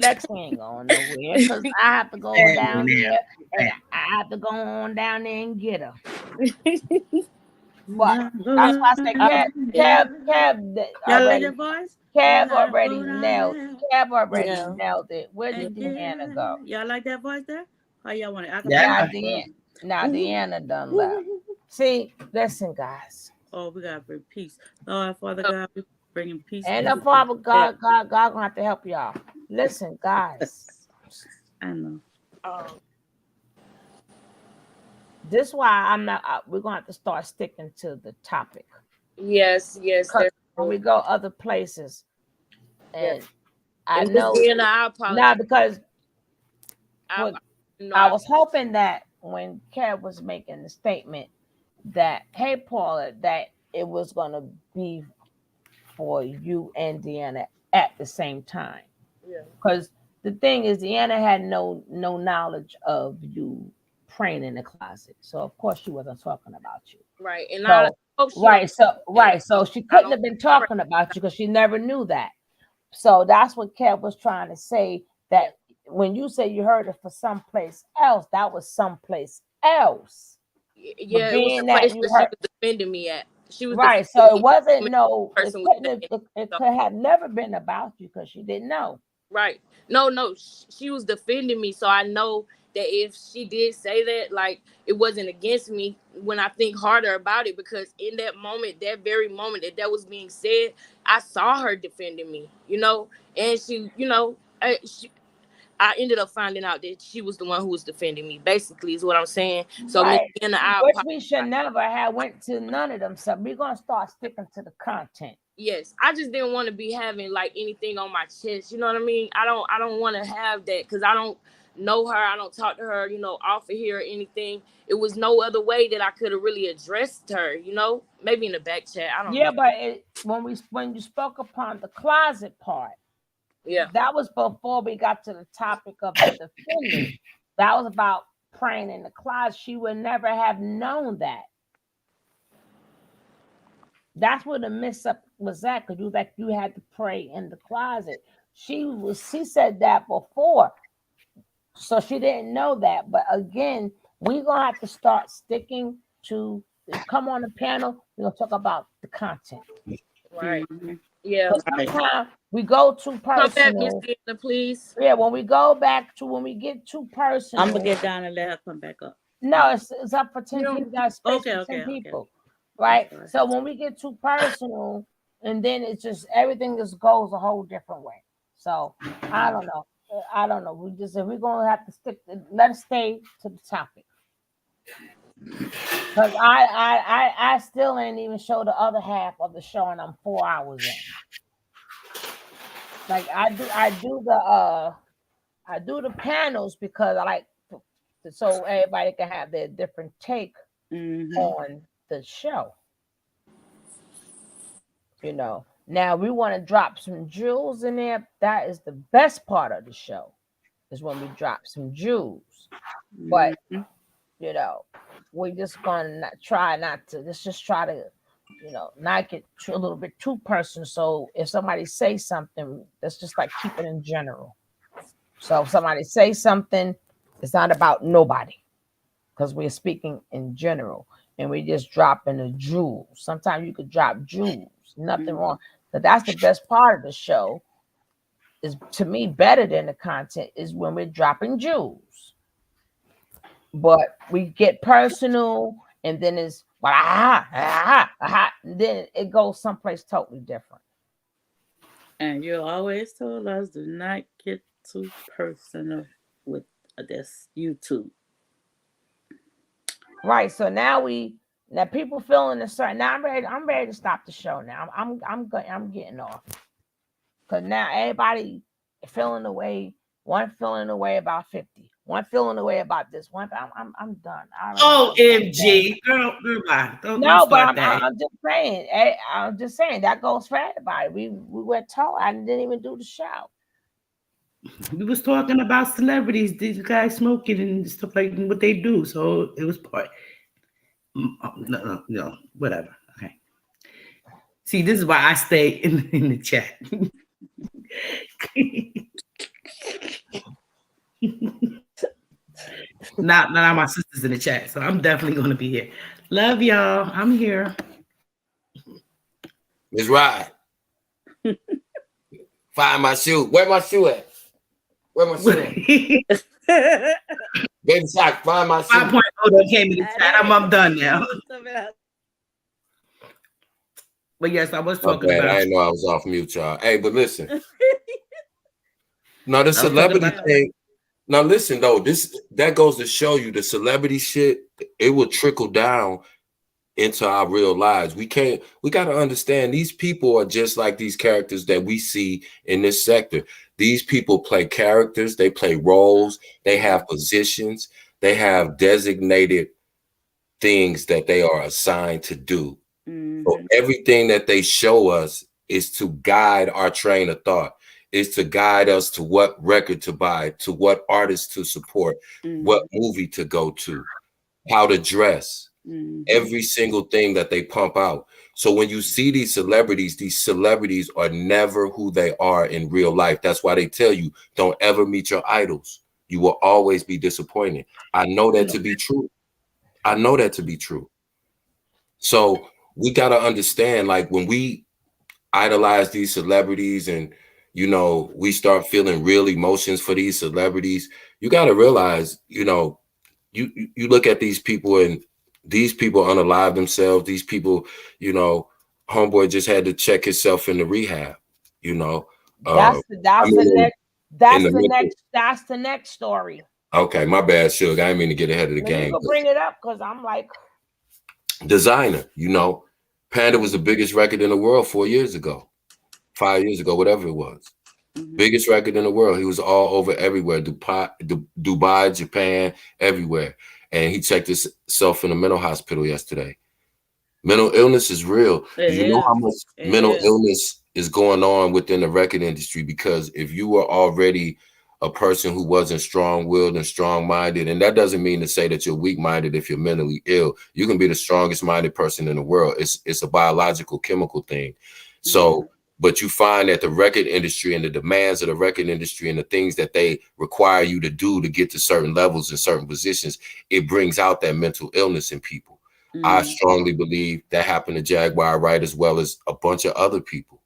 Lexi ain't going nowhere because I have to go down there and I have to go on down there and get her. But that's why I said Kev already nailed it. Kev already nailed it. Where did Deanna go? Y'all like that voice there? How y'all want it? Now Deanna done left. See, listen, guys. Oh, we gotta bring peace. Lord, Father God, we bringing peace. And the Father God gonna have to help y'all. Listen, guys. I know. This is why I'm not. We're gonna have to start sticking to the topic. Yes. When we go other places, and I and know I apologize. now because I was hoping that when Kev was making the statement that, hey, Paula, that it was going to be for you and Deanna at the same time. Yeah. Because the thing is, Deanna had no knowledge of you praying in the closet. So, of course, she wasn't talking about you. Right. And so she couldn't have been talking about you because she never knew that. So that's what Kev was trying to say, that when you say you heard it for someplace else, that was someplace else. Yeah, it was the place that she was defending me at. She was right, so it wasn't it could have never been about you because she didn't know. Right. No, she was defending me, so I know that if she did say that, like, it wasn't against me when I think harder about it, because in that moment, that very moment that was being said, I saw her defending me, and she, I ended up finding out that she was the one who was defending me, basically, is what I'm saying. So, right. Which we should never have went to none of them. So we're going to start sticking to the content. Yes. I just didn't want to be having like anything on my chest. You know what I mean? I don't want to have that because I don't know her. I don't talk to her, off of here or anything. It was no other way that I could have really addressed her, maybe in the back chat. I don't know. Yeah, but when you spoke upon the closet part, yeah, that was before we got to the topic of the defending. That was about praying in the closet. She would never have known that. That's where the mess up was at, because you had to pray in the closet. She said that before, so she didn't know that. But again, we're gonna have to start sticking to. Come on the panel. We're gonna talk about the content. Right. Mm-hmm. Yeah. Sometimes we go too personal. Come back, Miss Desiigner, please. Yeah, when we get too personal. I'm gonna get down and let her come back up. No, it's up for 10 people. Guys, okay, 10 people. Right? So when we get too personal, and then it's just everything just goes a whole different way. So I don't know. We're gonna have to let's stay to the topic. Because I still ain't even show the other half of the show, and I'm 4 hours in. Like I do the panels because I like so everybody can have their different take on the show. You know, now we want to drop some jewels in there. That is the best part of the show, is when we drop some jewels. But you know, we're just gonna try not to. Let's just try to, not get a little bit too personal. So if somebody says something, let's just like keep it in general. So if somebody says something, it's not about nobody, because we're speaking in general, and we just dropping the jewels. Sometimes you could drop jewels, nothing wrong. But that's the best part of the show. Is to me better than the content is when we're dropping jewels. But we get personal, and then it's then it goes someplace totally different. And you always told us do not get too personal with this YouTube. Right. So now people feeling a certain. Now I'm ready to stop the show. Now I'm getting off, because now everybody feeling the way. One feeling the way about 50. One feeling the way about this. One. I'm done. OMG, girl, goodbye. Don't start that. I'm just saying that goes for everybody. We went told. I didn't even do the show. We was talking about celebrities, these guys smoking and stuff like what they do. So it was part. No, whatever. Okay. See, this is why I stay in the chat. Now my sister's in the chat, so I'm definitely going to be here. Love y'all. I'm here. It's right. Find my shoe. Where my shoe at? Where my shoe at? Baby Sock, find my shoe. 5.0 that came in the chat. I'm done now. But yes, I was talking about. I didn't know I was off mute, y'all. Hey, but listen. Now the celebrity thing. Now listen though, that goes to show you the celebrity shit. It will trickle down into our real lives. We got to understand these people are just like these characters that we see in this sector. These people play characters, they play roles, they have positions, they have designated things that they are assigned to do. So everything that they show us is to guide our train of thought, is to guide us to what record to buy, to what artist to support, what movie to go to, how to dress. Every single thing that they pump out. So when you see these celebrities are never who they are in real life. That's why they tell you, don't ever meet your idols. You will always be disappointed. I know that to be true. I know that to be true. So we got to understand, like when we idolize these celebrities and, we start feeling real emotions for these celebrities, you got to realize, you look at these people and these people unalive themselves. These people, homeboy just had to check himself into rehab, That's the next story. Okay, my bad, Suge. I didn't mean to get ahead of the game. You can bring it up because I'm like Desiigner, Panda was the biggest record in the world 4 years ago, 5 years ago, whatever it was. Biggest record in the world. He was all over everywhere. Dubai, Japan, everywhere. And he checked himself in a mental hospital yesterday. Mental illness is real. You know how much mental illness is going on within the record industry? Because if you were already a person who wasn't strong-willed and strong-minded, and that doesn't mean to say that you're weak-minded if you're mentally ill. You can be the strongest-minded person in the world. It's a biological, chemical thing. So, but you find that the record industry and the demands of the record industry and the things that they require you to do to get to certain levels and certain positions, it brings out that mental illness in people. I strongly believe that happened to Jaguar Wright as well as a bunch of other people.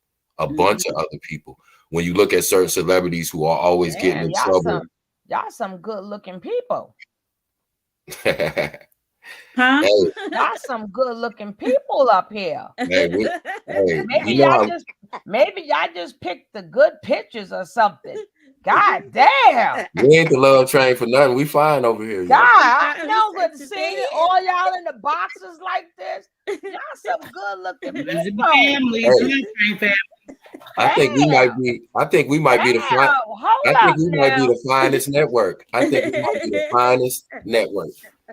When you look at certain celebrities who are always getting in trouble. Y'all some good looking people. Huh? Hey. Y'all some good looking people up here. Hey, maybe y'all just picked the good pictures or something. God damn. We ain't the love train for nothing. We fine over here. God, I know good to see all y'all in the boxes like this. Y'all some good looking people. Hey. I think we might be. I think we might be the finest. I think we might be the finest network. I think we might be the finest network.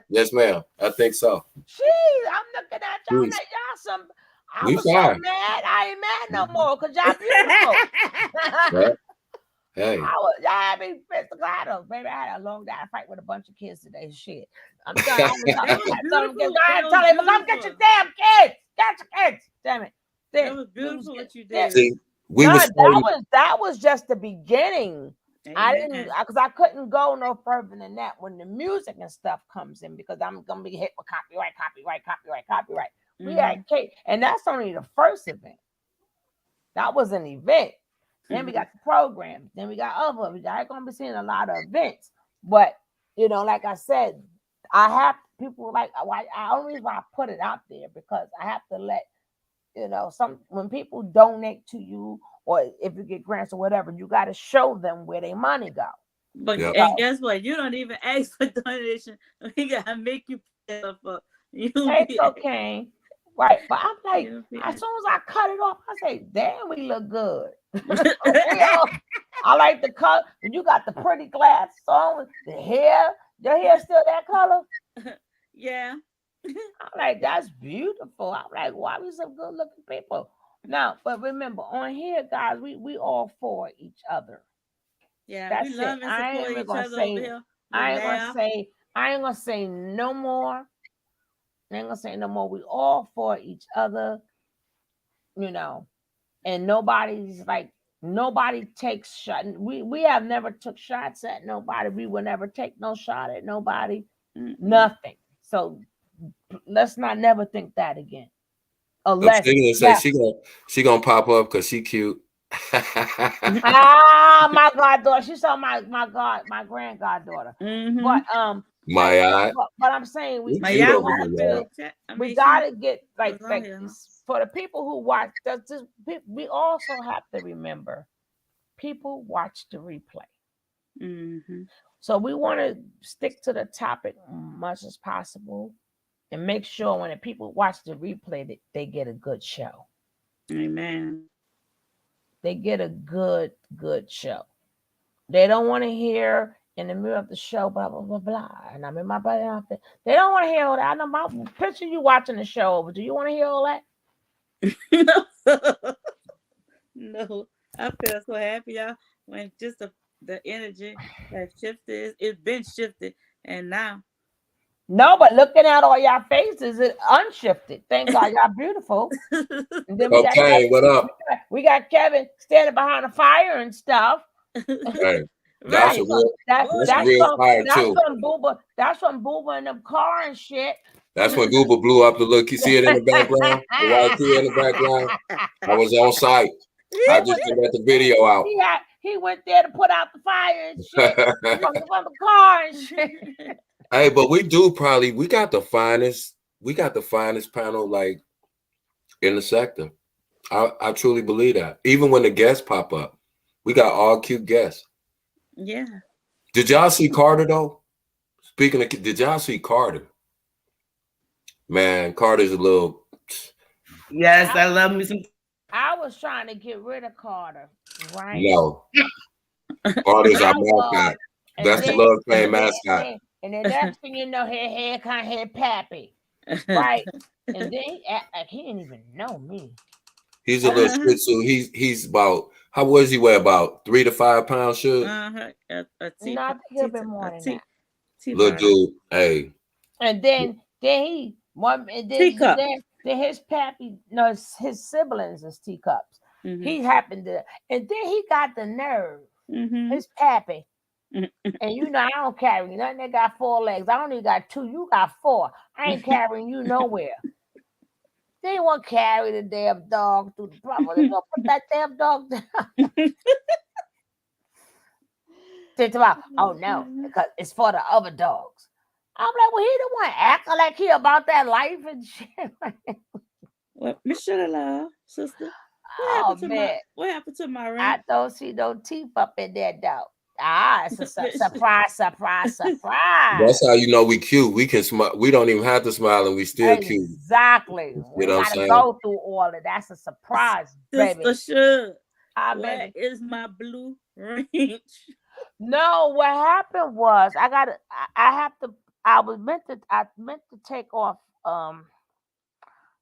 Yes, ma'am. I think so. Jeez, I'm looking at y'all like y'all some. I was so mad. I ain't mad no more because y'all beautiful. Hey. I be physical. Baby, I had a long day. I fight with a bunch of kids today. Shit. I'm done. I'm telling them, come get your damn kids. Get your kids. Damn it. That was beautiful what you did. See, that was just the beginning. Amen. I didn't, because I couldn't go no further than that when the music and stuff comes in, because I'm gonna be hit with copyright. Mm-hmm. We had cake, and that's only the first event. That was an event. Then we got the programs. Then we got other. I ain't gonna be seeing a lot of events, but like I said, I have people like I only reason why I put it out there because I have to let when people donate to you or if you get grants or whatever, you got to show them where their money go. But and guess what? You don't even ask for donation. We gotta make you pay for you. It's okay. Right. But I'm like, as soon as I cut it off, I say, damn, we look good. I like the color. You got the pretty glasses on, the hair. Your hair still that color? Yeah. I'm like, that's beautiful. I'm like, why we some good looking people? Now, but remember, on here, guys, we all for each other. Yeah, that's we love it. and support each other over here. I ain't gonna say no more. I ain't gonna say no more. We all for each other, and nobody takes shot. We have never took shots at nobody. We will never take no shot at nobody. Mm-hmm. Nothing. So let's not never think that again. Unless she gonna pop up because she cute. My goddaughter. She saw my grandgoddaughter. Mm-hmm. But I'm saying we gotta get like for the people who watch. We also have to remember people watch the replay. Mm-hmm. So we want to stick to the topic much as possible and make sure when the people watch the replay that they get a good show. Amen. They get a good show. They don't want to hear in the middle of the show, blah, blah, blah, blah. And I'm in my body outfit. They don't want to hear all that. I know my picture you watching the show over. Do you want to hear all that? No. I feel so happy, y'all, when just the energy that shifted. It's been shifted. And now. No, but looking at all y'all faces, it unshifted. Thank God y'all beautiful. And then what up? We got Kevin standing behind the fire and stuff. Hey, that's real fire too. That's when Booba and them car and shit. That's when Gooba blew up the look. You see it in the background? The white kid in the background. I was on site. I just let the video out. He went there to put out the fire and shit from the car and shit. Hey, but we got the finest panel like in the sector. I truly believe that. Even when the guests pop up, we got all cute guests. Yeah. Did y'all see Carter though? Speaking of, did y'all see Carter? Man, Carter's a little. Yes, I love me some. I was trying to get rid of Carter, right? No. Carter's our mascot. That's the Love Fame mascot. And the next thing you know, here kind of Pappy, right? And then he didn't even know me. He's a little Shih Tzu. He's about, how was he weigh? About 3 to 5 pounds, should? Not a little bit more than that. Little dude, hey. And then his Pappy, his siblings is teacups. Mm-hmm. He happened to, and then he got the nerve. Mm-hmm. His Pappy. And I don't carry nothing. They got 4 legs. I only got 2. You got 4. I ain't carrying you nowhere. They won't carry the damn dog through the property. They gonna put that damn dog down. Think about, oh no, because it's for the other dogs. I'm like, well, he the one acting like he about that life and shit. Well, Michelle, love, sister. What happened to my ring? I don't see no teeth up in there, dog. It's a surprise. That's how you know we cute. We can smile. We don't even have to smile and we still cute. Exactly. We gotta go through all of that. That's a surprise, baby. Sister should. Where is my blue range? No, what happened was I meant to take off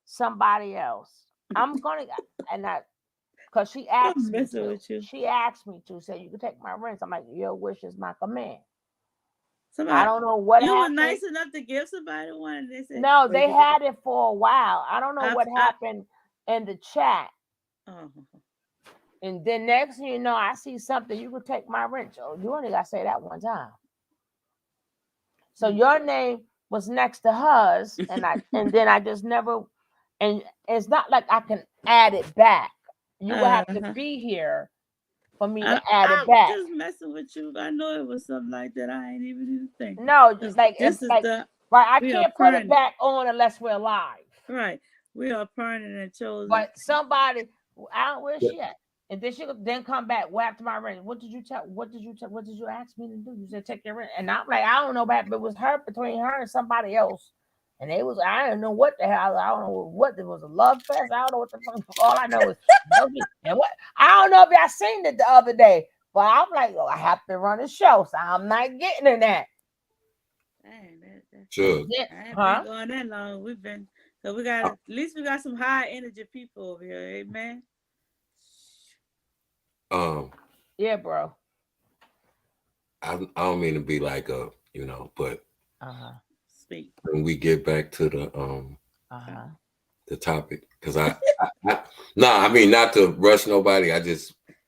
somebody else. I'm gonna because she asked me to. She asked me to say you can take my rents. I'm like, your wish is my command. I don't know what happened. You were nice enough to give somebody one. And they said, no, they had it for a while. I don't know what happened in the chat. And then next thing you know, I see something. You can take my rent. Oh, you only got to say that one time. So your name was next to hers, and then I just never. And it's not like I can add it back. You will have to be here for me to add it back. I'm just messing with you. I know it was something like that. I ain't even thinking. No, just like it's like right. I can't put it back on unless we're live. Right. We are permanent and chosen. But somebody, where's she at? And then she then come back. Well, after my rent, what did you ask me to do? You said take your rent, and I'm like, I don't know about, but it was between her and somebody else, and it was I don't know what the hell. I don't know what it was, a love fest. I don't know what the fuck. All I know is and what I don't know if y'all seen it the other day, but I'm like, I have to run a show, so I'm not getting in that. Sure. I ain't been going that long. We've been. So we got at least we got some high energy people over here, amen. Yeah, bro. I don't mean to be like but speak when we get back to the topic, because I mean not to rush nobody.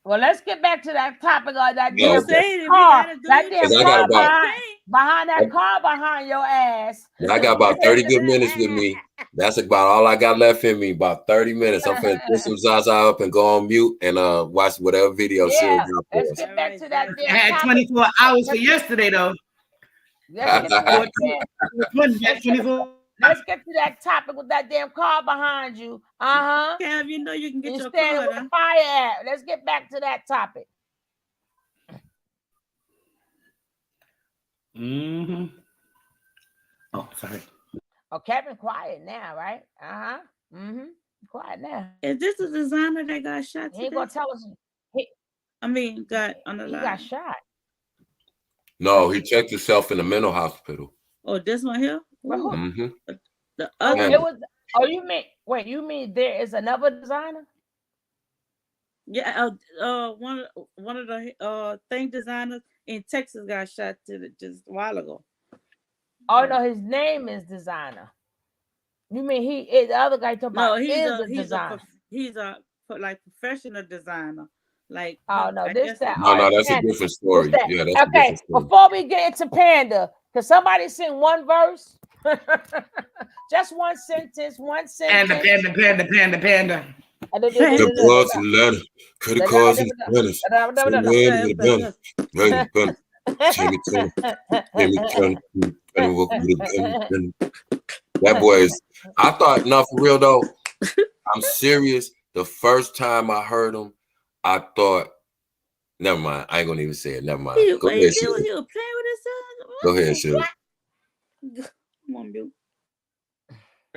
Well, let's get back to that topic of that damn car. That damn car behind that car behind your ass. I got about 30 good minutes with me. That's about all I got left in me. About 30 minutes. I'm finna put some Zaza up and go on mute and watch whatever video she got. Let's get back to that damn I had 24 hours for yesterday though. Let's get to that topic with that damn car behind you. Kev, you know you can get your car. With the fire at. Let's get back to that topic. Oh, sorry. Oh, Kevin, quiet now, right? Quiet now. Is this the designer that got shot today? He ain't gonna tell us. Got on the line. He got shot. No, he checked himself in the mental hospital. Oh, this one here? The other it was. Oh, you mean there is another designer? Yeah, one of the thing designers in Texas got shot just a while ago. Oh no, his name is Desiigner. You mean the other guy talking about he's a designer? He's a professional designer. Like No, that's a different story. Yeah, that's okay. Before we get into Panda, can somebody sing one verse? Just one sentence. Panda. The blood's in the letter. Credit cards in Spanish. That boy is. I thought, no, for real though. I'm serious. The first time I heard him, I thought, never mind. I ain't gonna even say it. Never mind. Go ahead, Shirley. He was playing with his son. Go ahead, Shirley. Come on, Bill.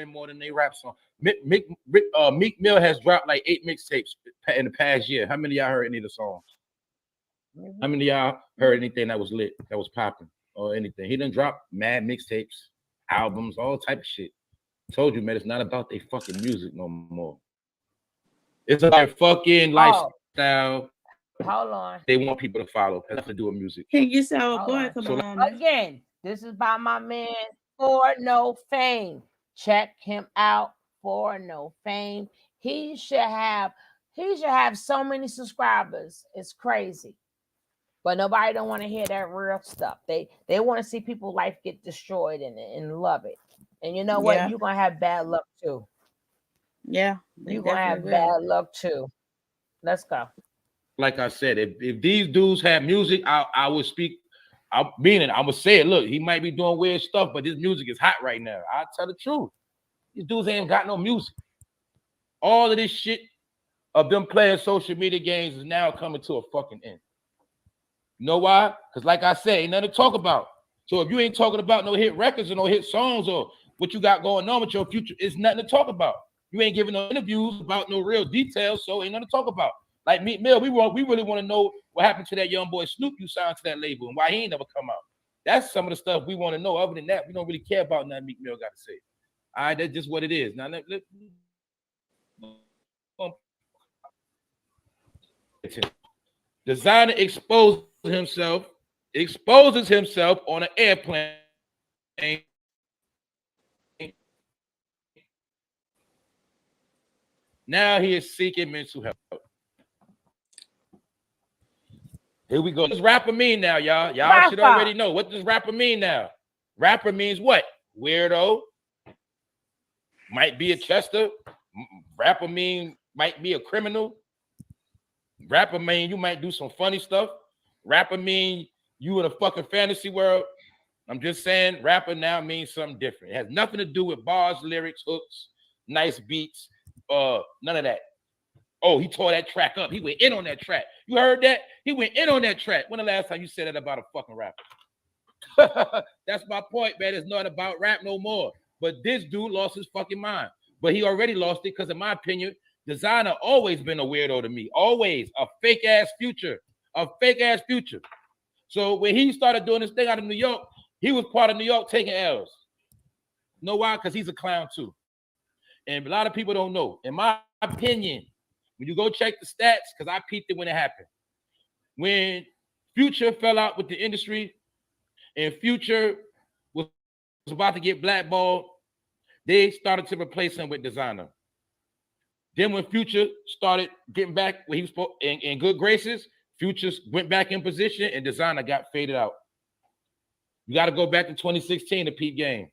More than they rap song. Meek Mill has dropped like 8 mixtapes in the past year. How many of y'all heard any of the songs? How many of y'all heard anything that was lit, that was popping, or anything? He done dropped mad mixtapes, albums, all type of shit. Told you, man, it's not about their fucking music no more. It's about fucking lifestyle. Hold on. They want people to follow. It has to do with music. Can you say our boy come on? Again, this is by my man For No Fame. Check him out, For No Fame. He should have so many subscribers. It's crazy. But nobody don't want to hear that real stuff. They want to see people's life get destroyed and love it. And you know what? You're gonna have bad luck too. Yeah. You're gonna have bad luck too. Let's go. Like I said, if these dudes have music, I would speak. I would say it. Look, he might be doing weird stuff, but his music is hot right now. I tell the truth. These dudes ain't got no music. All of this shit of them playing social media games is now coming to a fucking end. You know why? Because like I said, ain't nothing to talk about. So if you ain't talking about no hit records or no hit songs or what you got going on with your future, it's nothing to talk about. You ain't giving no interviews about no real details, so ain't nothing to talk about. Like Meek Mill, we really want to know what happened to that young boy Snoop you signed to that label and why he ain't never come out. That's some of the stuff we want to know. Other than that, we don't really care about nothing Meek Mill got to say. All right, that's just what it is. Now, Desiigner exposes himself on an airplane. Now he is seeking mental health. Here we go. What does rapper mean now, y'all? Y'all should already know. What does rapper mean now? Rapper means what? Weirdo. Might be a Chester. Rapper might be a criminal. Rapper mean you might do some funny stuff. Rapper mean you in a fucking fantasy world. I'm just saying rapper now means something different. It has nothing to do with bars, lyrics, hooks, nice beats, none of that. Oh, he tore that track up. He went in on that track. You heard that? He went in on that track. When the last time you said that about a fucking rapper? That's my point, man. It's not about rap no more. But this dude lost his fucking mind. But he already lost it because, in my opinion, Desiigner always been a weirdo to me. Always. A fake-ass Future. A fake-ass Future. So when he started doing this thing out of New York, he was part of New York taking L's. You know why? Because he's a clown too. And a lot of people don't know. In my opinion, when you go check the stats, because I peeped it when it happened. When Future fell out with the industry and Future was about to get blackballed, they started to replace him with Desiigner. Then when Future started getting back where he was in good graces, Future went back in position and Desiigner got faded out. You got to go back to 2016 to peep game.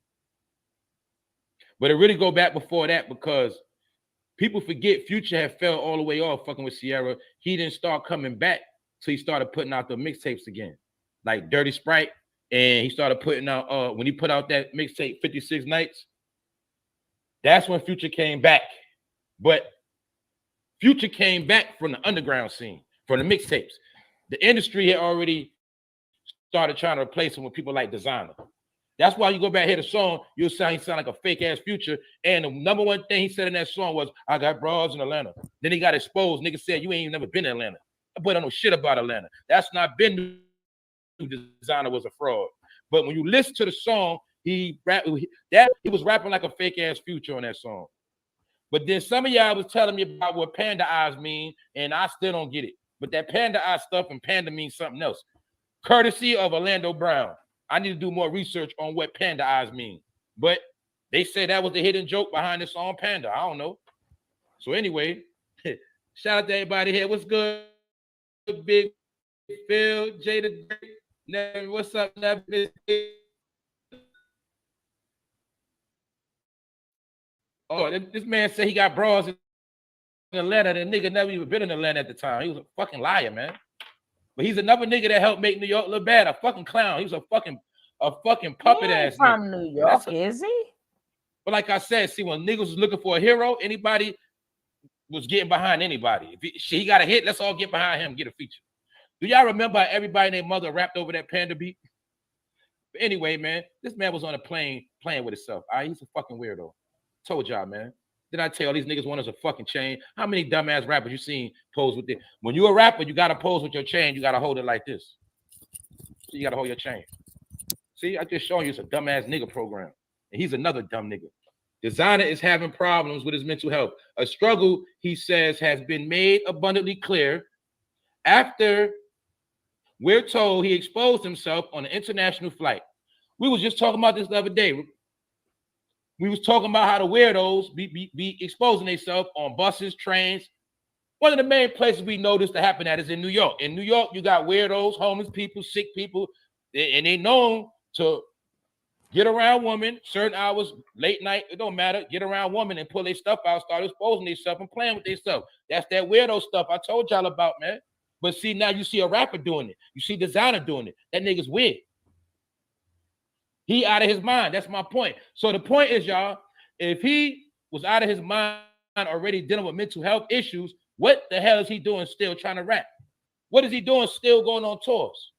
But it really go back before that because people forget Future had fell all the way off fucking with Sierra. He didn't start coming back till he started putting out the mixtapes again. Like Dirty Sprite. And he started putting out, when he put out that mixtape 56 Nights, that's when Future came back. But Future came back from the underground scene, from the mixtapes. The industry had already started trying to replace him with people like Desiigner. That's why you go back here the song, you'll sound like a fake ass Future. And the number one thing he said in that song was, I got broads in Atlanta. Then he got exposed. Nigga said, you ain't even never been in Atlanta. That boy don't know shit about Atlanta. That's not been Desiigner was a fraud. But when you listen to the song, he was rapping like a fake ass Future on that song. But then some of y'all was telling me about what panda eyes mean, and I still don't get it. But that panda eye stuff and panda means something else. Courtesy of Orlando Brown. I need to do more research on what panda eyes mean. But they say that was the hidden joke behind the song Panda. I don't know. So anyway, shout out to everybody here. What's good? Big Phil, Jada, Nevin, what's up, Nevin? Oh, this man said he got bras in Atlanta. The nigga never even been in Atlanta at the time. He was a fucking liar, man. But he's another nigga that helped make New York look bad. A fucking clown. He was a fucking puppet ass nigga. From New York, is he? But like I said, see, when niggas was looking for a hero, anybody was getting behind anybody. If he got a hit, let's all get behind him, get a feature. Do y'all remember how everybody and their mother rapped over that Panda beat? But anyway, man, this man was on a plane playing with himself. All right, he's a fucking weirdo. Told y'all, man. Did I tell these niggas want us a fucking chain? How many dumbass rappers you seen pose with it? When you a rapper, you gotta pose with your chain. You gotta hold it like this. So you gotta hold your chain. See, I just showing you it's a dumbass nigga program. And he's another dumb nigga. Desiigner is having problems with his mental health. A struggle, he says, has been made abundantly clear after we're told he exposed himself on an international flight. We was just talking about this the other day. We was talking about how the weirdos be exposing themselves on buses, trains. One of the main places we noticed to happen at is in New York. In New York, you got weirdos, homeless people, sick people, and they known to get around women, certain hours, late night, it don't matter, get around women and pull their stuff out, start exposing themselves and playing with their stuff. That's that weirdo stuff I told y'all about, man. But see, now you see a rapper doing it. You see Desiigner doing it. That nigga's weird. He out of his mind. That's my point. So the point is, y'all, if he was out of his mind already dealing with mental health issues, what the hell is he doing still trying to rap? What is he doing still going on tours?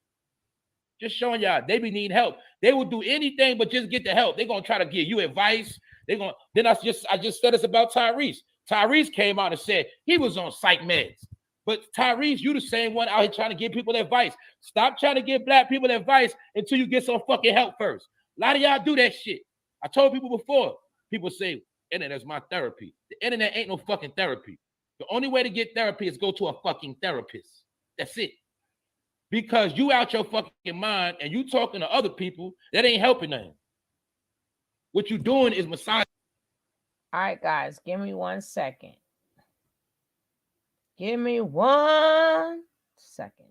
Just showing y'all they be needing help. They will do anything but just get the help. They're gonna try to give you advice. Then I just said this about Tyrese. Tyrese came out and said he was on psych meds. But Tyrese, you the same one out here trying to give people advice. Stop trying to give black people advice until you get some fucking help first. A lot of y'all do that shit. I told people before. People say, internet's my therapy. The internet ain't no fucking therapy. The only way to get therapy is go to a fucking therapist. That's it. Because you out your fucking mind and you talking to other people, that ain't helping nothing. What you doing is massage. All right, guys, give me 1 second. Give me 1 second.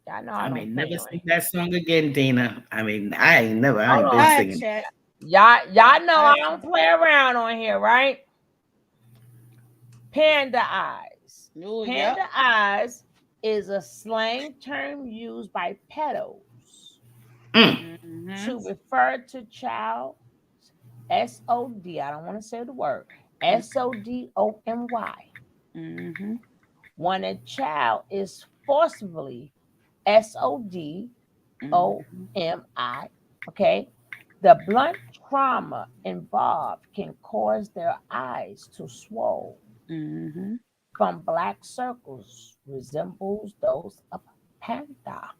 Y'all know I may never sing that song again, Dana. I ain't been singing. Y'all know I don't play around on here, right? Panda eyes. Panda eyes is a slang term used by pedos to refer to child SOD. I don't want to say the word SODOMY. When a child is forcibly SODOMI, okay, the blunt trauma involved can cause their eyes to swell from black circles, resembles those of panda.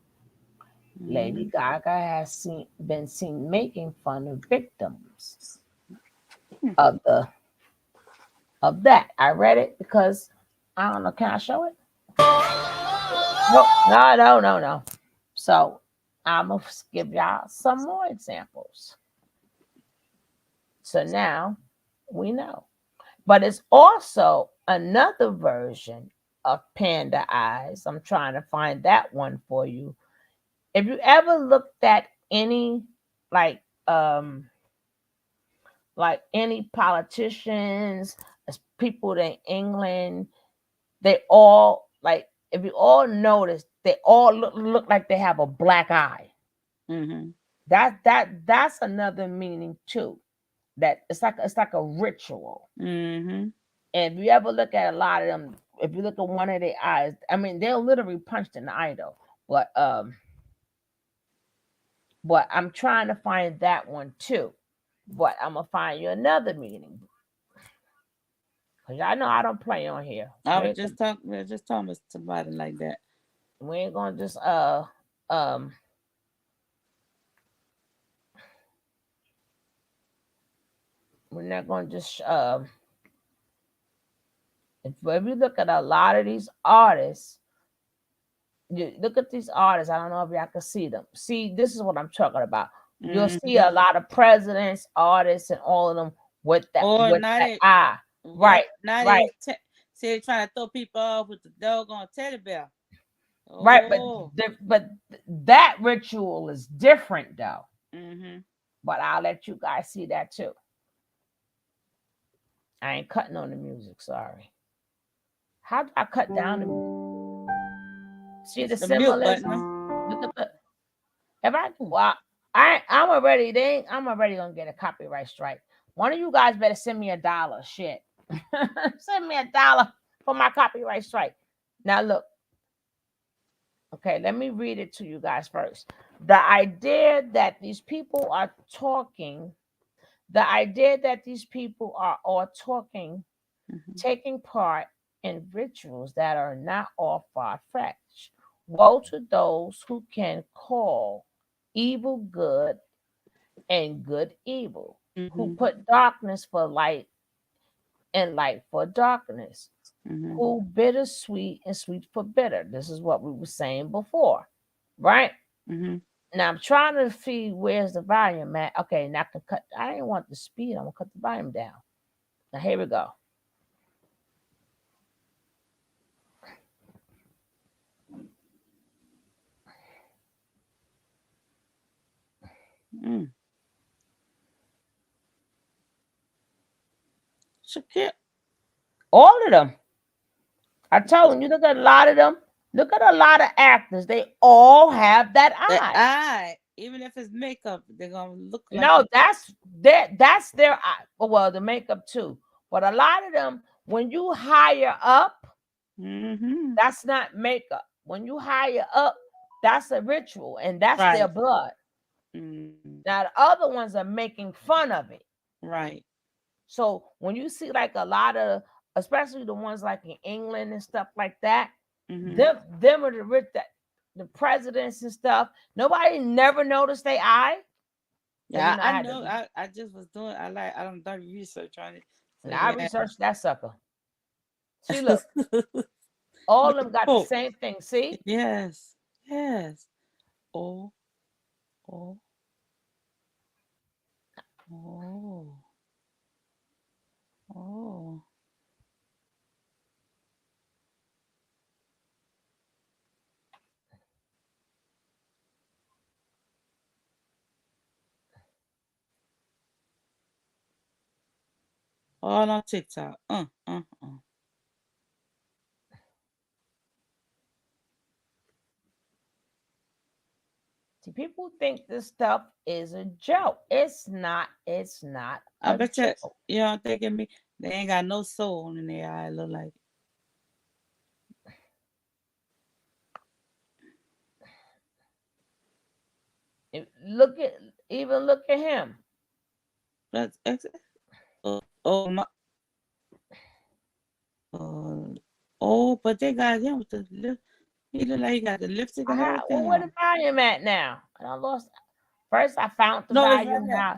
Lady Gaga has been seen making fun of victims of that. I read it because I don't know. Can I show it? No. So I'm gonna give y'all some more examples. So now we know. But it's also another version of panda eyes. I'm trying to find that one for you. If you ever looked at any like any politicians, people in England, they all like, if you all notice, they all look like they have a black eye. That's another meaning too. That it's like a ritual. And if you ever look at a lot of them, if you look at one of their eyes, I mean, they're literally punched in the eye though. But I'm trying to find that one too. But I'm gonna find you another meaning. Cause I know I don't play on here. I was just talking to somebody like that. We ain't gonna just we're not gonna just if you look at a lot of these artists, you look at these artists, I don't know if y'all can see them. See, this is what I'm talking about. You'll see a lot of presidents, artists, and all of them with that eye. Right. See, they're trying to throw people off with the doggone teddy bear. Right, but that ritual is different though. But I'll let you guys see that too. I ain't cutting on the music, sorry. How do I cut down the music? See the symbolism? Look at the. If I I'm already gonna get a copyright strike. One of you guys better send me $1. Shit. Send me $1 for my copyright strike. Now look. Okay, let me read it to you guys first. The idea that these people are talking, all talking, taking part in rituals that are not all far-fetched. Woe to those who can call evil good and good evil, who put darkness for light and light for darkness, who bitter sweet and sweet for bitter. This is what we were saying before, right? Now I'm trying to see where's the volume at. Okay, now I can cut. I didn't want the speed. I'm gonna cut the volume down. Now here we go. All of them. I told you, look at a lot of them. Look at a lot of actors. They all have that eye. Even if it's makeup, they're gonna look like. No, that's their eye. Well, the makeup too. But a lot of them, when you higher up, that's not makeup. When you higher up, that's a ritual, and that's their blood. Now the other ones are making fun of it. Right. So when you see like a lot of, especially the ones like in England and stuff like that, them are the presidents and stuff. Nobody never noticed their eye. Yeah, I know. I just was doing. I don't do research on it. So I researched that sucker. See, look, all of them got the same thing. See? Yes. Yes. Oh. Oh. Oh. Oh. All on TikTok. See, people think this stuff is a joke. It's not. It's not. I bet you. You know, thinking me. They ain't got no soul in their eye. Look like. Look at him. That's my. But they got him with the lift. He look like he got the lipstick and everything. Well, where the volume at now? I lost. First, I found the volume. Now,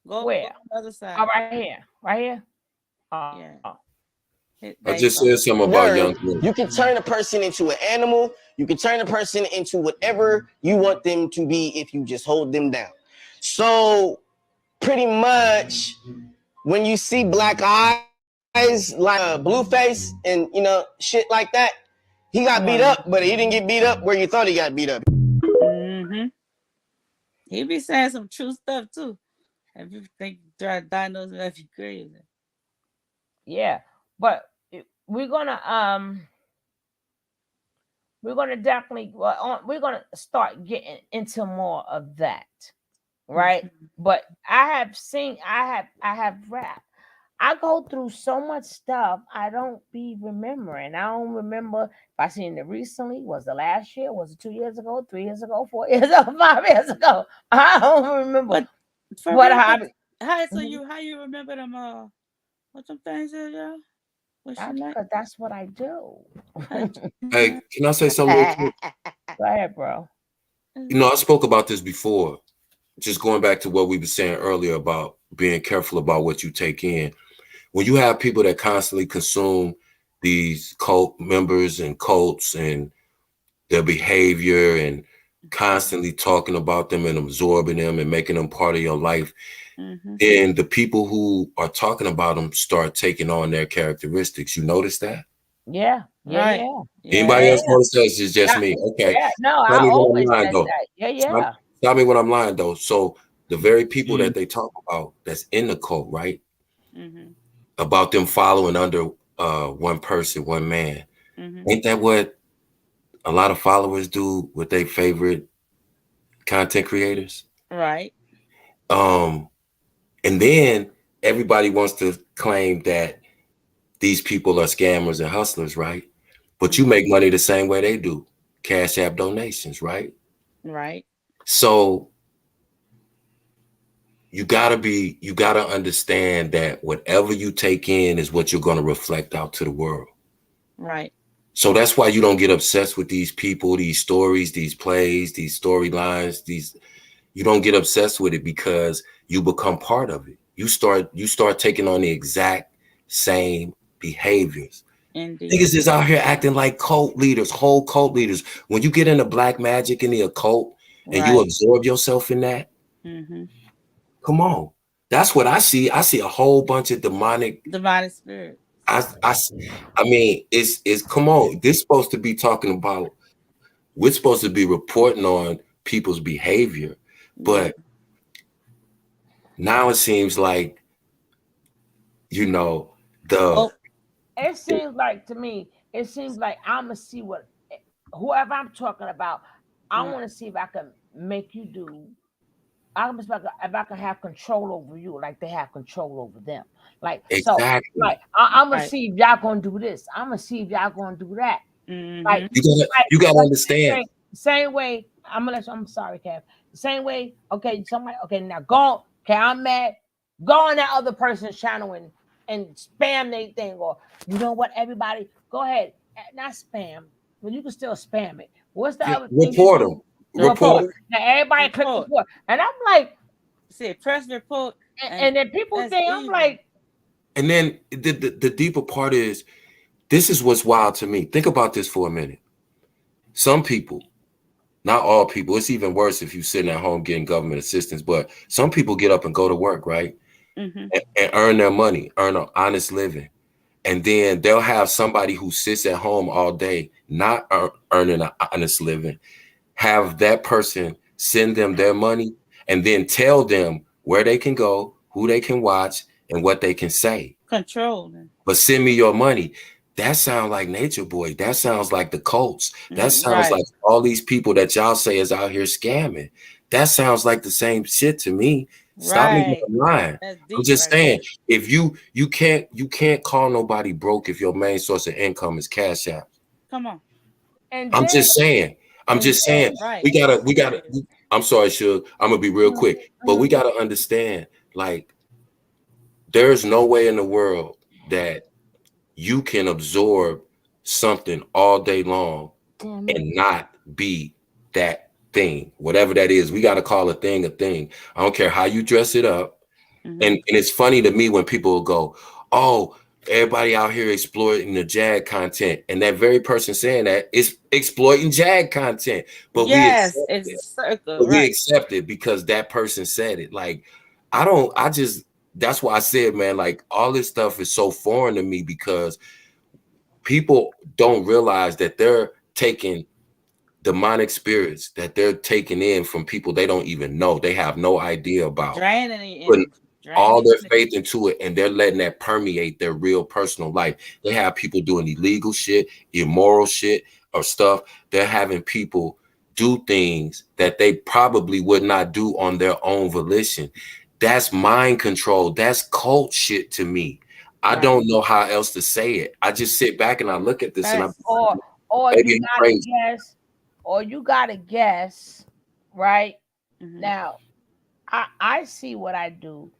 where? Go on the other side. Oh, right here. Right here. Yeah. I just said something about young people. You can turn a person into an animal. You can turn a person into whatever you want them to be if you just hold them down. So pretty much when you see black eyes, like a blue face and, you know, shit like that, he got beat up, but he didn't get beat up where you thought he got beat up. He be saying some true stuff too. If you think try to diagnose him, that'd be crazy. Yeah, but we're gonna definitely we're gonna start getting into more of that, right? But I have rap. I go through so much stuff I don't be remembering. I don't remember if I seen it recently. Was it last year? Was it 2 years ago? 3 years ago? 4 years ago? 5 years ago? I don't remember. How you remember them? What some things is, y'all? Because that's what I do. Hey, can I say something real quick? Go ahead, bro. You know, I spoke about this before. Just going back to what we were saying earlier about being careful about what you take in. When you have people that constantly consume these cult members and cults and their behavior and constantly talking about them and absorbing them and making them part of your life, then the people who are talking about them start taking on their characteristics. You notice that? Yeah. Anybody else notice that? It's just me. Okay. Yeah, no, I always said that. Yeah. Stop me when I'm lying, though. So the very people that they talk about that's in the cult, right? About them following under one person, one man. Ain't that what a lot of followers do with their favorite content creators? Right. And then everybody wants to claim that these people are scammers and hustlers, right? But you make money the same way they do. Cash App donations, right? Right. So you gotta understand that whatever you take in is what you're gonna reflect out to the world. Right. So that's why you don't get obsessed with these people, these stories, these plays, these storylines, you don't get obsessed with it because you become part of it. You start taking on the exact same behaviors. Indeed. Niggas is out here acting like cult leaders, whole cult leaders. When you get into black magic and the occult and you absorb yourself in that, come on. That's what I see. I see a whole bunch of demonic spirits. I mean, it's come on. This supposed to be talking about, we're supposed to be reporting on people's behavior, but now it seems like, you know, it seems like to me, I'm gonna see what whoever I'm talking about. I want to see if I can make you do. If I can have control over you, like they have control over them. Like exactly. So, like I'm gonna see if y'all gonna do this. I'm gonna see if y'all gonna do that. Like you gotta understand. Same way I'm gonna let you. I'm sorry, Kev. The same way. Okay, somebody. Okay, now go. Okay, I'm mad. Go on that other person's channel and spam their thing, or you know what? Everybody, go ahead. Not spam, but you can still spam it. What's the other thing? Report them. Report. Now everybody click report, and I'm like, say press report, and then people think I'm like. And then the deeper part is, this is what's wild to me. Think about this for a minute. Some people, not all people, it's even worse if you're sitting at home getting government assistance, but some people get up and go to work, right? And earn their money, earn an honest living. And then they'll have somebody who sits at home all day, not earning an honest living, have that person send them their money and then tell them where they can go, who they can watch, and what they can say. Controlling. But send me your money. That sounds like Nature Boy. That sounds like the Colts. That sounds like all these people that y'all say is out here scamming. That sounds like the same shit to me. Stop me from lying. I'm just saying, if you can't call nobody broke if your main source of income is Cash App. Come on. And I'm just saying. We gotta. I'm sorry, Suge. I'm gonna be real quick, but we gotta understand, like, there's no way in the world that you can absorb something all day long and not be that thing, whatever that is. We got to call a thing a thing. I don't care how you dress it up. And it's funny to me when people go, oh, everybody out here exploiting the JAG content. And that very person saying that is exploiting JAG content. But we accept it because that person said it. Like, that's why I said, man, like, all this stuff is so foreign to me because people don't realize that they're taking demonic spirits, that they're taking in from people they don't even know. They have no idea about. Putting all their faith into it, and they're letting that permeate their real personal life. They have people doing illegal shit, immoral shit, or stuff. They're having people do things that they probably would not do on their own volition. That's mind control. That's cult shit to me. I don't know how else to say it. I just sit back and I look at this and I'm you gotta guess, right? Now, I see what I do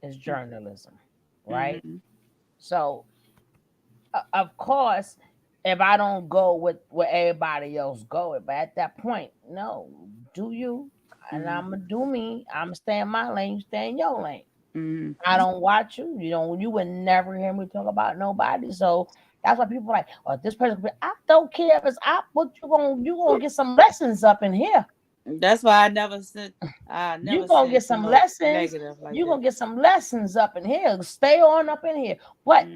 is journalism, right? So, of course, if I don't go with where everybody else going, but at that point, no, do you? And I'm gonna do me. I'm gonna stay in my lane. You stay in your lane. I don't watch you. You would never hear me talk about nobody. So that's why people are like, oh, this person. I don't care if it's I. But you gonna get some lessons up in here. That's why I never said. You gonna get some lessons. You gonna get some lessons up in here. Stay on up in here. But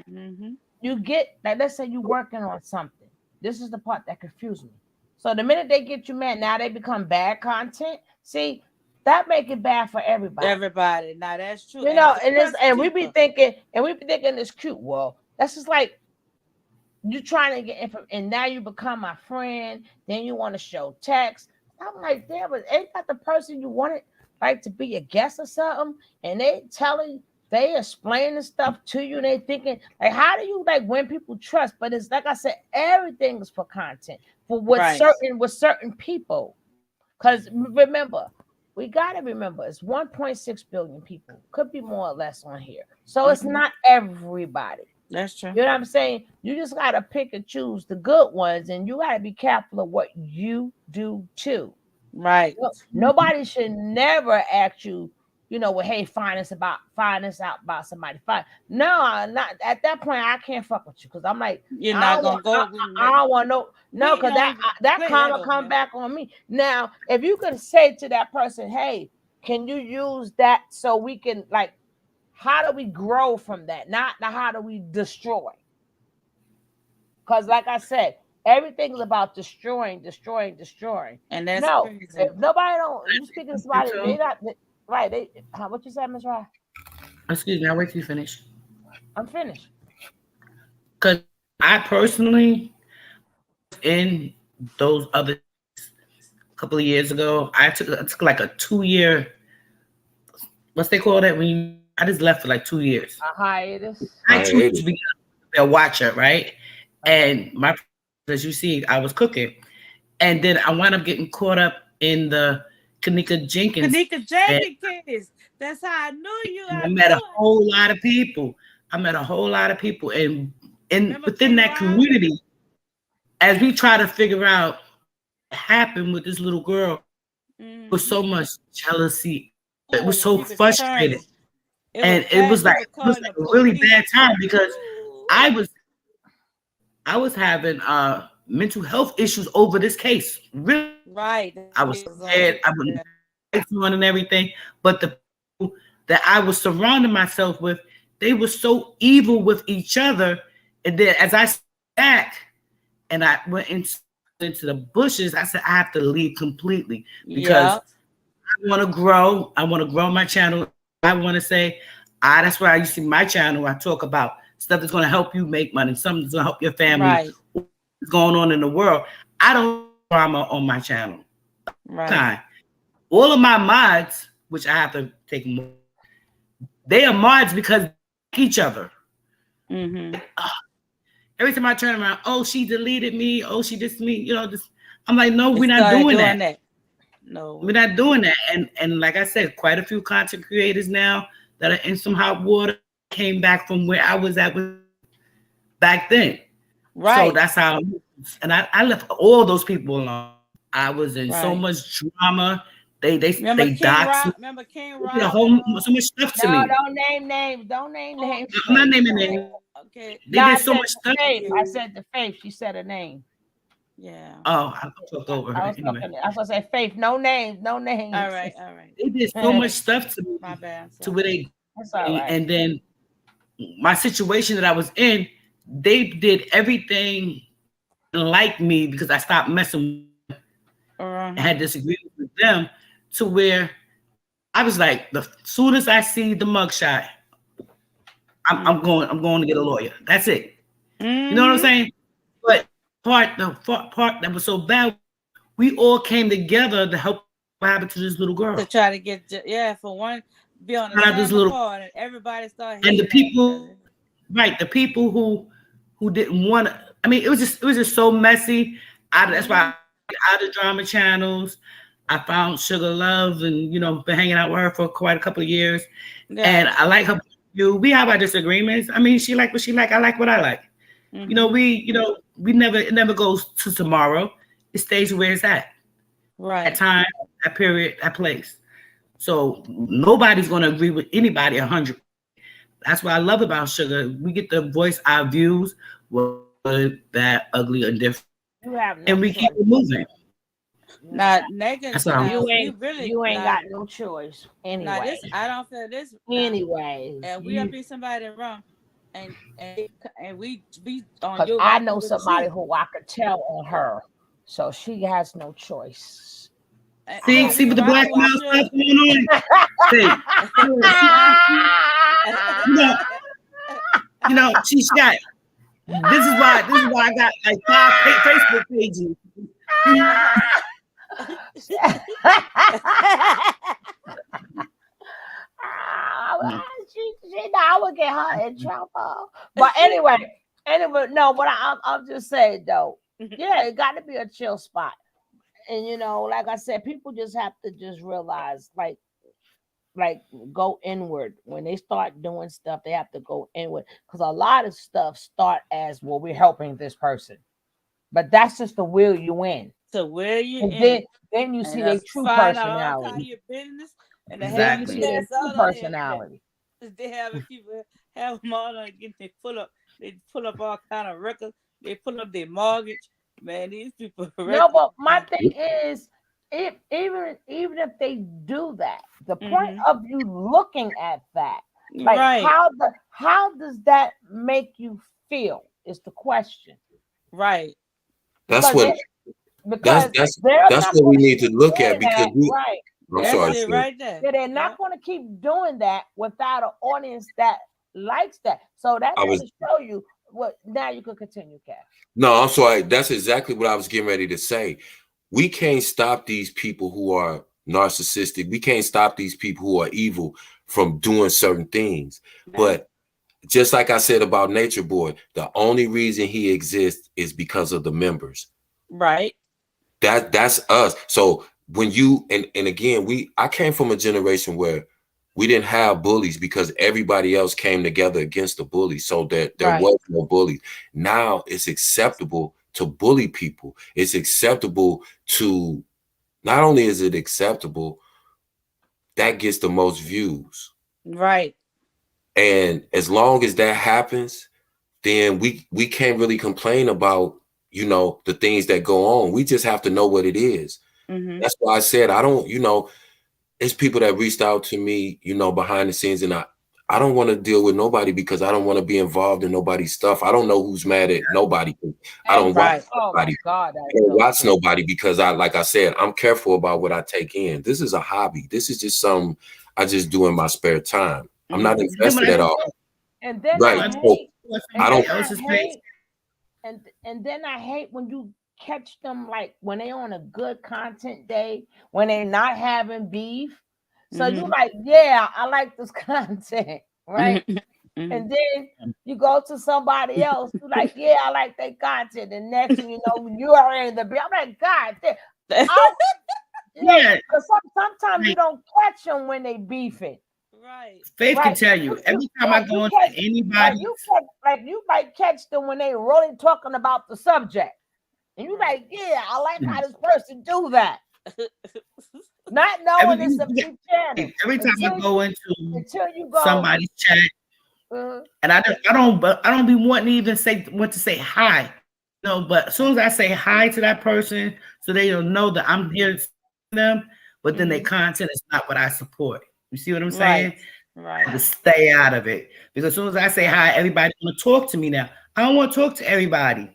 you get like, let's say you working on something. This is the part that confuses me. So the minute they get you mad, now they become bad content. See, that make it bad for everybody. Now that's true. And we be thinking it's cute. Well, that's just like you trying to get info, and now you become my friend. Then you want to show text. I'm like, damn, but ain't that the person you wanted like to be a guest or something? And they explaining stuff to you. And they thinking like, how do you like win people trust? But it's like I said, everything is for content with certain people. Because remember, we got to remember, it's 1.6 billion people. Could be more or less on here. So it's not everybody. That's true. You know what I'm saying? You just got to pick and choose the good ones. And you got to be careful of what you do too. Right. Nobody should never ask you, well, hey, find us out about somebody. No, not at that point. I can't fuck with you because I'm like, you're not gonna go. I don't want no, because that karma come back on me. Now, if you could say to that person, hey, can you use that so we can like, how do we grow from that? Not how do we destroy? Because like I said, everything is about destroying. And that's crazy. If nobody you speaking to somebody, they not. Right, what you said, Ms. Rye? Excuse me, I'll wait till you finish. I'm finished. Because I personally, in those other couple of years ago, I took like a 2-year, what's they call that when I just left for like 2 years. A hiatus. I choose to be a watcher, right? And as you see, I was cooking. And then I wound up getting caught up in the Kanika Jenkins. Kanika Jenkins case. That's how I knew you. I met a whole lot of people. And within that community, as we try to figure out what happened with this little girl, there was so much jealousy. It was so frustrated. It was like a really bad time because I was having mental health issues over this case. Really, right. I was scared. I wouldn't on and everything. But the people that I was surrounding myself with, they were so evil with each other. And then as I sat back and I went into the bushes, I said, I have to leave completely because I want to grow. I want to grow my channel. I want to say, that's why you see my channel. I talk about stuff that's going to help you make money, something that's going to help your family. What's going on in the world. I don't drama on my channel. Right. All of my mods, which I have to take more, they are mods because they like each other. Mm-hmm. Every time I turn around, oh, she deleted me. Oh, she dissed me. I'm like, no, we're not doing that. No, we're not doing that. And like I said, quite a few content creators now that are in some hot water came back from where I was at back then. Right. So that's how. And I left all those people alone. I was in so much drama. They doxed me. Remember King Rock? So much stuff to me. Don't name names. Don't name names. I'm not naming names. Okay. They did so much stuff. I said the Faith. She said a name. Yeah. Oh, I took over her. I was going to say Faith. No names. No names. All right. They did so much stuff to me. My bad. To where they. That's all right. And then my situation that I was in, they did everything like me because I stopped messing with them. I had disagreements with them to where I was like, the soon as I see the mugshot, I'm going to get a lawyer. That's it. You know what I'm saying? But the part that was so bad, we all came together to help what happened to this little girl. To try to get for one, be on the same part, and everybody started. And the people, right? The people who didn't want to. I mean, it was just so messy. That's why out of drama channels. I found Sugar Love and been hanging out with her for quite a couple of years. Yeah. And I like her. We have our disagreements. I mean, she like what she like. I like what I like. Mm-hmm. It never goes to tomorrow. It stays where it's at. Right. That time, that period, that place. So nobody's gonna agree with anybody 100. That's what I love about Sugar. We get to voice our views, good, bad, ugly, and different. And we keep it moving. Not negative. You ain't got no choice. Anyway, I don't feel this. Anyway, and we be somebody wrong, and we on. Because I know somebody who I could tell on her, so she has no choice. See what the black mouth stuff going on. See, she got. This is why I got like 5 Facebook pages. She I would get her in trouble. But anyway, no, but I'm just saying though, it got to be a chill spot. And like I said, people just have to just realize, like go inward. When they start doing stuff, they have to go inward, because a lot of stuff start as, well, we're helping this person, but that's just the will you in. So where you in, then you see their true personality. Your business, and then you see their true personality. They have people have them all on, they pull up all kind of records. They pull up their mortgage. Man, these people. No, but my thing is, even if they do that, the point of you looking at that, like how does that make you feel is the question. Right. That's what we need to look at, because I'm sorry. Right there. They're not going to keep doing that without an audience that likes that. So that will show you what. Now you can continue, Cash. No, I'm sorry. That's exactly what I was getting ready to say. We can't stop these people who are narcissistic. We can't stop these people who are evil from doing certain things. But just like I said about Nature Boy, the only reason he exists is because of the members. Right. That's us. So when you and again, I came from a generation where we didn't have bullies because everybody else came together against the bully, so that there was no bully. Now it's acceptable to bully people. It's acceptable to, not only is it acceptable, that gets the most views. Right. And as long as that happens, then we can't really complain about, you know, the things that go on. We just have to know what it is. Mm-hmm. That's why I said, I don't, you know, it's people that reached out to me, you know, behind the scenes, and I don't want to deal with nobody because I don't want to be involved in nobody's stuff. I don't know who's mad at nobody. I don't watch nobody. I don't watch nobody because like I said, I'm careful about what I take in. This is a hobby. This is just something I just do in my spare time. I'm not invested at all. And then right. I hate, and then I hate when you catch them, like when they on a good content day, when they not having beef. So you like, yeah, I like this content, right? And then you go to somebody else, you like, yeah, I like that content. The next thing you know, you are in the beef. I'm like, God damn. Yeah, because sometimes you don't catch them when they beefing. Right. Faith can tell you every time I go into anybody, you might catch them when they really talking about the subject, and you like, yeah, I like how this person do that. Not knowing it's a big channel. Every time I go into somebody's chat, and I don't be wanting to even want to say hi. No, but as soon as I say hi to that person, so they don't know that I'm here to them, but then their content is not what I support. You see what I'm saying? Right. To stay out of it. Because as soon as I say hi, everybody want to talk to me now. I don't want to talk to everybody.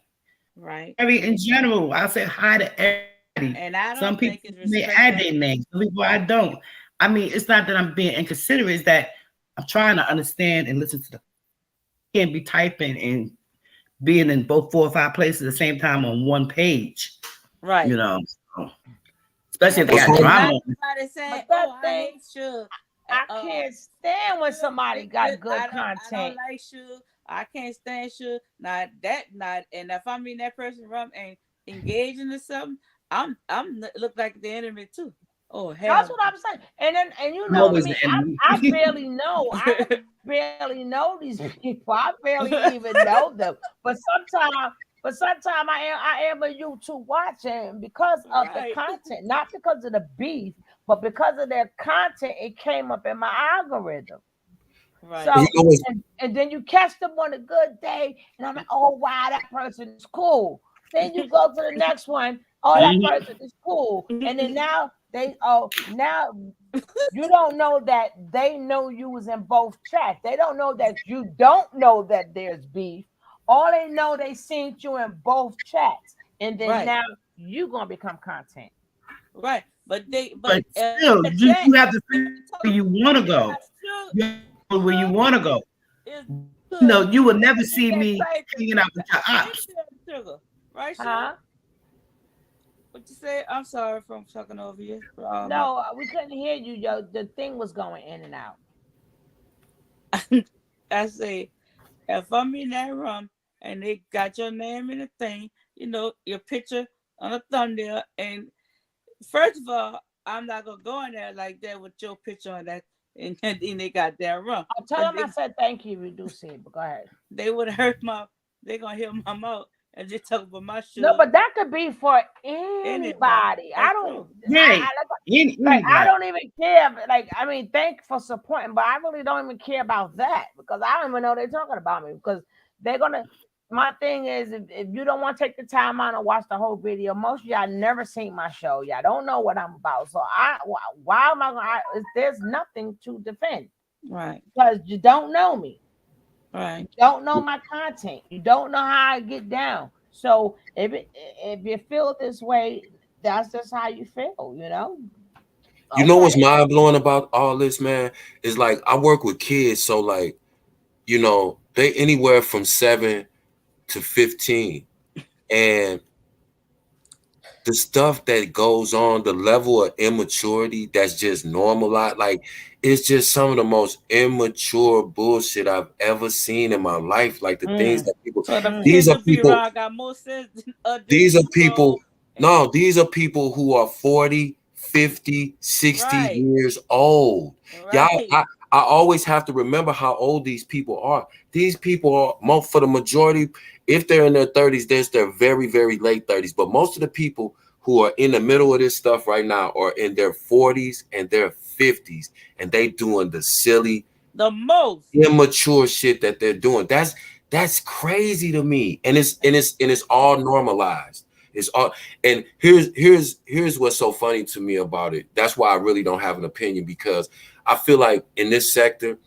Right. In general, I'll say hi to everybody. And I don't some people think it's may add their names. Some people I don't. I mean, it's not that I'm being inconsiderate, it's that I'm trying to understand and listen to can't be typing and being in both 4 or 5 places at the same time on one page. Right. You know. Especially if they got drama. I can't stand when somebody got good content. I don't like Suge. I can't stand Suge. And if I mean that person and engaging in something, I'm look like the enemy too. Oh hell. That's what I'm saying. And you know, I barely know. I barely know these people. I barely even know them. But sometimes I am a YouTube watcher because of the content, not because of the beef, but because of their content. It came up in my algorithm. Right. So and then you catch them on a good day, and I'm like, oh wow, that person is cool. Then you go to the next one, oh, that person is cool, and then now now you don't know that they know you was in both chats. They don't know that you don't know that there's beef. All they know, they seen you in both chats, and then now you gonna become content. Right, but still, you have to see where you want to go. Where you want to go. No, you will never see me hanging out with your ops. Right, huh? What you say? I'm sorry for talking over you. No, we couldn't hear you, yo. The thing was going in and out. I say, if I'm in that room and they got your name in the thing, you know, your picture on a thumbnail, and first of all, I'm not gonna go in there like that with your picture on that, and they got that wrong. I'll tell them I said thank you. We do see it, but go ahead. They would hurt they're gonna hear my mouth and just talk about my shoes. No, but that could be for anybody. I don't. I don't even care. Like, I mean, thank for supporting, but I really don't even care about that because I don't even know they're talking about me because they're gonna. My thing is, if you don't want to take the time out and watch the whole video, most of y'all never seen my show. Y'all don't know what I'm about. So why am I going? There's nothing to defend, right? Because you don't know me. Right. You don't know my content. You don't know how I get down. So if you feel this way, that's just how you feel, you know? You know what's mind blowing about all this, man? Is like I work with kids, so like, you know, they anywhere from 7 to 15. And the stuff that goes on, the level of immaturity that's just normalized, like it's just some of the most immature bullshit I've ever seen in my life. Like the things that people, these are people who are 40, 50, 60 years old. Y'all, I always have to remember how old these people are. These people are, for the majority, if they're in their 30s, they're very, very late 30s. But most of the people who are in the middle of this stuff right now are in their 40s and their 50s, and they doing the silly, the most immature shit that they're doing. That's crazy to me. And it's all normalized. It's all, and here's what's so funny to me about it. That's why I really don't have an opinion, because I feel like in this sector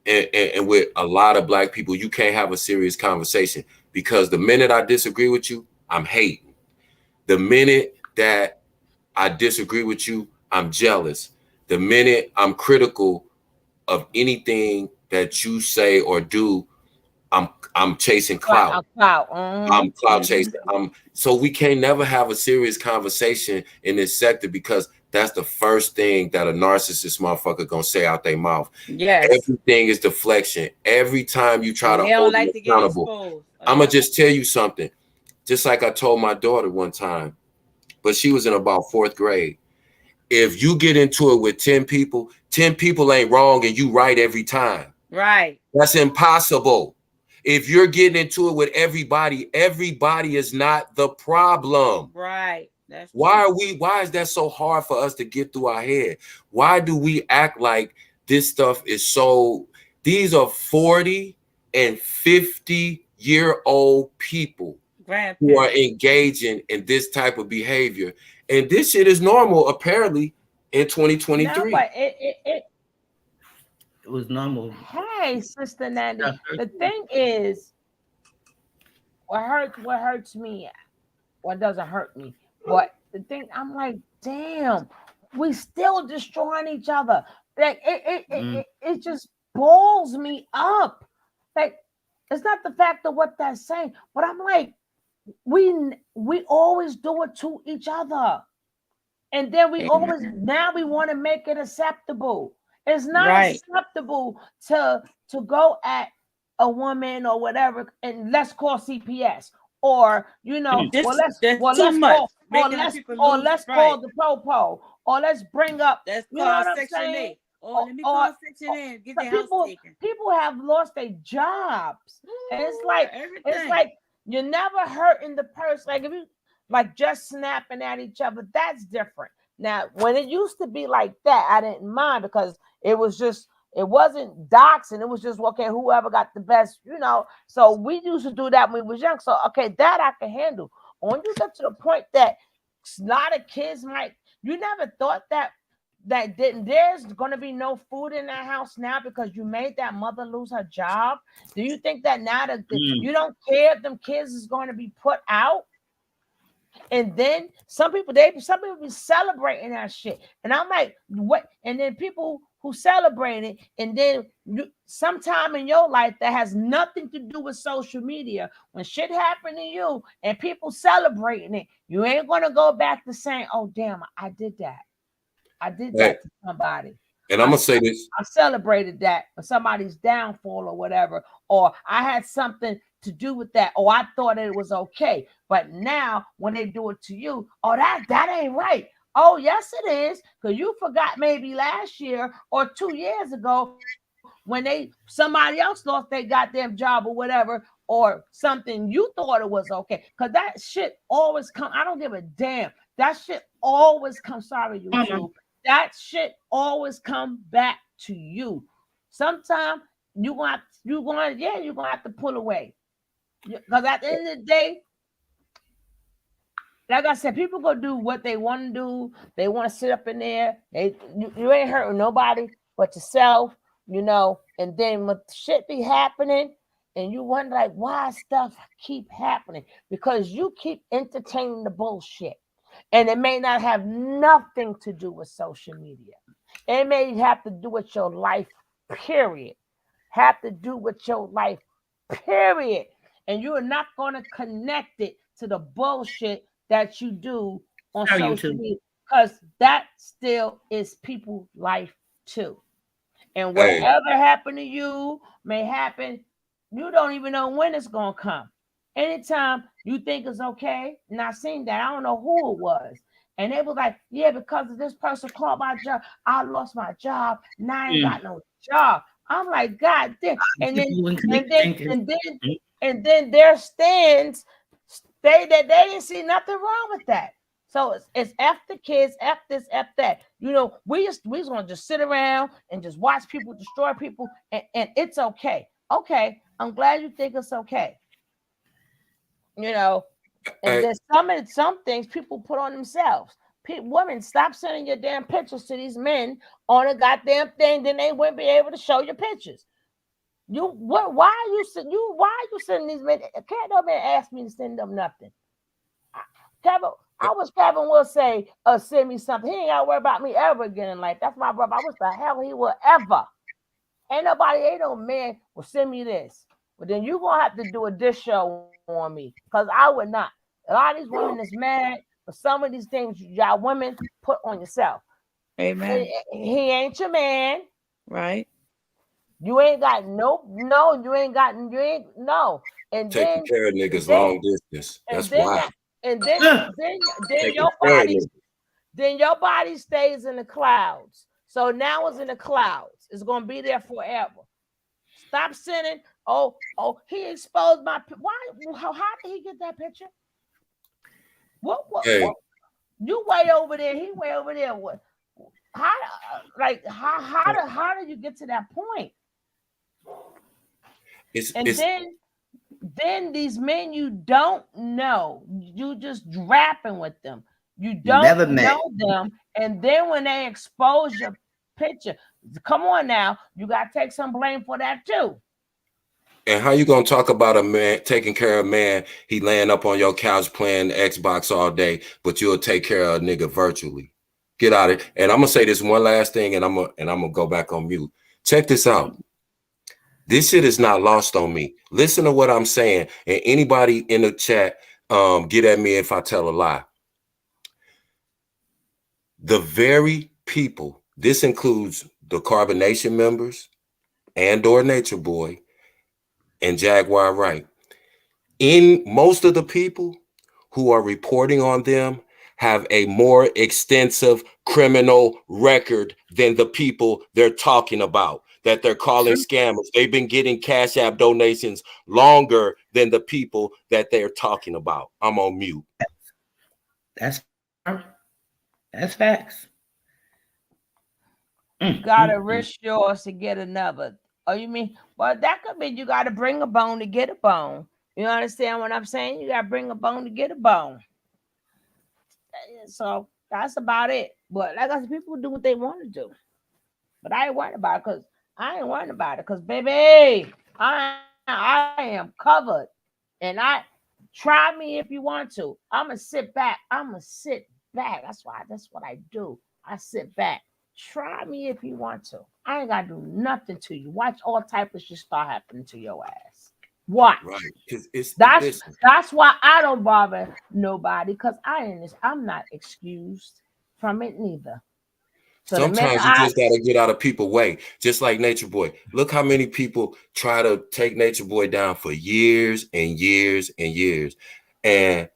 and with a lot of Black people, you can't have a serious conversation, because the minute I disagree with you, I'm hating. The minute that I disagree with you, I'm jealous. The minute I'm critical of anything that you say or do, I'm chasing clout. I'm clout chasing. So we can't never have a serious conversation in this sector, because that's the first thing that a narcissist motherfucker gonna say out their mouth. Yes. Everything is deflection. Every time you try to hold me accountable, I'm gonna just tell you something. Just like I told my daughter one time, but she was in about 4th grade. If you get into it with 10 people, 10 people ain't wrong and you right every time. Right. That's impossible. If you're getting into it with everybody, everybody is not the problem. Right. That's why is that so hard for us to get through our head? Why do we act like this stuff is so? These are 40 and 50-year-old people who are engaging in this type of behavior. And this shit is normal, apparently, in 2023. No, but it was normal. Hey, Sister Nandy, the thing is, what hurts me, what doesn't hurt me, but the thing, I'm like, damn, we still destroying each other. Like it just balls me up. Like, it's not the fact of what they're saying, but I'm like, we always do it to each other, and then we always, now we want to make it acceptable. It's not acceptable to go at a woman or whatever and let's call CPS, or let's call the popo, or let's bring up, that's called Section 8. Or let me call Section 8 and get their house taken. People have lost their jobs. And it's like you're never hurting the person. Like, if you like just snapping at each other, that's different. Now, when it used to be like that, I didn't mind, because it wasn't doxing. It was just, okay, whoever got the best, So we used to do that when we was young. So, okay, that I can handle. When you get to the point that a lot of kids you never thought that there's going to be no food in that house now because you made that mother lose her job? Do you think that now that you don't care if them kids is going to be put out? And then some people be celebrating that shit, and I'm like, what? And then people who celebrate it, and then sometime in your life that has nothing to do with social media, when shit happened to you and people celebrating it, you ain't gonna go back to saying, "Oh damn, I did that to somebody." And I'm gonna say this: I celebrated that for somebody's downfall or whatever, or I had something to do with that, or I thought it was okay. But now when they do it to you, oh, that ain't right. Oh, yes, it is, because you forgot maybe last year or 2 years ago when somebody else lost their goddamn job or whatever, or something, you thought it was okay. Because that shit always come. I don't give a damn. That shit always comes. Sorry, YouTube. That shit always come back to you. Sometimes you're gonna have to pull away. Because at the end of the day, like I said, people go do what they want to do. They want to sit up in there. You ain't hurting nobody but yourself, and then when shit be happening and you wonder, like, why stuff keep happening? Because you keep entertaining the bullshit. And it may not have nothing to do with social media. It may have to do with your life, period. Have to do with your life, period. And you are not going to connect it to the bullshit that you do on social media, because that still is people's life too. And whatever happened to you may happen. You don't even know when it's going to come. Anytime you think it's okay, and I seen that, I don't know who it was. And they was like, yeah, because of this person called my job, I lost my job. Now I ain't got no job. I'm like, God damn. And then their stands say that they didn't see nothing wrong with that. So it's F the kids, F this, F that. You know, we was gonna just sit around and just watch people destroy people, and it's okay. Okay, I'm glad you think it's okay. You know, and there's some things people put on themselves. Women, stop sending your damn pictures to these men on a goddamn thing, then they wouldn't be able to show your pictures. Why are you sending these men? Can't no man ask me to send them nothing. Kevin, I wish Kevin will say, send me something. He ain't gotta worry about me ever again in life. That's my brother. I wish the hell he will ever. Ain't no man will send me this. But then you're gonna have to do a dish show on me, because I would not. A lot of these women is mad for some of these things y'all women put on yourself. Amen. He ain't your man. Right. You ain't got no. And taking care of niggas long distance. That's why. And then your body stays in the clouds. So now it's in the clouds. It's gonna be there forever. Stop sending. Oh, he exposed my. Why? How did he get that picture? What? You way over there. He way over there. What? How do you get to that point? Then these men you don't know, you just rapping with them. You don't know them, and then when they expose your picture, come on now, you got to take some blame for that too. And how you gonna talk about a man taking care of a man? He laying up on your couch playing Xbox all day, but you'll take care of a nigga virtually. Get out of it. And I'm gonna say this one last thing, and I'm gonna go back on mute. Check this out. This shit is not lost on me. Listen to what I'm saying, and anybody in the chat, get at me if I tell a lie. The very people, this includes the Carbonation members, and/or Nature Boy, and Jaguar Wright. In most of the people who are reporting on them have a more extensive criminal record than the people they're talking about, that they're calling scammers. They've been getting Cash App donations longer than the people that they're talking about. I'm on mute. That's facts. Gotta risk yours to get another. Oh, you mean? Well, that could mean you got to bring a bone to get a bone. You understand what I'm saying? You got to bring a bone to get a bone. So that's about it. But like I said, people do what they want to do. But I ain't worried about it because, baby, I am covered. And try me if you want to. I'm going to sit back. That's what I do. I sit back. Try me if you want to. I ain't gotta do nothing to you. Watch all type of shit start happening to your ass. Watch. Right. That's why I don't bother nobody, because I'm not excused from it neither. So sometimes you just gotta get out of people's way, just like Nature Boy. Look how many people try to take Nature Boy down for years and years and years, and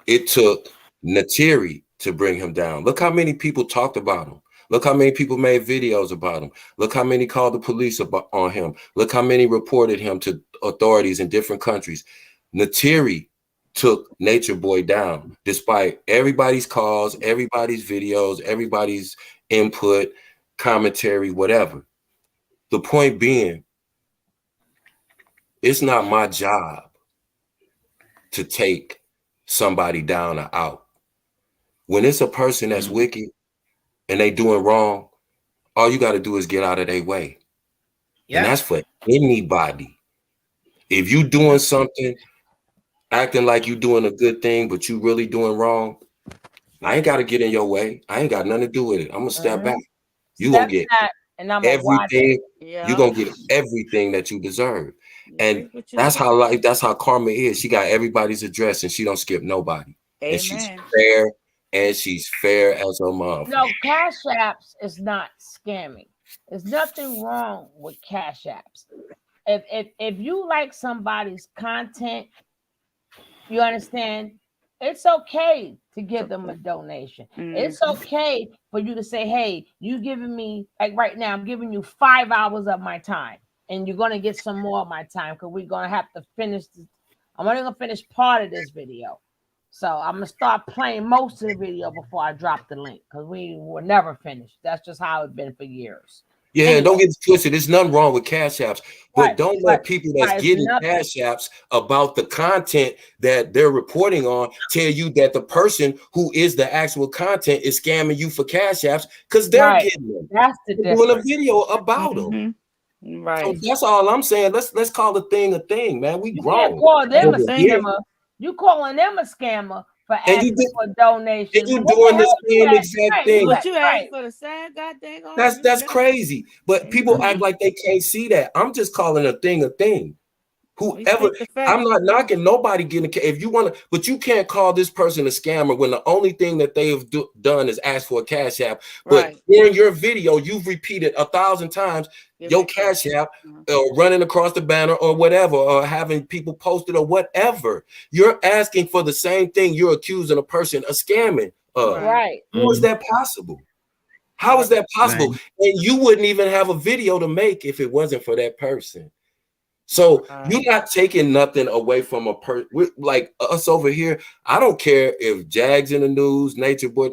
it took Natiri to bring him down. Look how many people talked about him. Look how many people made videos about him. Look how many called the police on him. Look how many reported him to authorities in different countries. Natiri took Nature Boy down, despite everybody's calls, everybody's videos, everybody's input, commentary, whatever. The point being, it's not my job to take somebody down or out. When it's a person that's wicked and they doing wrong, all you got to do is get out of their way. Yeah. And that's for anybody. If you doing something, acting like you doing a good thing, but you really doing wrong, I ain't got to get in your way. I ain't got nothing to do with it. I'm gonna step back. You gonna get everything. You're gonna get everything that you deserve. And that's how life, that's how karma is. She got everybody's address and she don't skip nobody. Amen. And she's fair. And she's fair as a mom. No, Cash Apps is not scamming. There's nothing wrong with Cash Apps. If you like somebody's content, you understand, It's okay to give them a donation. It's okay for you to say, hey, you giving me, like right now, I'm giving you 5 hours of my time, and you're going to get some more of my time because we're going to have to finish this. I'm only going to finish part of this video. So I'm going to start playing most of the video before I drop the link because we were never finished. That's just how it's been for years. Yeah, anyway. Don't get it twisted. There's nothing wrong with Cash Apps, but don't let people that's getting Cash Apps about the content that they're reporting on tell you that the person who is the actual content is scamming you for Cash Apps because they're getting them. That's the difference. Doing a video about them. Right. So that's all I'm saying. Let's call the thing a thing, man. We grown. You call them a scammer. You calling them a scammer for asking for donations. And you doing the same exact thing. But you asked for the same goddamn. That's crazy. But people act like they can't see that. I'm just calling a thing a thing. Whoever, I'm not knocking nobody getting if you want to, but you can't call this person a scammer when the only thing that they have done is ask for a Cash App. But in your video, you've repeated 1,000 times your Cash App, running across the banner or whatever, or having people posted or whatever. You're asking for the same thing you're accusing a person of scamming of. Right. How is that possible? How is that possible? Right. And you wouldn't even have a video to make if it wasn't for that person. So you're not taking nothing away from a person like us over here. I don't care if Jag's in the news, Nature Boy.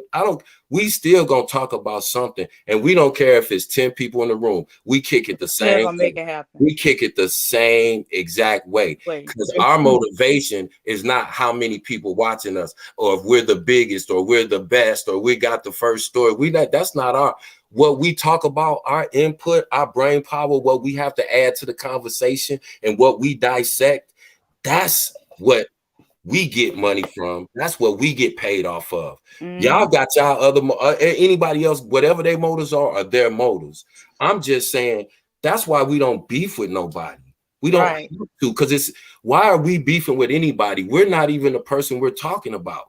We still gonna talk about something, and we don't care if it's 10 people in the room. We kick it the same. Gonna make it happen. We kick it the same exact way because our motivation is not how many people watching us, or if we're the biggest, or we're the best, or we got the first story. That's not our. What we talk about, our input, our brain power, what we have to add to the conversation and what we dissect, that's what we get money from. That's what we get paid off of. Y'all got y'all other, anybody else, whatever their motives are their motives. I'm just saying that's why we don't beef with nobody. We don't have to, because why are we beefing with anybody? We're not even the person we're talking about.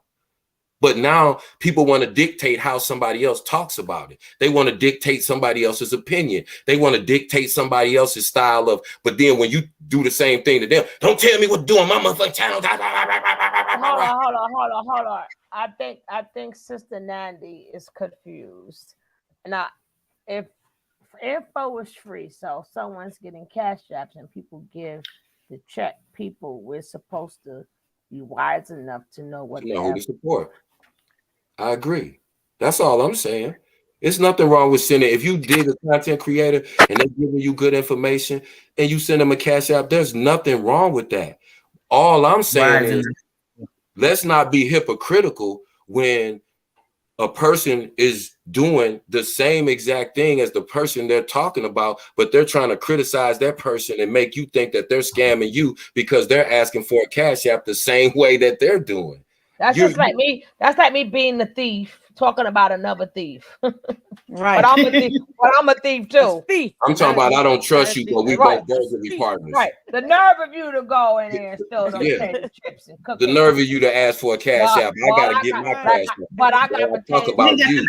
But now people want to dictate how somebody else talks about it. They want to dictate somebody else's opinion. They want to dictate somebody else's style of, but then when you do the same thing to them, don't tell me what to do on my motherfucking channel. Hold on. I think Sister Nandy is confused. Now, if info is free, so someone's getting Cash Apps and people give the check, we're supposed to be wise enough to know what they have to support. I agree. That's all I'm saying. It's nothing wrong with sending. If you dig a content creator and they're giving you good information and you send them a Cash App, there's nothing wrong with that. All I'm saying is let's not be hypocritical when a person is doing the same exact thing as the person they're talking about, but they're trying to criticize that person and make you think that they're scamming you because they're asking for a Cash App the same way that they're doing. That's just like me. That's like me being the thief, talking about another thief. Right. But I'm a thief too. I'm talking about I don't trust you, but we both be partners. Right. The nerve of you to go in there and still don't potato chips and cook. The nerve of you to ask for a Cash App. I gotta get my Cash App. But I gotta talk about you.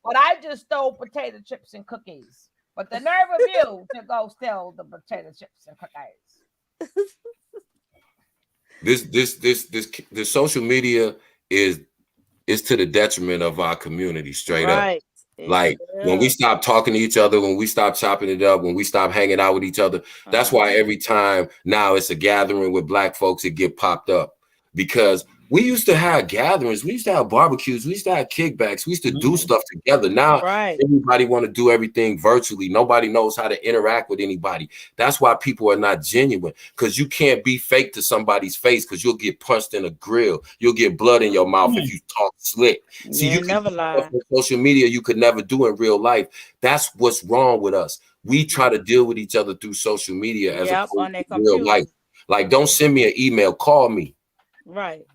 But I just stole potato chips and cookies. But the nerve of you to go steal the potato chips and cookies. This social media is to the detriment of our community, straight up. Like when we stop talking to each other, when we stop chopping it up, when we stop hanging out with each other, that's why every time now it's a gathering with Black folks, it get popped up. Because we used to have gatherings, we used to have barbecues, we used to have kickbacks, we used to do stuff together. Now everybody want to do everything virtually. Nobody knows how to interact with anybody. That's why people are not genuine, because you can't be fake to somebody's face, because you'll get punched in a grill. You'll get blood in your mouth if you talk slick. See, you never lie. On social media you could never do in real life. That's what's wrong with us. We try to deal with each other through social media as opposed to real life. Like, don't send me an email, call me. Right.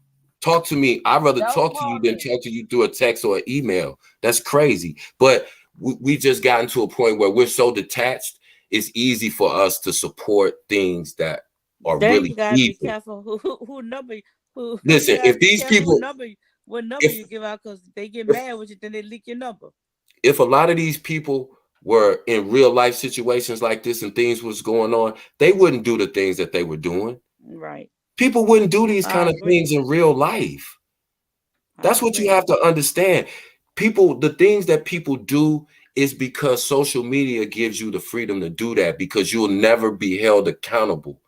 Talk to me. I'd rather talk to you than talk to you through a text or an email. That's crazy. But we just gotten to a point where we're so detached. It's easy for us to support things that are really you gotta evil. be careful who number. Listen, if these people, what number you give out, because they get mad with you, then they leak your number. If a lot of these people were in real life situations like this and things was going on, they wouldn't do the things that they were doing. Right. People wouldn't do these kind of things in real life. That's what you have to understand. People, the things that people do is because social media gives you the freedom to do that, because you'll never be held accountable.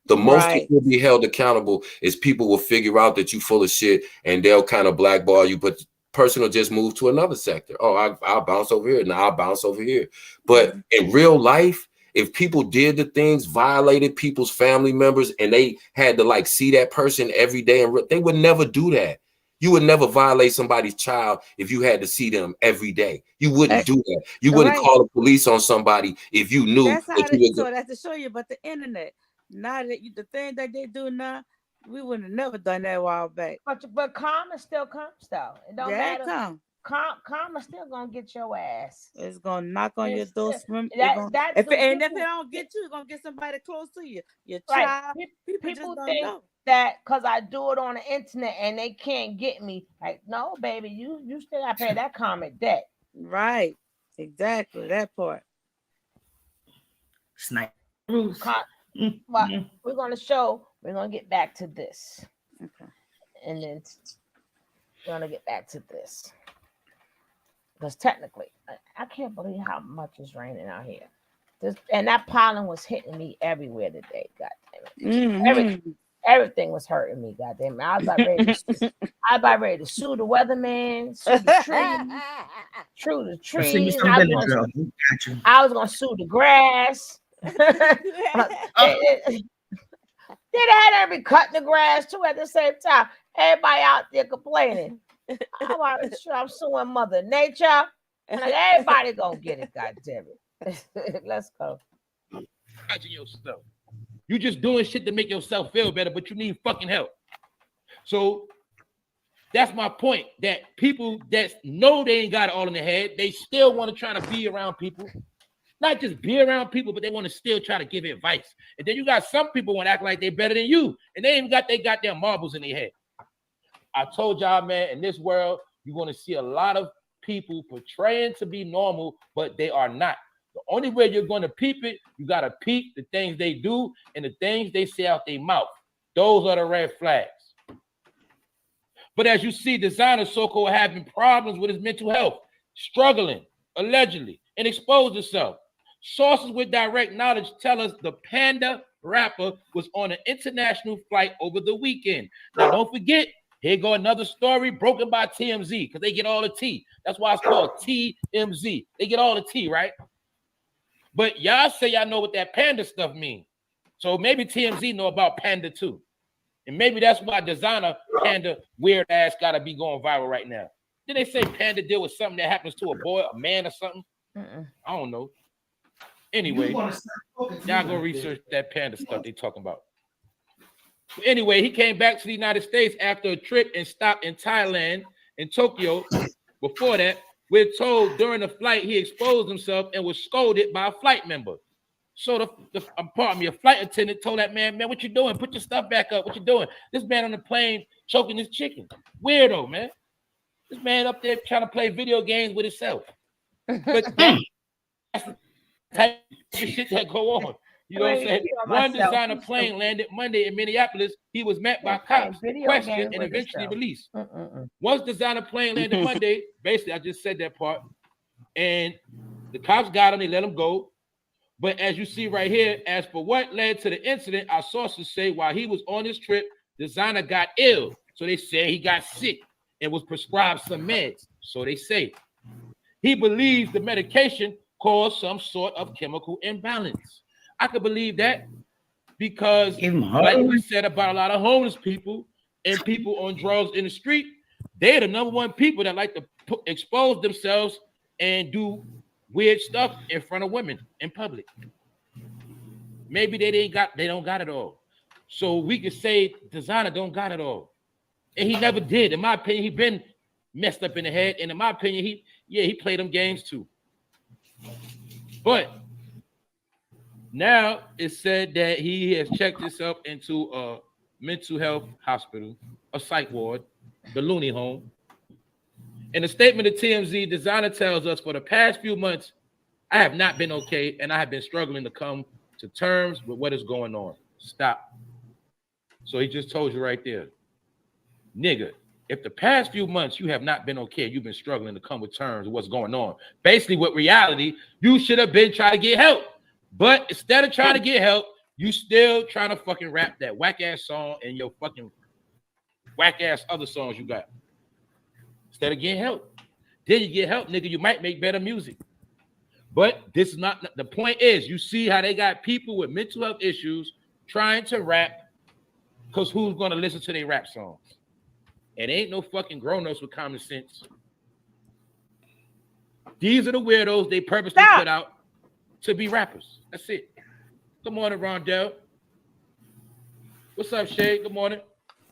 The most that you'll be held accountable is people will figure out that you full of shit and they'll kind of blackball you, but the person will just move to another sector. Oh, I'll bounce over here. Now I'll bounce over here. But in real life, if people did the things, violated people's family members, and they had to like see that person every day, and they would never do that. You would never violate somebody's child if you had to see them every day. You wouldn't do that. You wouldn't call the police on somebody if you knew That's how that you so that's to show you about the internet. Now that the thing that they do now, we wouldn't have never done that a while back. But karma still comes though. It don't matter. Come. Karma still gonna get your ass. It's gonna knock on your door. If it don't get you, it's gonna get somebody close to you. Your child. People just don't think know that because I do it on the internet and they can't get me. Like, no, baby, you still gotta pay that karma debt. Right. Exactly. That part. Snipe. But we're gonna get back to this. Okay. And then we're gonna get back to this. Because technically, I can't believe how much is raining out here. And that pollen was hitting me everywhere today. God damn it. Everything was hurting me. God damn it. I was about ready to sue the weatherman, sue the trees. I was gonna sue the grass. Then I had to be cutting the grass too at the same time. Everybody out there complaining. I'm suing Mother Nature. And like, everybody gonna get it, God damn it. Let's go. You just doing shit to make yourself feel better, but you need fucking help. So that's my point. That people that know they ain't got it all in their head, they still want to try to be around people. Not just be around people, but they want to still try to give advice. And then you got some people want to act like they're better than you, and they ain't got they goddamn marbles in their head. I told y'all, man, in this world, you're going to see a lot of people portraying to be normal, but they are not. The only way you're going to peep it, you got to peep the things they do and the things they say out their mouth. Those are the red flags. But as you see, Desiigner so-called having problems with his mental health, struggling, allegedly, and exposed himself. Sources with direct knowledge tell us the Panda rapper was on an international flight over the weekend. Now, don't forget, here go another story broken by TMZ, because they get all the tea. That's why it's called TMZ. They get all the tea, right? But y'all say y'all know what that panda stuff means. So maybe TMZ know about panda too. And maybe that's why Desiigner panda weird ass gotta be going viral right now. Did they say panda deal with something that happens to a boy, a man, or something? I don't know. Anyway, y'all go research that panda stuff they talking about. Anyway, he came back to the United States after a trip and stopped in Thailand and Tokyo. Before that, we're told during the flight he exposed himself and was scolded by a flight member. So a flight attendant told that man, what you doing? Put your stuff back up. What you doing? This man on the plane choking his chicken. Weirdo, man. This man up there trying to play video games with himself. But that's the type of shit that go on. You know what I'm saying? One Desiigner plane landed Monday in Minneapolis. He was met by cops, questioned, and eventually released. Once Desiigner plane landed Monday, basically, I just said that part, and the cops got him. They let him go. But as you see right here, as for what led to the incident, our sources say while he was on his trip, Desiigner got ill. So they say he got sick and was prescribed some meds. So they say. He believes the medication caused some sort of chemical imbalance. I could believe that because, like we said about a lot of homeless people and people on drugs in the street, they're the number one people that like to expose themselves and do weird stuff in front of women in public. Maybe they don't got it all. So we could say Desiigner don't got it all. And he never did. In my opinion, he been messed up in the head. And in my opinion, he played them games too. But now it's said that he has checked himself into a mental health hospital, a psych ward, the Looney Home. In a statement to TMZ, Desiigner tells us for the past few months, I have not been okay, and I have been struggling to come to terms with what is going on. Stop. So he just told you right there, nigga, if the past few months you have not been okay, you've been struggling to come with terms with what's going on. Basically, with reality, you should have been trying to get help. But instead of trying to get help, you still trying to fucking rap that whack-ass song and your fucking whack-ass other songs you got. Instead of getting help. Then you get help, nigga, you might make better music. But this is not, the point is, you see how they got people with mental health issues trying to rap, because who's going to listen to their rap songs? It ain't no fucking grown-ups with common sense. These are the weirdos they purposely put out to be rappers. That's it. Good morning, Rondell. What's up, Shay? Good morning.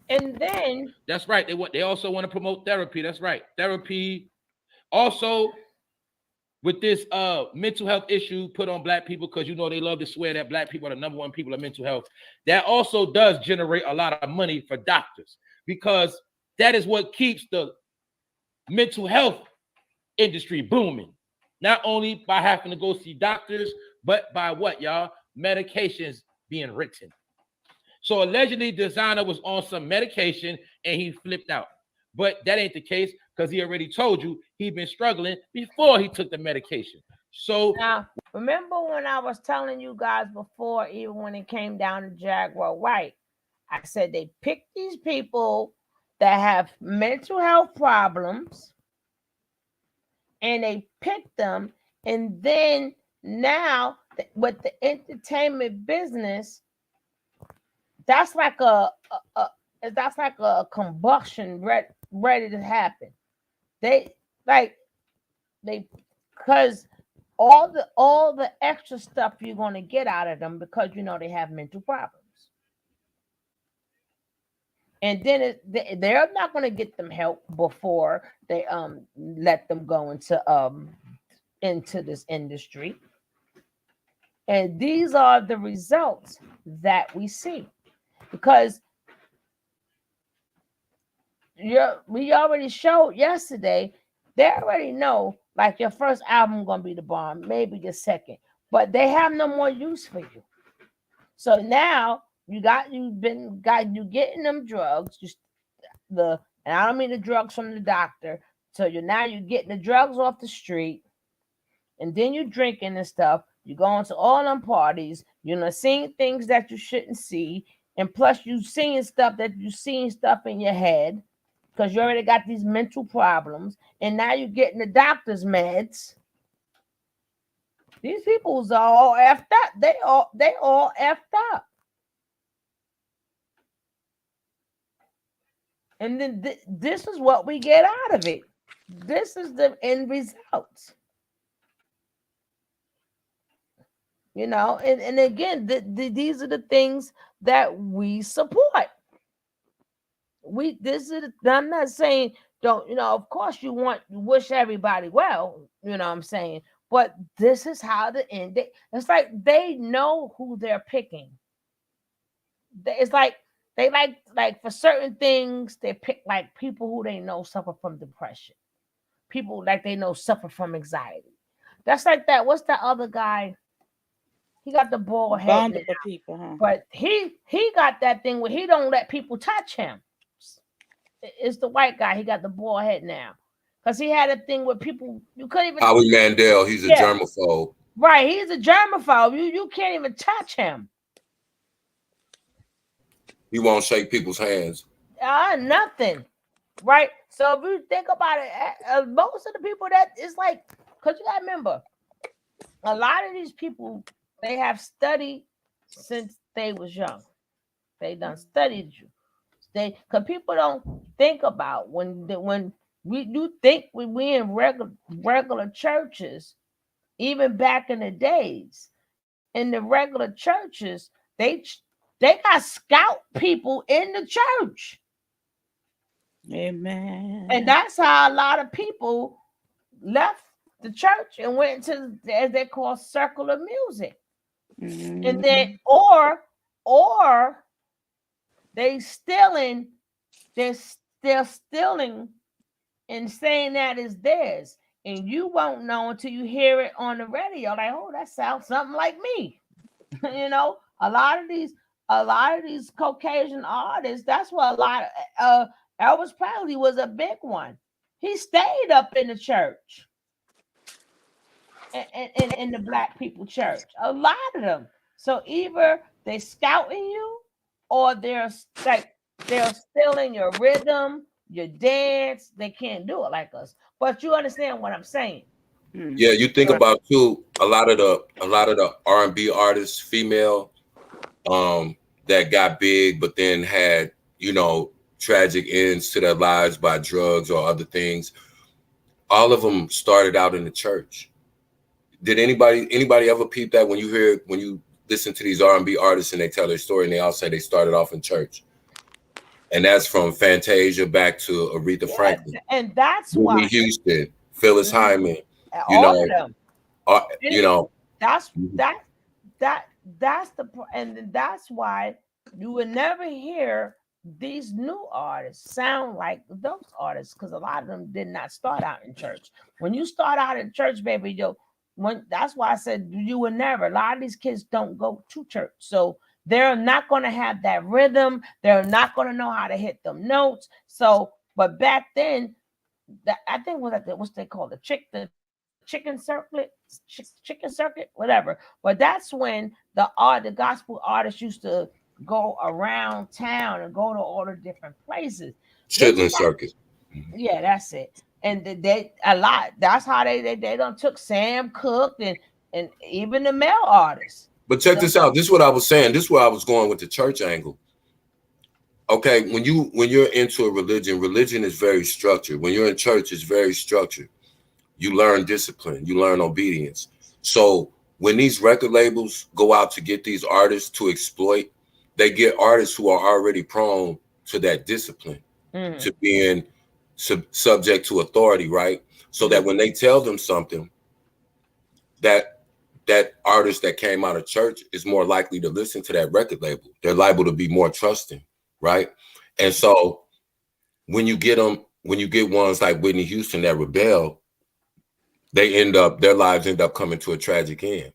And then that's right. They also want to promote therapy. That's right. Therapy. Also, with this mental health issue put on black people, because you know they love to swear that black people are the number one people of mental health. That also does generate a lot of money for doctors, because that is what keeps the mental health industry booming. Not only by having to go see doctors, but by what, y'all? Medications being written. So allegedly, Desiigner was on some medication and he flipped out. But that ain't the case, because he already told you he'd been struggling before he took the medication. So now, remember when I was telling you guys before, even when it came down to Jaguar White, I said they pick these people that have mental health problems and they pick them, and then now with the entertainment business, that's like a combustion ready to happen. Because all the extra stuff you're going to get out of them, because you know they have mental problems. And then they're not going to get them help before they let them go into this industry. And these are the results that we see, because we already showed yesterday. They already know, like, your first album gonna be the bomb, maybe the second, but they have no more use for you. So now you getting them drugs, and I don't mean the drugs from the doctor. So you're getting the drugs off the street, and then you're drinking and stuff. You're going to all them parties. You're seeing things that you shouldn't see, and plus you seeing stuff in your head, because you already got these mental problems, and now you're getting the doctor's meds. These people's are all effed up. They all effed up. And then this is what we get out of it. This is the end result. And again, these are the things that we support. I'm not saying don't, of course you wish everybody well, what I'm saying, but this is how the end. It's like they know who they're picking. It's like they like for certain things, they pick like people who they know suffer from depression. People like they know suffer from anxiety. That's like that. What's that other guy? He got the bald head now, people, huh? But he got that thing where he don't let people touch him. It's the white guy. He got the bald head now, because he had a thing where people you couldn't even. Howie Mandel, he's a germaphobe. Right, he's a germaphobe. You can't even touch him. He won't shake people's hands. Nothing. Right. So if you think about it, most of the people that is like, because you gotta remember, a lot of these people, they have studied since they was young. They done studied you. Because people don't think about when we do think when we in regular churches, even back in the days, in the regular churches, they got scout people in the church. Amen. And that's how a lot of people left the church and went to, as they call, circular music. Mm-hmm. And then or they're stealing and saying that is theirs. and you won't know until you hear it on the radio. Like, oh, that sounds something like me. You know, a lot of these Caucasian artists. That's what a lot of Elvis Presley was a big one. He stayed up in the church, in the black people church. A lot of them. So either they scouting you, or they're stealing your rhythm, your dance. They can't do it like us. But you understand what I'm saying? Yeah, you think about too. A lot of the R&B artists, female, that got big, but then had, you know, tragic ends to their lives by drugs or other things. All of them started out in the church. Did anybody ever peep that when you listen to these R&B artists and they tell their story and they all say they started off in church? And that's from Fantasia back to Aretha Franklin, and that's Whitney why Houston, Phyllis Hyman, all of them. you know. That's why you would never hear these new artists sound like those artists, because a lot of them did not start out in church. When you start out in church, baby, that's why I said you would never. A lot of these kids don't go to church, so they're not going to have that rhythm. They're not going to know how to hit them notes. So, but back then, I think what's they call the chicken circuit, whatever. But that's when the gospel artists used to go around town and go to all the different places. Chitlin circuit. Yeah, that's it. And that's how they done took Sam Cooke and even the male artists. But check this out. This is what I was saying. This is where I was going with the church angle. Okay, when you're into a religion is very structured. When you're in church, it's very structured. You learn discipline, you learn obedience. So when these record labels go out to get these artists to exploit, they get artists who are already prone to that discipline, to being subject to authority, right? So that when they tell them something, that artist that came out of church is more likely to listen to that record label. They're liable to be more trusting, right? And so when you get ones like Whitney Houston that rebel, their lives end up coming to a tragic end.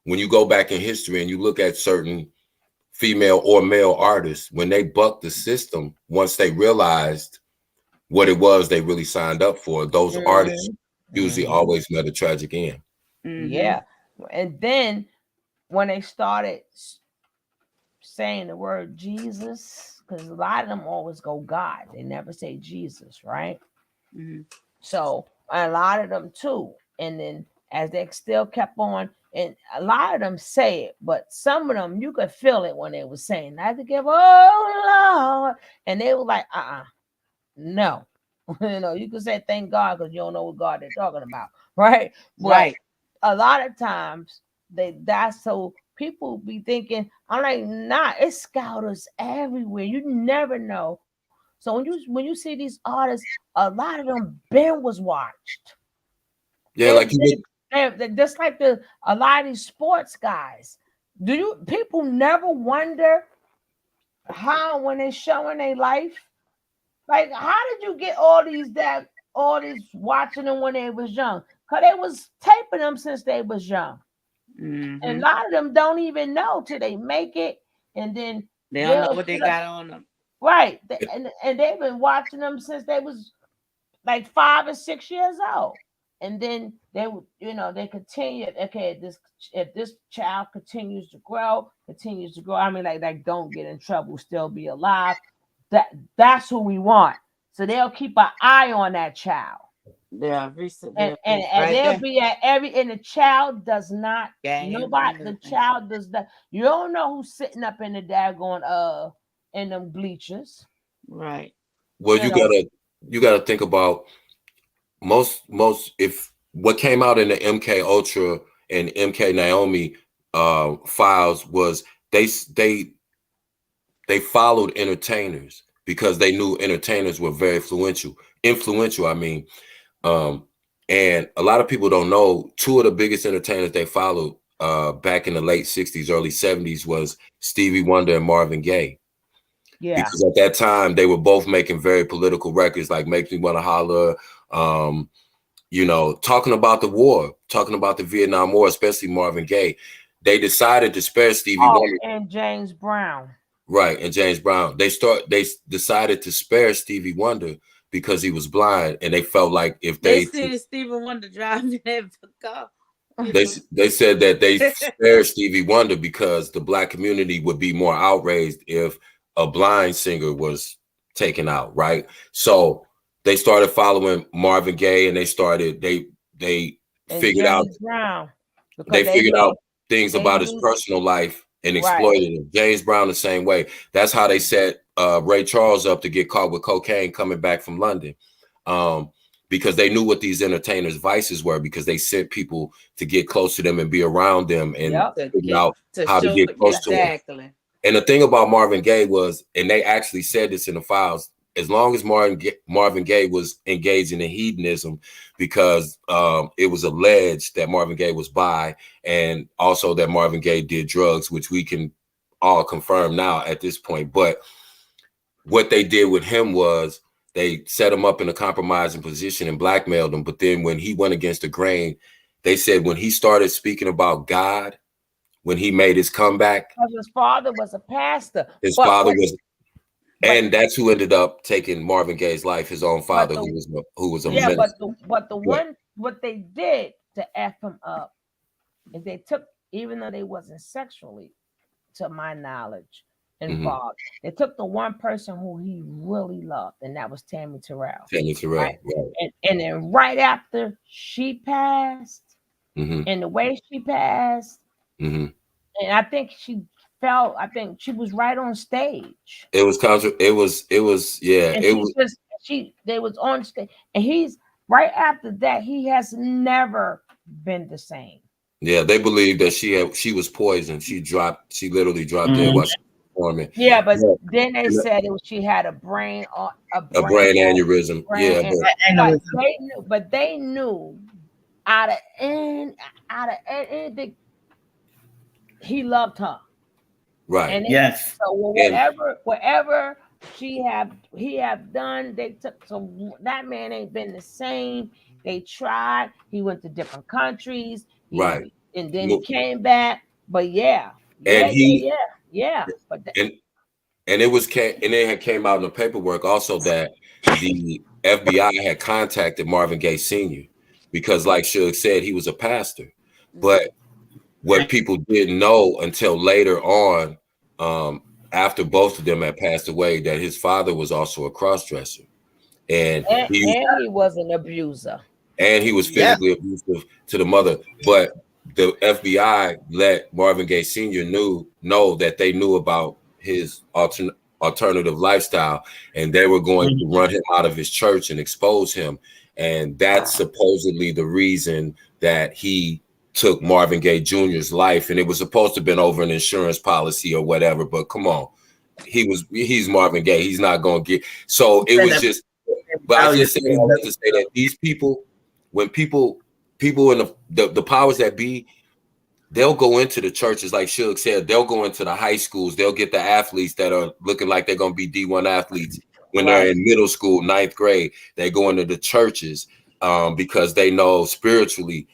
When you go back in history and you look at certain female or male artists, when they bucked the system, once they realized what it was they really signed up for, those artists usually always met a tragic end. Yeah. And then when they started saying the word Jesus, because a lot of them always go God, they never say Jesus, right? So a lot of them too. And then as they still kept on, and a lot of them say it, but some of them you could feel it when they were saying, I had to give, oh Lord, and they were like, no. You know, you could say thank God because you don't know what God they're talking about, right? But right. A lot of times that's so people be thinking, I'm like, nah, it's scouters everywhere. You never know. So when you see these artists, a lot of them was watched. Yeah, just like a lot of these sports guys. People never wonder how when they're showing their life, like how did you get all these watching them when they was young? Because they was taping them since they was young. And a lot of them don't even know till they make it, and then they don't know what they got on them. Right. And they've been watching them since they was like 5 or 6 years old. And then they continue, okay, if this child continues to grow, I mean, like don't get in trouble, still be alive. That's who we want. So they'll keep an eye on that child. Yeah, and they'll be at and the child does not, the child does not, you don't know who's sitting up in the daggone in them bleachers. Right. Well, you gotta think about most if what came out in the MK Ultra and MK Naomi files was they followed entertainers because they knew entertainers were very influential, I mean. And a lot of people don't know, two of the biggest entertainers they followed back in the late 60s, early 70s was Stevie Wonder and Marvin Gaye. Yeah. Because at that time they were both making very political records like Make Me Wanna Holler, you know, talking about the war, talking about the Vietnam War, especially Marvin Gaye, they decided to spare Stevie Wonder. And James Brown. Right, and James Brown. They decided to spare Stevie Wonder because he was blind, and they felt like if they said Stevie Wonder driving that car. They said that they spared Stevie Wonder because the black community would be more outraged if a blind singer was taken out, right? So they started following Marvin Gaye, and they figured out Brown, they figured out things about his personal life and exploited him. James Brown the same way. That's how they set Ray Charles up to get caught with cocaine coming back from London. Because they knew what these entertainers' vices were, because they sent people to get close to them and be around them and figure out how to get close to them. And the thing about Marvin Gaye was, and they actually said this in the files, as long as Marvin Gaye was engaging in hedonism, because it was alleged that Marvin Gaye was bi, and also that Marvin Gaye did drugs, which we can all confirm now at this point. But what they did with him was, they set him up in a compromising position and blackmailed him. But then when he went against the grain, they said when he started speaking about God, when he made his comeback, because his father was a pastor. And that's who ended up taking Marvin Gaye's life, his own father, who was a minister. What they did to F him up is they took, even though they wasn't sexually, to my knowledge, involved. They took the one person who he really loved, and that was Tammy Terrell. Right? And then right after she passed, and the way she passed, and I think she fell. I think she was right on stage. They was on stage, and he's right after that. He has never been the same. Yeah, they believe that she was poisoned. She literally dropped dead while she was performing. Yeah, but then they said she had a brain aneurysm. But they knew out of anything, he loved her. Right. And so whatever he have done, they took. So that man ain't been the same. They tried. He went to different countries. Right. And then he came back. But But and it had came out in the paperwork also that the FBI had contacted Marvin Gaye Sr. because, like Suge said, he was a pastor. But what people didn't know until later on, after both of them had passed away, that his father was also a cross-dresser. And he was an abuser. And he was physically abusive to the mother. But the FBI let Marvin Gaye Sr. know that they knew about his alternative lifestyle, and they were going to run him out of his church and expose him. And that's supposedly the reason that he took Marvin Gaye Jr.'s life. And it was supposed to have been over an insurance policy or whatever, but come on, he's Marvin Gaye. He's not going to get, so it was just, but I just say that these people, when people in the powers that be, they'll go into the churches, like Suge said, they'll go into the high schools, they'll get the athletes that are looking like they're going to be D1 athletes. When they're in middle school, 9th grade, they go into the churches because they know spiritually,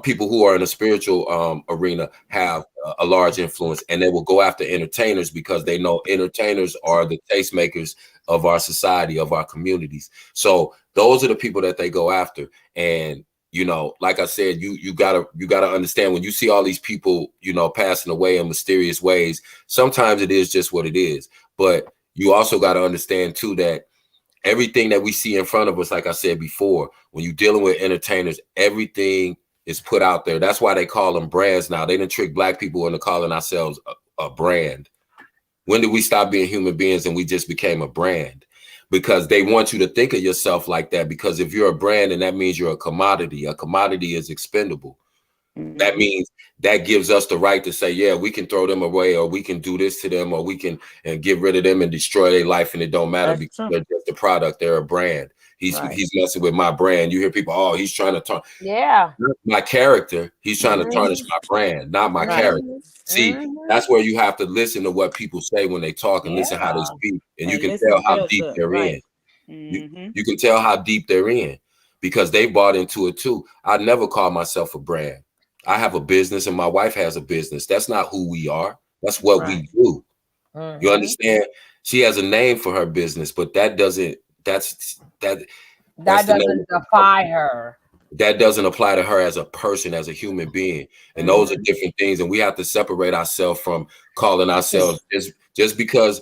people who are in a spiritual arena have a large influence, and they will go after entertainers because they know entertainers are the tastemakers of our society, of our communities. So those are the people that they go after. And you know, like I said, you gotta understand, when you see all these people, you know, passing away in mysterious ways, sometimes it is just what it is. But you also got to understand too that everything that we see in front of us, like I said before, when you're dealing with entertainers, everything is put out there. That's why they call them brands now. They didn't trick black people into calling ourselves a brand. When did we stop being human beings and we just became a brand? Because they want you to think of yourself like that. Because if you're a brand, and that means you're a commodity. A commodity is expendable. That means that gives us the right to say, yeah, we can throw them away, or we can do this to them, or we can get rid of them and destroy their life, and it don't matter. That's because they're just a product. They're a brand. He's messing with my brand. You hear people, oh, he's trying to turn my character. He's trying to tarnish my brand, not my character. See, that's where you have to listen to what people say when they talk, and listen how they speak, and you can tell how deep they're in. You can tell how deep they're in. because they bought into it too. I never call myself a brand. I have a business and my wife has a business. That's not who we are. That's what we do. You understand? She has a name for her business, but that doesn't defy her. That doesn't apply to her as a person, as a human being. And those are different things. And we have to separate ourselves from calling ourselves just because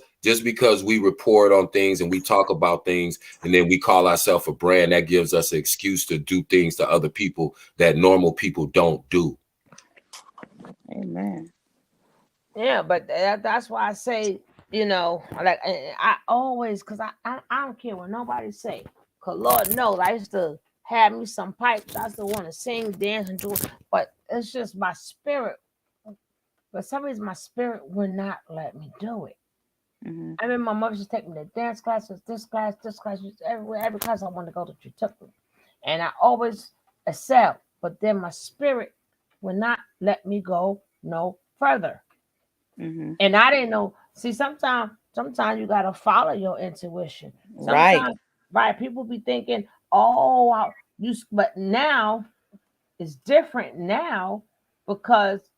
we report on things and we talk about things and then we call ourselves a brand, that gives us an excuse to do things to other people that normal people don't do. Amen. Yeah, but that's why I say, like I always, because I don't care what nobody say. Because Lord knows I used to have me some pipes. I still want to sing, dance, and do it. But it's just my spirit. For some reason, my spirit would not let me do it. I mean, my mother just take me to dance classes, this class, everywhere, every class I wanted to go to, she took me. And I always excelled. But then my spirit would not let me go no further. And I didn't know. See, sometimes you gotta follow your intuition. Sometimes, right? People be thinking, "Oh, but now it's different now because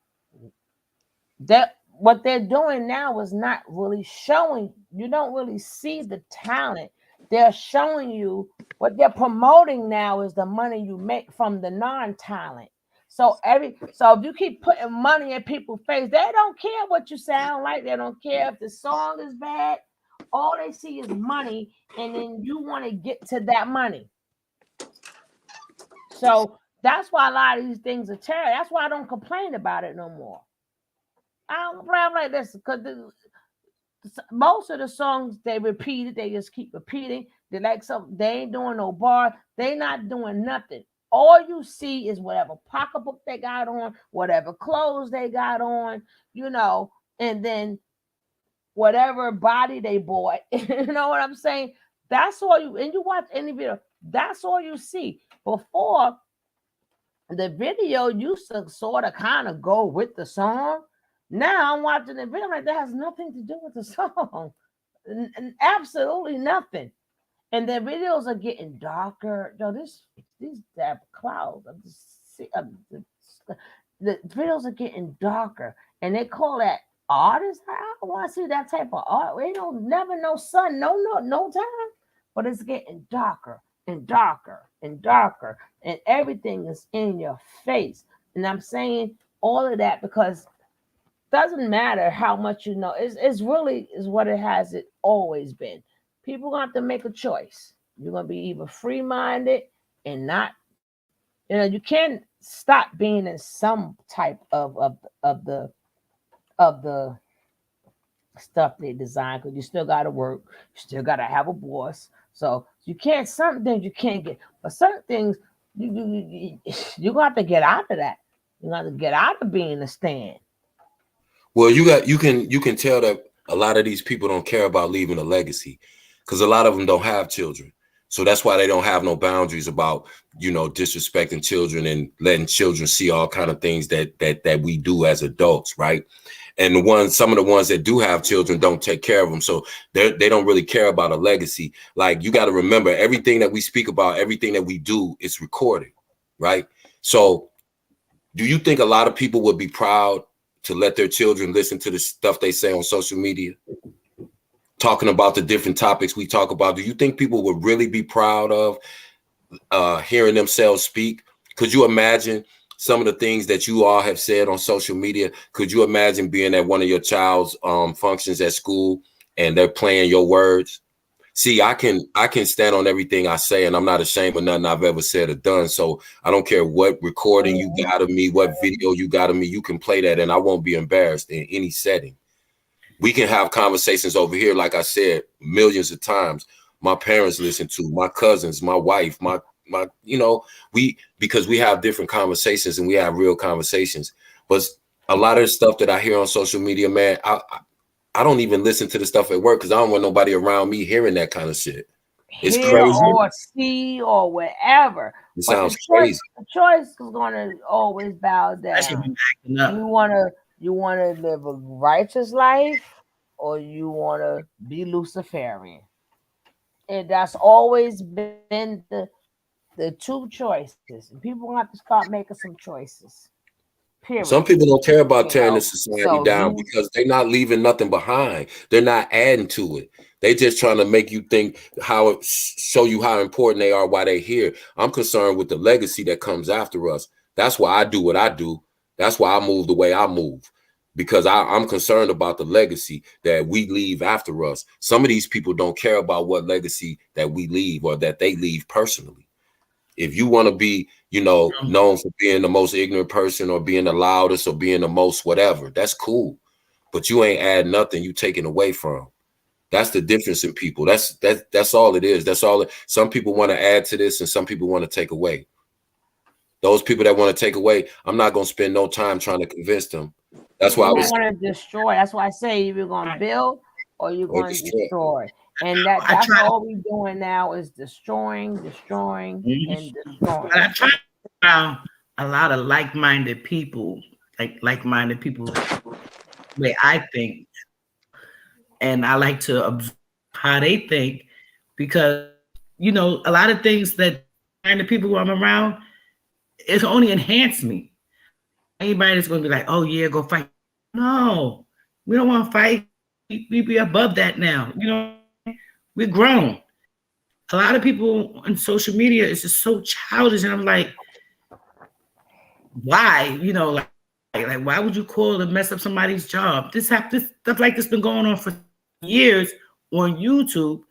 what they're doing now is not really showing. You don't really see the talent. They're showing you what they're promoting now is the money you make from the non-talent. So if you keep putting money in people's face, they don't care what you sound like. They don't care if the song is bad. All they see is money, and then you want to get to that money. So that's why a lot of these things are terrible. That's why I don't complain about it no more. I don't complain like this because most of the songs they repeated, they just keep repeating. They like something. They ain't doing no bar. They not doing nothing. All you see is whatever pocketbook they got on, whatever clothes they got on, and then whatever body they bought. You know what I'm saying? That's all you, and you watch any video, that's all you see. Before, the video used to sort of kind of go with the song. Now I'm watching the video, like that has nothing to do with the song. Absolutely nothing. And the videos are getting darker. These damn clouds. The videos are getting darker, and they call that artists. I don't want to see that type of art. We don't never no sun, no time. But it's getting darker and darker and darker, and everything is in your face. And I'm saying all of that because doesn't matter how much you know. It's really is what it has always been. People gonna have to make a choice. You're gonna be either free-minded and not, you can't stop being in some type of the stuff they design because you still gotta work, you still gotta have a boss. So you can't, certain things you can't get, but certain things you gonna have to get out of that. You got to get out of being a stand. Well, you can tell that a lot of these people don't care about leaving a legacy because a lot of them don't have children. So that's why they don't have no boundaries about, disrespecting children and letting children see all kind of things that we do as adults, right? And some of the ones that do have children don't take care of them. So they don't really care about a legacy. Like, you got to remember, everything that we speak about, everything that we do is recorded, right? So do you think a lot of people would be proud to let their children listen to the stuff they say on social media, talking about the different topics we talk about? Do you think people would really be proud of hearing themselves speak? Could you imagine some of the things that you all have said on social media? Could you imagine being at one of your child's functions at school and they're playing your words? See, I can stand on everything I say, and I'm not ashamed of nothing I've ever said or done. So I don't care what recording you got of me, what video you got of me, you can play that and I won't be embarrassed in any setting. We can have conversations over here, like I said, millions of times. My parents listen to, my cousins, my wife, because we have different conversations and we have real conversations. But a lot of the stuff that I hear on social media, man, I don't even listen to the stuff at work because I don't want nobody around me hearing that kind of shit. It's crazy. Or see or wherever. It sounds crazy. The choice is going to always bow down. You want to live a righteous life or you want to be Luciferian. And that's always been the the two choices. People have to start making some choices. Period. Some people don't care about tearing the society down because they're not leaving nothing behind. They're not adding to it. They just trying to make you think show you how important they are while they're here. I'm concerned with the legacy that comes after us. That's why I do what I do. That's why I move the way I move, because I'm concerned about the legacy that we leave after us. Some of these people don't care about what legacy that we leave or that they leave personally. If you want to be, known for being the most ignorant person or being the loudest or being the most whatever, that's cool. But you ain't add nothing you taking away from. That's the difference in people. That's all it is. That's all. Some people want to add to this and some people want to take away. Those people that want to take away, I'm not going to spend no time trying to convince them. That's why I was going to destroy. That's why I say you're going to build or you're going to destroy. And that's all we're doing now is destroying, and destroying. But I try to find a lot of like-minded people, the way I think. And I like to observe how they think because, a lot of things that the people who I'm around, it's only enhanced me. Anybody that's going to be like, oh, yeah, go fight. No, we don't want to fight. We be above that now. We're grown. A lot of people on social media is just so childish. And I'm like, why? Like why would you call and mess up somebody's job? This stuff like this been going on for years on YouTube,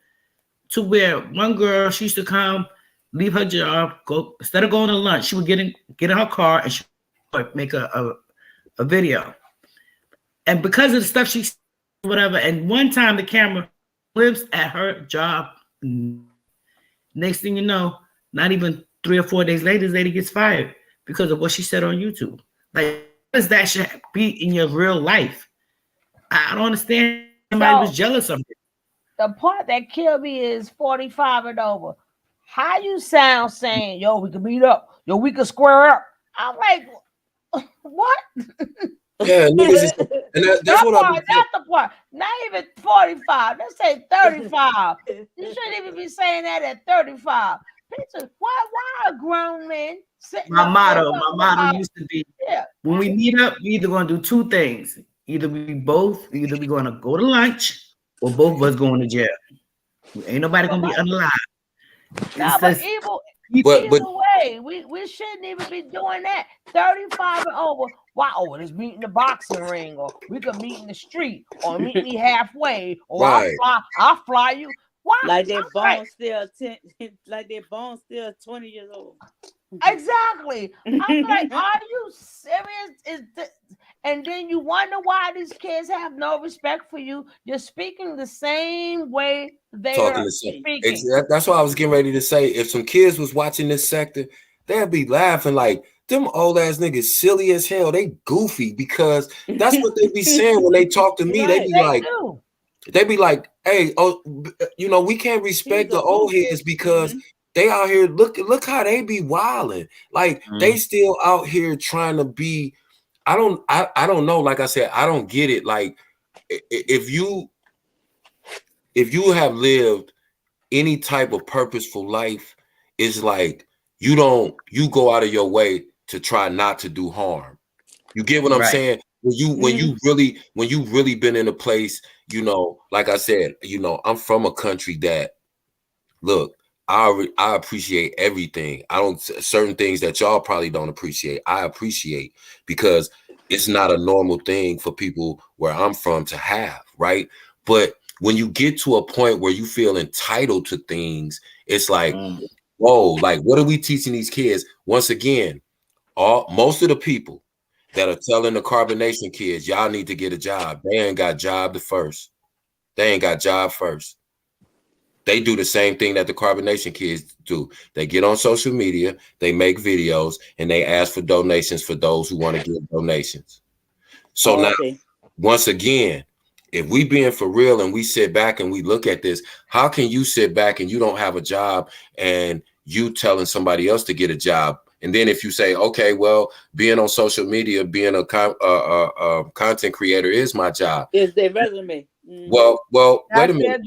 to where one girl, she used to come, leave her job, go instead of going to lunch, she would get in her car and she would make a video. And because of the stuff she whatever, and one time the camera flips at her job. Next thing you know, not even 3 or 4 days later, this lady gets fired because of what she said on YouTube. Like, what does that should be in your real life? I don't understand. Somebody was jealous of it. The part that killed me is 45 and over. How you sound saying, yo, we can meet up. Yo, we can square up. I'm like, what? Yeah, niggas that's what that's the part. Not even 45. Let's say 35. You shouldn't even be saying that at 35. Why are grown men sitting My motto used to be, when we meet up, we either going to do two things. Either we going to go to lunch or both of us going to jail. Ain't nobody going to be unalive. No, but either way, we shouldn't even be doing that. 35 and over. Wow, let's meet in the boxing ring, or we could meet in the street, or meet me halfway, or I'll fly you. Why? Like their bones still 20 years old. Exactly. I'm like, are you serious? And then you wonder why these kids have no respect for you. You're speaking the same way they are speaking. That's what I was getting ready to say. If some kids was watching this sector, they'd be laughing like, them old ass niggas silly as hell. They goofy because that's what they be saying when they talk to me. They be like, hey, we can't respect the old heads because they out here. Look how they be wilding. Like they still out here trying to be. I don't know. Like I said, I don't get it. Like if you have lived any type of purposeful life, it's like you go out of your way to try not to do harm. You get what I'm saying? When you really been in a place, like I said, I'm from a country that, look, I appreciate everything. Certain things that y'all probably don't appreciate, I appreciate, because it's not a normal thing for people where I'm from to have, right? But when you get to a point where you feel entitled to things, it's like, whoa, like what are we teaching these kids? Once again, most of the people that are telling the carbonation kids, y'all need to get a job, they ain't got job first. They ain't got job first. They do the same thing that the carbonation kids do. They get on social media, they make videos, and they ask for donations for those who want to give donations. So now, once again, if we being for real and we sit back and we look at this, how can you sit back and you don't have a job and you telling somebody else to get a job? And then if you say, okay, well, being on social media, being a content creator is my job. Is their resume. Well, wait a minute.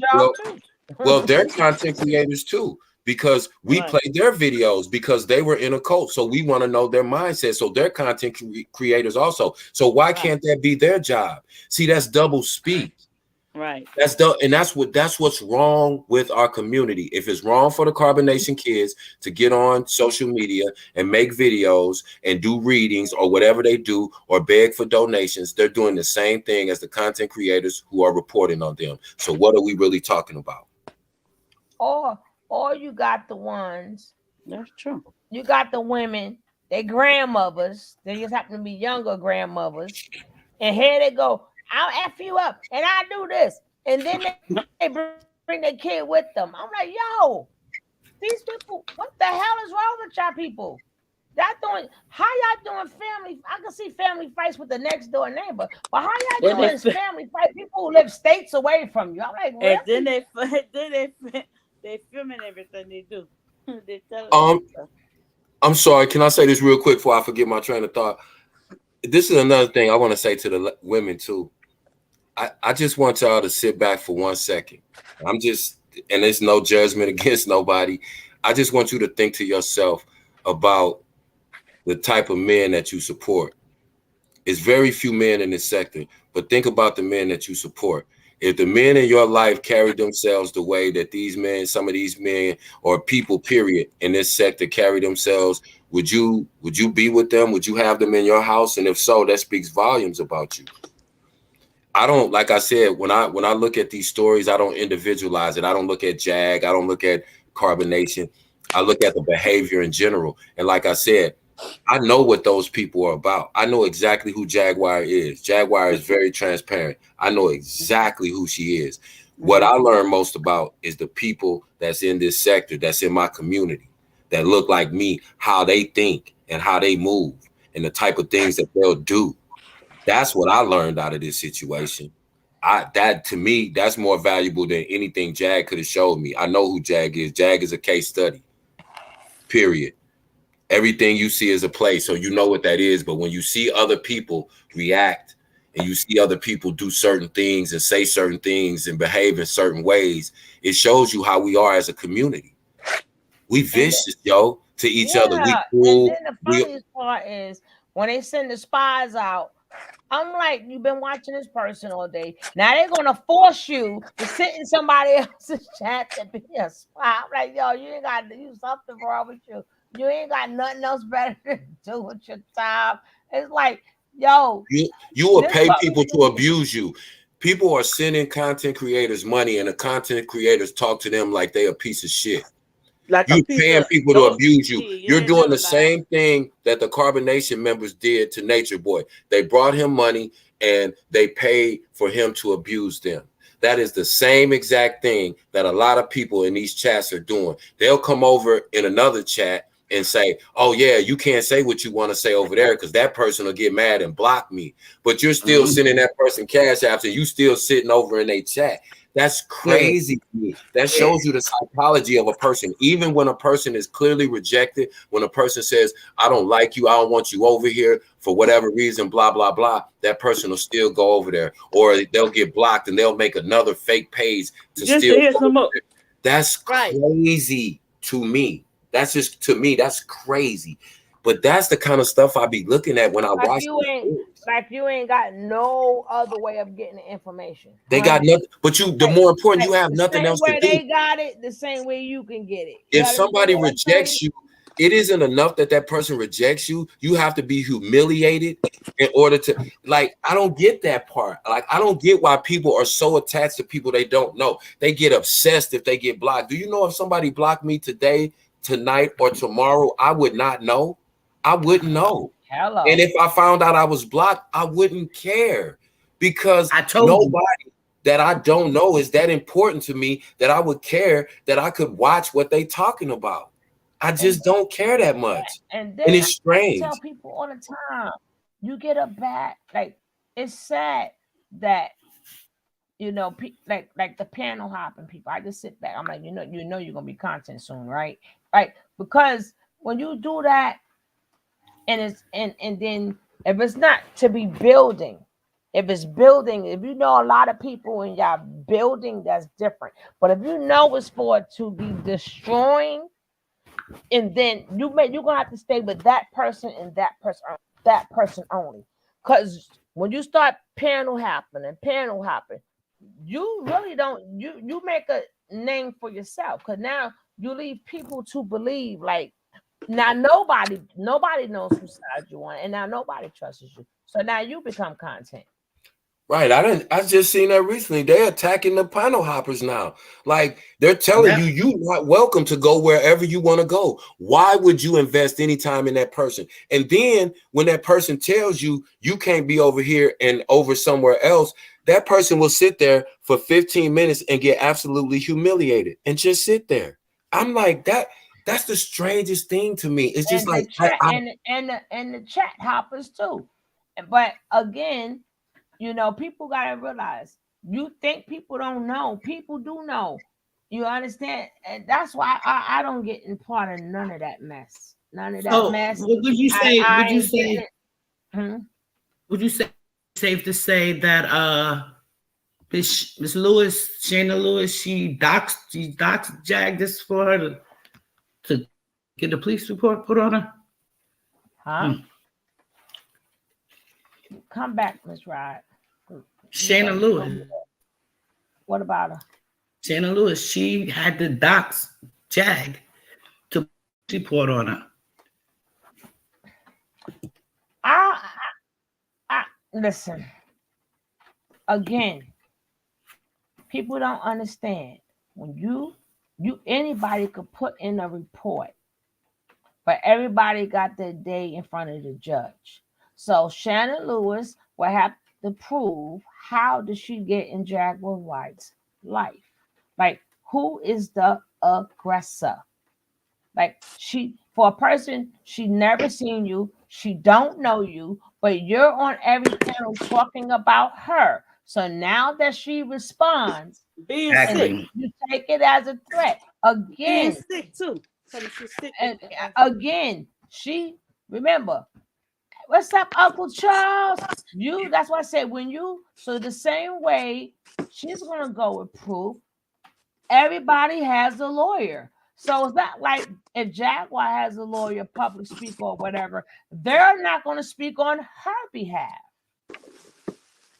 Well, they're content creators too. because we played their videos because they were in a cult. So we want to know their mindset. So they're content creators also. So why can't that be their job? See, that's double speak. Right. That's what's wrong with our community. If it's wrong for the Carbonation kids to get on social media and make videos and do readings or whatever they do or beg for donations, they're doing the same thing as the content creators who are reporting on them. So what are we really talking about? Or you got the ones. That's true. You got the women, they grandmothers. They just happen to be younger grandmothers. And here they go. I'll F you up and I do this. And then they bring their kid with them. I'm like, yo, these people, what the hell is wrong with y'all people? How y'all doing family? I can see family fights with the next door neighbor, but how y'all doing this family fight? People who live states away from you. I'm like, really? And then they filming everything they do. They I'm sorry. Can I say this real quick before I forget my train of thought? This is another thing I want to say to the women too. I just want y'all to sit back for 1 second. And it's no judgment against nobody. I just want you to think to yourself about the type of men that you support. It's very few men in this sector, but think about the men that you support. If the men in your life carry themselves the way that these men, some of these men or people, period, in this sector carry themselves, would you be with them? Would you have them in your house? And if so, that speaks volumes about you. I don't, like I said, when I look at these stories, I don't individualize it. I don't look at Jag. I don't look at Carbonation. I look at the behavior in general. And like I said, I know what those people are about. I know exactly who Jaguar is. Jaguar is very transparent. I know exactly who she is. What I learn most about is the people that's in this sector, that's in my community, that look like me, how they think and how they move and the type of things that they'll do. That's what I learned out of this situation. That to me, that's more valuable than anything Jag could have showed me. I know who Jag is. Jag is a case study, period. Everything you see is a play, so you know what that is. But when you see other people react and you see other people do certain things and say certain things and behave in certain ways, it shows you how we are as a community. We vicious, yo, to each other. We cool. And then the funniest part is when they send the spies out, I'm like, you've been watching this person all day. Now they're gonna force you to sit in somebody else's chat to be a spy. I'm like, yo, you ain't got to do something wrong with you. You ain't got nothing else better to do with your time. It's like, yo, you will pay people to abuse you. People are sending content creators money, and the content creators talk to them like they a piece of shit. Like you're paying people to abuse you. You're doing the same thing that the Carbonation members did to Nature Boy. They brought him money and they paid for him to abuse them. That is the same exact thing that a lot of people in these chats are doing. They'll come over in another chat and say, oh yeah, you can't say what you want to say over there because that person will get mad and block me. But you're still sending that person cash apps and you still sitting over in a chat. That's crazy to me. That shows you the psychology of a person. Even when a person is clearly rejected, when a person says, I don't like you, I don't want you over here for whatever reason, blah, blah, blah, that person will still go over there. Or they'll get blocked and they'll make another fake page to just steal. To hear some more. That's crazy to me. That's just, to me, that's crazy. But that's the kind of stuff I be looking at when I watch. You ain't got no other way of getting the information. They got nothing, but the more important, you have nothing else to do. They got it the same way you can get it. If somebody rejects you, it isn't enough that person rejects you. You have to be humiliated in order to, like, I don't get that part. Like, I don't get why people are so attached to people they don't know. They get obsessed if they get blocked. Do you know if somebody blocked me today, tonight, or tomorrow, I would not know? I wouldn't know. Hello. And if I found out I was blocked, I wouldn't care because nobody that I don't know is that important to me that I would care that I could watch what they talking about. I just don't care that much. And it's strange. I tell people all the time, you get a bad, like, it's sad that, you know, like the panel hopping people. I just sit back. I'm like, you know, you're gonna be content soon, right? Right? Because when you do that, and then if it's not to be building, If it's building, if you know a lot of people in your building, that's different. But if you know it's for it to be destroying, and then you're gonna have to stay with that person and that person only. Because when you start panel hopping, you really don't you make a name for yourself. Because now you leave people to believe like now nobody knows whose side you on, and now nobody trusts you. So now you become content. Right. I just seen that recently. They're attacking the panel hoppers now. Like they're telling you're not welcome to go wherever you want to go. Why would you invest any time in that person? And then when that person tells you you can't be over here and over somewhere else, that person will sit there for 15 minutes and get absolutely humiliated and just sit there. I'm like, that's the strangest thing to me. It's just like and the chat hoppers too. But again, you know, people gotta realize you think people don't know. People do know. You understand? And that's why I don't get in part of none of that mess. None of that mess. Would you say Would you say safe to say that Miss Lewis, Shayna Lewis, she doxed Jag just for her to get the police report put on her? Huh? Come back, Miss Rod. Shayna Lewis. What about her? Shayna Lewis, she had to dox Jag to report on her. I listen. Again, people don't understand. When you anybody could put in a report, but everybody got their day in front of the judge. So Shannon Lewis will have to prove how did she get in Jaguar White's life. Like, who is the aggressor? Like, for a person, she never seen you, she don't know you, but you're on every panel talking about her. So now that she responds, being sick, you take it as a threat. Again, being sick too. And again, remember, what's up, Uncle Charles? That's why I said so the same way she's gonna go with proof, everybody has a lawyer. So it's not like if Jaguar has a lawyer, public speaker or whatever, they're not going to speak on her behalf.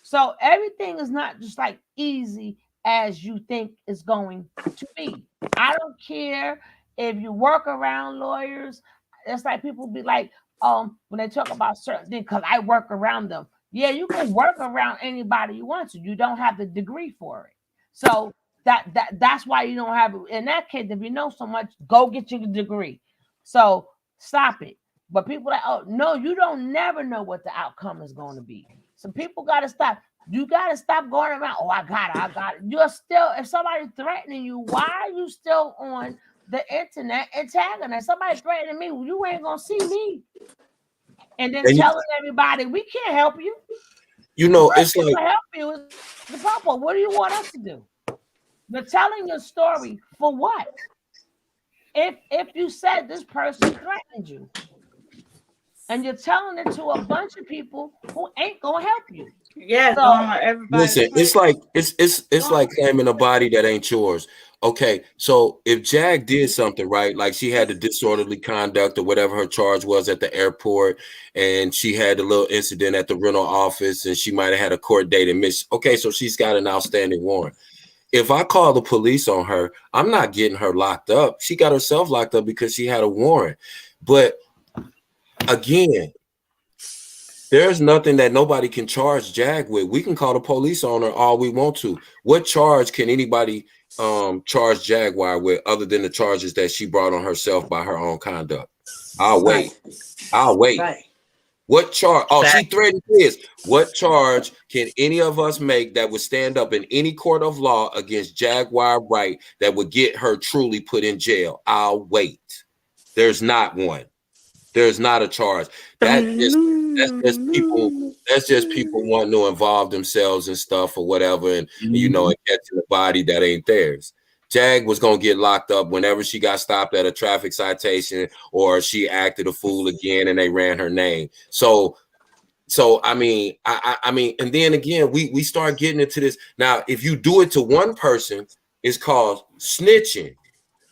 So everything is not just like easy as you think it's going to be. I don't care if you work around lawyers. It's like people be like, when they talk about certain things, because I work around them. Yeah, you can work around anybody you want to. You don't have the degree for it. So that's why you don't have it. In that case, if you know so much, go get your degree. So stop it. But people like, oh no, you don't never know what the outcome is going to be. So people got to stop. You got to stop going around. Oh, I got it. You're still, if somebody's threatening you, why are you still on the internet and tagging us? Somebody threatening me, you ain't gonna see me. And then telling everybody we can't help you. You know, it's like help you is the problem. What do you want us to do? You're telling your story for what? If you said this person threatened you, and you're telling it to a bunch of people who ain't gonna help you. Yeah, so, everybody. Listen, it's like claiming a body that ain't yours. Okay, so if Jag did something right, like she had the disorderly conduct or whatever her charge was at the airport, and she had a little incident at the rental office, and she might have had a court date and missed. Okay, so she's got an outstanding warrant. If I call the police on her, I'm not getting her locked up. She got herself locked up because she had a warrant. But again, there's nothing that nobody can charge Jag with. We can call the police on her all we want to. What charge can anybody charge Jaguar with other than the charges that she brought on herself by her own conduct? I'll wait. Right. What charge? Oh, she threatened kids. What charge can any of us make that would stand up in any court of law against Jaguar Wright that would get her truly put in jail? I'll wait. There's not one. There's not a charge. That's just people wanting to involve themselves in stuff or whatever, and you know, and catching a body that ain't theirs. Jag was gonna get locked up whenever she got stopped at a traffic citation or she acted a fool again and they ran her name. So So I mean, I mean, and then again, we start getting into this. Now, if you do it to one person, it's called snitching.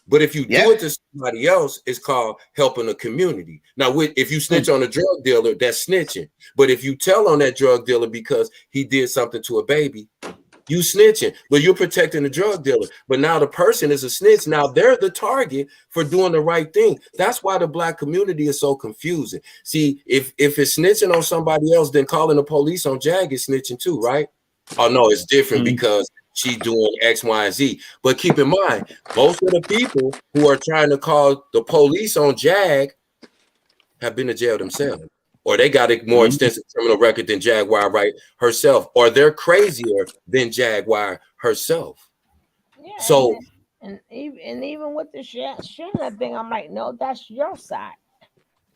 But if you do it to somebody else, it's called helping the community. Now, if you snitch on a drug dealer, that's snitching. But if you tell on that drug dealer because he did something to a baby, you snitching, but you're protecting the drug dealer. But now the person is a snitch. Now they're the target for doing the right thing. That's why the Black community is so confusing. See, if it's snitching on somebody else, then calling the police on Jag is snitching too, right? Oh no, it's different because she doing X, Y, and Z. But keep in mind, most of the people who are trying to call the police on Jag have been to jail themselves, or they got a more extensive criminal record than Jaguar Wright herself, or they're crazier than Jaguar herself. Yeah, so and even with the Shanna thing, I'm like, no, that's your side.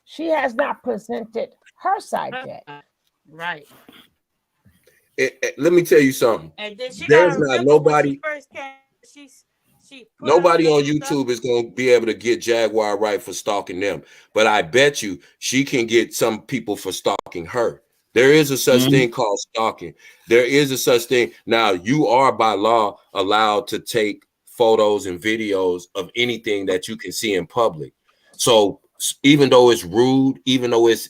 She has not presented her side yet. Right. Let me tell you something. And then she There's got not nobody. When she first came, she Nobody on YouTube is going to be able to get Jaguar Wright for stalking them, but I bet you she can get some people for stalking her. There is a such thing called stalking. There is a such thing. Now, you are by law allowed to take photos and videos of anything that you can see in public. So even though it's rude, even though it's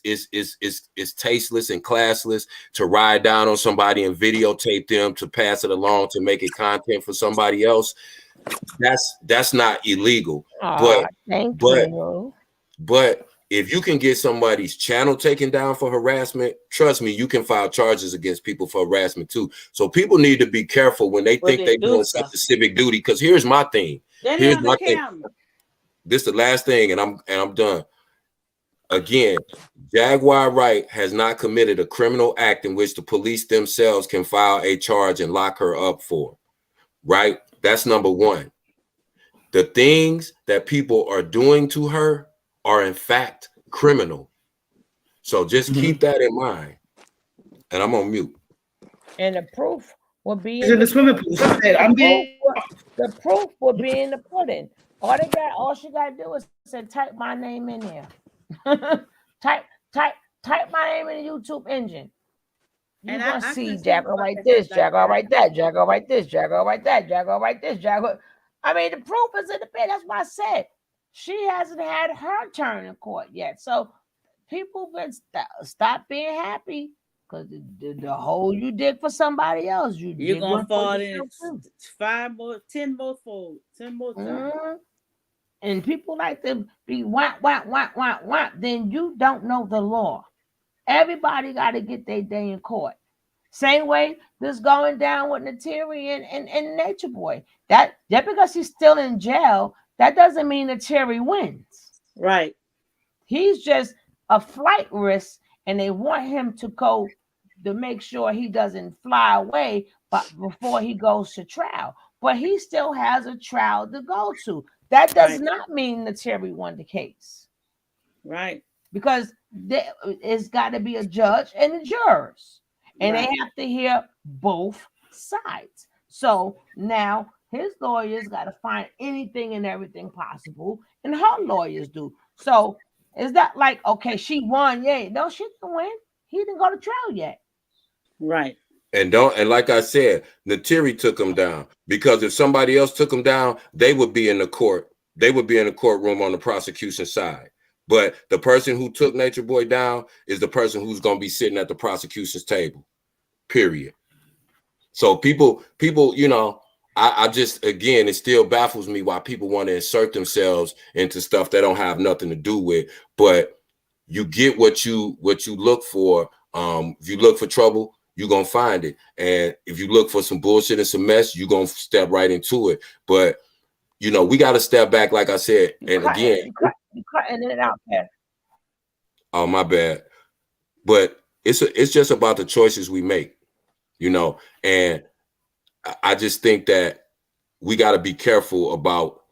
tasteless and classless to ride down on somebody and videotape them, to pass it along, to make it content for somebody else, that's not illegal. But if you can get somebody's channel taken down for harassment, trust me, you can file charges against people for harassment too. So people need to be careful when they think they're doing such a civic duty. Because here's my thing. Here's my thing. This is the last thing, and I'm done. Again, Jaguar Wright has not committed a criminal act in which the police themselves can file a charge and lock her up for. Right? That's number one. The things that people are doing to her are in fact criminal. So just keep that in mind. And I'm on mute. And the proof will be in the swimming pool. The proof will be in the pudding. All she got to do is say, type my name in there. type my name in the YouTube engine. You're going to see Jaguar write this, Jaguar write that, Jaguar write this, Jaguar write that, Jaguar write this, Jaguar. I mean, the proof is in the bed. That's why I said she hasn't had her turn in court yet. So people been stop being happy because the hole you dig for somebody else, you're going to fall in 10 more fold, 10 more times. And people like to be whack, then you don't know the law. Everybody got to get their day in court. Same way this going down with Nateri and Nature Boy. That because he's still in jail, that doesn't mean Nateri wins. Right. He's just a flight risk, and they want him to go to make sure he doesn't fly away but before he goes to trial. But he still has a trial to go to. That does not mean Nateri won the case. Right. Because it's got to be a judge and the jurors. And they have to hear both sides. So now his lawyers got to find anything and everything possible, and her lawyers do. So is that like, okay, she won? Yay. No, she didn't win. He didn't go to trial yet. Right. And like I said, Nateri took him down, because if somebody else took him down, they would be in the court. They would be in the courtroom on the prosecution side. But the person who took Nature Boy down is the person who's going to be sitting at the prosecution's table, period. So people, you know, I just, again, it still baffles me why people want to insert themselves into stuff they don't have nothing to do with. But you get what you look for. If you look for trouble, you're going to find it. And if you look for some bullshit and some mess, you're going to step right into it. But, you know, we got to step back, like I said. And again, you're cutting it out there. Oh, my bad. But it's just about the choices we make, you know. And I just think that we got to be careful about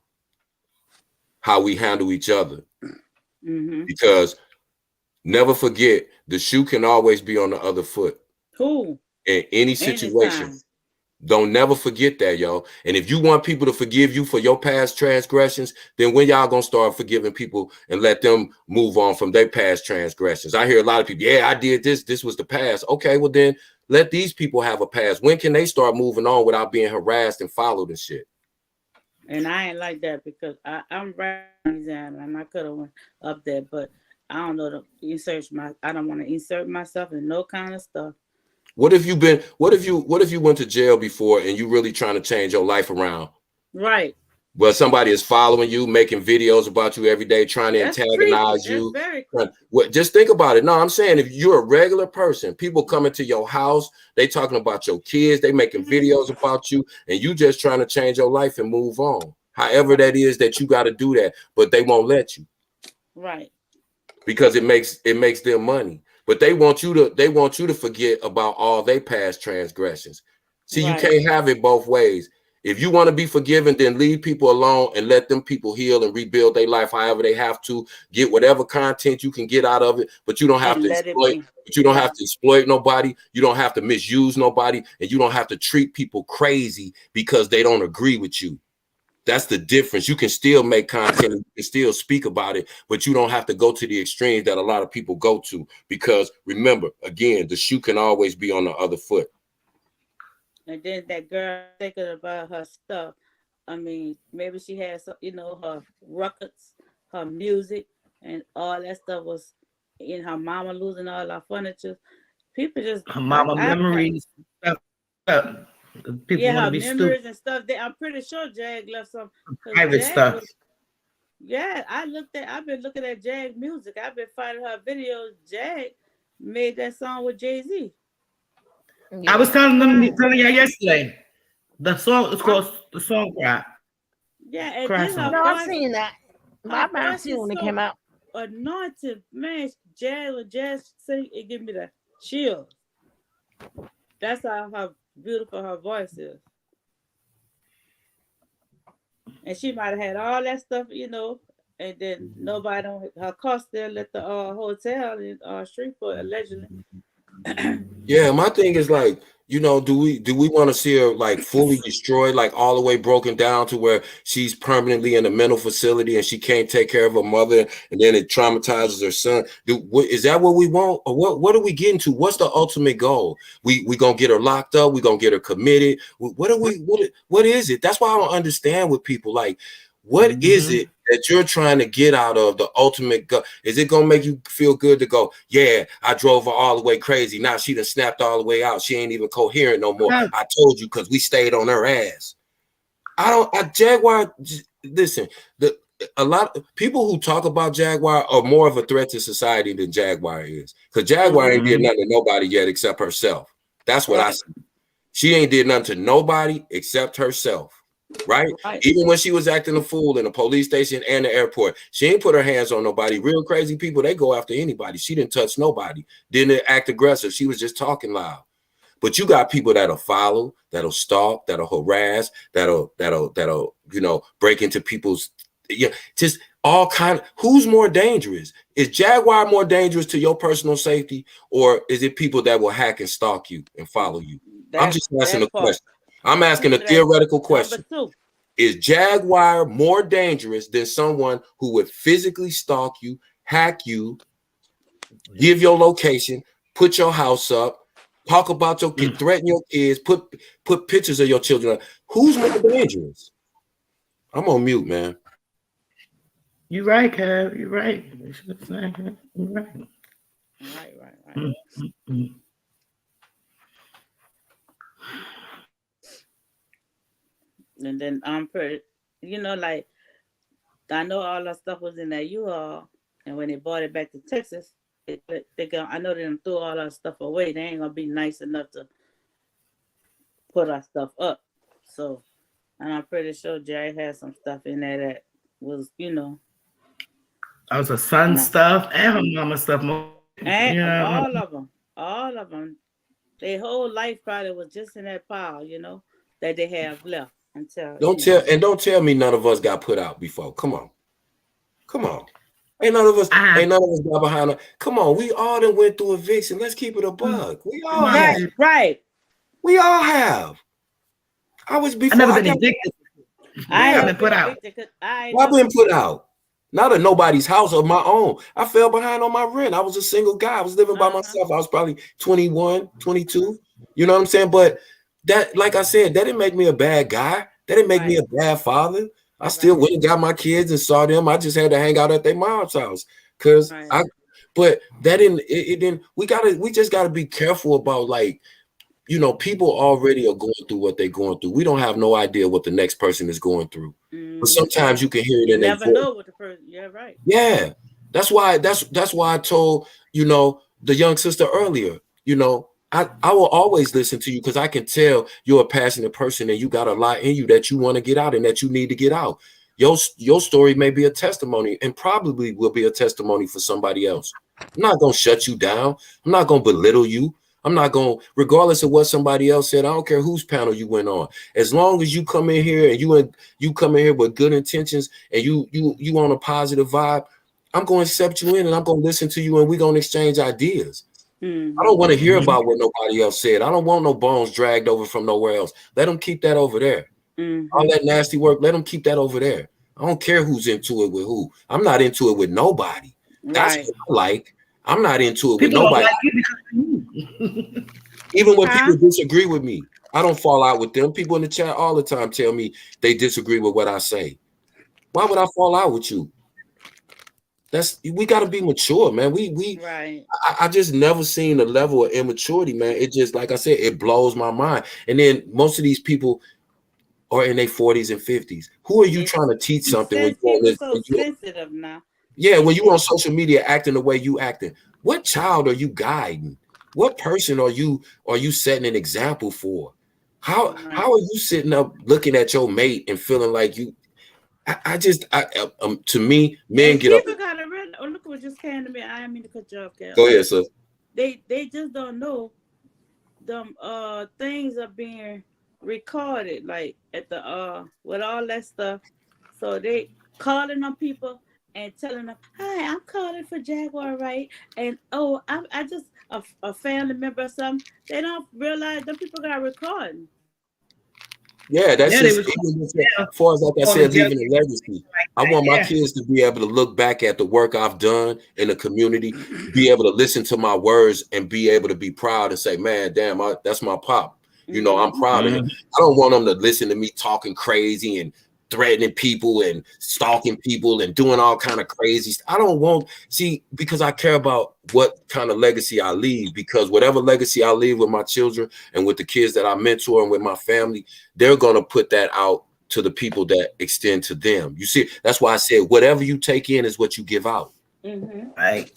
how we handle each other. Because never forget, the shoe can always be on the other foot. Cool. In any situation. Don't never forget that, yo. And if you want people to forgive you for your past transgressions, then when y'all gonna start forgiving people and let them move on from their past transgressions? I hear a lot of people, yeah, I did this. This was the past. Okay, well then let these people have a past. When can they start moving on without being harassed and followed and shit? And I ain't like that because I'm right and I could have went up there, but I don't know to insert I don't want to insert myself in no kind of stuff. What if you went to jail before and you really trying to change your life around? Right. Well, somebody is following you, making videos about you every day, trying to antagonize you. That's very creepy. Just think about it. No, I'm saying if you're a regular person, people coming to your house, they talking about your kids, they making videos about you, and you just trying to change your life and move on. However that is that you got to do that, but they won't let you. Right. Because it makes them money. But they want you to forget about all their past transgressions. See, right. You can't have it both ways. If you want to be forgiven, then leave people alone and let them people heal and rebuild their life however they have to. Get whatever content you can get out of it, but you don't have to exploit. But you don't have to exploit nobody. You don't have to misuse nobody, and you don't have to treat people crazy because they don't agree with you. That's the difference. You can still make content, you can still speak about it, but you don't have to go to the extremes that a lot of people go to. Because remember, again, the shoe can always be on the other foot. And then that girl thinking about her stuff. I mean, maybe she had some, her records, her music, and all that stuff was in her mama losing all her furniture. People just her mama memories. People her want to be memories stupid. And stuff. I'm pretty sure Jag left some private stuff. I've been looking at Jag music. I've been finding her videos. Jag made that song with Jay-Z. I was telling you yesterday. The song is called The Song Cry. Yeah, and then I've seen that. I've seen when it came out. Anointed, man. Jazz sing, it give me the chill. That's how beautiful her voice is. And she might have had all that stuff, and then nobody on her car still at the hotel in Shreveport, allegedly. Yeah, my thing is like, do we want to see her like fully destroyed, like all the way broken down to where she's permanently in a mental facility and she can't take care of her mother, and then it traumatizes her son? Is that what we want, or what are we getting to? What's the ultimate goal? We gonna get her locked up? We gonna get her committed? What is it? That's why I don't understand with people. Like, what is it that you're trying to get out of the ultimate goal? Is it gonna make you feel good to go, yeah, I drove her all the way crazy, now she done snapped all the way out, she ain't even coherent no more? I told you, because we stayed on her ass. Jaguar, listen, a lot of people who talk about Jaguar are more of a threat to society than Jaguar is, because Jaguar ain't did nothing to nobody yet except herself. That's what I see. She ain't did nothing to nobody except herself. Right? Even when she was acting a fool in the police station and the airport, she ain't put her hands on nobody. Real crazy people, they go after anybody. She didn't touch nobody, didn't act aggressive. She was just talking loud. But you got people that'll follow, that'll stalk, that'll harass, that'll break into people's, just all kind of. Who's more dangerous? Is Jaguar more dangerous to your personal safety, or is it people that will hack and stalk you and follow you? I'm just asking a question. I'm asking a theoretical question. Is Jaguar more dangerous than someone who would physically stalk you, hack you, give your location, put your house up, talk about your kids, threaten your kids, put pictures of your children? Who's more dangerous? I'm on mute, man. You're right, Kev. You're right. You're right. Right. Mm-hmm. And then I'm pretty, like, I know all that stuff was in that U-Haul, and when they brought it back to Texas, I know they threw all that stuff away. They ain't gonna be nice enough to put our stuff up. So, and I'm pretty sure Jerry had some stuff in there that was, That was her son stuff and her mama stuff. And all of them. Their whole life probably was just in that pile, that they have left. Don't tell me none of us got put out before. Come on. Ain't none of us got behind her. Come on, we all done went through eviction. Let's keep it a bug. We all have. Right. We all have. I was before. I never been evicted. I Yeah. been put out. I've been put out. Not at nobody's house of my own. I fell behind on my rent. I was a single guy. I was living by myself. I was probably 21, 22. You know what I'm saying? But that, like I said, that didn't make me a bad guy. That didn't make me a bad father. I still went and got my kids and saw them. I just had to hang out at their mom's house. But that didn't, it didn't, we just gotta be careful about, like, you know, people already are going through what they're going through. We don't have no idea what the next person is going through. But sometimes you can hear it in their voice. You never know what the person. Yeah, right. Yeah, that's why I told, you know, the young sister earlier, you know, I will always listen to you because I can tell you're a passionate person and you got a lot in you that you want to get out and that you need to get out. Your story may be a testimony and probably will be a testimony for somebody else. I'm not going to shut you down. I'm not going to belittle you. I'm not going, regardless of what somebody else said. I don't care whose panel you went on. As long as you come in here and you come in here with good intentions and you on a positive vibe, I'm going to accept you in and I'm going to listen to you and we're going to exchange ideas. I don't want to hear about what nobody else said. I don't want no bones dragged over from nowhere else. Let them keep that over there. All that nasty work, let them keep that over there. I don't care who's into it with who. I'm not into it with nobody. That's what I like. I'm not into it with nobody. Even when people disagree with me, I don't fall out with them. People in the chat all the time tell me they disagree with what I say. Why would I fall out with you? We got to be mature, man. I just never seen a level of immaturity, man. It just, like I said, it blows my mind. And then most of these people are in their 40s and 50s. Who are you trying to teach something when you're so sensitive now? Yeah, when you on social media acting the way you acting, what child are you guiding? What person are you setting an example for? How are you sitting up looking at your mate and feeling like you? To me, men get up. People gotta realize. Oh, look what just came to me. I didn't mean to cut you off, Cal. Go ahead, sir. They just don't know them things are being recorded, like at the with all that stuff. So they calling on people and telling them, "Hi, I'm calling for Jaguar, right?" And I just a family member or something. They don't realize them people got recording. Yeah, that's just as far as, like I said, leaving a legacy. I want my kids to be able to look back at the work I've done in the community, be able to listen to my words and be able to be proud and say, man, damn, that's my pop. You know, I'm proud of him. I don't want them to listen to me talking crazy and threatening people and stalking people and doing all kind of crazy stuff. I don't want, because I care about what kind of legacy I leave, because whatever legacy I leave with my children and with the kids that I mentor and with my family, they're going to put that out to the people that extend to them. You see, that's why I said, whatever you take in is what you give out. Right.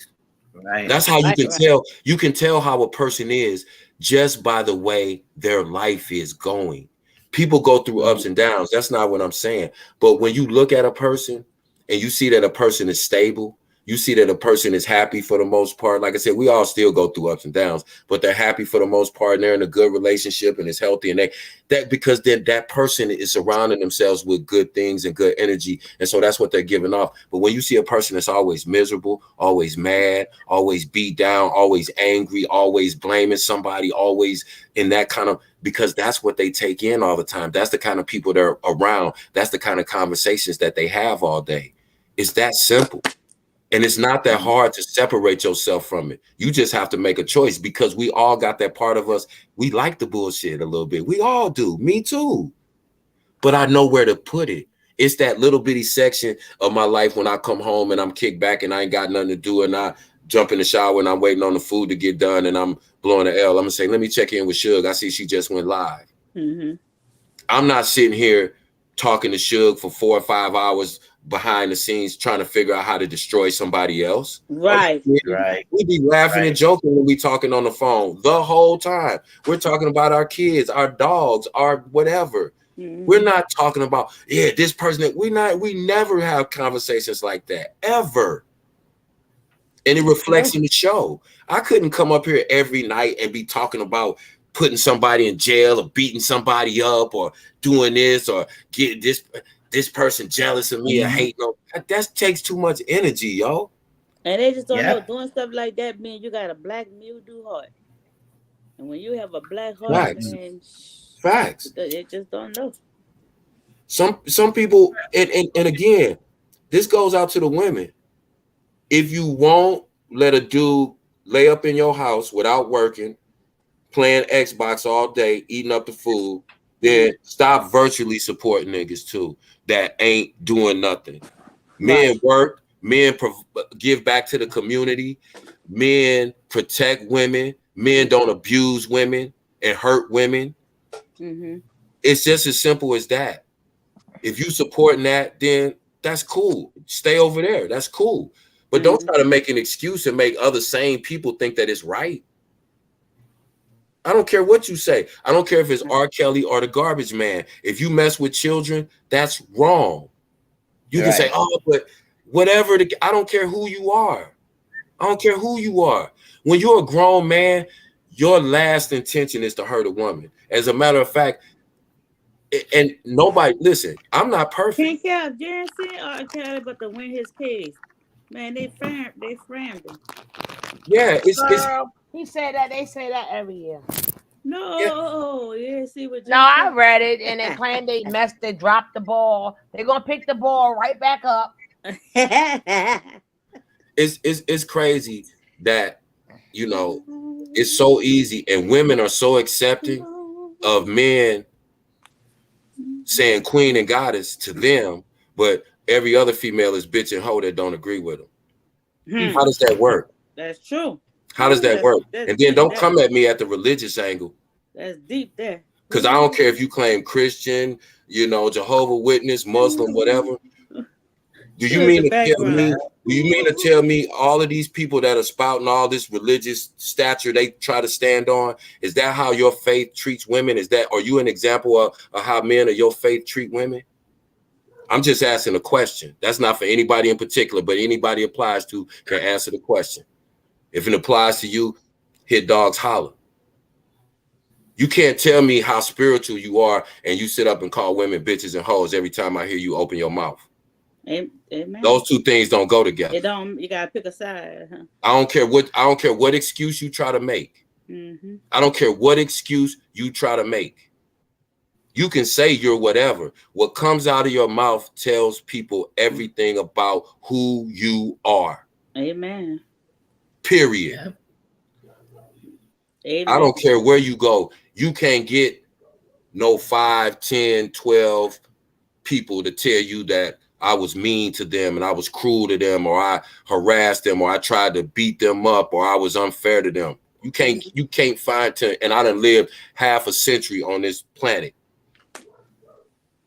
That's how you can tell. You can tell how a person is just by the way their life is going. People go through ups and downs. That's not what I'm saying. But when you look at a person and you see that a person is stable, you see that a person is happy for the most part. Like I said, we all still go through ups and downs, but they're happy for the most part and they're in a good relationship and it's healthy. And because then that person is surrounding themselves with good things and good energy. And so that's what they're giving off. But when you see a person that's always miserable, always mad, always beat down, always angry, always blaming somebody, always in that kind of, because that's what they take in all the time. That's the kind of people they're around. That's the kind of conversations that they have all day. It's that simple. And it's not that hard to separate yourself from it. You just have to make a choice, because we all got that part of us. We like the bullshit a little bit. We all do. Me too. But I know where to put it. It's that little bitty section of my life when I come home and I'm kicked back and I ain't got nothing to do and I jump in the shower and I'm waiting on the food to get done and I'm blowing the L. I'm going to say, let me check in with Suge. I see she just went live. I'm not sitting here talking to Suge for 4 or 5 hours behind the scenes trying to figure out how to destroy somebody else. Right. We be laughing and joking when we talking on the phone the whole time. We're talking about our kids, our dogs, our whatever. We're not talking about, this person that we never have conversations like that ever. And it reflects in the show. I couldn't come up here every night and be talking about putting somebody in jail or beating somebody up or doing this or get this person jealous of me or hating on. That takes too much energy, yo. And they just don't know doing stuff like that means you got a black mildew heart. And when you have a black heart, man, Facts. They just don't know. Some people, and again, this goes out to the women. If you won't let a dude lay up in your house without working, playing Xbox all day, eating up the food, then stop virtually supporting niggas too that ain't doing nothing. Men work, men give back to the community, men protect women, men don't abuse women and hurt women. It's just as simple as that. If you supporting that, then that's cool. Stay over there. That's cool. But don't try to make an excuse and make other sane people think that it's right. I don't care what you say. I don't care if it's R. Kelly or the Garbage Man. If you mess with children, that's wrong. You can say, oh, but whatever. I don't care who you are. I don't care who you are. When you're a grown man, your last intention is to hurt a woman. As a matter of fact, and nobody, listen, I'm not perfect. Can't care if Jerry or Kelly, but to win his case. Man, they framed him. Yeah, Girl, he said that. They say that every year. No, see what? No, I read it, and they claim they messed it, dropped the ball. They're gonna pick the ball right back up. It's crazy that, you know, it's so easy, and women are so accepting of men saying queen and goddess to them, but every other female is bitch and hoe that don't agree with them. How does that work? That's true. How does that work? And then don't come at me at the religious angle. That's deep there. Because I don't care if you claim Christian, you know, Jehovah's Witness, Muslim, whatever. Do you mean to tell me? Do you mean to tell me all of these people that are spouting all this religious stature they try to stand on? Is that how your faith treats women? Are you an example of how men of your faith treat women? I'm just asking a question. That's not for anybody in particular, but anybody applies to can answer the question. If it applies to you, hit dogs holler. You can't tell me how spiritual you are and you sit up and call women bitches and hoes every time I hear you open your mouth. Amen. Those two things don't go together. It don't. You gotta pick a side. Huh? I don't care what excuse you try to make. I don't care what excuse you try to make. You can say you're whatever. What comes out of your mouth tells people everything about who you are. Amen. Period. Amen. I don't care where you go. You can't get no 5, 10, 12 people to tell you that I was mean to them and I was cruel to them, or I harassed them, or I tried to beat them up, or I was unfair to them. You can't find and I done lived half a century on this planet.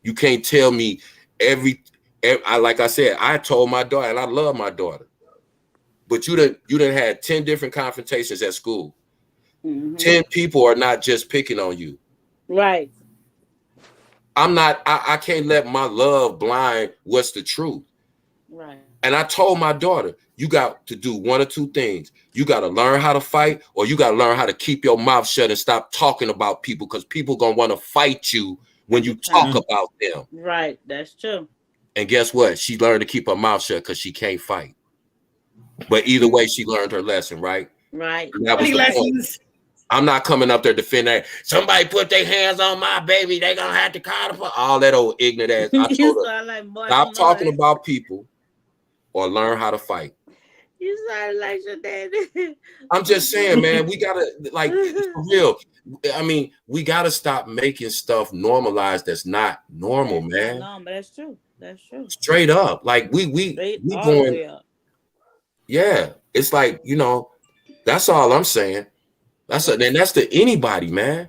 You can't tell me like I said, I told my daughter, and I love my daughter, but you done had 10 different confrontations at school. 10 people are not just picking on you. Right. I can't let my love blind what's the truth. Right. And I told my daughter, you got to do one or two things. You got to learn how to fight, or you got to learn how to keep your mouth shut and stop talking about people, because people going to want to fight you when you talk about them. Right. That's true. And guess what? She learned to keep her mouth shut because she can't fight. But either way, she learned her lesson, right? Right. And that was the point. I'm not coming up there defending somebody put their hands on my baby, they gonna have to call the all that old ignorant ass. I told her, stop talking about people or learn how to fight. You sound like your daddy. I'm just saying, man, we gotta, like, for real. I mean, we gotta stop making stuff normalized that's not normal, man. No, but that's true. That's true. Straight up. Like we going, yeah. It's like, you know, that's all I'm saying. That's to anybody, man.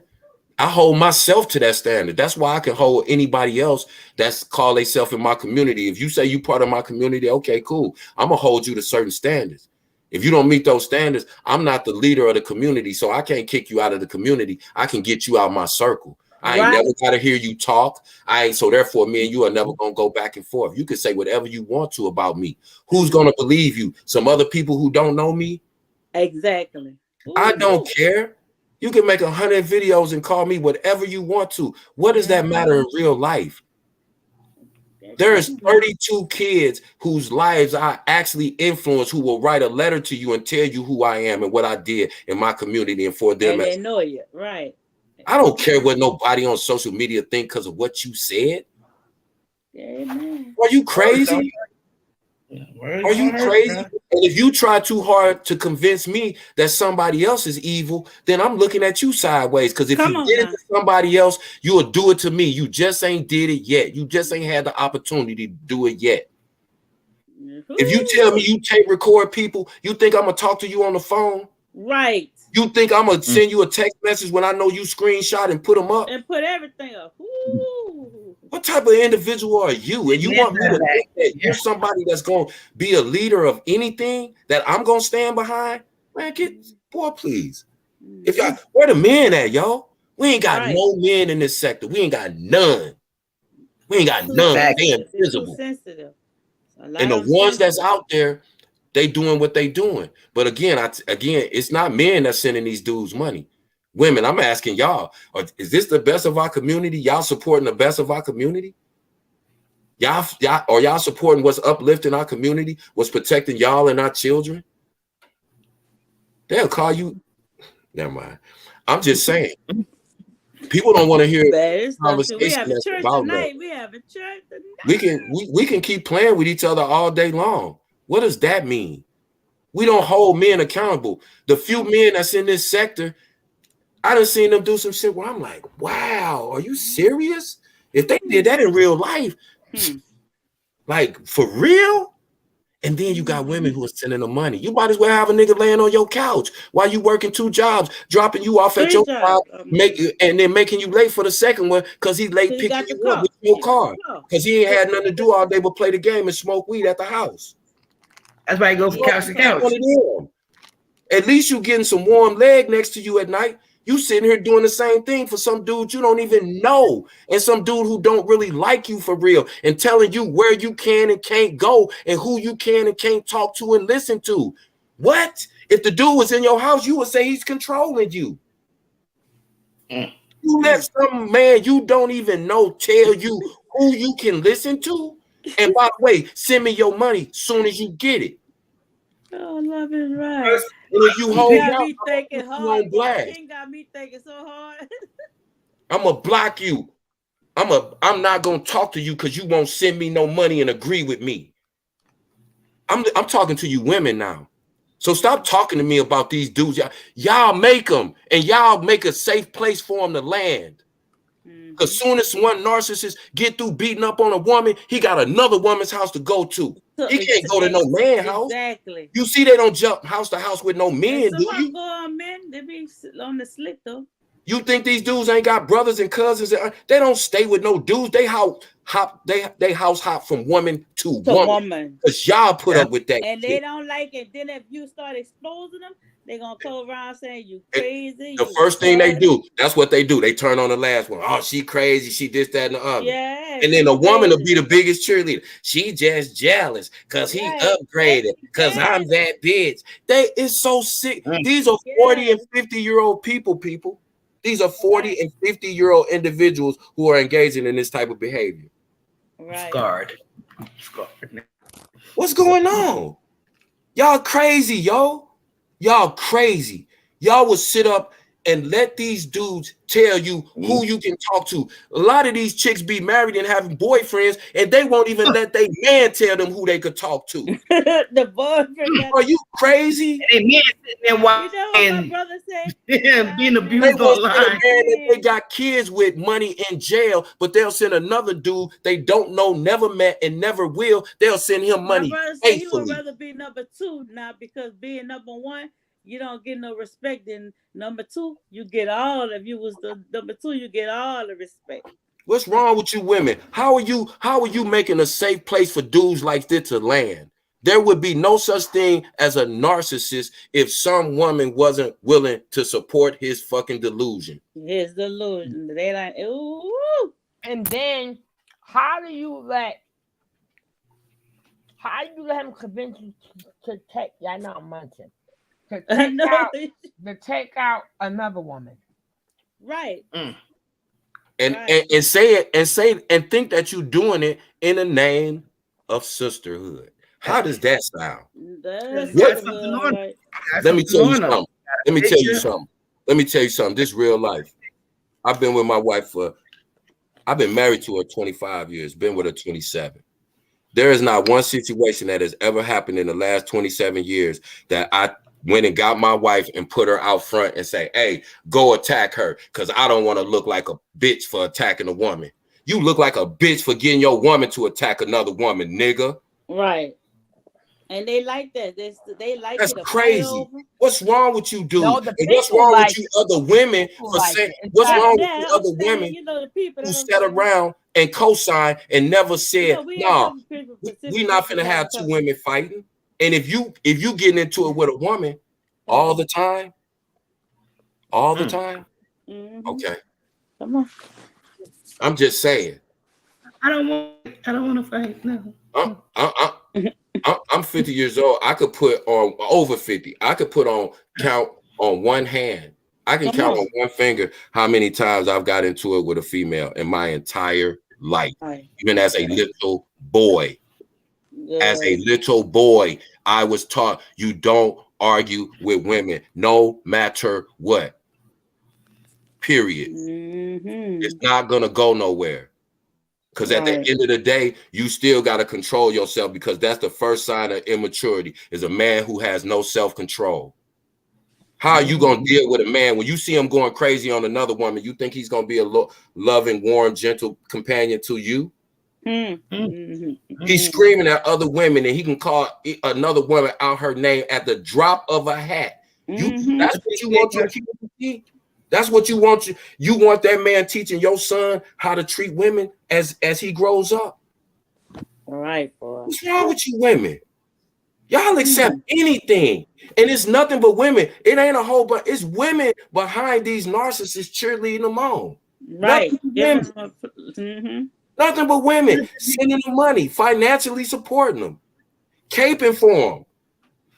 I hold myself to that standard. That's why I can hold anybody else that's call themselves in my community. If you say you part of my community, okay, cool. I'm gonna hold you to certain standards. If you don't meet those standards, I'm not the leader of the community, so I can't kick you out of the community. I can get you out of my circle. I ain't never gotta hear you talk. So therefore, me and you are never gonna go back and forth. You can say whatever you want to about me. Who's gonna believe you? Some other people who don't know me? Exactly. I don't care. You can make 100 videos and call me whatever you want to. What does that matter in real life? There's 32 kids whose lives I actually influence, who will write a letter to you and tell you who I am and what I did in my community and for them. And they know you, right? I don't care what nobody on social media think because of what you said. Amen. Are you crazy? Are you crazy? And if you try too hard to convince me that somebody else is evil, then I'm looking at you sideways. Because if you did it to somebody else, you will do it to me. You just ain't did it yet. You just ain't had the opportunity to do it yet. If you tell me you tape record people, you think I'm gonna talk to you on the phone? Right. You think I'm gonna send you a text message when I know you screenshot and put them up? And put everything up. Ooh. What type of individual are you? And you want me to think that you're somebody that's gonna be a leader of anything that I'm gonna stand behind? Man, boy, please. If y'all, where the men at, y'all? We ain't got no men in this sector. We ain't got none. We ain't got none. They invisible. And the ones that's out there, they doing what they doing. But again, it's not men that's sending these dudes money. Women, I'm asking y'all, is this the best of our community? Y'all supporting the best of our community? Y'all supporting what's uplifting our community, what's protecting y'all and our children? They'll call you. Never mind. I'm just saying. People don't want to hear conversation that's about that. We have a church tonight. We can keep playing with each other all day long. What does that mean? We don't hold men accountable. The few men that's in this sector, I done seen them do some shit where I'm like, wow, are you serious? If they did that in real life, like for real? And then you got women who are sending them money. You might as well have a nigga laying on your couch while you working 2 jobs, dropping you off at your job, and then making you late for the second one because he's late picking you up with your car. Because he ain't had nothing to do all day but play the game and smoke weed at the house. That's why he go from couch to couch. At least you getting some warm leg next to you at night. You sitting here doing the same thing for some dude you don't even know, and some dude who don't really like you for real, and telling you where you can and can't go and who you can and can't talk to and listen to. What? If the dude was in your house, you would say he's controlling you. You let some man you don't even know tell you who you can listen to. And by the way, send me your money soon as you get it. Oh, love is right. And if you hold out, me thinking hard. King got me thinking so hard. I'm gonna block you. I'm not gonna talk to you because you won't send me no money and agree with me. I'm talking to you women now. So stop talking to me about these dudes. Y'all make them, and y'all make a safe place for them to land. Because soon as one narcissist get through beating up on a woman, he got another woman's house to go to. He can't go to no man's house. Exactly. You see, they don't jump house to house with no men, do you? Go on men, they be on the slick though. You think these dudes ain't got brothers and cousins? They don't stay with no dudes. They house hop from woman to woman. Because y'all put up with that. And they don't like it. Then if you start exposing them, they're gonna come around saying you crazy. The first thing they do, that's what they do. They turn on the last one. Oh, she crazy. She this, that, and the other. Yeah. And then the woman will be the biggest cheerleader. She just jealous because he upgraded. Because I'm that bitch. It's so sick. These are 40 and 50-year-old people. These are 40 and 50-year-old individuals who are engaging in this type of behavior. Right. Scarred. What's going on? Y'all crazy, yo. Y'all crazy. Y'all will sit up and let these dudes tell you who you can talk to. A lot of these chicks be married and having boyfriends, and they won't even let their man tell them who they could talk to. The boyfriend. Are you crazy? And men sitting there watching, you know what my brother said? Being abused online. Man that they got kids with money in jail, but they'll send another dude they don't know, never met, and never will. They'll send him money. My brother said he would rather be number 2 now, because being number 1, you don't get no respect. Then number 2, you get all. If you was the number 2, you get all the respect. What's wrong with you women? How are you making a safe place for dudes like this to land? There would be no such thing as a narcissist if some woman wasn't willing to support his fucking delusion. His delusion. They like, ooh. And then how do you let him convince you to take? Yeah, I know I'm munching. To take out another woman. Right. And say it and think that you're doing it in the name of sisterhood. How does that sound? Let me tell you something. Let me tell you something. This is real life. I've been with my wife I've been married to her 25 years, been with her 27. There is not one situation that has ever happened in the last 27 years that I went and got my wife and put her out front and say, hey, go attack her because I don't want to look like a bitch for attacking a woman. You look like a bitch for getting your woman to attack another woman, nigga. Right. And they like that. They like That's it to crazy. fight over. What's wrong with you, dude? No, And what's wrong with you other women for saying? What's wrong with you other women the people who sat around and co-signed and never said, "No, we not finna have two women fighting"? And if you getting into it with a woman all the time, okay. Come on. I'm just saying. I don't want to fight. No. I'm 50 years old. I could put on over 50. I could count on one hand. I can count on one finger how many times I've got into it with a female in my entire life. Even as a little boy. As a little boy, I was taught you don't argue with women, no matter what. Period. It's not gonna go nowhere. Because at the end of the day, you still got to control yourself, because that's the first sign of immaturity, is a man who has no self-control. How are you going to deal with a man when you see him going crazy on another woman? You think he's going to be a loving, warm, gentle companion to you? He's screaming at other women, and he can call another woman out her name at the drop of a hat. That's what you want your kid to see? That's what you want. You want that man teaching your son how to treat women as he grows up. All right, boy. What's wrong with you women? Y'all accept anything. And it's nothing but women. It ain't a whole bunch. It's women behind these narcissists cheerleading them on. Right. Nothing but women sending them money, financially supporting them, caping for them,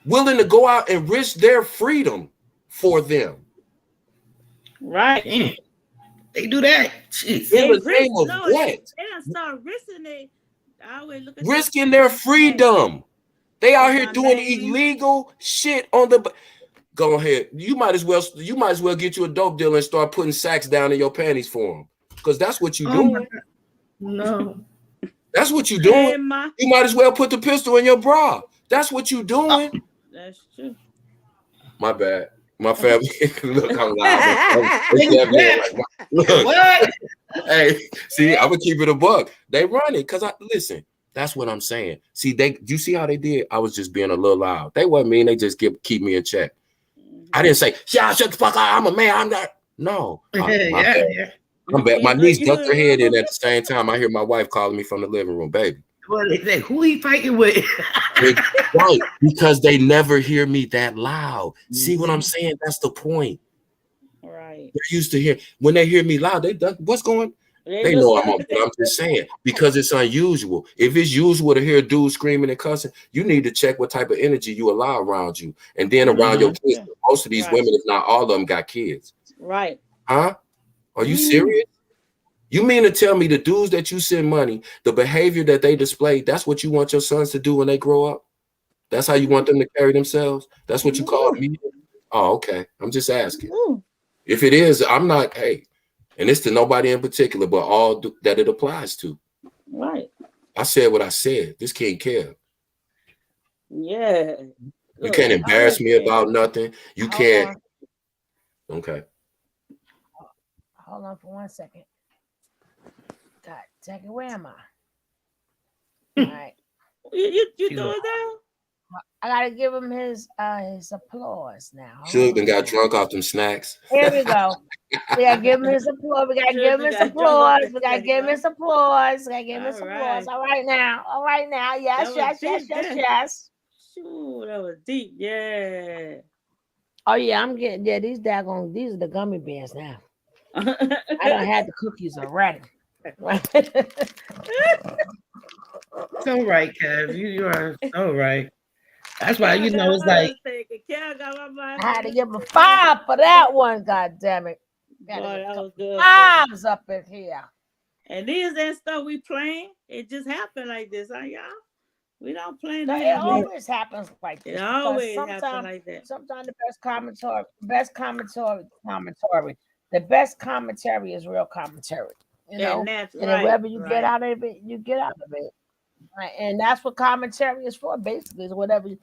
willing to go out and risk their freedom for them. Right. Damn. They do that. In the name of what? They don't start risking it. I always look at risking their freedom. They out here doing illegal shit on the. Go ahead. You might as well get you a dope dealer and start putting sacks down in your panties for them, because that's what you're doing. No, that's what you're doing. You might as well put the pistol in your bra. That's what you're doing. That's true. My bad. My family. Look, I'm loud. Look. What? Hey, see, I'm gonna keep it a buck. They run it because listen. That's what I'm saying. See, you see how they did? I was just being a little loud. They wasn't mean. They just keep me in check. I didn't say, shut the fuck up. I'm a man. I'm not. No. I'm bad. My niece ducked her head in at the same time. I hear my wife calling me from the living room, baby. What is that? Who he fighting with? Right, because they never hear me that loud. See what I'm saying? That's the point. Right. They're used to hear when they hear me loud. They duck. What's going? They know I'm on, but I'm just saying, because it's unusual. If it's usual to hear dudes screaming and cussing, you need to check what type of energy you allow around you, and then around your kids. Most of these women, if not all of them, got kids. Right. Huh? Are you serious? You mean to tell me the dudes that you send money, the behavior that they display, that's what you want your sons to do when they grow up? That's how you want them to carry themselves? That's what you call me? Oh, okay. I'm just asking. If it is, I'm not, hey, and it's to nobody in particular, but all that it applies to. Right. I said what I said. This can't care. Yeah. You can't embarrass me about nothing. You can't. Okay. Hold on for 1 second. God, Jackie, where am I? All right. You doing that? I gotta give him his applause now. Should have got drunk off them snacks. Here we go. We gotta give him his applause. We gotta give him his applause. We gotta give him his applause. We gotta give him his applause. All right now. All right now. Yes. Shoot, that was deep. Yeah. Oh yeah, I'm getting these are the gummy bears now. I don't have the cookies already. So right, Kev. You are so right. That's why it's like I had to give him 5 for that one. God damn it! Boy, that was good. 5s up in here. And these and stuff we playing, it just happened like this, huh, y'all? We don't play that. It always happens like this. It always happens like that. Sometimes the best commentary the best commentary is real commentary. You know, and that's and right. whatever you get out of it, you get out of it. Right? And that's what commentary is for, basically, is whatever you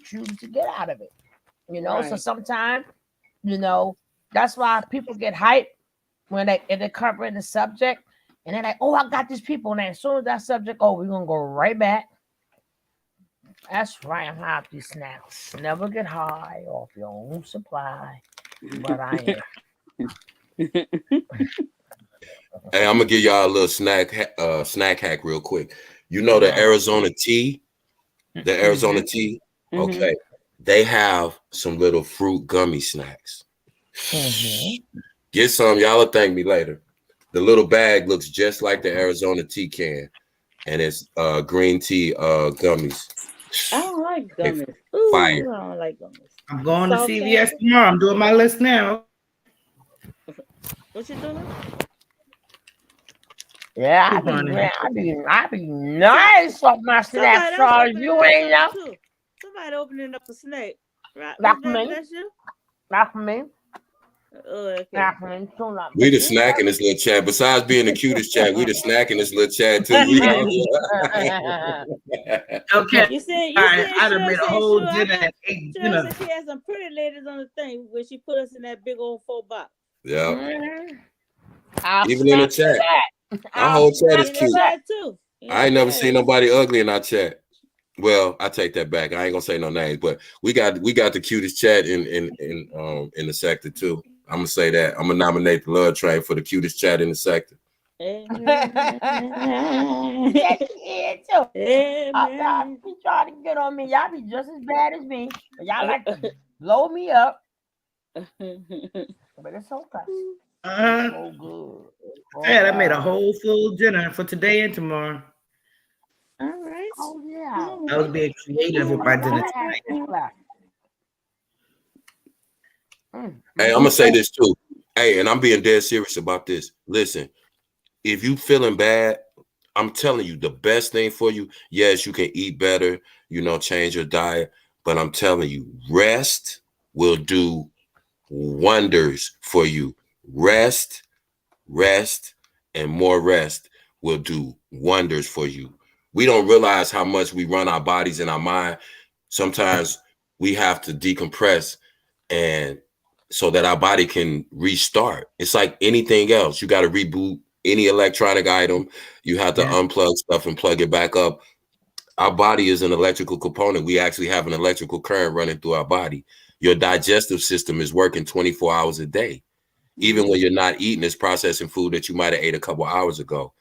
choose to get out of it. You know, so Right. sometimes, that's why people get hyped when they're covering the subject, and they're like, "Oh, I got these people," and then as soon as that subject, oh, we're gonna go right back. That's right. I'm high off these snacks. Never get high off your own supply, but I am. Hey, I'm gonna give y'all a little snack hack real quick. You know the Arizona tea, Okay, they have some little fruit gummy snacks. Get some. Y'all will thank me later. The little bag looks just like the Arizona tea can, and it's green tea gummies. I don't like gummies. Fire. I don't like gummies. I'm going to CVS tomorrow. I'm doing my list now. What you doing? Yeah, I be nice off my snacks, Charles. You ain't know. Somebody opening up a snack. Right? Not for me. That's you? Not for me. Oh, okay. Not for me. Too not. We the snack in this little chat. Besides being the cutest chat, we the snack in this little chat too. Okay. You said I done made a whole dinner and ate dinner. She had some pretty ladies on the thing when she put us in that big old 4 box. Yeah. Even in the chat. Our whole chat is cute. I ain't never seen nobody ugly in our chat. Well, I take that back. I ain't gonna say no names, but we got the cutest chat in the sector too. I'm gonna say that. I'm gonna nominate the Love Train for the cutest chat in the sector. Yes, yeah, too. Y'all be trying to get on me. Y'all be just as bad as me. But y'all like to blow me up. But it's okay. So good. Yeah, I made a whole full dinner for today and tomorrow. All right. Oh yeah. I was being creative with my dinner tonight. Hey, I'm gonna say this too. Hey, and I'm being dead serious about this. Listen, if you feeling bad, I'm telling you, the best thing for you, yes, you can eat better, change your diet, but I'm telling you, rest will do wonders for you. Rest, and more rest will do wonders for you. We don't realize how much we run our bodies and our mind. Sometimes we have to decompress and so that our body can restart. It's like anything else. You got to reboot any electronic item. You have to unplug stuff and plug it back up. Our body is an electrical component. We actually have an electrical current running through our body. Your digestive system is working 24 hours a day. Even when you're not eating, it's processing food that you might have ate a couple hours ago.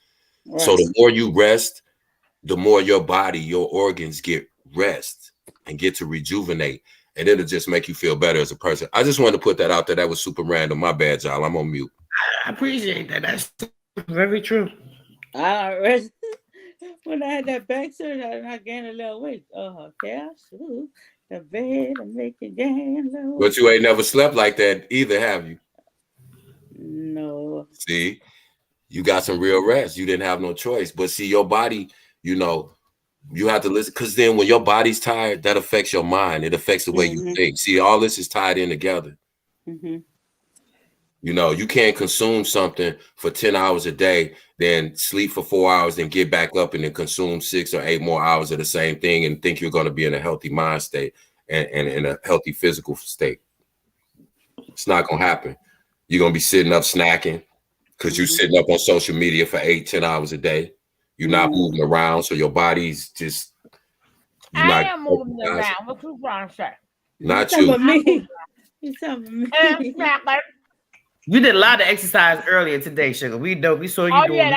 Right. So the more you rest, the more your body, your organs get rest and get to rejuvenate. And it'll just make you feel better as a person. I just wanted to put that out there. That was super random. My bad, y'all. I'm on mute. I appreciate that. That's very true. When I had that back surgery, I gained a little weight. Cash, the bed, I make you gain a little weight. But you ain't never slept like that either, have you? No. See, you got some real rest. You didn't have no choice. But see, your body, you have to listen, because then when your body's tired, that affects your mind. It affects the way you think. See, all this is tied in together. You can't consume something for 10 hours a day, then sleep for 4 hours, then get back up and then consume 6 or 8 more hours of the same thing and think you're going to be in a healthy mind state and in a healthy physical state. It's not going to happen. You're going to be sitting up snacking because you're sitting up on social media for 8-10 hours a day. You're not moving around, so your body's just. I am moving around. What you trying to say? Not you. You talking about me? You did a lot of exercise earlier today, Sugar. We saw you doing. Yeah,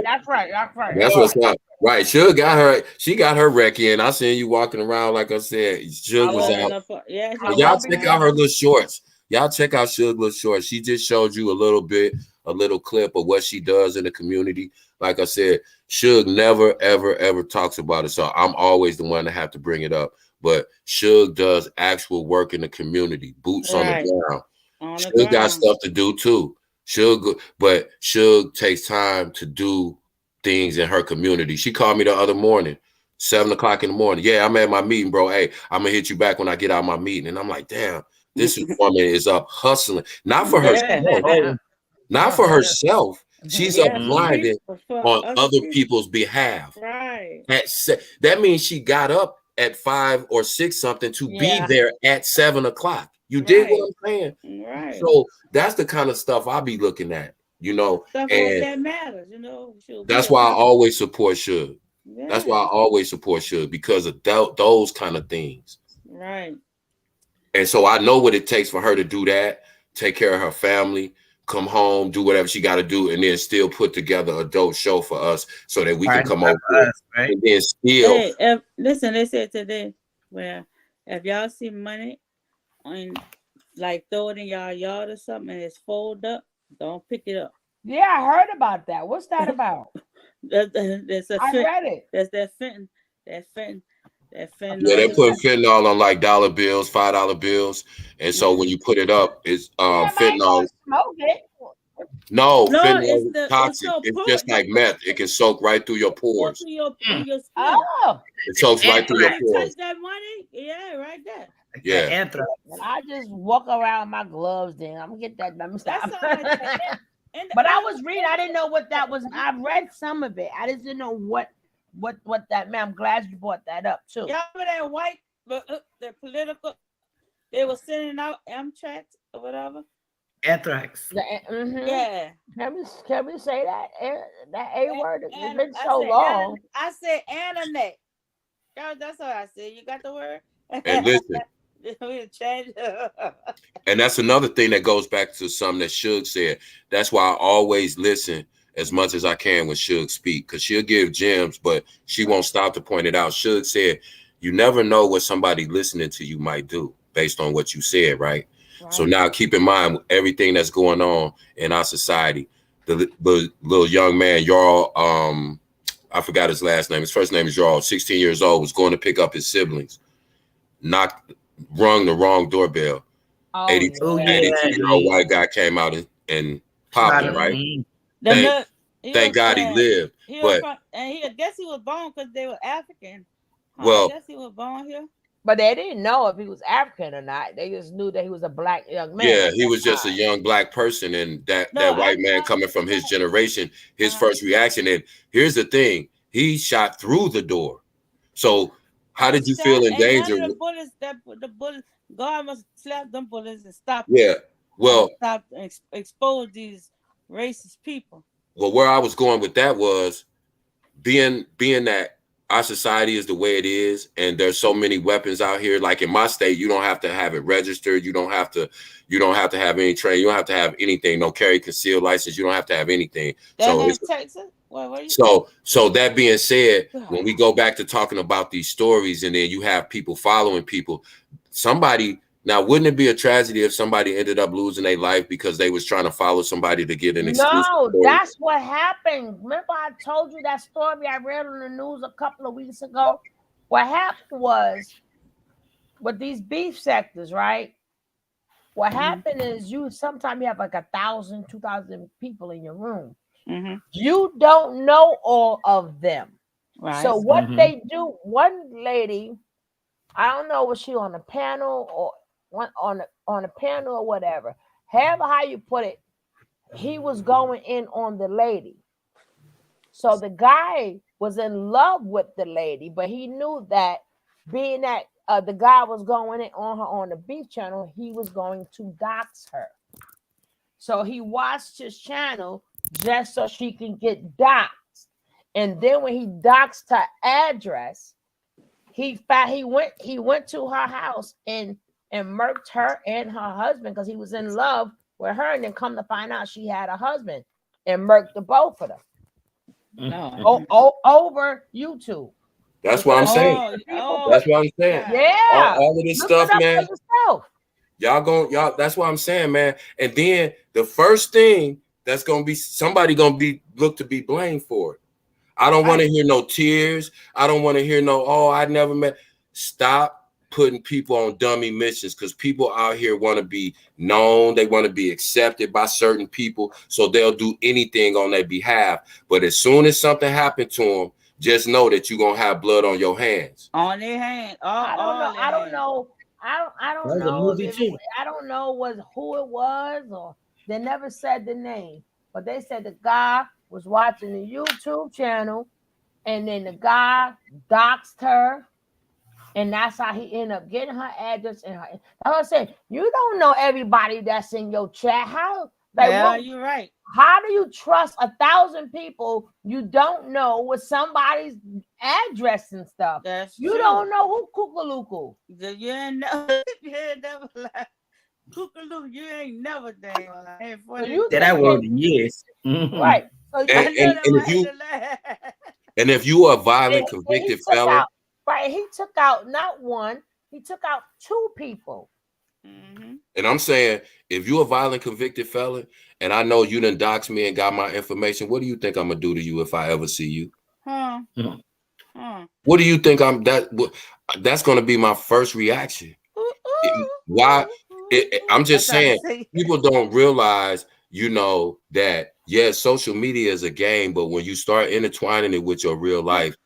that's right. That's what's up. Right. Sugar got her. She got her wreck in. I seen you walking around, like I said. Sugar was out. Y'all check out her little shorts. Y'all check out Sugar's little shorts. She just showed you a little clip of what she does in the community. Like I said, Suge never, ever talks about it. So I'm always the one to have to bring it up. But Suge does actual work in the community, boots on the ground. Suge got stuff to do too. But Suge takes time to do things in her community. She called me the other morning, 7 o'clock in the morning. Yeah, I'm at my meeting, bro. Hey, I'm gonna hit you back when I get out of my meeting. And I'm like, damn, this woman is up hustling, not for herself, not for herself. She's up grinding on other people's behalf. Right. That means she got up at 5 or 6 something to be there at 7 o'clock. You dig what I'm saying? Right. So that's the kind of stuff I'll be looking at, you know. Stuff and like that matters, you know. that's why I always support Suge. That's why I always support Suge, because of those kind of things. Right. And so I know what it takes for her to do that, take care of her family, come home, do whatever she got to do, and then still put together a dope show for us so that we can come over and then still. Hey, listen, they said today, where if y'all see money and like throw it in y'all yard or something and it's folded up, don't pick it up. Yeah, I heard about that. What's that about? I read it. That's that fentanyl. That fentanyl. Yeah, they put fentanyl on like dollar bills, $5 bills, and so when you put it up, it's fentanyl. Smoke it. No, fentanyl is toxic. It's just like meth. It can soak right through your pores. It soaks right through your pores. Touch that money? Yeah, right there. Yeah. I just walk around my gloves. Then I'm gonna get that. Let me stop. But I was reading. I didn't know what that was. I read some of it. I just didn't know what that meant. I'm glad you brought that up too. Y'all remember that white, the political? They were sending out Amtrak or whatever. Anthrax. Yeah. Can we say that A word? It's been so long. I said internet. That's what I said. You got the word? And listen. We change. And that's another thing that goes back to something that Suge said. That's why I always listen as much as I can when Suge speak, because she'll give gems, but she won't stop to point it out. Suge said, you never know what somebody listening to you might do based on what you said, right? So now keep in mind everything that's going on in our society. The little young man, y'all, I forgot his last name. His first name is y'all, 16 years old, was going to pick up his siblings. Rung the wrong doorbell. 82-year-old white guy came out and popped him, right? Thank God he lived. I guess he was born because they were African. Well, I guess he was born here. But they didn't know if he was African or not. They just knew that he was a black young man. Yeah, he was just a young black person, and that white man coming from his generation, his first reaction. And here's the thing: he shot through the door. So how did you feel in danger? The bullets, God must slap them bullets and stop. Yeah, well, stop and expose these racist people. Well, where I was going with that was being that our society is the way it is, and there's so many weapons out here. Like in my state, you don't have to have it registered. You don't have to have any training. You don't have to have anything. No carry concealed license. You don't have to have anything. Texas. So that being said, when we go back to talking about these stories, and then you have people following people, now wouldn't it be a tragedy if somebody ended up losing their life because they was trying to follow somebody to get an exclusive story? That's what happened. Remember I told you that story I read on the news a couple of weeks ago? What happened was with these beef sectors, right? What happened is sometimes you have like 1,000, 2,000 people in your room. You don't know all of them. Right. So what they do, one lady, I don't know, was she on a panel or on a panel or whatever, however how you put it, he was going in on the lady. So the guy was in love with the lady, but he knew that being that the guy was going in on her on the beef channel, he was going to dox her. So he watched his channel just so she can get doxed. And then when he doxed her address, he went to her house and murked her and her husband because he was in love with her, and then come to find out she had a husband and murked the both of them. Over YouTube. That's what I'm saying. That's what I'm saying. Yeah. All of this stuff, man. Y'all, that's what I'm saying, man. And then the first thing that's gonna be somebody gonna be looked to be blamed for it. I don't want to hear no tears. I don't want to hear no, oh, I never met. Stop putting people on dummy missions, because people out here want to be known. They want to be accepted by certain people, so they'll do anything on their behalf. But as soon as something happened to them, just know that you're going to have blood on your hands. On their hands. I don't know. I don't know if I don't know who it was, or they never said the name, but they said the guy was watching the YouTube channel, and then the guy doxed her, and that's how he ended up getting her address and her. I was saying, you don't know everybody that's in your chat. How? Like, yeah, you're right. How do you trust 1,000 people you don't know with somebody's address and stuff? That's you true. Don't know who Kookaloo. You ain't never like Kookaloo. You ain't never damn like. So that word in years. Right. So and if you are a violent convicted felon, he took out not one, he took out 2 people. And I'm saying, if you're a violent convicted felon, and I know you done doxed me and got my information, what do you think I'm gonna do to you if I ever see you? What do you think that's gonna be my first reaction? Why? I'm just saying, people don't realize, that yes, social media is a game, but when you start intertwining it with your real life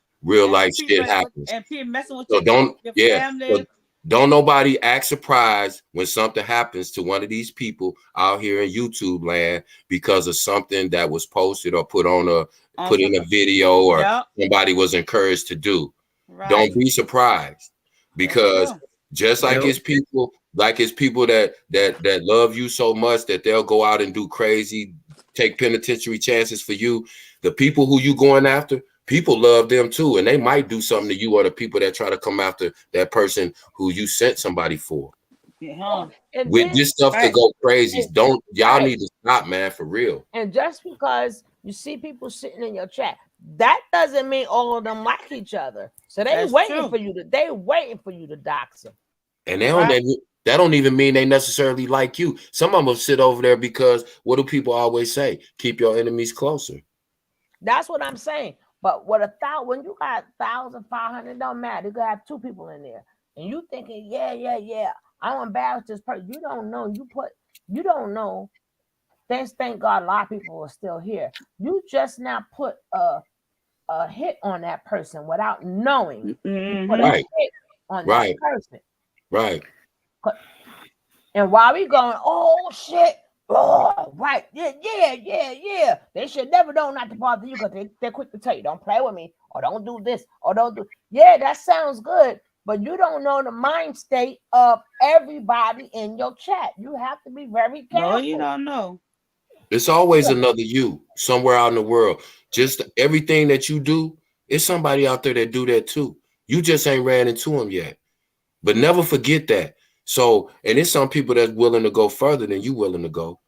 shit happens. And people messing with So your family. So don't nobody act surprised when something happens to one of these people out here in YouTube land because of something that was posted or put in a video or somebody was encouraged to do. Right. Don't be surprised, because just like it's people that love you so much that they'll go out and do crazy, take penitentiary chances for you. The people who you going after, people love them too, and they might do something to you or the people that try to come after that person who you sent somebody for. With this stuff to go crazy, y'all need to stop, man, for real. And just because you see people sitting in your chat, that doesn't mean all of them like each other. So they waiting for you to dox them. And that don't even mean they necessarily like you. Some of them sit over there because what do people always say? Keep your enemies closer. That's what I'm saying. But when you got 1,500, don't matter. You got 2 people in there, and you thinking, yeah, I'm embarrassed this person. You don't know. You don't know. Thank God, a lot of people are still here. You just now put a hit on that person without knowing. You put a hit on that person. Right. And while we going, oh shit. Oh, right. Yeah. They should never know not to bother you because they're quick to tell you, don't play with me, or don't do this, or don't do. Yeah, that sounds good, but you don't know the mind state of everybody in your chat. You have to be very careful. No, you don't know. It's always another you somewhere out in the world. Just everything that you do, it's somebody out there that do that too. You just ain't ran into them yet. But never forget that. So, and it's some people that's willing to go further than you willing to go.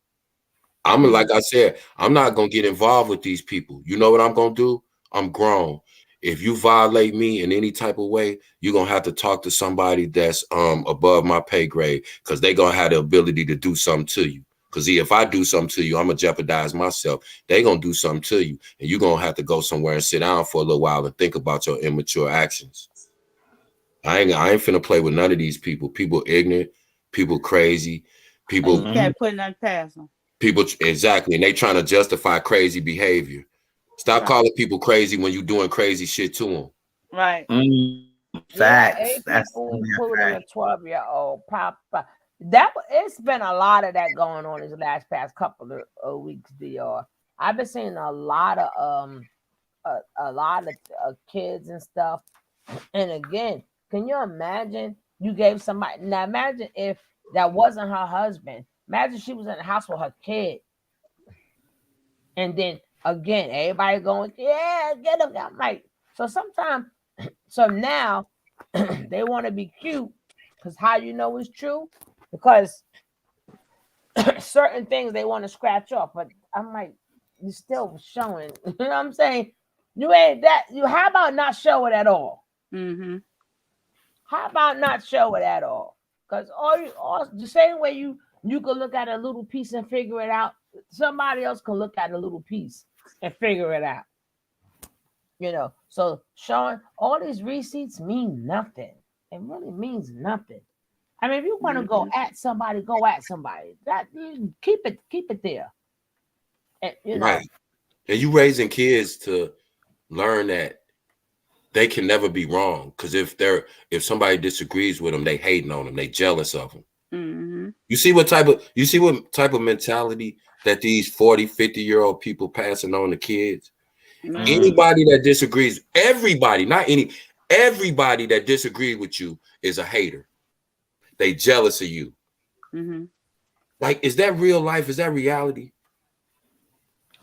Like I said, I'm not going to get involved with these people. You know what I'm going to do? I'm grown. If you violate me in any type of way, you're going to have to talk to somebody that's above my pay grade, because they're going to have the ability to do something to you. Because if I do something to you, I'm going to jeopardize myself. They're going to do something to you, and you're going to have to go somewhere and sit down for a little while and think about your immature actions. I ain't finna play with none of these people. People ignorant, people crazy, people. And you can't put nothing past them. People, exactly, and they trying to justify crazy behavior. Stop calling people crazy when you doing crazy shit to them. Right. Facts. That's including a 12-year-old pop. It's been a lot of that going on these past couple of weeks, DR. I've been seeing a lot of kids and stuff. And again, can you imagine you gave somebody? Now imagine if that wasn't her husband. Imagine she was in the house with her kid. And then again, everybody going, yeah, get him. I'm like, so now they want to be cute, because how you know it's true? Because certain things they want to scratch off. But I'm like, you still showing. You know what I'm saying? You ain't that. How about not show it at all? How about not show it at all? Because all the same way you can look at a little piece and figure it out, somebody else can look at a little piece and figure it out. So showing all these receipts mean nothing. It really means nothing. I mean, if you want to go at somebody, go at somebody. That you keep it there. And, right. And you raising kids to learn that they can never be wrong, because if somebody disagrees with them, they hating on them, they jealous of them. Mm-hmm. You see what type of mentality that these 40, 50-year-old people passing on to kids? Mm-hmm. Anybody that disagrees, everybody that disagrees with you is a hater. They jealous of you. Mm-hmm. Like, is that real life? Is that reality?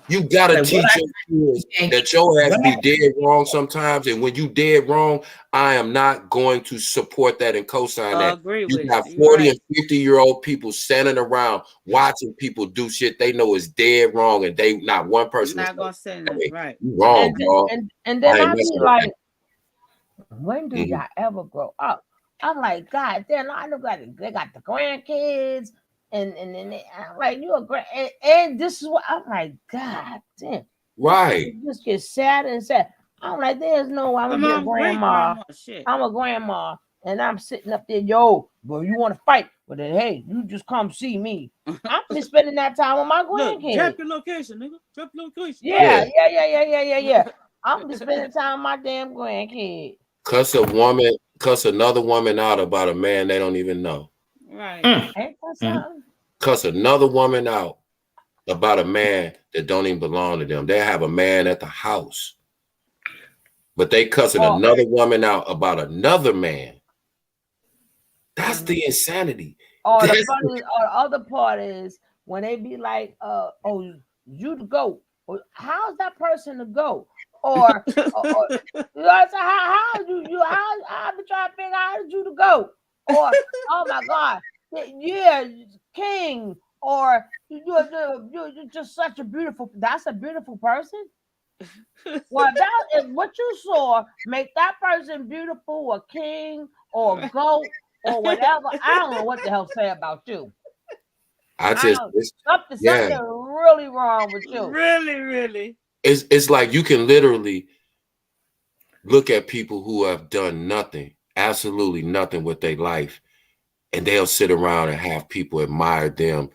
You gotta teach your kids that your ass be dead wrong sometimes, and when you dead wrong, I am not going to support that and co-sign that. Agree You with got it. 40 and 50-year-old people standing around watching people do shit they know is dead wrong, and they not one person not gonna say that. Right. You wrong, bro. And then I be like, when do Mm-hmm. y'all ever grow up? I'm like, God damn, I look like they got the grandkids, and I'm like, you a grand, and this is what I'm like, God damn, right? Just get sad and sad. I'm like, there's no way I'm gonna be a grandma. I'm a grandma, and I'm sitting up there, yo, bro, you want to fight? But then, hey, you just come see me. I'm just spending that time with my grandkids. Drop your location, nigga. Drop your location. Yeah. I'm just spending time with my damn grandkid. Cuss another woman out about a man they don't even know. Right. Cuss another woman out about a man that don't even belong to them. They have a man at the house, but they cussing another woman out about another man. That's the insanity. Or the other part is when they be like, oh, you the GOAT. Or how's that person the GOAT? Or you know, so how I've been trying to figure out how did you the GOAT? Or oh my God, yeah, king. Or you're just such a beautiful. That's a beautiful person. Well, that is what you saw. Make that person beautiful, or king, or GOAT, or whatever. I don't know what the hell say about you. Something really wrong with you. Really. It's like you can literally look at people who have done nothing, absolutely nothing with their life, and they'll sit around and have people admire them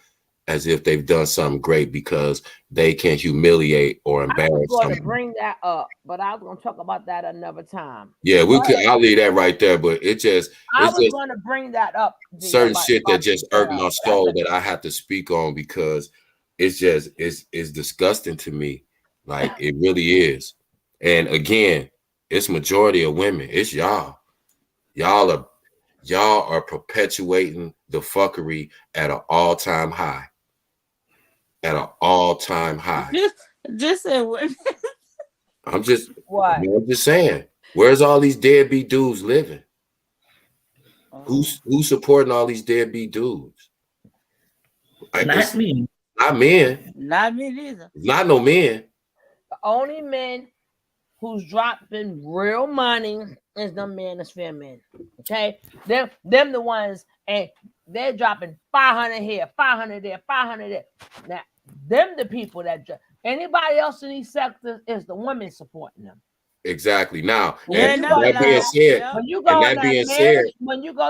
as if they've done something great because they can humiliate or embarrass someone. I was going to bring that up, but I was going to talk about that another time. Yeah, I'll leave that right there, but I was going to bring that up. Certain shit that just irked my soul that I have to speak on because it's disgusting to me. Like, it really is. And again, it's majority of women. It's y'all. Y'all are perpetuating the fuckery at an all-time high. At an all-time high. Just say what? I'm just saying. Where's all these deadbeat dudes living? Who's supporting all these deadbeat dudes? Not me. Not men. Not me neither. Not no men. The only men who's dropping real money is the manosphere men. Okay, them the ones, and they're dropping 500 here, 500 there, 500 there. Now, them the people that anybody else in these sectors is the women supporting them. Exactly. Now, when you go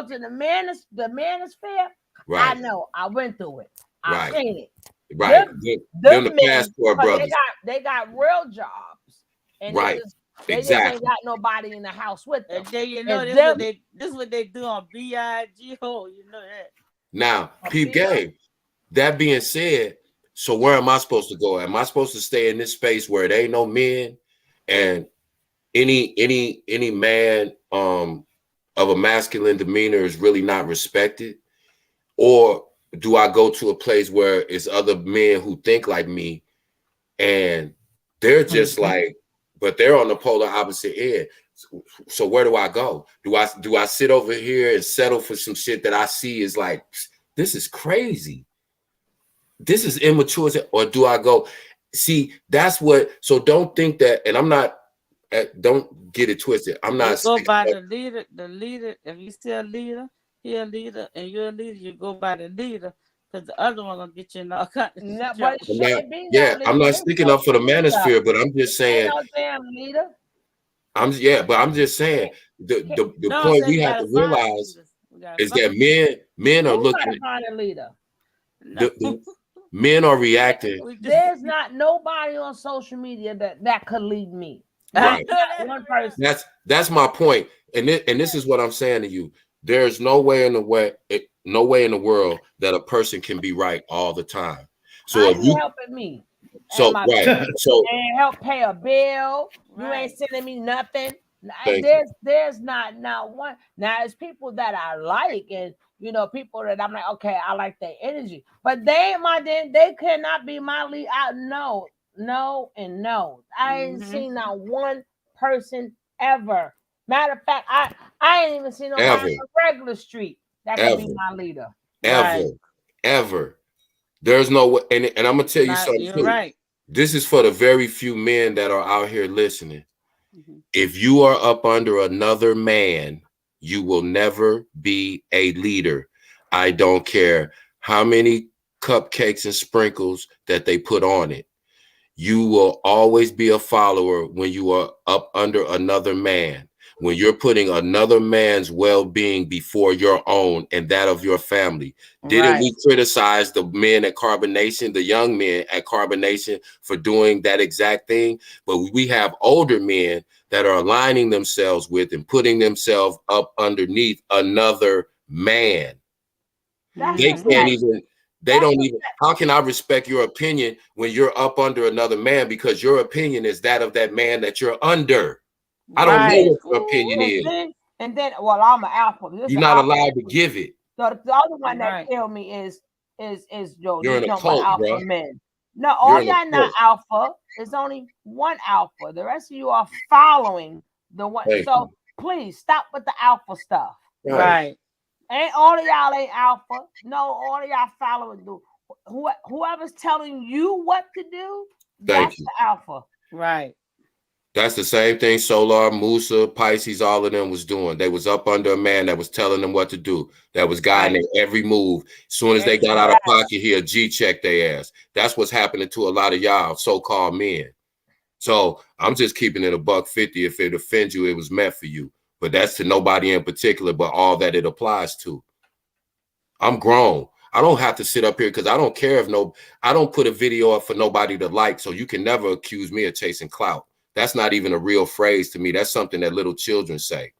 to the manosphere, right. I know. I went through it. I've seen it. Right. Them the passport brothers. They got real jobs. And right. They just ain't got nobody in the house with them. And then you know this is what they do on BIGO. You know that. Now, peep game. That being said, so where am I supposed to go? Am I supposed to stay in this space where there ain't no men and any man of a masculine demeanor is really not respected? Or do I go to a place where it's other men who think like me and they're just like, but they're on the polar opposite end? So where do I go? Do I sit over here and settle for some shit that I see is like, this is crazy, this is immature? Or do I go, see, that's what, so don't think that, and I'm not, don't get it twisted. I'm not go by the leader. If you still a leader, he a leader, and you're a leader, you go by the leader, because the other one gonna get you in all kinds of trouble. I'm not sticking up for the manosphere, but I'm just saying. No damn leader. I'm just saying the point we have to realize is that men are looking. Find a leader. The men are reacting. There's not nobody on social media that could lead me. Right. One person. That's my point. And this is what I'm saying to you. There's no way in the world that a person can be right all the time. So if you helping me, so right, so and help pay a bill, you ain't sending me nothing. There's not one. Now it's people that I like, and people that I'm like, okay, I like their energy, but they cannot be my lead. No, and no. I ain't seen not one person ever. Matter of fact, I ain't even seen nobody on the regular street that can be my leader. Ever. There's no way, and I'm gonna tell you something too. Right. This is for the very few men that are out here listening. If you are up under another man, you will never be a leader. I don't care how many cupcakes and sprinkles that they put on it. You will always be a follower when you are up under another man. When you're putting another man's well-being before your own and that of your family. Didn't we criticize the men at Carbonation, the young men at Carbonation, for doing that exact thing? But we have older men that are aligning themselves with and putting themselves up underneath another man. They can't even, they don't even, how can I respect your opinion when you're up under another man because your opinion is that of that man that you're under? I don't know what your opinion is. And then, well, I'm an alpha. You're not allowed to give it. So the other one that killed me is you're in a cult, alpha bro. Men. No, all y'all not alpha. There's only one alpha. The rest of you are following the one. So please stop with the alpha stuff. Right. Ain't all of y'all ain't alpha. No, all of y'all following. Whoever's telling you what to do, that's the alpha. Right. That's the same thing Solar, Musa, Pisces, all of them was doing. They was up under a man that was telling them what to do, that was guiding their every move. As soon as they got out of pocket, he'll G-check their ass. That's what's happening to a lot of y'all so-called men. So I'm just keeping it $150. If it offends you, it was meant for you. But that's to nobody in particular, but all that it applies to. I'm grown. I don't have to sit up here because I don't care if I don't put a video up for nobody to like. So you can never accuse me of chasing clout. That's not even a real phrase to me. That's something that little children say.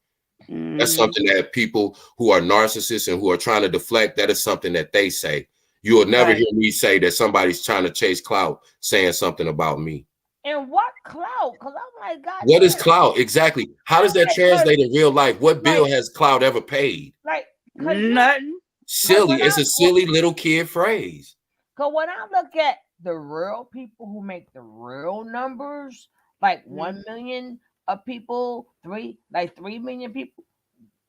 That's something that people who are narcissists and who are trying to deflect, that is something that they say. You will never hear me say that somebody's trying to chase clout saying something about me. And what clout? Because I'm like, God. What is clout? Exactly. How does that translate in real life? What bill has clout ever paid? Like nothing. Silly. It's a silly little kid phrase. Because when I look at the real people who make the real numbers, like 1 million of people, 3 million people,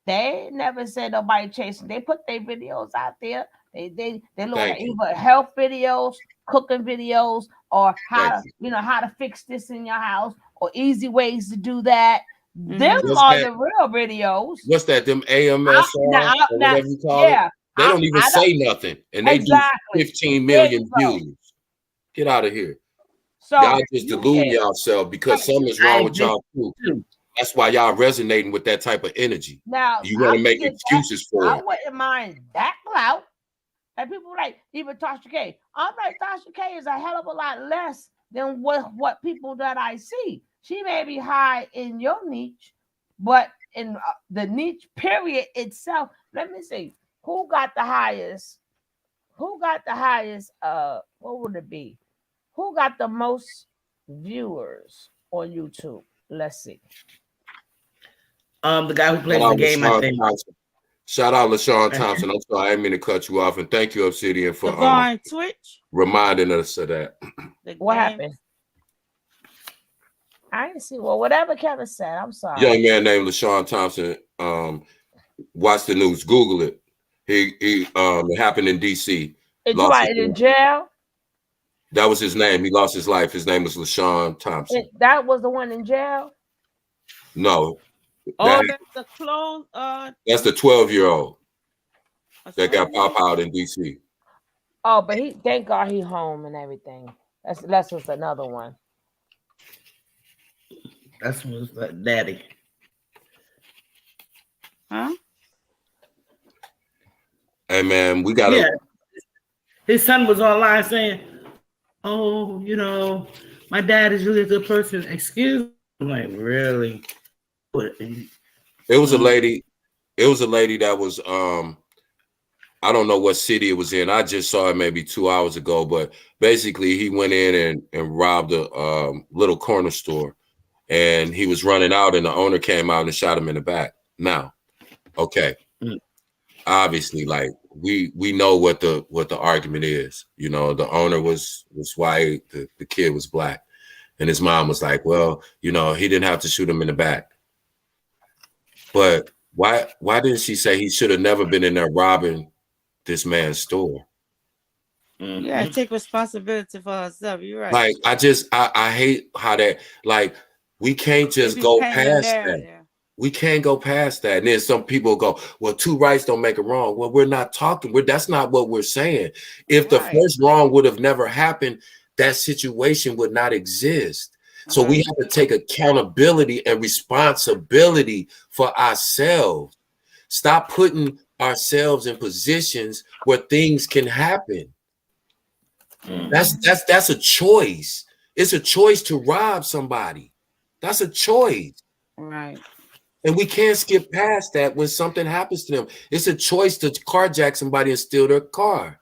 they never said nobody chasing. They put their videos out there. They look at either health videos, cooking videos, or how to fix this in your house, or easy ways to do that. Them are the real videos. What's that? Them AMS or whatever you call it? They don't even say nothing, and they do 15 million views. Get out of here. So y'all just deluding yourself because something's wrong with y'all too. That's why y'all resonating with that type of energy. Now you want to make excuses for it. I wouldn't mind that clout. And people like even Tasha K. I'm like, Tasha K is a hell of a lot less than what people that I see. She may be high in your niche, but in the niche period itself, let me see who got the highest. What would it be? Who got the most viewers on YouTube? Let's see. The guy who plays the game, I think. Shout out LaShawn Thompson. I'm sorry, I didn't mean to cut you off, and thank you, Obsidian, for Twitch reminding us of that. What happened? I didn't see. Well, whatever Kevin said, I'm sorry. Young man named LaShawn Thompson. Watch the news. Google it. It happened in DC. Is he in jail? That was his name. He lost his life. His name was LaShawn Thompson. That was the one in jail? No. That's the close. That's the 12-year-old that got pop out in DC. Oh, but thank God he home and everything. That's just another one. That's was daddy. Huh? Hey man, we gotta. Yeah. His son was online saying, "Oh, my dad is really a good person." Excuse Like really? It was a lady. It was a lady that was I don't know what city it was in. I just saw it maybe 2 hours ago, but basically he went in and robbed a little corner store, and he was running out, and the owner came out and shot him in the back. Now, okay, obviously, like we know what the argument is. You know, the owner was white, the kid was black, and his mom was like, well, you know, he didn't have to shoot him in the back. But why didn't she say he should have never been in there robbing this man's store? Yeah, take responsibility for herself. You're right. Like I hate how that, like, we can't just go past that. We can't go past that. And then some people go, well, two rights don't make a wrong. Well, we're not talking. That's not what we're saying. If the first wrong would have never happened, that situation would not exist. So we have to take accountability and responsibility for ourselves. Stop putting ourselves in positions where things can happen. That's a choice. It's a choice to rob somebody. That's a choice. Right. And we can't skip past that when something happens to them. It's a choice to carjack somebody and steal their car.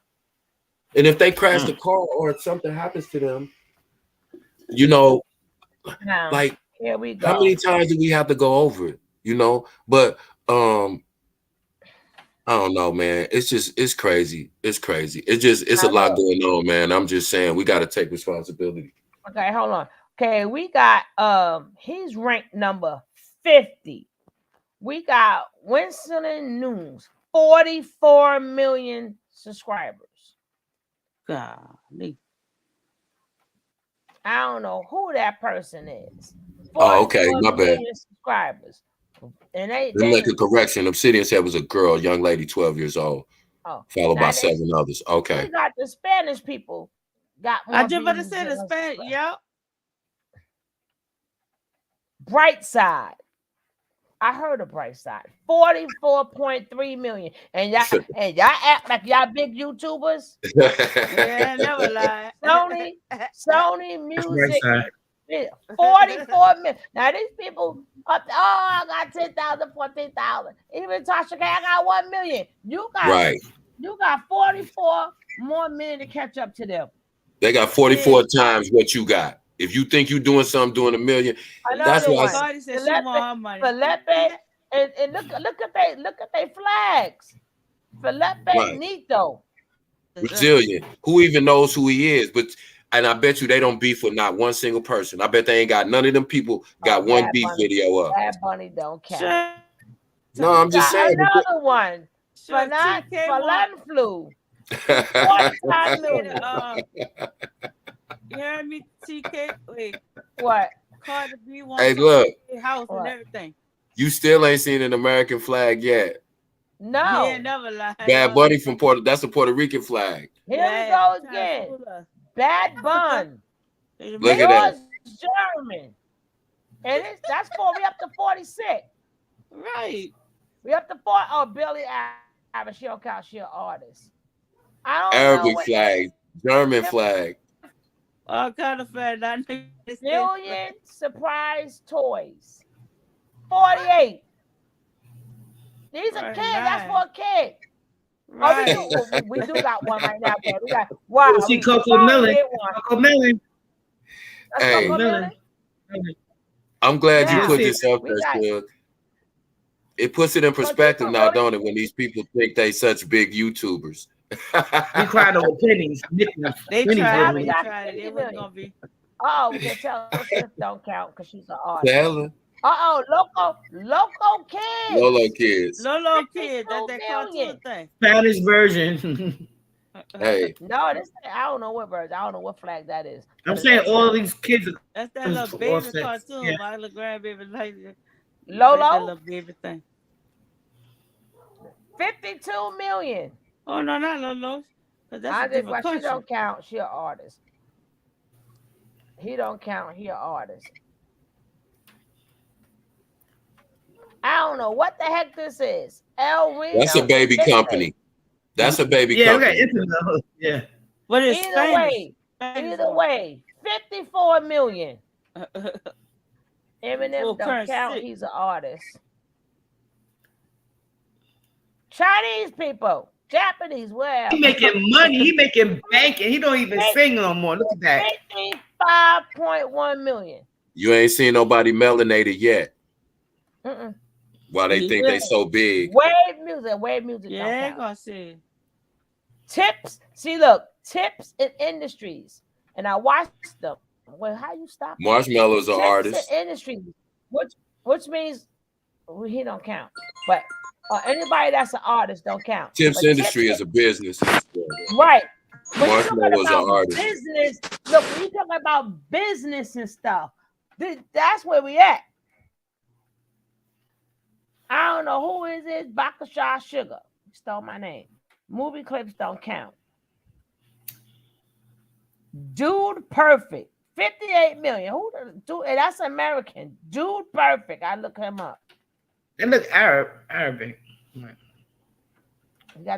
And if they crash the car or if something happens to them, you know, like, here we go. How many times do we have to go over it? You know, but I don't know, man. It's crazy. It's crazy. It's a lot going on, man. I'm just saying we got to take responsibility. Okay, hold on. Okay, we got he's ranked number 50. We got Winston and News, 44 million subscribers. Golly. I don't know who that person is. Oh, okay, my bad. Subscribers. And they make a correction. Obsidian said it was a girl, young lady, 12 years old, followed by 7 others. Okay. We got the Spanish people. Got more. I just about to say the Spanish. Yep. Bright Side. I heard of Bright Side. 44.3 million. And y'all act like y'all big YouTubers. Yeah, never lie. Sony Music. 44 million. Now these people up there, I got 10,000, 14,000. Even Tasha K, I got 1 million. You got 44 more million to catch up to them. They got 44 times what you got. If you think you're doing something, doing a million, that's why Cardi said she want her money. Felipe, and look at they flags. Felipe Nito. Brazilian. Who even knows who he is? And I bet you they don't beef with not one single person. I bet they ain't got none of them people got one beef video up. Bad Bunny don't count. No, I'm just saying. Another one. Flu. 45 million. You heard me, TK? Wait. What? Cardi B wants hey, look. House and everything. You still ain't seen an American flag yet. No. Yeah, never lie. Bad Bunny from that's a Puerto Rican flag. Here we go again. Bad Bun. Look at that. German. And that's we up to 46. Right. We up to 4. Oh, Billie Eilish. She don't count. She an artist. I don't Arabic know flag. German flag. All kind of flag. Million surprise toys. 48. These are kids. That's for a kid. Right. Oh, we do got one right now. We got wow. See Coco Melon. Coco Melon. Hey, I'm glad you put this up there, Shug. It puts it in perspective now, don't it? When these people think they such big YouTubers. We cried over pennies. They tried it. It wasn't gonna be. Oh, we can tell Swift don't count because she's an artist. Tell Loco Kids. Lolo Kids. Lolo Kids. That's that cartoon thing. Spanish version. Hey. No, this I don't know what version. I don't know what flag that is. I'm saying all these kids. That's that little baby cartoon. Yeah. My little grandbaby like it. Lolo. That little baby thing. 52 million. Oh no, not Lolo. She don't count. She an artist. He don't count. He an artist. I don't know what the heck this is. El Reno. That's a baby company. That's a baby company. Yeah. What is either way, 54 million. Eminem don't count. He's an artist. Chinese people, Japanese, well. He making money. He making bank, and he don't even sing no more. Look at that. 55.1 million. You ain't seen nobody melanated yet. While they think they so big. Wave music. Yeah, gonna see. Tips. See, look, tips in industries, and I watched them. Well, how you stop? Marshmallow's an artist. In industries, which means he don't count. But anybody that's an artist don't count. Tips industry is a business. Right. Marshmallow's an artist. Business. Look, when you talk about business and stuff, that's where we at. I don't know who is this. Bakasha Sugar. You stole my name. Movie clips don't count. Dude Perfect. 58 million. Who the dude? That's American. Dude Perfect. I look him up. They look Arabic.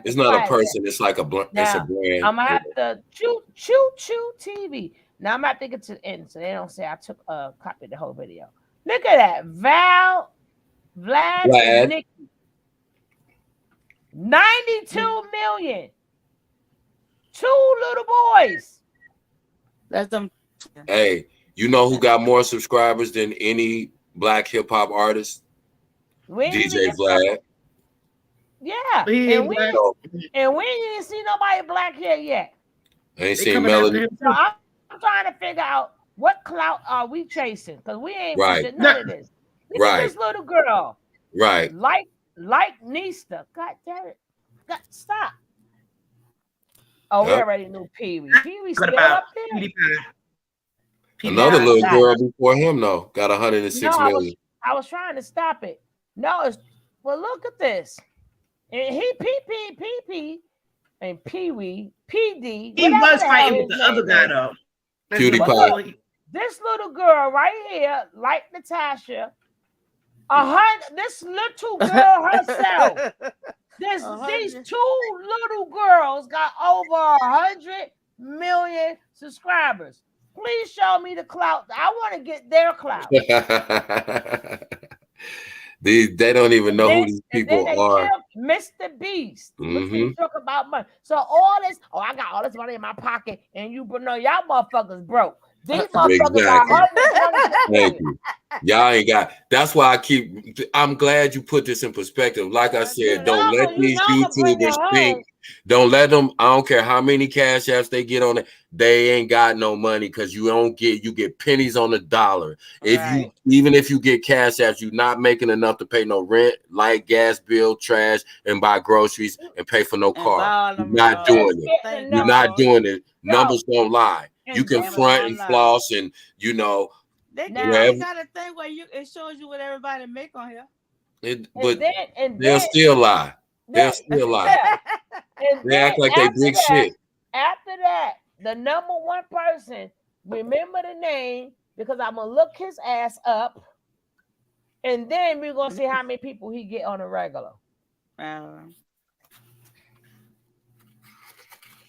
It's not a person. It's like it's a brand. I'm gonna have to choo TV. Now I'm not thinking to the end, so they don't say I took a copy of the whole video. Look at that, Vlad. And Nikki. 92 million. 2 little boys. That's them. Hey, you know who got more subscribers than any black hip hop artist? DJ Vlad. Yeah, and we ain't seen nobody black here yet. I ain't seen Melody. So I'm trying to figure out what clout are we chasing, because we ain't pushing none of this. Look at this little girl. Right. Like Nista. God damn it. Stop. Oh, we already knew Pee Wee. Pee Wee still up there. Another little girl before him, though, got 106 million. I was trying to stop it. No, well, look at this. And he P and Pee Wee, PD. He was fighting with the other guy, though. PewDiePie. This little girl right here, like Natasha, this little girl herself. These 2 little girls got over 100 million subscribers. Please show me the clout. I want to get their clout. They don't even know who these people are. Mr. Beast. We talk about money. So all this, I got all this money in my pocket, and y'all motherfuckers broke. These motherfuckers are Thank you. Y'all ain't got. That's why I'm glad you put this in perspective. Like I said, don't let these YouTubers think. Don't let them. I don't care how many cash apps they get on it. They ain't got no money because you get pennies on the dollar. Even if you get cash apps, you're not making enough to pay no rent, light, gas bill, trash, and buy groceries and pay for no car. You're not doing it. You're not doing it. Numbers don't lie. You can front and floss and They got a thing where it shows you what everybody make on here. But they'll still lie. They'll still lie. They act like they big shit. After that, the number one person, remember the name, because I'm gonna look his ass up, and then we're gonna see how many people he get on a regular.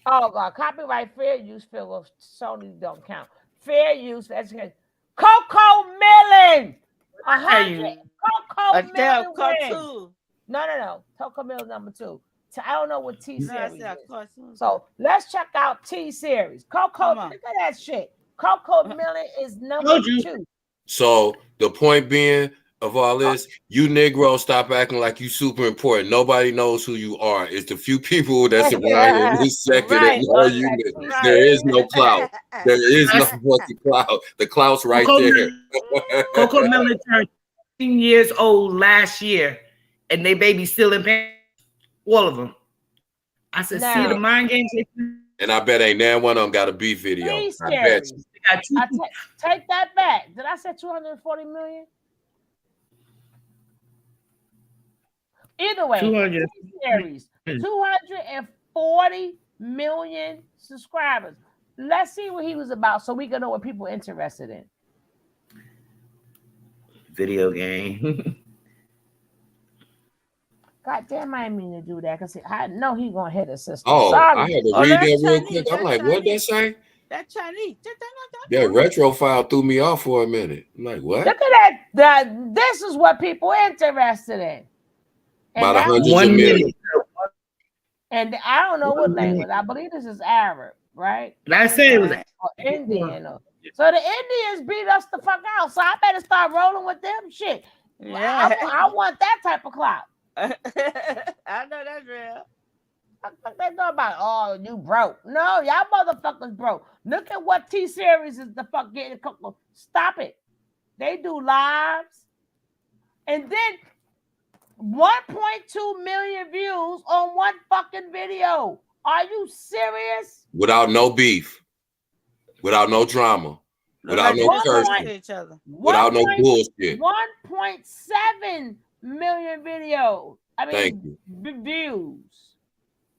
Oh God, copyright fair use for Sony don't count. Fair use, that's good. Coco Melon. 100 Coco Melon wins. No. Coco Melon number 2. I don't know what T series is. So let's check out T series. Coco, look at that shit. Coco Melon is number 2. So the point being of all this, you Negro stop acting like you super important. Nobody knows who you are. It's the few people that's around here in this sector that know you. There is no clout. There is no fucking clout. The clout's right there. Coco Melon turned 15 years old last year, and they baby still in pain. All of them. I said, see the mind games. And I bet ain't that one of them got a beef video. I bet you. Take that back. Did I say 240 million? Either way, 240 million subscribers. Let's see what he was about so we can know what people are interested in. Video game. God damn, I didn't mean to do that because I know he's gonna hit a sister. Oh, sorry. I had to read that real quick. I'm like, what did that say? That Chinese. Yeah, retro file threw me off for a minute. I'm like, what? Look at that. This is what people are interested in. About hundreds of millions. And I don't know what language. I believe this is Arab, right? I said it was or Indian. So the Indians beat us the fuck out. So I better start rolling with them shit. Yeah. I want that type of clout. I know that's real. They know about, oh, you broke. No, y'all motherfuckers broke. Look at what T-Series is the fuck getting. Stop it. They do lives. And then 1.2 million views on one fucking video. Are you serious? Without no beef. Without no drama. Without no cursing. Without no bullshit. 1.7 million videos. I mean, thank you. Views.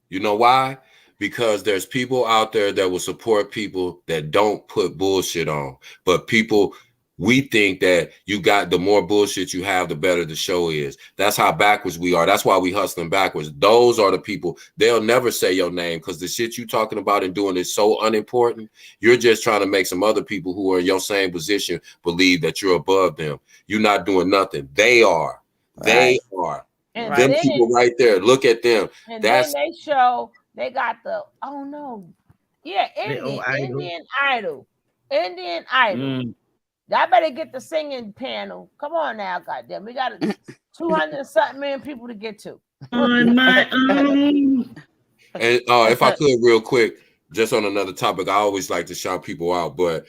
You know why? Because there's people out there that will support people that don't put bullshit on. But people, we think that you got, the more bullshit you have, the better the show is. That's how backwards we are. That's why we hustling backwards. Those are the people, they'll never say your name because the shit you talking about and doing is so unimportant. You're just trying to make some other people who are in your same position believe that you're above them. You're not doing nothing. They are. Right. They are. And them people right there. Look at them. And then they show, they got the, oh no. Yeah, Indian Idol. Indian Idol. Y'all better get the singing panel. Come on now, goddamn. We got 200 something million people to get to. On my own. And if I could real quick, just on another topic, I always like to shout people out, but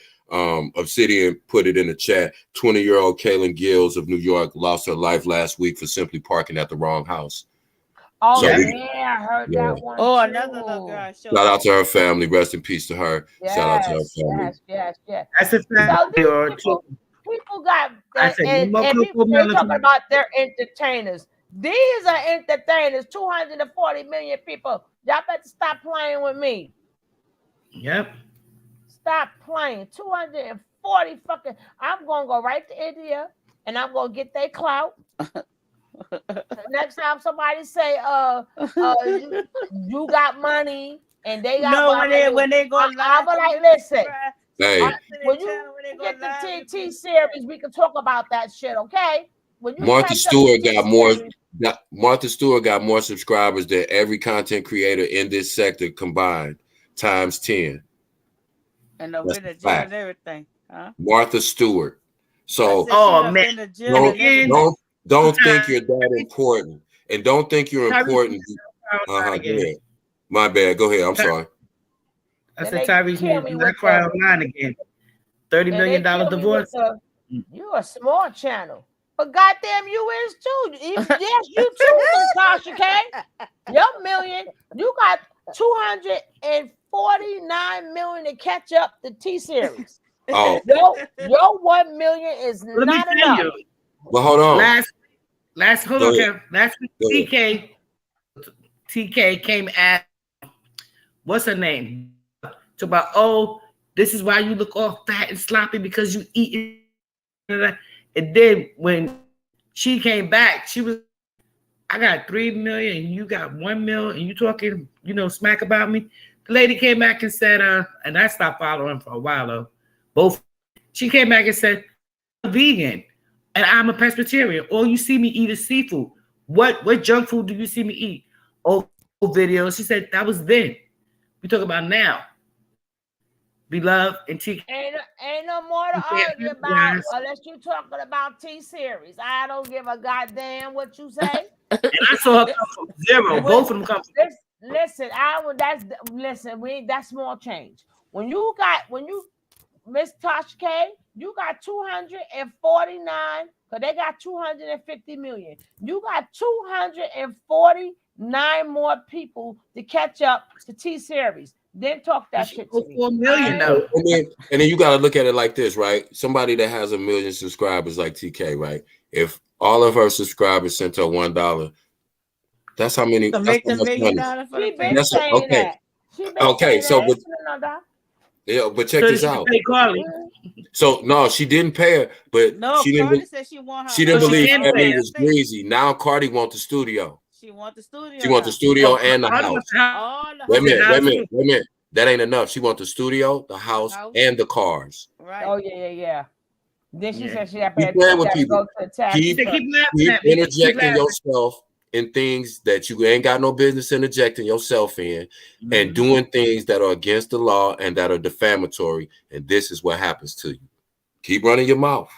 Obsidian put it in the chat. 20-year-old Kaylin Gills of New York lost her life last week for simply parking at the wrong house. Oh, so I heard that one. Oh, another little girl. Shout out to her family. Rest in peace to her. Yes, shout out to her family. Yes. That's a fact. People got, and people talking about their entertainers. These are entertainers. 240 million people. Y'all better stop playing with me. Yep. Stop playing. 240 fucking. I'm gonna go right to India and I'm gonna get their clout. Next time somebody say, you got money and they got money. When they go live, I'm like, listen. Hey. When you get the TT series, we can talk about that shit, okay? When you Martha Stewart got more. Martha Stewart got more subscribers than every content creator in this sector combined, times 10. And over the gym and everything, huh? Martha Stewart. So, man, don't think you're that important, and don't think you're important. My bad. Go ahead. I'm sorry. I said Tyrese needs to cry online again. $30 million divorce. You're a small channel, but goddamn, you is too. Yes, you too, Tasha K. Your million, you got 249 million to catch up the T series. Oh, your 1 million is not enough. But hold on. Last week, TK came at what's her name? Talk about, oh, this is why you look all fat and sloppy because you eat it. And then when she came back, she was, I got 3 million, and you got 1 million, and you talking, smack about me. The lady came back and said, and I stopped following for a while though. She came back and said, I'm vegan and I'm a pescatarian. All you see me eat is seafood. What junk food do you see me eat? Oh, videos. She said that was then. We talk about now. Beloved and T. Ain't no more to argue about unless you're talking about T series. I don't give a goddamn what you say. And I saw her come from zero. Both of them come from Listen, that's small change. When you Miss Tasha K, you got 249, because they got 250 million. You got 249 more people to catch up to T series. Then talk that shit to me. 4 million though. And then you got to look at it like this, right? Somebody that has 1 million subscribers like TK, right? If all of her subscribers sent her $1, that's how many. To make the $1 million for the but check this out. So no, she didn't pay her, but Cardi said she want her. She didn't believe Ebony was greasy. Now Cardi wants the studio. She wants the studio. She wants the studio and the house. Wait a minute. That ain't enough. She wants the studio, the house, and the cars. Right. Oh yeah. Then she said she had Keep playing with people. Go to attack. Keep interjecting yourself in things that you ain't got no business interjecting yourself in, and doing things that are against the law and that are defamatory. And this is what happens to you. Keep running your mouth.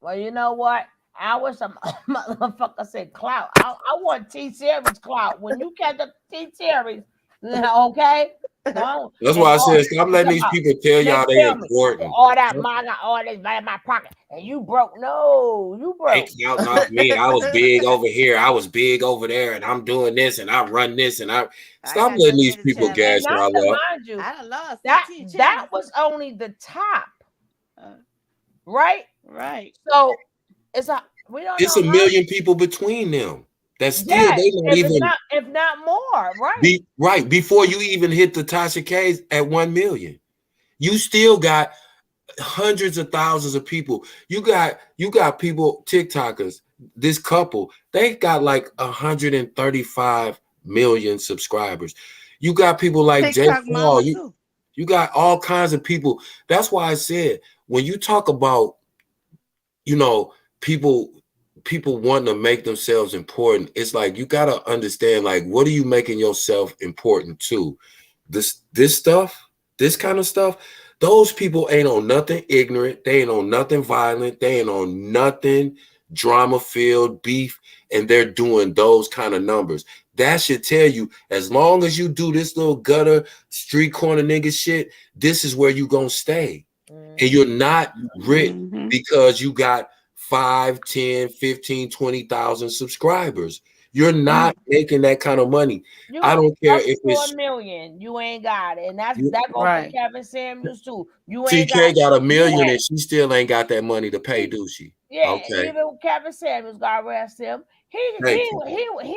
Well, you know what? I wish a motherfucker said clout. I want T-Series clout. When you catch the T-Series, okay? No. That's why I said stop letting these people tell y'all they important. All that money, all this right in my pocket, and you broke. No, you broke. Ain't counting off me. I was big over here. I was big over there, and I'm doing this, and I run this, and I stop letting these people gas y'all up. That was only the top, right? Right. So it's a a million people between them. That's still they don't even if not more, right? Right before you even hit the Tasha K's at 1 million, you still got hundreds of thousands of people. You got people, TikTokers. This couple, they got like 135 million subscribers. You got people like Jay Paul. You got all kinds of people. That's why I said when you talk about, people want to make themselves important. It's like you got to understand, like, what are you making yourself important to? This stuff, this kind of stuff. Those people ain't on nothing ignorant. They ain't on nothing violent. They ain't on nothing drama-filled beef, and they're doing those kind of numbers. That should tell you, as long as you do this little gutter, street corner nigga shit, this is where you gonna stay. And you're not rich because you got 5, 10, 15, 20,000 subscribers. You're not making that kind of money. I don't care if it's 4 million. You ain't got it, and that goes for Kevin Samuels too. You ain't TK got $1 million, and she still ain't got that money to pay, do she? Yeah, okay. Even Kevin Samuels, God rest him. He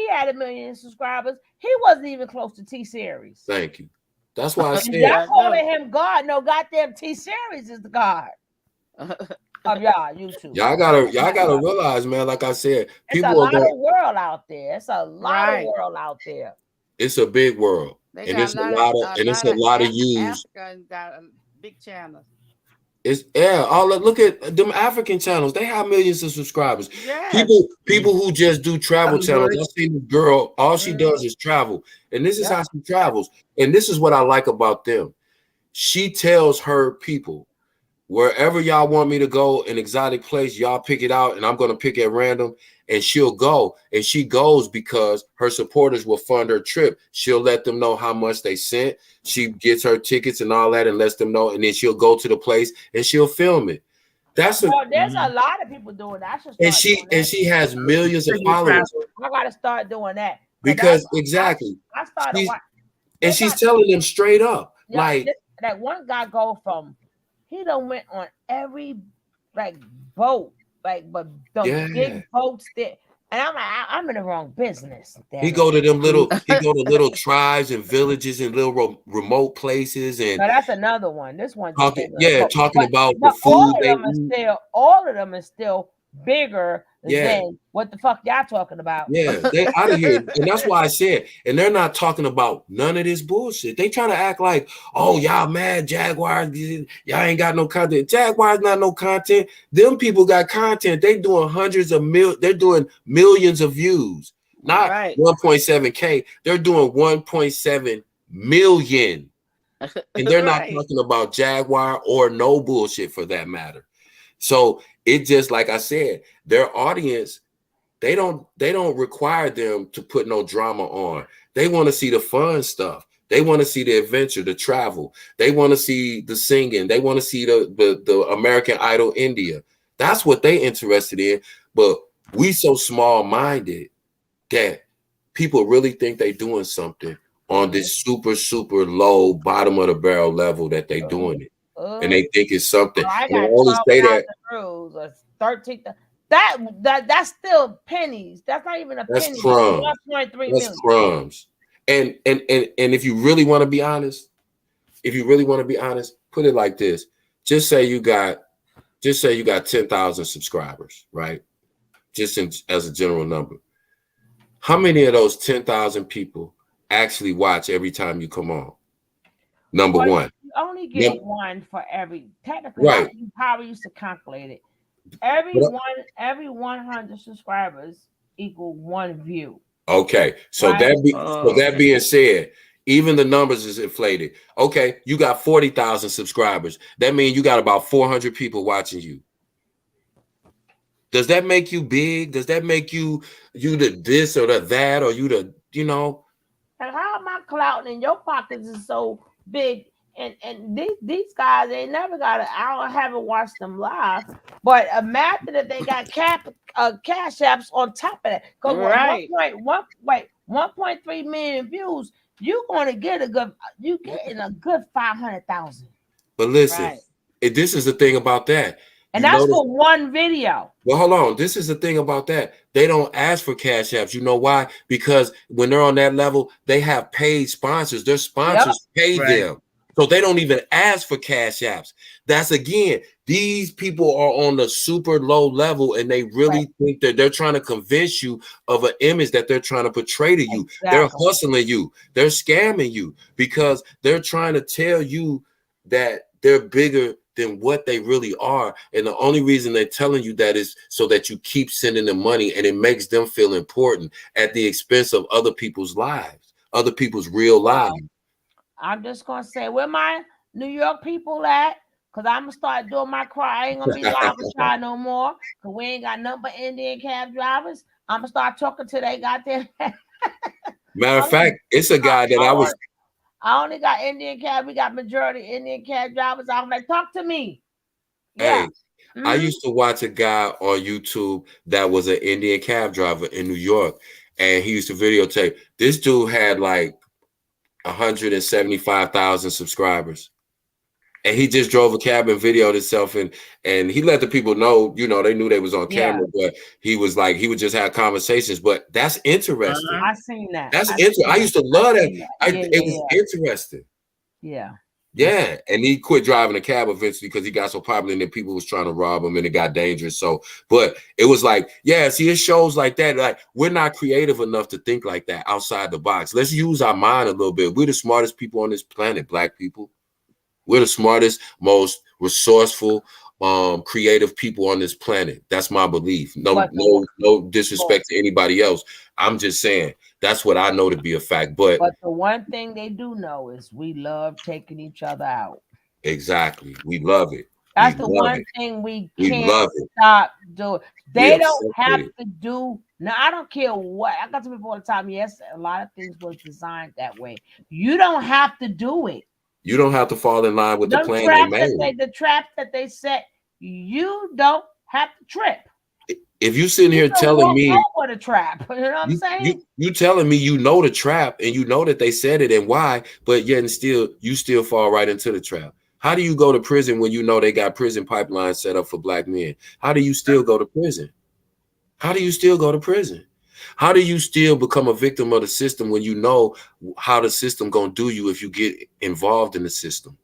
had 1 million subscribers. He wasn't even close to T-Series. Thank you. That's why I said y'all calling him God. No, goddamn T-Series is the God. Of y'all YouTube. Y'all gotta realize, man, like I said, people it's a lot of world out there. It's a lot of world out there. It's a big world. And it's a lot of use. Africa got a big channel. It's look at them African channels. They have millions of subscribers. Yes. People who just do travel channels. I seen the girl, all she does is travel. And this is how she travels. And this is what I like about them. She tells her people, wherever y'all want me to go, an exotic place, y'all pick it out, and I'm going to pick at random, and she'll go. And she goes because her supporters will fund her trip. She'll let them know how much they sent. She gets her tickets and all that and lets them know, and then she'll go to the place and she'll film it. There's a lot of people doing that. She has millions of followers. I got to start doing that. Because exactly. I started watching. And she's telling them straight up. That one guy go from, he done went on every boat, but the big boats there. And I'm like, I'm in the wrong business. He go to little tribes and villages and little remote places, and that's another one. This one, talking about the food all of them are still bigger than what the fuck y'all talking about. Yeah, they out of here. And that's why I said, and they're not talking about none of this bullshit. They trying to act like, oh, y'all mad Jaguars, y'all ain't got no content. Jaguars not no content. Them people got content. They doing they're doing millions of views. Not 1.7K. They're doing 1.7 million. And they're not talking about Jaguar or no bullshit for that matter. So it just, like I said, their audience, they don't require them to put no drama on. They want to see the fun stuff. They want to see the adventure, the travel. They want to see the singing. They want to see the American Idol India. That's what they interested in. But we so small-minded that people really think they doing something on this super, super low bottom of the barrel level that they doing it. And they think it's something. I got 12,000 views or 13. That's still pennies. That's not even a penny. That's crumbs. 1.3 million. That's crumbs. And if you really want to be honest, put it like this. Just say you got 10,000 subscribers, right? Just as a general number. How many of those 10,000 people actually watch every time you come on? Number Well, one. you only get one for every. Technically, Right. how we used to calculate it. Every 100 subscribers equal one view. Okay, so right? that being said, even the numbers is inflated. Okay, you got 40,000 subscribers. That means you got about 400 people watching you. Does that make you big? Does that make you the this or the that, or you the, you know? And how my clout in your pockets is so big, and these guys, they never got it. I haven't watched them live, but imagine if they got cash apps on top of that. Because Right. 1.3 million views, you're gonna get you getting a good 500,000. But listen, this is the thing about that. And that's for one video. Well, hold on. This is the thing about that. They don't ask for cash apps. You know why? Because when they're on that level, they have paid sponsors. Their sponsors pay them. So they don't even ask for cash apps. That's, again, these people are on the super low level, and they really think that they're trying to convince you of an image that they're trying to portray to you. They're hustling you. They're scamming you because they're trying to tell you that they're bigger than what they really are. And the only reason they're telling you that is so that you keep sending them money, and it makes them feel important at the expense of other people's lives, other people's real lives. I'm just gonna say, where my New York people at? Because I'm gonna start doing my cry. I ain't gonna be live with y'all no more. Because we ain't got none but Indian cab drivers. I'm gonna start talking to they goddamn. Matter of fact, it's a guy that I only got Indian cab. We got majority Indian cab drivers. I'm like, talk to me. Hey, I used to watch a guy on YouTube that was an Indian cab driver in New York, and he used to videotape. This dude had like 175,000 subscribers, and he just drove a cab and videoed himself, and he let the people know, you know, they knew they was on camera, but he was like, he would just have conversations. But that's interesting. I seen that. That's interesting. I used to love that. It was interesting. Yeah, and he quit driving a cab eventually because he got so popular and then people was trying to rob him and it got dangerous. So, but it was like, see, it shows like that. Like, we're not creative enough to think like that outside the box. Let's use our mind a little bit. We're the smartest people on this planet, Black people. We're the smartest, most resourceful, creative people on this planet. That's my belief. No disrespect to anybody else. I'm just saying that's what I know to be a fact. But the one thing they do know is we love taking each other out. Exactly. We love it. That's the one thing we can't stop doing. They don't have to do. Now, I don't care what. I got to people all the time. Yes, a lot of things were designed that way. You don't have to do it. You don't have to fall in line with the plan they made. The traps that they set, you don't have to trip. If you sitting here telling me over the trap, you know what I'm saying? You telling me you know the trap and you know that they said it and why, but yet and still you still fall right into the trap. How do you go to prison when you know they got prison pipelines set up for Black men? How do you still go to prison? How do you still go to prison? How do you still become a victim of the system when you know how the system gonna do you if you get involved in the system?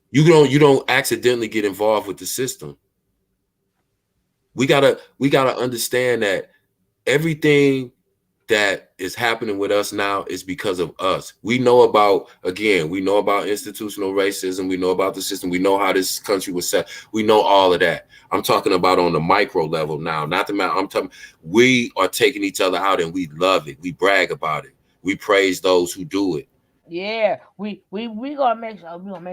You don't accidentally get involved with the system. We gotta understand that everything that is happening with us now is because of us. We know about institutional racism. We know about the system. We know how this country was set. We know all of that. I'm talking about on the micro level now, not the I'm talking. We are taking each other out and we love it. We brag about it. We praise those who do it. Yeah, we gonna make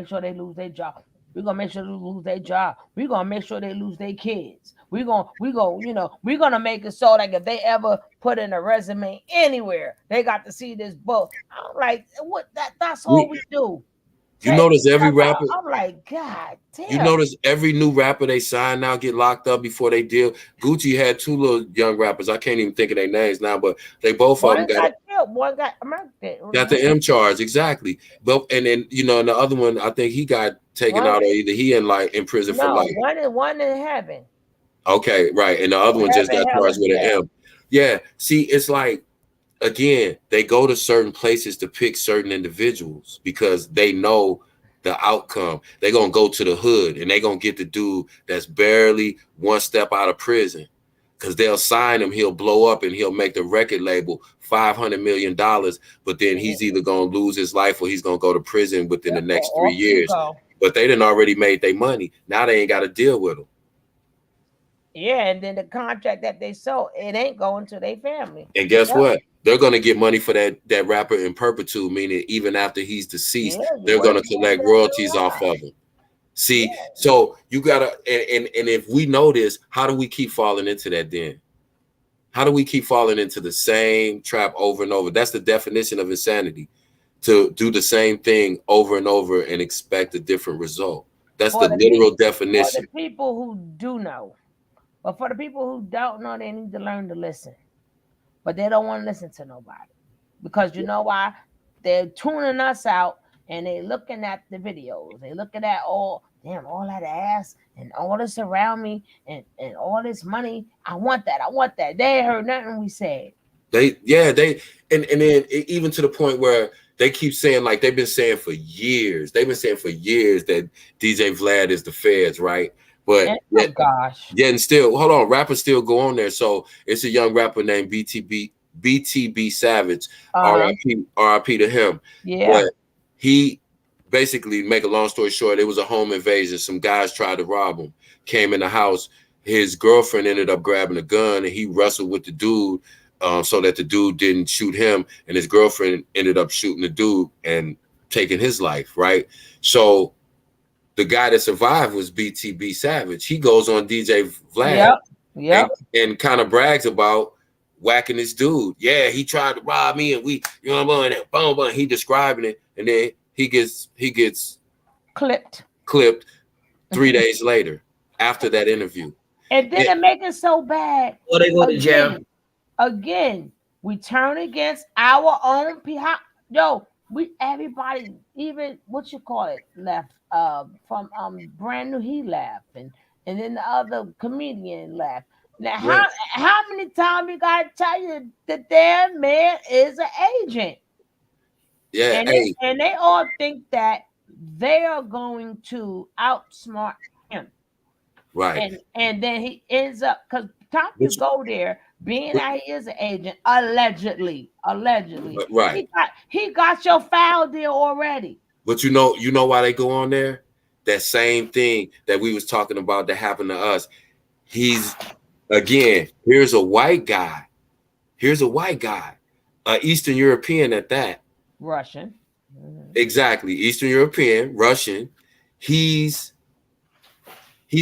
sure they lose their job. We're gonna make sure they lose their job. We're gonna make sure they lose their kids. We're gonna make it so like if they ever put in a resume anywhere, they got to see this book. I'm like, what? That's all we do. You notice every rapper. I'm like, God damn. You notice every new rapper they sign now get locked up before they deal. Gucci had two little young rappers. I can't even think of their names now, but they both of them got killed. One got arrested. Got the M charge, exactly. But and then and the other one, I think he got taken out, or either he in prison for life. One in heaven. Okay, right. And the other one just got charged with an M. Yeah. See, it's like, again, they go to certain places to pick certain individuals because they know the outcome. They're gonna go to the hood and they're gonna get the dude that's barely one step out of prison because they'll sign him, he'll blow up and he'll make the record label $500 million, but then he's either going to lose his life or he's going to go to prison within the next 3 years. But they done already made their money. Now they ain't got to deal with them. Yeah, and then the contract that they sold, it ain't going to their family. And guess what? They're going to get money for that rapper in perpetuity, meaning even after he's deceased, they're going to collect royalties off of him. See, so you gotta, and if we know this, how do we keep falling into that then? How do we keep falling into the same trap over and over? That's the definition of insanity, to do the same thing over and over and expect a different result. That's the literal definition. For the people who do know, but for the people who don't know, they need to learn to listen. But they don't want to listen to nobody, because you know why? They're tuning us out. And they looking at the videos. They looking at all that ass and all this around me and all this money. I want that. I want that. They ain't heard nothing we said. And then even to the point where they keep saying, like they've been saying for years. They've been saying for years that DJ Vlad is the feds, right? But and still, hold on, rappers still go on there. So it's a young rapper named BTB Savage. R.I.P. to him. Yeah. But he basically, make a long story short, it was a home invasion. Some guys tried to rob him, came in the house. His girlfriend ended up grabbing a gun and he wrestled with the dude so that the dude didn't shoot him. And his girlfriend ended up shooting the dude and taking his life, right? So the guy that survived was BTB Savage. He goes on DJ Vlad and kind of brags about whacking this dude. Yeah, he tried to rob me and we, you know what I'm saying? He describing it. And then he gets clipped 3 days later after that interview. And then it make it so bad. Well, they go to jail. Again, we turn against our own people. Yo, everybody, even what you call it, left. From Brand New, he left, and then the other comedian left. Now, how many times we gotta tell you that their man is an agent? Yeah, and they all think that they are going to outsmart him, right? And then he ends up, because Tom can go there, being that he is an agent, allegedly, right? He got your file deal already. But you know why they go on there? That same thing that we was talking about that happened to us. He's, again, here's a white guy, Eastern European at that. Russian. Exactly. Eastern European, Russian. He's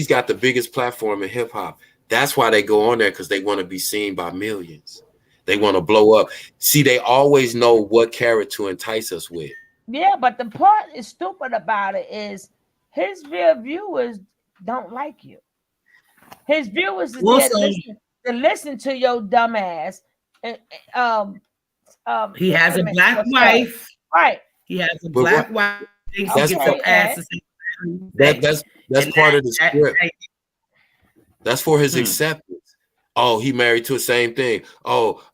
got the biggest platform in hip hop. That's why they go on there, because they want to be seen by millions. They want to blow up. See, they always know what carrot to entice us with. Yeah, but the part is stupid about it is his viewers don't like you. His viewers is there to listen to your dumb ass. He has a black wife. Right. He has a black wife. That's part of the script. That's for his acceptance. Oh, he married to the same thing. Oh,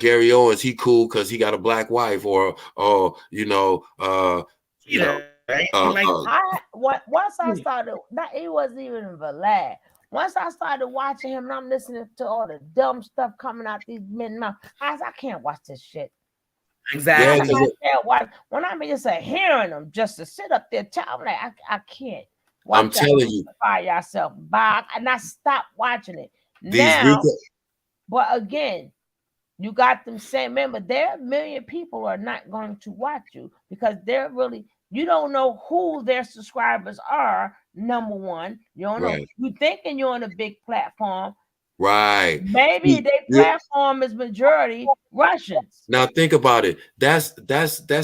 Gary Owens, he cool because he got a black wife, or once I started, it wasn't even Vlad. Once I started watching him and I'm listening to all the dumb stuff coming out these men's mouths, I can't watch this shit. Exactly. I can't watch. When I'm just hearing them, just to sit up there, I'm like, I can't. I'm telling you, by yourself, Bob, and I stopped watching it. Now, but again, you got them saying, remember, there are 1 million people are not going to watch you because they're really, you don't know who their subscribers are. Number one, you don't know. You thinking you're on a big platform, right? Maybe their platform is majority Russians. Now think about it. That's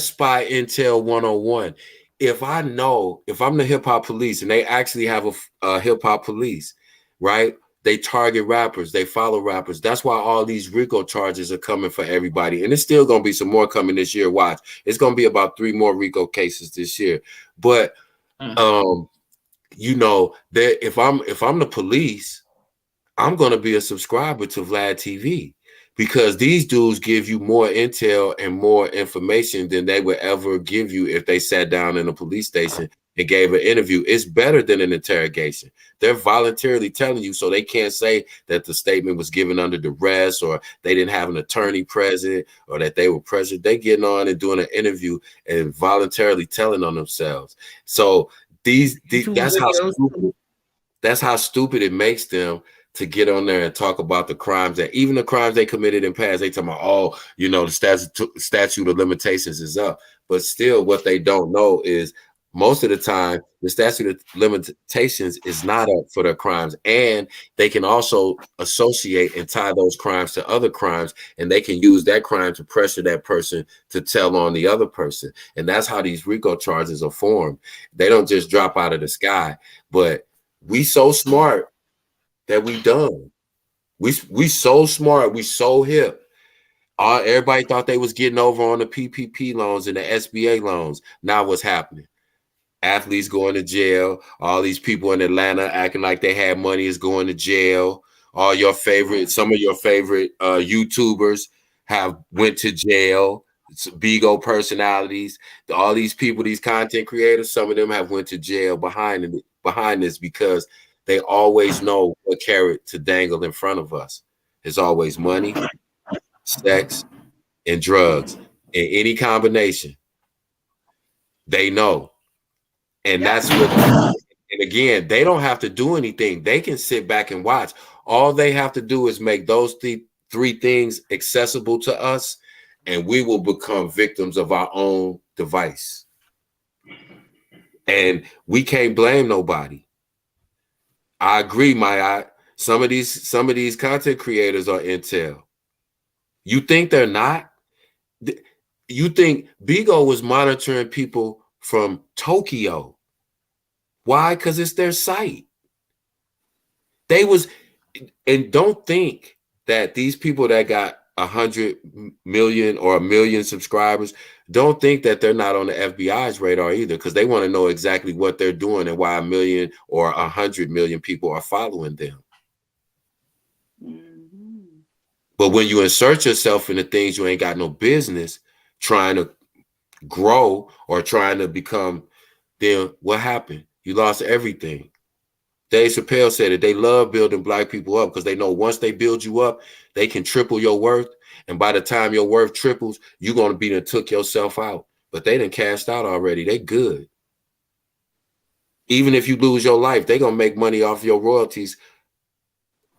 spy intel 101. If I'm the hip hop police and they actually have a hip hop police, right? They target rappers, they follow rappers. That's why all these RICO charges are coming for everybody. And it's still gonna be some more coming this year. Watch, it's gonna be about 3 more RICO cases this year. But that if I'm the police, I'm gonna be a subscriber to Vlad TV, because these dudes give you more intel and more information than they would ever give you if they sat down in a police station and gave an interview. It's better than an interrogation. They're voluntarily telling you, so they can't say that the statement was given under duress or they didn't have an attorney present or that they were pressured. They getting on and doing an interview and voluntarily telling on themselves. So that's how stupid it makes them to get on there and talk about the crimes, that even the crimes they committed in past. They talking about, oh, you know, the statute of limitations is up. But still, what they don't know is most of the time the statute of limitations is not up for their crimes, and they can also associate and tie those crimes to other crimes, and they can use that crime to pressure that person to tell on the other person. And that's how these RICO charges are formed. They don't just drop out of the sky. But we so smart that we dumb. We so smart, we so hip. Everybody thought they was getting over on the PPP loans and the SBA loans. Now what's happening? Athletes going to jail. All these people in Atlanta acting like they had money is going to jail. Some of your favorite YouTubers have went to jail. It's Bigo personalities. All these people, these content creators, some of them have went to jail behind this because they always know what carrot to dangle in front of us. It's always money, sex, and drugs. In any combination, they know. And that's what, and again, they don't have to do anything. They can sit back and watch. All they have to do is make those three things accessible to us, and we will become victims of our own device. And we can't blame nobody. I agree, some of these content creators are intel. You think they're not? You think Bigo was monitoring people from Tokyo? Why? Because it's their site. And don't think that these people that got 100 million or 1 million subscribers, don't think that they're not on the FBI's radar either, because they want to know exactly what they're doing and why 1 million or 100 million people are following them. Mm-hmm. But when you insert yourself into things you ain't got no business trying to grow or trying to become, then what happened? You lost everything. Dave Chappelle said it. They love building Black people up because they know once they build you up, they can triple your worth. And by the time your worth triples, you're going to be done took yourself out. But they done cashed out already. They good. Even if you lose your life, they going to make money off your royalties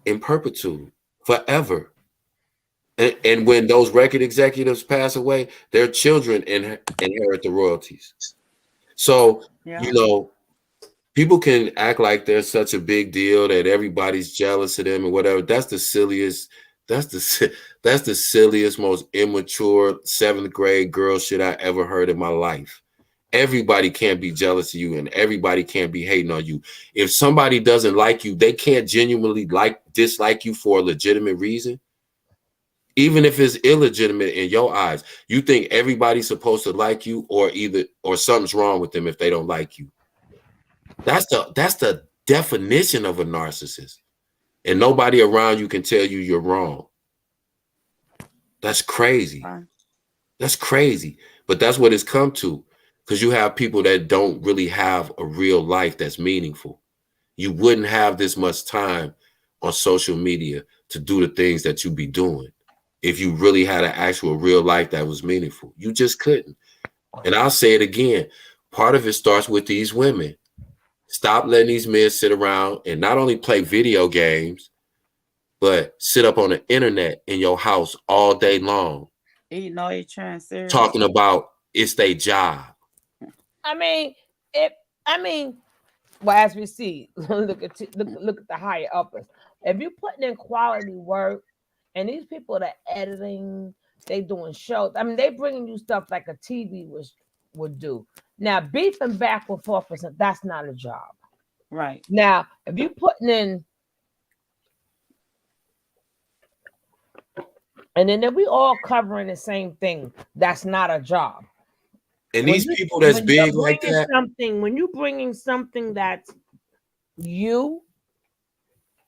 in perpetuity, forever. And when those record executives pass away, their children inherit the royalties. So, you know, people can act like they're such a big deal that everybody's jealous of them and whatever. That's the silliest, most immature 7th grade girl shit I ever heard in my life. Everybody can't be jealous of you and everybody can't be hating on you. If somebody doesn't like you, they can't genuinely dislike you for a legitimate reason. Even if it's illegitimate in your eyes, you think everybody's supposed to like you, or something's wrong with them if they don't like you. That's the definition of a narcissist. And nobody around you can tell you you're wrong. That's crazy. That's crazy. But that's what it's come to, because you have people that don't really have a real life that's meaningful. You wouldn't have this much time on social media to do the things that you be doing if you really had an actual real life that was meaningful. You just couldn't. And I'll say it again. Part of it starts with these women. Stop letting these men sit around and not only play video games, but sit up on the internet in your house all day long. Talking about it's their job. Well, as we see, look at the higher uppers. If you're putting in quality work, and these people that are editing, they doing shows. They bringing you stuff like a TV would do. Now, beefing back and forth, that's not a job. Right. Now, if you're putting in, and then if we all covering the same thing, that's not a job. And these people that's big like that. When you're bringing something that's you,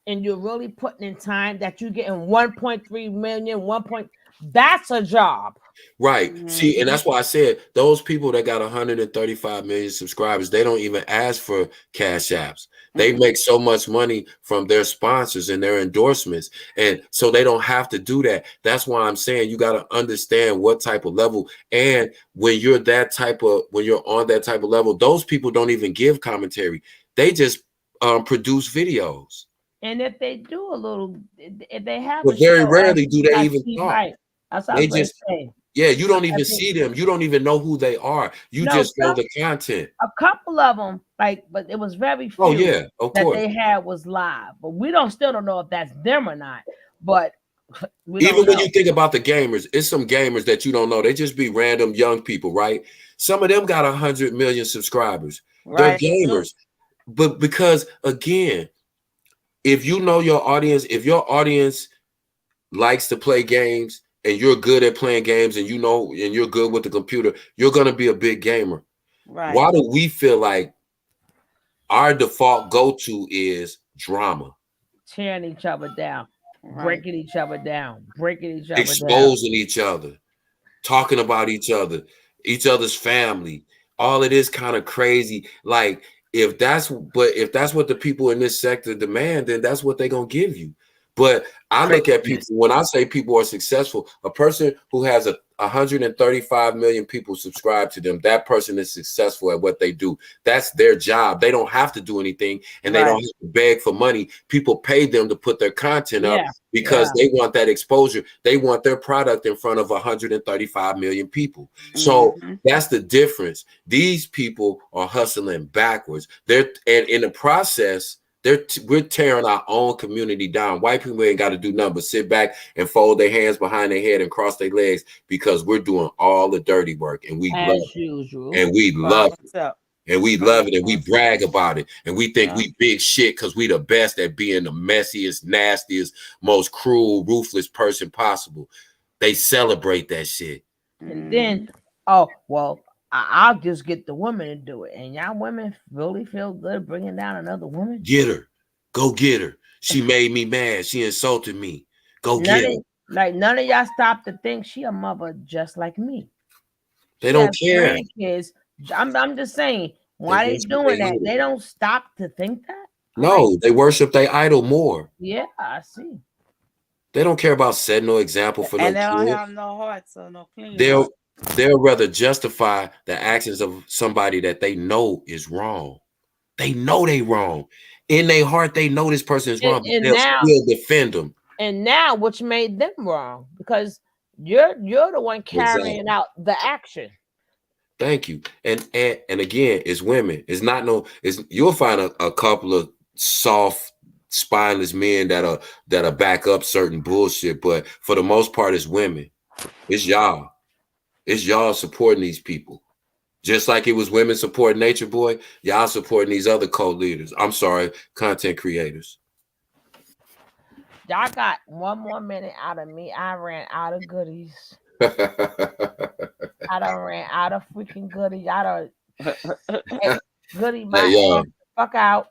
and you're really putting in time, that you're getting 1.3 million, that's a job. Right. See, and that's why I said those people that got 135 million subscribers, they don't even ask for cash apps. They make so much money from their sponsors and their endorsements. And so they don't have to do that. That's why I'm saying you got to understand what type of level. And when you're on that type of level, those people don't even give commentary. They just produce videos. And if they do a little, if they have But a very show, rarely do they even talk. right. That's what I They was going to just, say. yeah, you don't even see them. You don't even know who they are. You just know the content. A couple of them, but it was very few. Oh yeah, of course. That they had was live, but we still don't know if that's them or not. But even when you think about the gamers, it's some gamers that you don't know. They just be random young people, right? Some of them got 100 million subscribers. Right. They're gamers, but because again, if you know your audience, if your audience likes to play games and you're good at playing games and and you're good with the computer, you're going to be a big gamer. Right. Why do we feel like our default go-to is drama? Tearing each other down, breaking each other down, exposing each other, talking about each other's family. All of this kind of crazy. Like if that's what the people in this sector demand, then that's what they're going to give you. But I look at people, when I say people are successful, a person who has 135 million people subscribe to them, that person is successful at what they do. That's their job. They don't have to do anything, and they don't have to beg for money. People pay them to put their content up because they want that exposure. They want their product in front of 135 million people. So that's the difference. These people are hustling backwards. And in the process, we're tearing our own community down. White people ain't got to do nothing but sit back and fold their hands behind their head and cross their legs because we're doing all the dirty work, and we love it. And we love it. And we love it, and we brag about it, and we think we big shit because we the best at being the messiest, nastiest, most cruel, ruthless person possible. They celebrate that shit. And then, I'll just get the women to do it. And y'all women really feel good bringing down another woman? Get her. Go get her. She made me mad. She insulted me. Go get her. Like none of y'all stop to think she a mother just like me. They don't care. Kids. I'm just saying, why they doing that? They don't stop to think that? No, they worship their idol more. Yeah, I see. They don't care about setting no example for and no they don't kids. have no hearts or no clean. They'll rather justify the actions of somebody that they know is wrong. They know they wrong. In their heart, they know this person is wrong, but they'll still defend them. And now, which made them wrong, because you're the one carrying out the action. Thank you. And again, it's women. It's not you'll find a couple of soft, spineless men that'll back up certain bullshit, but for the most part, it's women. It's y'all. It's y'all supporting these people. Just like it was women supporting Nature Boy, y'all supporting these other cult leaders. I'm sorry, content creators. Y'all got one more minute out of me. I ran out of goodies. I done ran out of freaking goodies. I done goodie my fuck out.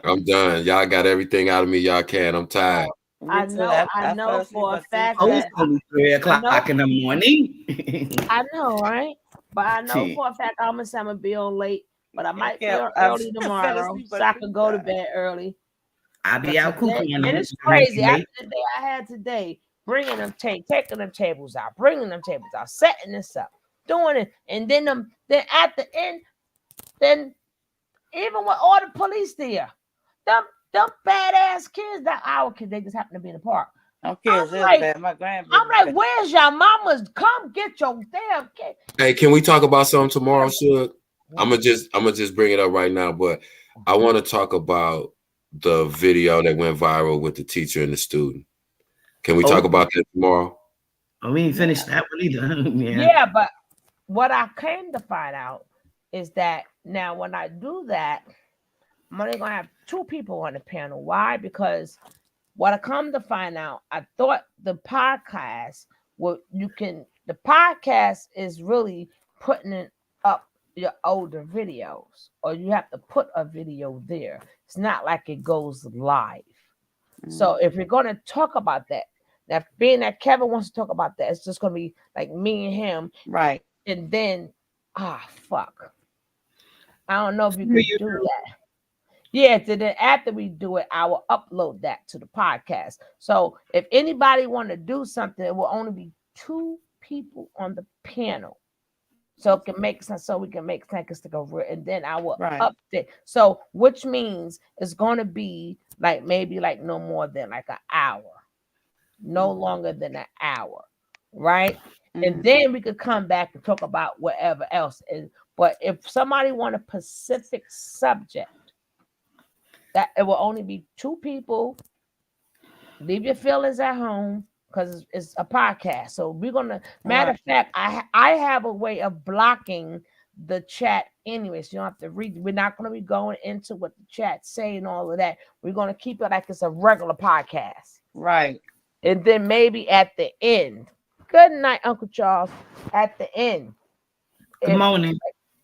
I'm done. Y'all got everything out of me y'all can. I'm tired. I know for a fact that it's 3 o'clock in the morning. I know, right? But I know for a fact I'm gonna be on late, but I might be on early tomorrow, so I can go to bed early. I'll be out cooking. And it's crazy. After the day I had today, taking them tables out, setting this up, doing it, and then at the end, then even with all the police there, them badass kids, our kids, they just happen to be in the park. Okay, my grandbaby. I'm like, where's your mamas? Come get your damn kid. Hey, can we talk about something tomorrow, Suge? I'm gonna just bring it up right now, but I want to talk about the video that went viral with the teacher and the student. Can we talk about that tomorrow? We ain't finished that one either. Yeah, but what I came to find out is that now when I do that, I'm only gonna have 2 people on the panel. Why? Because what I come to find out, I thought the podcast, the podcast is really putting up your older videos, or you have to put a video there. It's not like it goes live. So if you're going to talk about that, Now, being that Kevin wants to talk about that, it's just gonna be like me and him, right? And then, fuck, I don't know if you could do that. Yeah, so then after we do it, I will upload that to the podcast. So if anybody want to do something, it will only be 2 people on the panel. So it can make sense. So we can make sense and then I will update. So which means it's going to be like maybe like no more than like an hour, no longer than an hour, right? And then we could come back and talk about whatever else. But if somebody want a specific subject, that it will only be 2 people. Leave your feelings at home because it's a podcast. So we're gonna. Matter of fact, I have a way of blocking the chat anyway, so you don't have to read. We're not gonna be going into what the chat say and all of that. We're gonna keep it like it's a regular podcast, right? And then maybe at the end. Good night, Uncle Charles. At the end, good morning.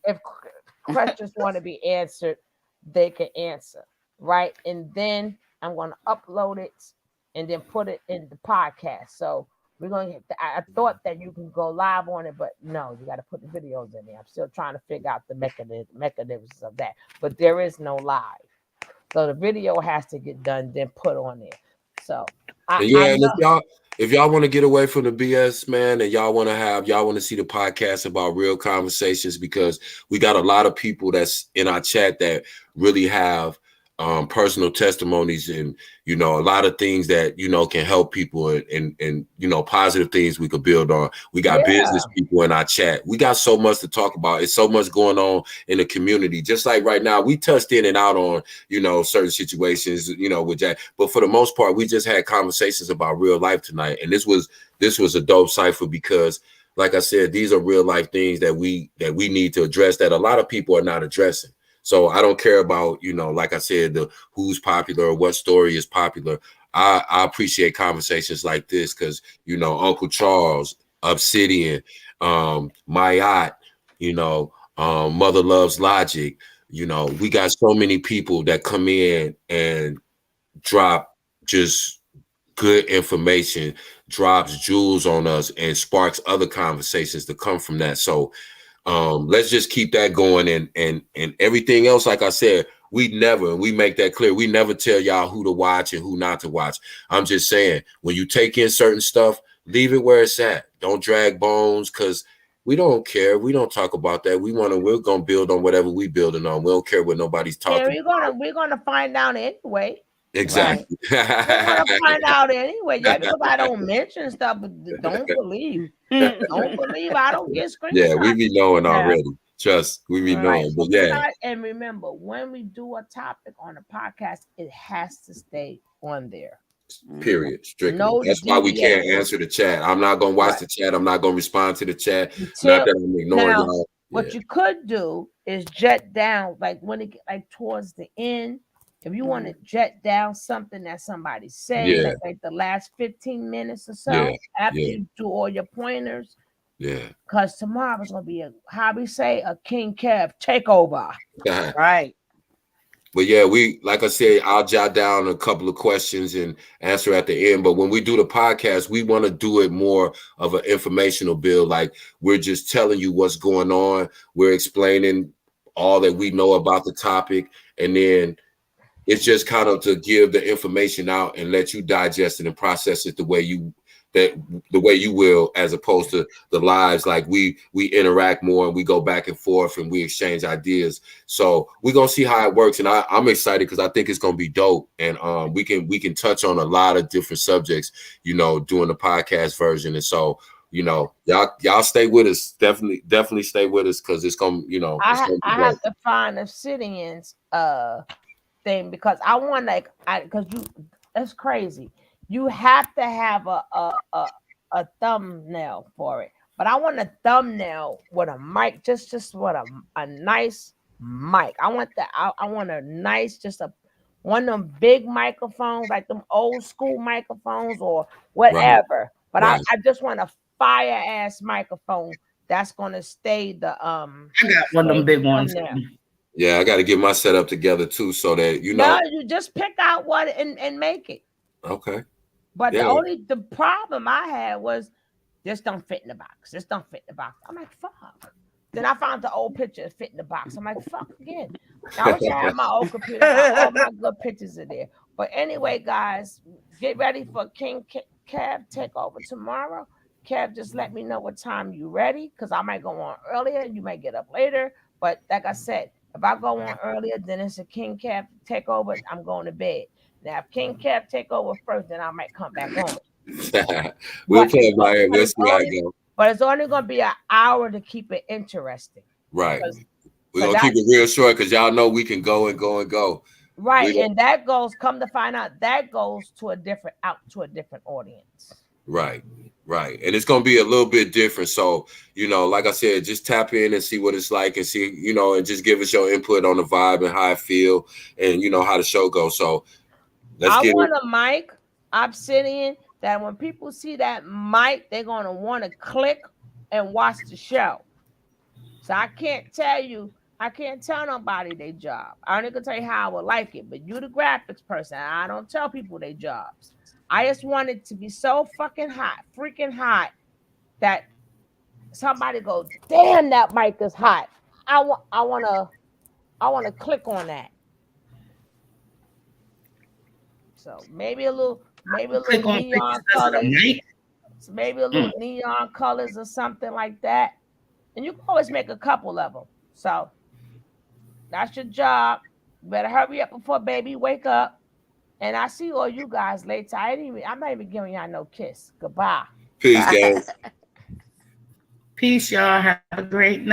If questions want to be answered, they can answer. Right, and then I'm going to upload it and then put it in the podcast. So we're going to I thought that you can go live on it, but no, you got to put the videos in there. I'm still trying to figure out the mechanisms of that, but there is no live, so the video has to get done then put on there. So if y'all want to get away from the BS, man, and y'all want to see the podcast about real conversations, because we got a lot of people that's in our chat that really have personal testimonies and, you know, a lot of things that, you know, can help people and you know, positive things we could build on. We got business people in our chat. We got so much to talk about. It's so much going on in the community. Just like right now, we touched in and out on, you know, certain situations, you know, with that. But for the most part, we just had conversations about real life tonight. And this was a dope cipher because, like I said, these are real life things that we need to address that a lot of people are not addressing. So I don't care about, you know, like I said, the who's popular or what story is popular. I appreciate conversations like this because, you know, Uncle Charles, Obsidian, Mayat, you know, Mother Loves Logic. You know, we got so many people that come in and drop just good information, drops jewels on us and sparks other conversations to come from that. So let's just keep that going and everything else. Like I said, we make that clear. We never tell y'all who to watch and who not to watch. I'm just saying, when you take in certain stuff, leave it where it's at. Don't drag bones because we don't care. We don't talk about that. We're going to build on whatever we building on. We don't care what nobody's talking about. We're going to find out anyway. Exactly. Right. We're going to find out anyway. Yeah, because I don't mention stuff, but don't believe. Don't believe I don't get screenshots. Yeah, we be knowing already. Trust, we be knowing. But yeah. And remember, when we do a topic on a podcast, it has to stay on there. Period. Strictly. That's why we can't answer the chat. I'm not gonna watch the chat. I'm not gonna respond to the chat. Not that I'm ignoring y'all. What you could do is jet down, like when it get like towards the end. If you want to jet down something that somebody said, like the last 15 minutes or so, after you do all your pointers, because tomorrow's gonna be a King Kev takeover, right? But yeah, like I said, I'll jot down a couple of questions and answer at the end. But when we do the podcast, we want to do it more of an informational build. Like we're just telling you what's going on. We're explaining all that we know about the topic, and then it's just kind of to give the information out and let you digest it and process it the way you will, as opposed to the lives. Like we interact more and we go back and forth and we exchange ideas. So we're gonna see how it works, and I'm excited because I think it's gonna be dope. And we can touch on a lot of different subjects, you know, doing the podcast version. And so, you know, y'all stay with us. Definitely stay with us because it's gonna, you know, I have to find Obsidian's thing because I want that's crazy. You have to have a thumbnail for it, but I want a thumbnail with a mic, just with a nice mic. I want a nice, one of them big microphones, like them old school microphones or whatever. But I just want a fire ass microphone that's gonna stay the I got one of them big ones. Yeah, I got to get my setup together too, so that you know. No, you just pick out one and make it. Okay. But the problem I had was this don't fit in the box. This don't fit in the box. I'm like, fuck. Then I found the old picture fit in the box. I'm like, fuck again. I wish I had my old computer. All my good pictures are there. But anyway, guys, get ready for King Kev takeover tomorrow. Kev, just let me know what time you ready, because I might go on earlier. You might get up later. But like I said, if I go on earlier, then it's a King Kev takeover. I'm going to bed. Now, if King Kev take over first, then I might come back on. We'll play it by ear. We'll see how it goes. But it's only going to be an hour to keep it interesting. Right. We're going to keep it real short because y'all know we can go and go and go. Right. And that goes, come to find out, that goes to a different audience. Right. Right. And it's going to be a little bit different. So, you know, like I said, just tap in and see what it's like and see, you know, and just give us your input on the vibe and how I feel and, you know, how the show goes. So I want a mic Obsidian that when people see that mic, they're going to want to click and watch the show. So I can't tell nobody their job. I only can tell you how I would like it, but you the graphics person. I don't tell people their jobs. I just want it to be so fucking hot, freaking hot, that somebody goes, damn, that mic is hot. I want to click on that. So maybe a little neon colors. So maybe a little neon colors or something like that. And you can always make a couple of them. So that's your job. You better hurry up before baby wake up. And I see all you guys later. I'm not even giving y'all no kiss. Goodbye. Peace, guys. Peace, y'all. Have a great night.